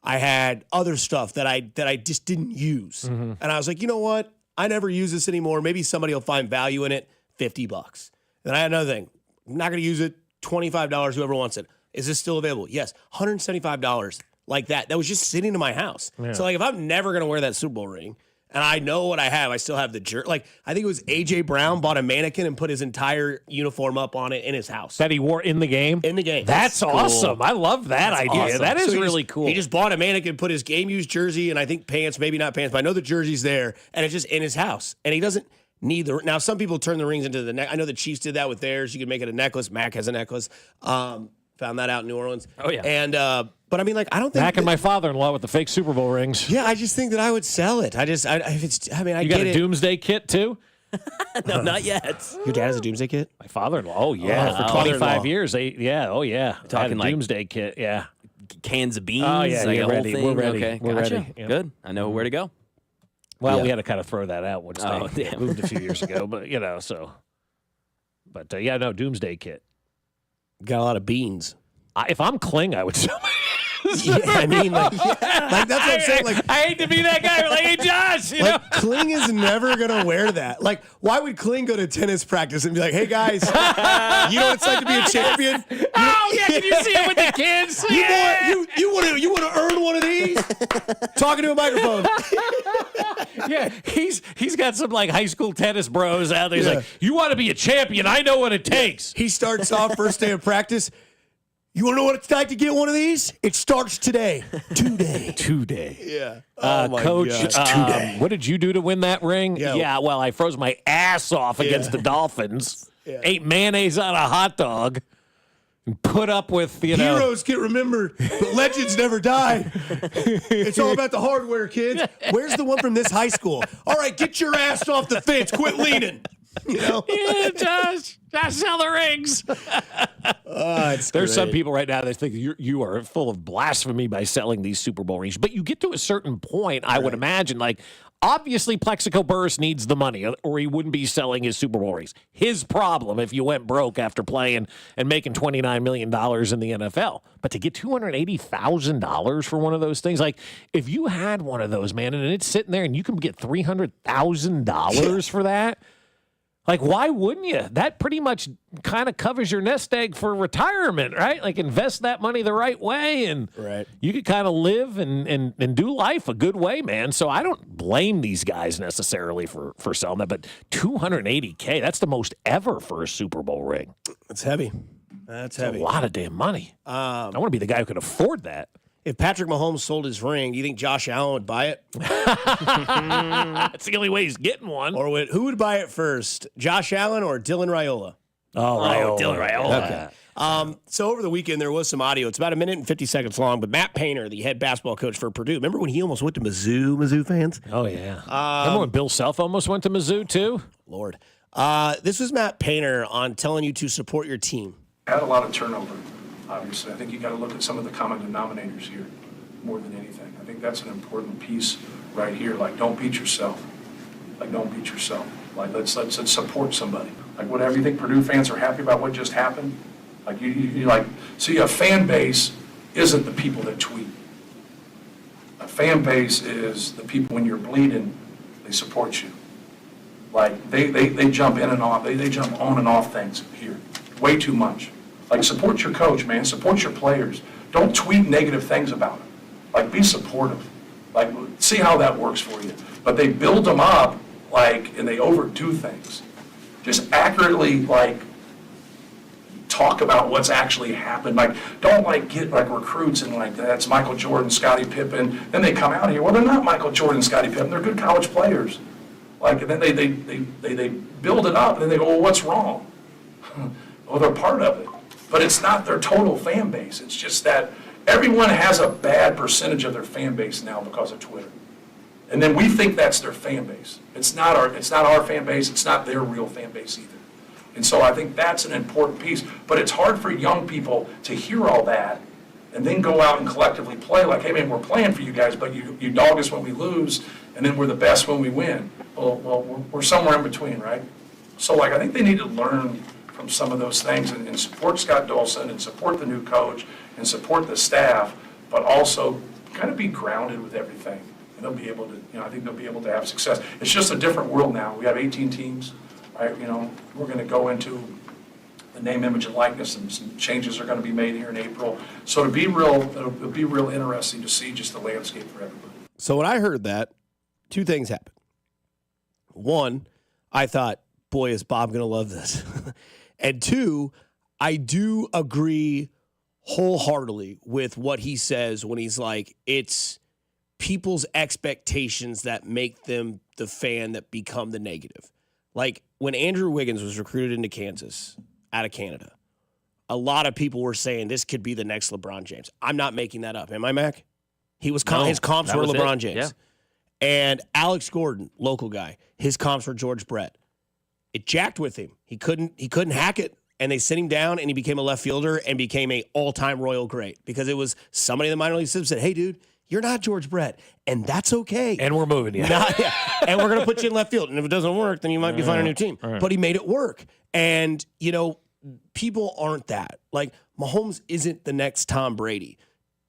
I had other stuff that I just didn't use. Mm-hmm. And I was like, you know what? I never use this anymore. Maybe somebody will find value in it. $50. Then I had another thing. I'm not going to use it. $25, whoever wants it. Is this still available? Yes. $175. Like that. That was just sitting in my house. Yeah. So if I'm never going to wear that Super Bowl ring, and I know what I have, I still have the jersey. I think it was A.J. Brown bought a mannequin and put his entire uniform up on it in his house. That he wore in the game? In the game. That's awesome. Cool. I love that idea. Awesome. That is really cool. He just bought a mannequin, put his game-used jersey, and I think pants, maybe not pants, but I know the jersey's there, and it's just in his house. And he doesn't need the... Now, some people turn the rings into the neck. I know the Chiefs did that with theirs. You could make it a necklace. Mac has a necklace. Found that out in New Orleans. Oh, yeah. And... But I think Mac and my father-in-law with the fake Super Bowl rings. Yeah, I just think that I would sell it. I get You got a Doomsday kit too? No, not yet. Your dad has a Doomsday kit? My father-in-law. Oh yeah, for 25 years. Talking Doomsday kit. Yeah, cans of beans. Oh yeah, you're ready. We're ready. Okay, we're gotcha. ready. Yep. Good. I know where to go. Well, we had to kind of throw that out once they moved a few years ago, but Doomsday kit. Got a lot of beans. If I'm Kling, I would sell my... Yeah, that's what I'm saying. I hate to be that guy. Hey, Josh, Kling is never gonna wear that. Why would Kling go to tennis practice and be like, "Hey guys, you know what it's like to be a champion"? Can you see him with the kids? You want to earn one of these? Talking to a microphone. Yeah, he's got some high school tennis bros out there. He's like, "You want to be a champion? I know what it takes." He starts off first day of practice. You want to know what it's like to get one of these? It starts today. Today. Yeah. Coach, today. What did you do to win that ring? Yeah. Well, I froze my ass off against the Dolphins. Yeah. Ate mayonnaise on a hot dog. And put up with, Heroes get remembered, but legends never die. It's all about the hardware, kids. Where's the one from this high school? All right, get your ass off the fence. Quit leaning. Yeah, Josh sell the rings. There's some people right now that think you are full of blasphemy by selling these Super Bowl rings. But you get to a certain point, I would imagine, like, obviously Plexico Burress needs the money or he wouldn't be selling his Super Bowl rings. His problem if you went broke after playing and making $29 million in the NFL. But to get $280,000 for one of those things, like, if you had one of those, man, and it's sitting there and you can get $300,000 for that, like, why wouldn't you? That pretty much kind of covers your nest egg for retirement, right? Like, invest that money the right way, and you could kind of live and do life a good way, man. So I don't blame these guys necessarily for selling that, but $280K, that's the most ever for a Super Bowl ring. That's heavy. That's heavy. A lot of damn money. I want to be the guy who can afford that. If Patrick Mahomes sold his ring, do you think Josh Allen would buy it? That's the only way he's getting one. Or who would buy it first, Josh Allen or Dylan Raiola? Dylan Raiola. Okay. So over the weekend, there was some audio. It's about 1 minute and 50 seconds long, but Matt Painter, the head basketball coach for Purdue, remember when he almost went to Mizzou fans? Oh, yeah. Remember when Bill Self almost went to Mizzou, too? Lord. This was Matt Painter on telling you to support your team. Had a lot of turnover. Obviously, I think you got to look at some of the common denominators here more than anything. I think that's an important piece right here. Like, don't beat yourself. Like, don't beat yourself. Like, let's support somebody. Like, whatever you think Purdue fans are happy about what just happened. Like, you like, see, a fan base isn't the people that tweet. A fan base is the people when you're bleeding, they support you. Like, they jump in and off. They jump on and off things here way too much. Like, support your coach, man. Support your players. Don't tweet negative things about them. Like, be supportive. Like, see how that works for you. But they build them up, like, and they overdo things. Just accurately, like, talk about what's actually happened. Like, don't, like, get, like, recruits and, like, that's Michael Jordan, Scottie Pippen. Then they come out here. Well, they're not Michael Jordan, Scottie Pippen. They're good college players. Like, and then they build it up, and then they go, well, what's wrong? Well, they're part of it. But it's not their total fan base. It's just that everyone has a bad percentage of their fan base now because of Twitter. And then we think that's their fan base. It's not our fan base. It's not their real fan base either. And so I think that's an important piece. But it's hard for young people to hear all that and then go out and collectively play like, hey, man, we're playing for you guys, but you dog us when we lose, and then we're the best when we win. Well, we're somewhere in between, right? So, like, I think they need to learn from some of those things and support Scott Dolson and support the new coach and support the staff, but also kind of be grounded with everything. And they'll be able to, I think they'll be able to have success. It's just a different world now. We have 18 teams, right? We're going to go into the name, image, and likeness, and some changes are going to be made here in April. So it'll be real interesting to see just the landscape for everybody. So when I heard that, two things happened. One, I thought, boy, is Bob going to love this. And two, I do agree wholeheartedly with what he says when he's like, it's people's expectations that make them the fan that become the negative. Like, when Andrew Wiggins was recruited into Kansas out of Canada, a lot of people were saying this could be the next LeBron James. I'm not making that up. Am I, Mac? His comps were LeBron James. Yeah. And Alex Gordon, local guy, his comps were George Brett. It jacked with him. He couldn't hack it, and they sent him down, and he became a left fielder and became a all-time Royal great because it was somebody in the minor league system said, hey, dude, you're not George Brett, and that's okay. And we're moving you. And we're going to put you in left field, and if it doesn't work, then you might be finding a new team. Right. But he made it work. And, people aren't that. Like, Mahomes isn't the next Tom Brady.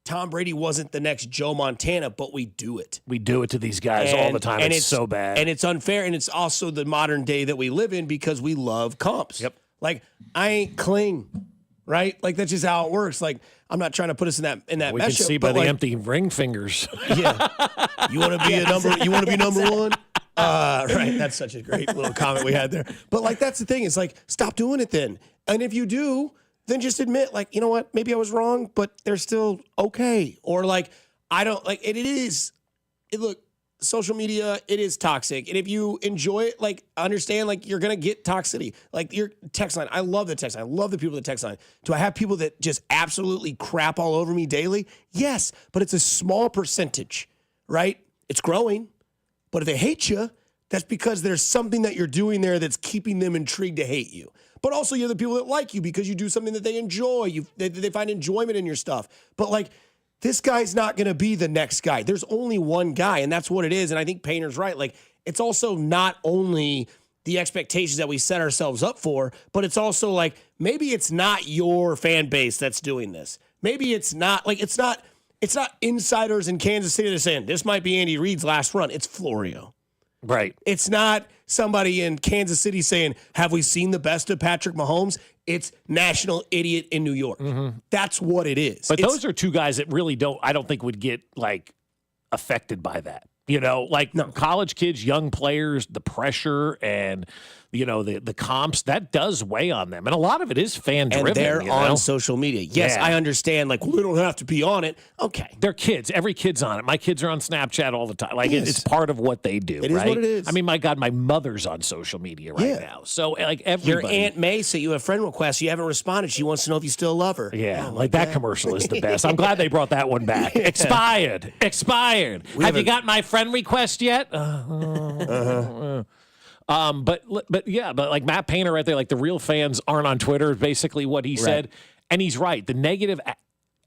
Tom Brady wasn't the next Joe Montana, but we do it. We do it to these guys all the time. And it's so bad. And it's unfair. And it's also the modern day that we live in because we love comps. Yep. Like, I ain't cling, right? Like, that's just how it works. Like, I'm not trying to put us in that we matchup. can see by the empty ring fingers. Yeah. You want to be number one? Right. That's such a great little comment we had there. But, like, that's the thing. It's like, stop doing it then. And if you do, then just admit, like, you know what, maybe I was wrong, but they're still okay. Or, like, I don't, like, look, social media, it is toxic. And if you enjoy it, like, understand, like, you're going to get toxicity. Like, your text line, I love the text line. I love the people that text line. Do I have people that just absolutely crap all over me daily? Yes, but it's a small percentage, right? It's growing. But if they hate you, that's because there's something that you're doing there that's keeping them intrigued to hate you. But also you have the people that like you because you do something that they enjoy. They find enjoyment in your stuff. But like, this guy's not going to be the next guy. There's only one guy, and that's what it is. And I think Painter's right. Like, it's also not only the expectations that we set ourselves up for, but it's also like, maybe it's not your fan base that's doing this. Maybe it's not like, it's not insiders in Kansas City that are saying this might be Andy Reid's last run. It's Florio. Right. It's not somebody in Kansas City saying, have we seen the best of Patrick Mahomes? It's national idiot in New York. Mm-hmm. That's what it is. But those are two guys that really I don't think would get like affected by that. College kids, young players, the pressure and, the comps, that does weigh on them. And a lot of it is fan-driven. And they're on social media. Yes, I understand. Like, we don't have to be on it. Okay. They're kids. Every kid's on it. My kids are on Snapchat all the time. Like, it's part of what they do, It is right? what it is. I mean, my God, my mother's on social media right now. So, like, everybody. Your Aunt May sent you a friend request. You haven't responded. She wants to know if you still love her. Yeah, that commercial is the best. I'm glad they brought that one back. Yeah. Expired. Have you got my friend request yet? But like Matt Painter right there, like the real fans aren't on Twitter, is basically what he said. And he's right. The negative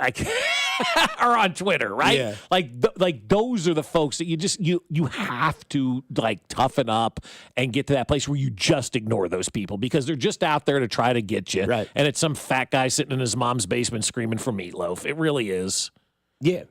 are on Twitter, right? Yeah. Like those are the folks that you have to like toughen up and get to that place where you just ignore those people because they're just out there to try to get you. Right. And it's some fat guy sitting in his mom's basement screaming for meatloaf. It really is. Yeah.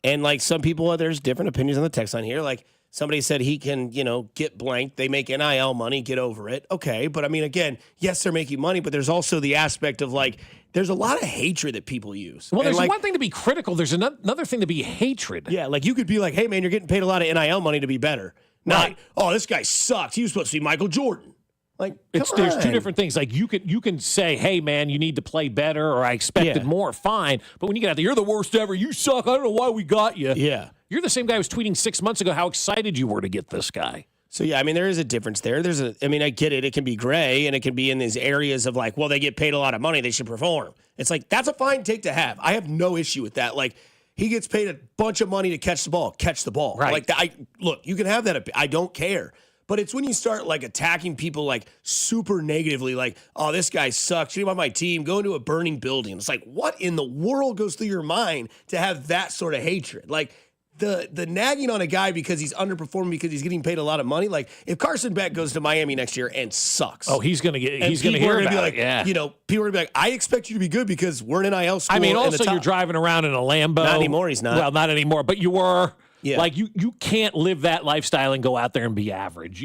And like some people, there's different opinions on the text line here. Like, somebody said he can, get blanked. They make NIL money, get over it. Okay. But I mean, again, yes, they're making money, but there's also the aspect of like, there's a lot of hatred that people use. Well, there's like, one thing to be critical. There's another thing to be hatred. Yeah. Like you could be like, hey man, you're getting paid a lot of NIL money to be better. Not, oh, this guy sucks. He was supposed to be Michael Jordan. Like, there's two different things. Like you can say, hey man, you need to play better or I expected more. Fine. But when you get out there, you're the worst ever. You suck. I don't know why we got you. Yeah. You're the same guy who was tweeting 6 months ago how excited you were to get this guy. So, yeah, I mean, there is a difference there. I get it. It can be gray, and it can be in these areas of like, well, they get paid a lot of money. They should perform. It's like, that's a fine take to have. I have no issue with that. Like, he gets paid a bunch of money to catch the ball. Catch the ball. Right. Like, look, you can have that. I don't care. But it's when you start, like, attacking people, like, super negatively, like, oh, this guy sucks. Get him on my team. Go into a burning building. It's like, what in the world goes through your mind to have that sort of hatred? Like, the nagging on a guy because he's underperforming because he's getting paid a lot of money. Like if Carson Beck goes to Miami next year and sucks, he's gonna hear about it. Yeah, people are gonna be like, I expect you to be good because we're an NIL school. I mean, also you're driving around in a Lambo. Not anymore. He's not. Well, not anymore. But you were. Yeah. Like you can't live that lifestyle and go out there and be average.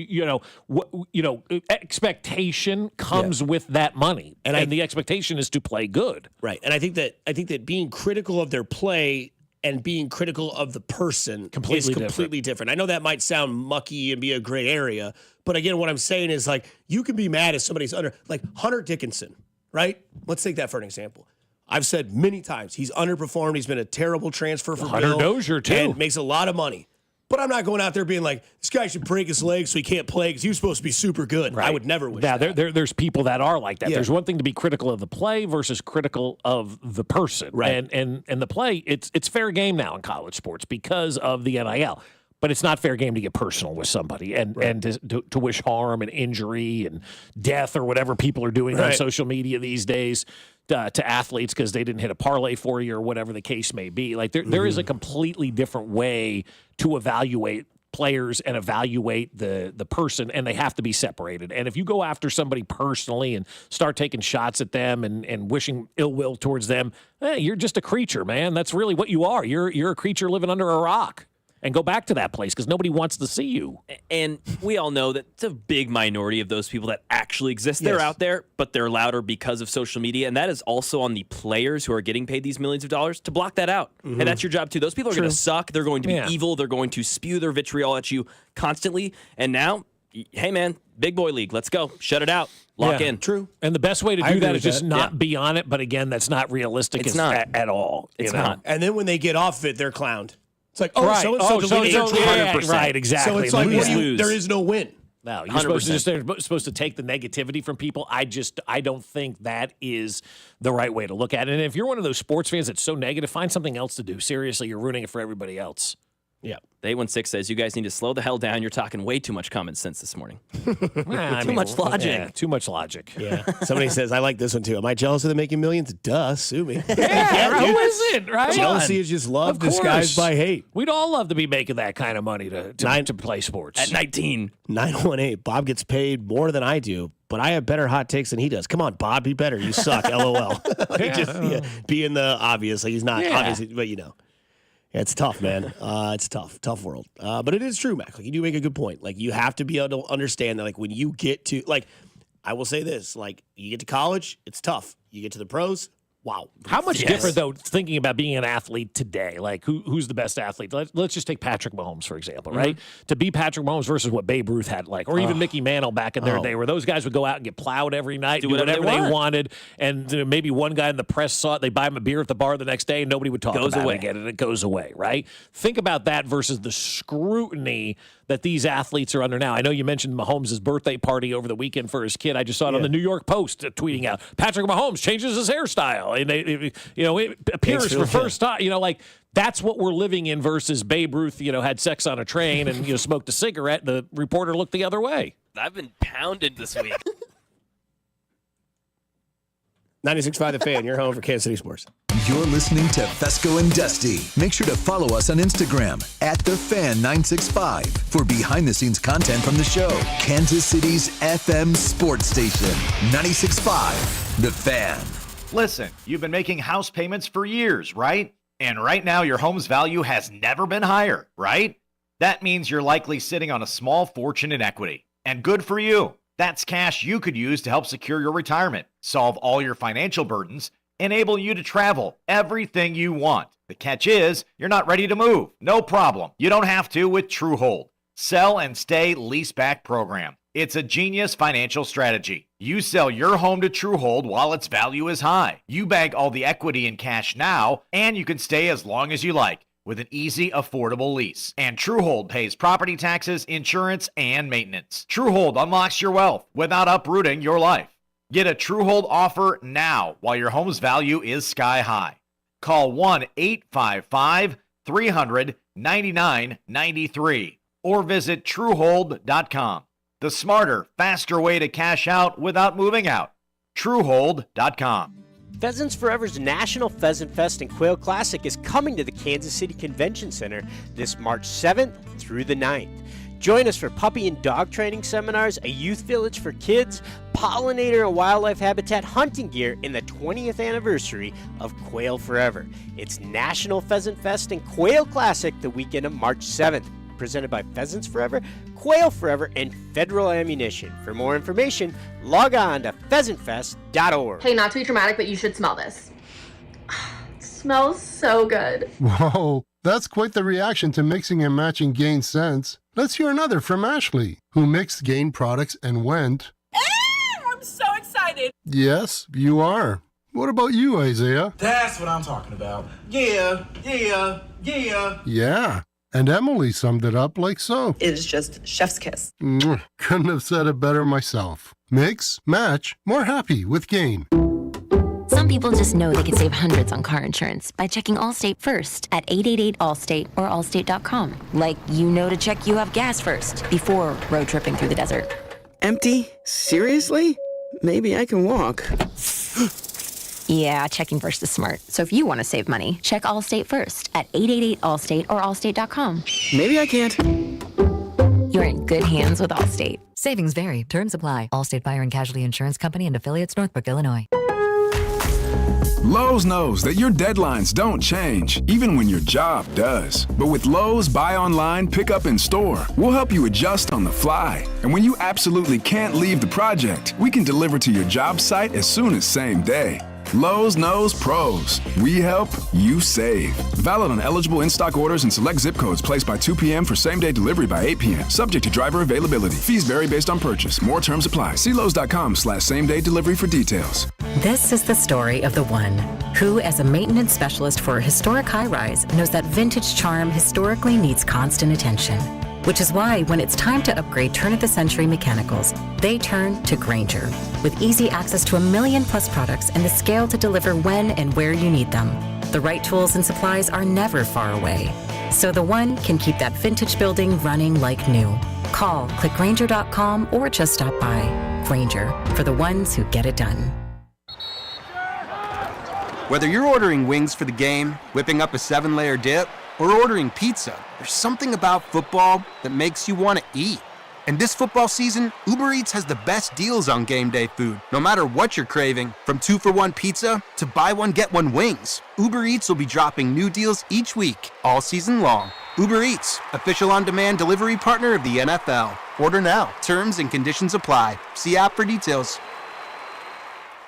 Expectation comes with that money, and the expectation is to play good. Right. And I think that being critical of their play and being critical of the person is completely different. I know that might sound mucky and be a gray area, but again, what I'm saying is like you can be mad if somebody's like Hunter Dickinson, right? Let's take that for an example. I've said many times he's underperformed. He's been a terrible transfer for Hunter Bill Dozier too, and makes a lot of money. But I'm not going out there being like, this guy should break his leg so he can't play because he was supposed to be super good. Right. I would never wish that. There's people that are like that. Yeah. There's one thing to be critical of the play versus critical of the person. Right. And the play, it's fair game now in college sports because of the NIL. But it's not fair game to get personal with somebody and to wish harm and injury and death or whatever people are doing on social media these days to athletes because they didn't hit a parlay for you or whatever the case may be. Like there is a completely different way to evaluate players and evaluate the person, and they have to be separated. And if you go after somebody personally and start taking shots at them and wishing ill will towards them, you're just a creature, man. That's really what you are. You're a creature living under a rock. And go back to that place because nobody wants to see you. And we all know that it's a big minority of those people that actually exist. They're out there, but they're louder because of social media. And that is also on the players who are getting paid these millions of dollars to block that out. Mm-hmm. And that's your job, too. Those people are going to suck. They're going to be evil. They're going to spew their vitriol at you constantly. And now, hey, man, big boy league. Let's go. Shut it out. Lock in. True. And the best way to do that is just not be on it. But again, that's not realistic at all. It's not. And then when they get off of it, they're clowned. It's like, right, exactly. So it's like, there is no win. No, you're supposed to take the negativity from people. I don't think that is the right way to look at it. And if you're one of those sports fans that's so negative, find something else to do. Seriously, you're ruining it for everybody else. Yeah. The 816 says, you guys need to slow the hell down. You're talking way too much common sense this morning. Too much logic. Yeah, too much logic. Yeah. Somebody says, I like this one too. Am I jealous of them making millions? Duh, sue me. Yeah, who isn't, right? Jealousy is just love Of course. disguised by hate. We'd all love to be making that kind of money to play sports. At 19. 918. Bob gets paid more than I do, but I have better hot takes than he does. Come on, Bob, be better. You suck. LOL. Being the obvious. Like he's not obviously, but you know. Yeah, it's tough, man. It's tough world. But it is true, Mac. Like you do make a good point. Like you have to be able to understand that. Like when you get to, like, I will say this: like you get to college, it's tough. You get to the pros, wow. How much different though? Thinking about being an athlete today, like who's the best athlete? Let's just take Patrick Mahomes for example, right? To be Patrick Mahomes versus what Babe Ruth had, like, or even Mickey Mantle back in their day, where those guys would go out and get plowed every night, do whatever they wanted, and maybe one guy in the press saw it, they buy him a beer at the bar the next day, and nobody would talk about it again, and it goes away, right? Think about that versus the scrutiny that these athletes are under now. I know you mentioned Mahomes' birthday party over the weekend for his kid. I just saw it on the New York Post tweeting out, Patrick Mahomes changes his hairstyle. And it appears for first time, like that's what we're living in versus Babe Ruth, had sex on a train and, smoked a cigarette. The reporter looked the other way. I've been pounded this week. 96.5 The Fan, your home for Kansas City sports. You're listening to Fescoe and Dusty. Make sure to follow us on Instagram @TheFan965 for behind-the-scenes content from the show. Kansas City's FM sports station, 96.5 The Fan. Listen, you've been making house payments for years, right? And right now your home's value has never been higher, right? That means you're likely sitting on a small fortune in equity. And good for you. That's cash you could use to help secure your retirement, solve all your financial burdens, enable you to travel everything you want. The catch is, you're not ready to move. No problem. You don't have to with TrueHold. Sell and stay leaseback program. It's a genius financial strategy. You sell your home to TrueHold while its value is high. You bag all the equity in cash now, and you can stay as long as you like with an easy, affordable lease. And TrueHold pays property taxes, insurance, and maintenance. TrueHold unlocks your wealth without uprooting your life. Get a TrueHold offer now while your home's value is sky high. Call 1-855-300-9993 or visit TrueHold.com. The smarter, faster way to cash out without moving out. TrueHold.com. Pheasants Forever's National Pheasant Fest and Quail Classic is coming to the Kansas City Convention Center this March 7th through the 9th. Join us for puppy and dog training seminars, a youth village for kids, pollinator and wildlife habitat hunting gear in the 20th anniversary of Quail Forever. It's National Pheasant Fest and Quail Classic the weekend of March 7th. Presented by Pheasants Forever, Quail Forever, and Federal Ammunition. For more information, log on to pheasantfest.org. Hey, not to be dramatic, but you should smell this. It smells so good. Whoa, that's quite the reaction to mixing and matching Gain scents. Let's hear another from Ashley, who mixed Gain products and went, I'm so excited. yes, you are. What about you, Isaiah? That's what I'm talking about. Yeah. Yeah. And Emily summed it up like so. It is just chef's kiss. Couldn't have said it better myself. Mix, match, more happy with Gain. Some people just know they could save hundreds on car insurance by checking Allstate first at 888-ALLSTATE or allstate.com. Like to check you have gas first before road tripping through the desert. Empty? Seriously? Maybe I can walk. Yeah, checking first is smart. So if you want to save money, check Allstate first at 888-ALLSTATE or allstate.com. Maybe I can't. You're in good hands with Allstate. Savings vary. Terms apply. Allstate Fire and Casualty Insurance Company and affiliates, Northbrook, Illinois. Lowe's knows that your deadlines don't change, even when your job does. But with Lowe's Buy Online, Pick Up in Store, we'll help you adjust on the fly. And when you absolutely can't leave the project, we can deliver to your job site as soon as same day. Lowe's knows pros. We help, you save. Valid on eligible in-stock orders and select zip codes placed by 2 p.m. for same-day delivery by 8 p.m. Subject to driver availability. Fees vary based on purchase. More terms apply. See Lowe's.com/same-day delivery for details. This is the story of the one who, as a maintenance specialist for a historic high-rise, knows that vintage charm historically needs constant attention. Which is why when it's time to upgrade turn-of-the-century mechanicals, they turn to Grainger. With easy access to 1 million+ products and the scale to deliver when and where you need them. The right tools and supplies are never far away. so the one can keep that vintage building running like new. Call, click Grainger.com, or just stop by. Grainger, for the ones who get it done. Whether you're ordering wings for the game, whipping up a 7-layer dip, or ordering pizza, there's something about football that makes you want to eat. And this football season, Uber Eats has the best deals on game day food. No matter what you're craving, from 2-for-1 pizza to buy one, get one wings, Uber Eats will be dropping new deals each week, all season long. Uber Eats, official on-demand delivery partner of the NFL. Order now. Terms and conditions apply. See app for details.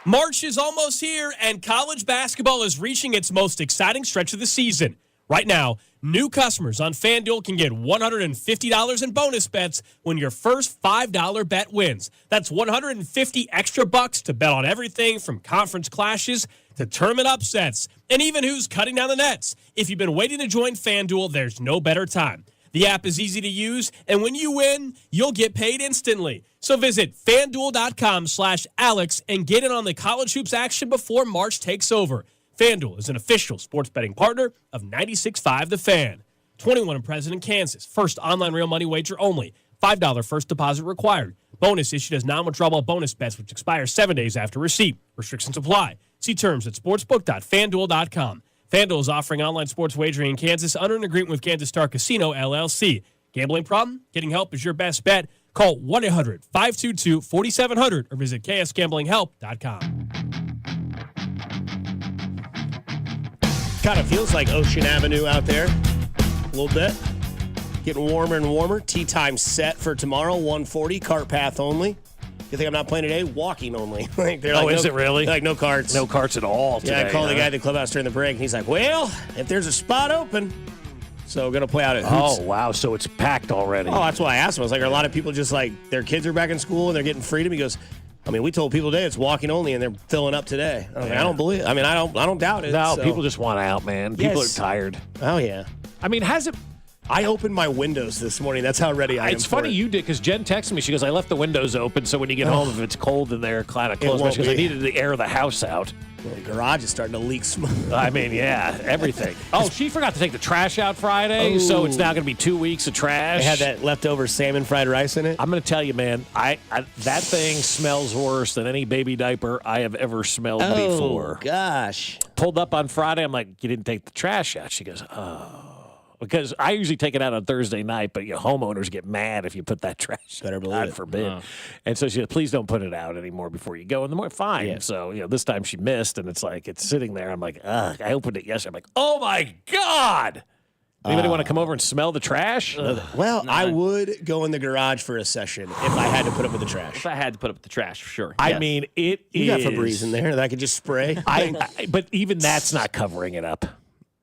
March is almost here, and college basketball is reaching its most exciting stretch of the season. Right now, new customers on FanDuel can get $150 in bonus bets when your first $5 bet wins. That's $150 extra bucks to bet on everything from conference clashes to tournament upsets, and even who's cutting down the nets. If you've been waiting to join FanDuel, there's no better time. The app is easy to use, and when you win, you'll get paid instantly. So visit FanDuel.com/Alex and get in on the college hoops action before March takes over. FanDuel is an official sports betting partner of 96.5 The Fan. 21 and present in Kansas. First online real money wager only. $5 first deposit required. Bonus issued as non-withdrawable bonus bets, which expire 7 days after receipt. Restrictions apply. See terms at sportsbook.fanduel.com. FanDuel is offering online sports wagering in Kansas under an agreement with Kansas Star Casino, LLC. Gambling problem? Getting help is your best bet. Call 1-800-522-4700 or visit ksgamblinghelp.com. Kind of feels like Ocean Avenue out there a little bit. Getting warmer and warmer. Tea time set for tomorrow, 1:40, cart path only. You think I'm not playing today? Walking only. Is it really? Like no carts. No carts at all today. Yeah, I called the guy at the clubhouse during the break, and he's like, well, if there's a spot open, so we're going to play out at Hoops. Oh, wow. So it's packed already. Oh, that's why I asked him. I was like, are a lot of people just like, their kids are back in school and they're getting freedom? He goes, I mean, we told people today it's walking only, and they're filling up today. I was like, I don't believe. I mean, I don't doubt it. No, so. people just want out, man. People are tired. Oh yeah. I mean, has it? I opened my windows this morning. That's how ready I am. It's funny you did, because Jen texted me. She goes, I left the windows open, so when you get home, if it's cold in there, kind of close. Because I needed to air the house out. Well, the garage is starting to leak smoke. I mean, yeah, everything. Oh, she forgot to take the trash out Friday, so it's now going to be 2 weeks of trash. They had that leftover salmon fried rice in it. I'm going to tell you, man, that thing smells worse than any baby diaper I have ever smelled before. Oh, gosh. Pulled up on Friday. I'm like, you didn't take the trash out. She goes, oh. Because I usually take it out on Thursday night, but homeowners get mad if you put that trash. Better believe God forbid. And so she said, please don't put it out anymore before you go in the morning. Fine. Yeah. So, this time she missed, and it's like, it's sitting there. I'm like, ugh. I opened it yesterday. I'm like, oh, my God. Anybody want to come over and smell the trash? Well, I would go in the garage for a session if I had to put up with the trash. If I had to put up with the trash, for sure. I mean, it you is. got Febreze in there that I could just spray. But even that's not covering it up.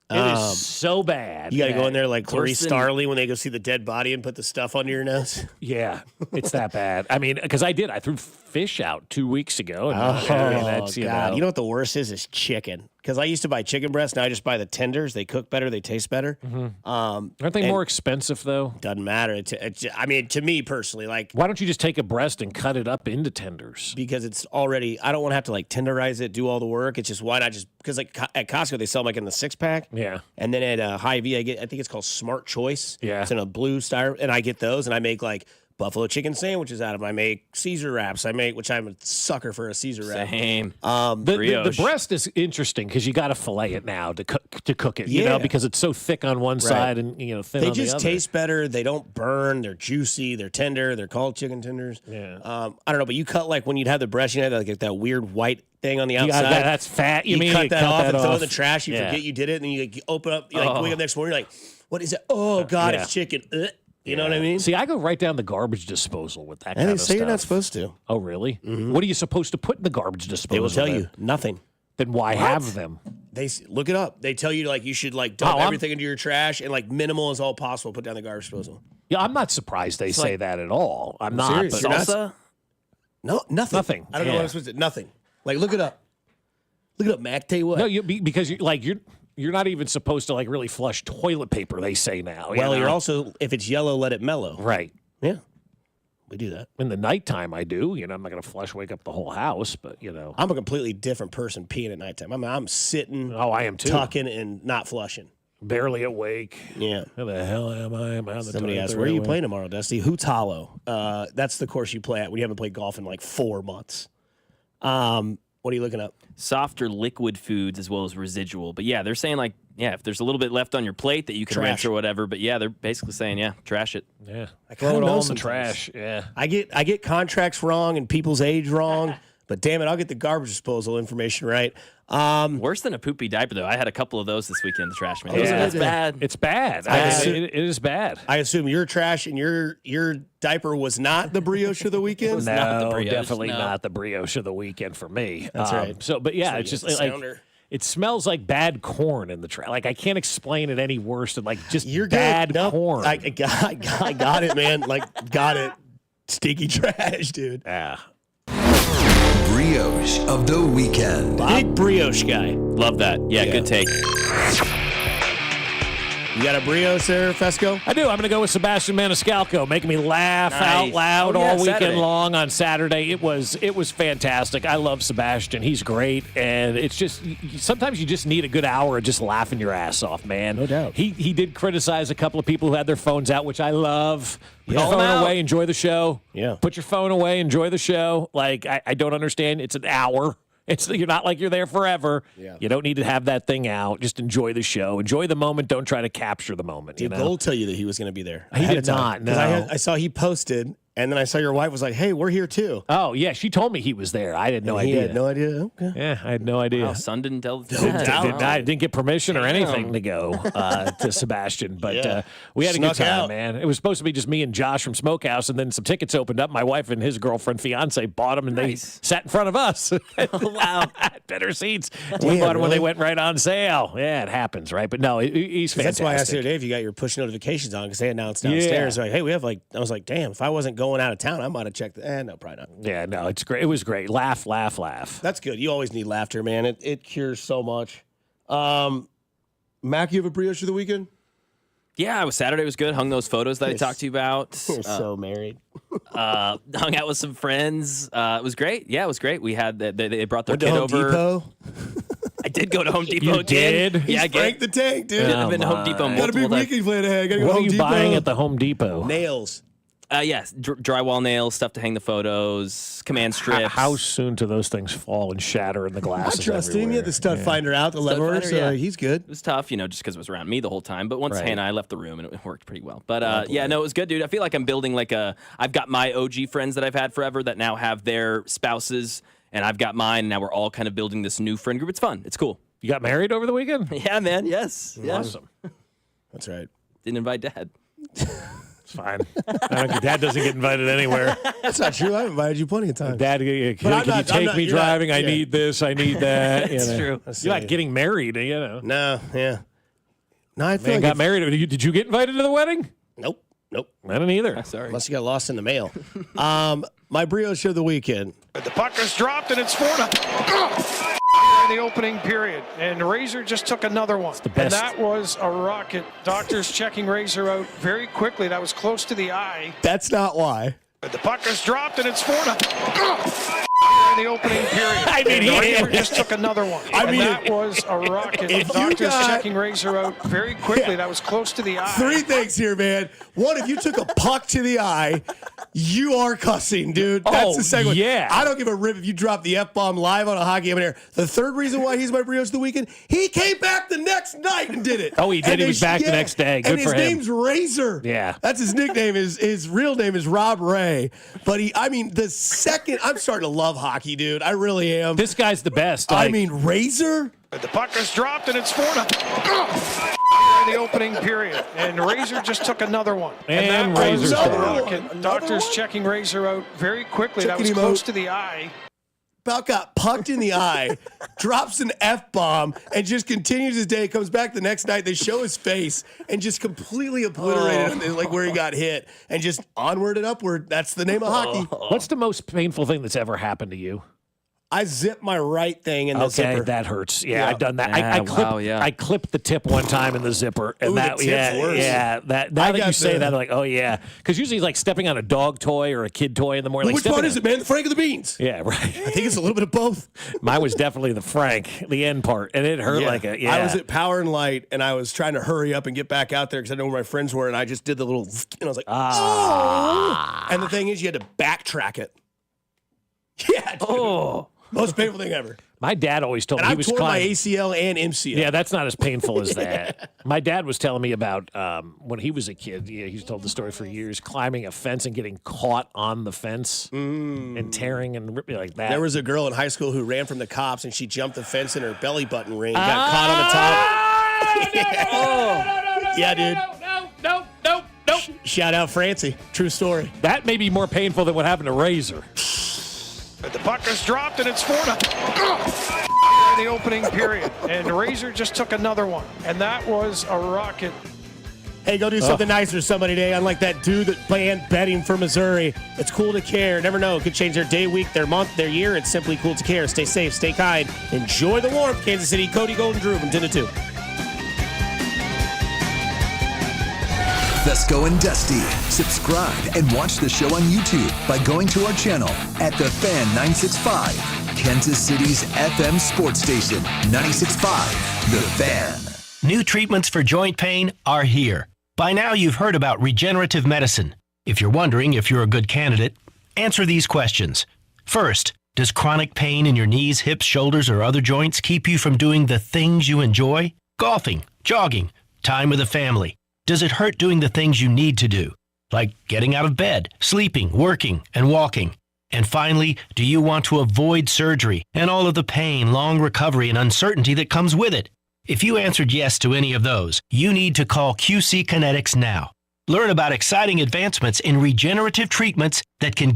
It is so bad. You got to go in there like Clarice Starling when they go see the dead body and put the stuff under your nose. Yeah, it's that bad. I mean, because I threw fish out 2 weeks ago. And that's, God. You know what the worst is chicken. Because I used to buy chicken breasts. Now I just buy the tenders. They cook better. They taste better. Mm-hmm. Aren't they more expensive, though? Doesn't matter. I mean, to me personally, like. Why don't you just take a breast and cut it up into tenders? Because it's already, I don't want to have to like tenderize it, do all the work. It's just, why not just, because like at Costco, they sell them like in the 6-pack. Yeah. And then at Hy-Vee, I think it's called Smart Choice. Yeah. It's in a blue styrofoam. And I get those, and I make like buffalo chicken sandwiches out of them. I make Caesar wraps. Which I'm a sucker for a Caesar wrap. Same. The breast is interesting because you got to fillet it now to cook it, because it's so thick on one side and thin on the other. They just taste better. They don't burn. They're juicy. They're tender. They're called chicken tenders. Yeah. I don't know, but you cut like when you'd have the breast, you had like that weird white thing on the outside. That's fat. You cut that off and throw it in the trash. You forget you did it, and then you open up. You wake up next morning, you're like, what is it? Oh God, it's chicken. You know what I mean? See, I go right down the garbage disposal with that kind of stuff. They say you're not supposed to. Oh, really? Mm-hmm. What are you supposed to put in the garbage disposal? They will tell you nothing. Then why have them? They look it up. They tell you like you should like dump everything into your trash and like minimal as all possible. Put down the garbage disposal. Yeah, I'm not surprised they say that at all. I'm not. Serious? But Salsa? No, nothing. Nothing. I don't know what I'm supposed to. Nothing. Like look it up. Look it up, Mac. Tell you what. No, because you're not even supposed to like really flush toilet paper. They say now. Well, you're also, if it's yellow, let it mellow. Right. Yeah. We do that. In the nighttime, I do. I'm not going to wake up the whole house, but I'm a completely different person peeing at nighttime. I'm sitting. Oh, I am too. Tucking and not flushing. Barely awake. Yeah. Where the hell am I? Am I on the Somebody asked, where are you playing tomorrow, Dusty? Hoots Hollow. That's the course you play at when you haven't played golf in like 4 months. What are you looking up? Softer liquid foods as well as residual. But yeah, they're saying like, if there's a little bit left on your plate that you can rinse or whatever. But yeah, they're basically saying, trash it. Yeah. I Throw it all in the sometimes. trash. Yeah. I get contracts wrong and people's age wrong, but damn it, I'll get the garbage disposal information right. Worse than a poopy diaper, though. I had a couple of those this weekend in the trash, man. That's bad. It's bad. It is bad. I assume your trash and your diaper was not the brioche of the weekend? Definitely not the brioche of the weekend for me. That's right. So, but yeah, it's just like it smells like bad corn in the trash. Like I can't explain it any worse than like just bad corn. I got it, man. Got it. Stinky trash, dude. Yeah. Brioche of the weekend. Big brioche guy. Love that. Yeah, good take. You got a brioche there, Fescoe? I do. I'm going to go with Sebastian Maniscalco, making me laugh out loud all weekend Saturday. long on Saturday. It was fantastic. I love Sebastian. He's great, and it's just sometimes you just need a good hour of just laughing your ass off, man. No doubt. He did criticize a couple of people who had their phones out, which I love. Put your Call him phone out. away, enjoy the show. Yeah. Put your phone away, enjoy the show. Like I don't understand. It's an hour. You're not like you're there forever. Yeah. You don't need to have that thing out. Just enjoy the show. Enjoy the moment. Don't try to capture the moment. Did Gold tell you that he was going to be there? He did not. No. I saw he posted, and then I saw your wife was like, "Hey, we're here too." Oh yeah, she told me he was there. I had no He idea. had no idea. Okay. Yeah, I had no idea. Wow, son didn't tell the I didn't get permission or anything to go to Sebastian, but we had a good Snuck time, out. man. It was supposed to be just me and Josh from Smokehouse, and then some tickets opened up. My wife and his girlfriend, fiance, bought them, and they sat in front of us. Wow. Better seats. We Damn, bought them when they really? went right on sale. Yeah, it happens, right? But no, he's fantastic. That's why I asked you today if you got your push notifications on because they announced downstairs. Like, hey, we have I was like, damn, if I wasn't going out of town, I might have checked. No, probably not. Yeah, no, it's great. It was great. Laugh, laugh, laugh. That's good. You always need laughter, man. It cures so much. Mac, you have a brioche of the weekend? Yeah, Saturday was good. Hung those photos that I talked to you about. You're so married. Hung out with some friends. It was great. Yeah, it was great. We had they brought their Went to kid Home over. Depot? I did go to Home Depot You again. did? Yeah, I Frank the tank, dude. I've been to Home Depot Got a multiple big times. weekend plan ahead. Gotta go What to are Home you Depot. buying at the Home Depot? Nails. Yes, drywall nails, stuff to hang the photos, command strips. How soon do those things fall and shatter in the I glasses? trust him. You had the stud finder out, the Stud leveler, finder, so yeah. he's good. It was tough, just because it was around me the whole time. But once Right. Hannah and I left the room, and it worked pretty well. But no, it was good, dude. I feel like I'm building I've got my OG friends that I've had forever that now have their spouses, and I've got mine. And now we're all kind of building this new friend group. It's fun. It's cool. You got married over the weekend? Yeah, man. Yes. Yeah. Awesome. That's right. Didn't invite Dad. It's fine. Dad doesn't get invited anywhere. That's not true. I've invited you plenty of times. Dad, can you take me driving? I need this. I need that. It's true. You're not getting married, No, yeah. No, I feel Man like got married. Did you get invited to the wedding? Nope. I didn't either. Sorry. Unless you got lost in the mail. My brioche of the weekend. The puck is dropped and it's 4-0. In the opening period, and Razor just took another one. the best. And that was a rocket. Doctors checking Razor out very quickly. That was close to the eye. That's not why. The puck is dropped and it's 4-0. In the opening period. I mean, and he- Razor just took another one. And that was a rocket. if you Doctors got- checking Razor out very quickly. That was close to the eye. 3 things here, man. One, if you took a puck to the eye, you are cussing, dude. That's the second one. yeah. I don't give a rip if you drop the F-bomb live on a hockey game in air. The third reason why he's my brioche of the weekend, he came back the next night and did it. Oh, he did. And He was back the next day. Good and for his him. name's Razor. Yeah. That's his nickname. His real name is Rob Ray. But the second, I'm starting to love hockey, dude. I really am. This guy's the best. I mean, Razor? The puck is dropped and it's 4-0. In the opening period, and Razor just took another one. And that was Razor's a down. rocket. Another Doctors one? checking Razor out very quickly. Checking that was him close out. to the eye. About got pucked in the eye, drops an F-bomb, and just continues his day. Comes back the next night. They show his face and just completely obliterated him, like where he got hit. And just onward and upward. That's the name of hockey. What's the most painful thing that's ever happened to you? I zip my right thing in the Okay, zipper. that hurts. Yeah, I've done that. I clipped the tip one time in the zipper, and Ooh, that the tip's worse. That now that you say that, I'm like, oh yeah, because usually it's like stepping on a dog toy or a kid toy in the morning. Which part is it, man? The Frank or the beans? Yeah, right. I think it's a little bit of both. Mine was definitely the Frank, the end part, and it hurt like a. Yeah. I was at Power and Light, and I was trying to hurry up and get back out there because I know where my friends were, and I just did the little, and I was like, oh. And the thing is, you had to backtrack it. Yeah. Dude. Most painful thing ever. My dad always told me he he was tore my climbing. ACL and MCL. Yeah, that's not as painful as that. My dad was telling me about when he was a kid. Yeah, he's told the story for years, climbing a fence and getting caught on the fence and tearing and ripping like that. There was a girl in high school who ran from the cops, and she jumped the fence, and her belly button ring got caught on the top. Yeah, dude. No. Shout out Francie. True story. That may be more painful than what happened to Razor. But the puck is dropped, and it's 4-0 in the opening period. And Razor just took another one, and that was a rocket. Hey, go do something nice for somebody today, unlike that dude that banned betting for Missouri. It's cool to care. Never know. It could change their day, week, their month, their year. It's simply cool to care. Stay safe. Stay kind. Enjoy the warmth. Kansas City, Cody Golden Drew from 10 to 2. Fescoe and Dusty. Subscribe and watch the show on YouTube by going to our channel at The Fan 965, Kansas City's FM sports station, 96.5, The Fan. New treatments for joint pain are here. By now you've heard about regenerative medicine. If you're wondering if you're a good candidate, answer these questions. First, does chronic pain in your knees, hips, shoulders, or other joints keep you from doing the things you enjoy? Golfing, jogging, time with the family. Does it hurt doing the things you need to do, like getting out of bed, sleeping, working, and walking? And finally, do you want to avoid surgery and all of the pain, long recovery, and uncertainty that comes with it? If you answered yes to any of those, you need to call QC Kinetics now. Learn about exciting advancements in regenerative treatments that can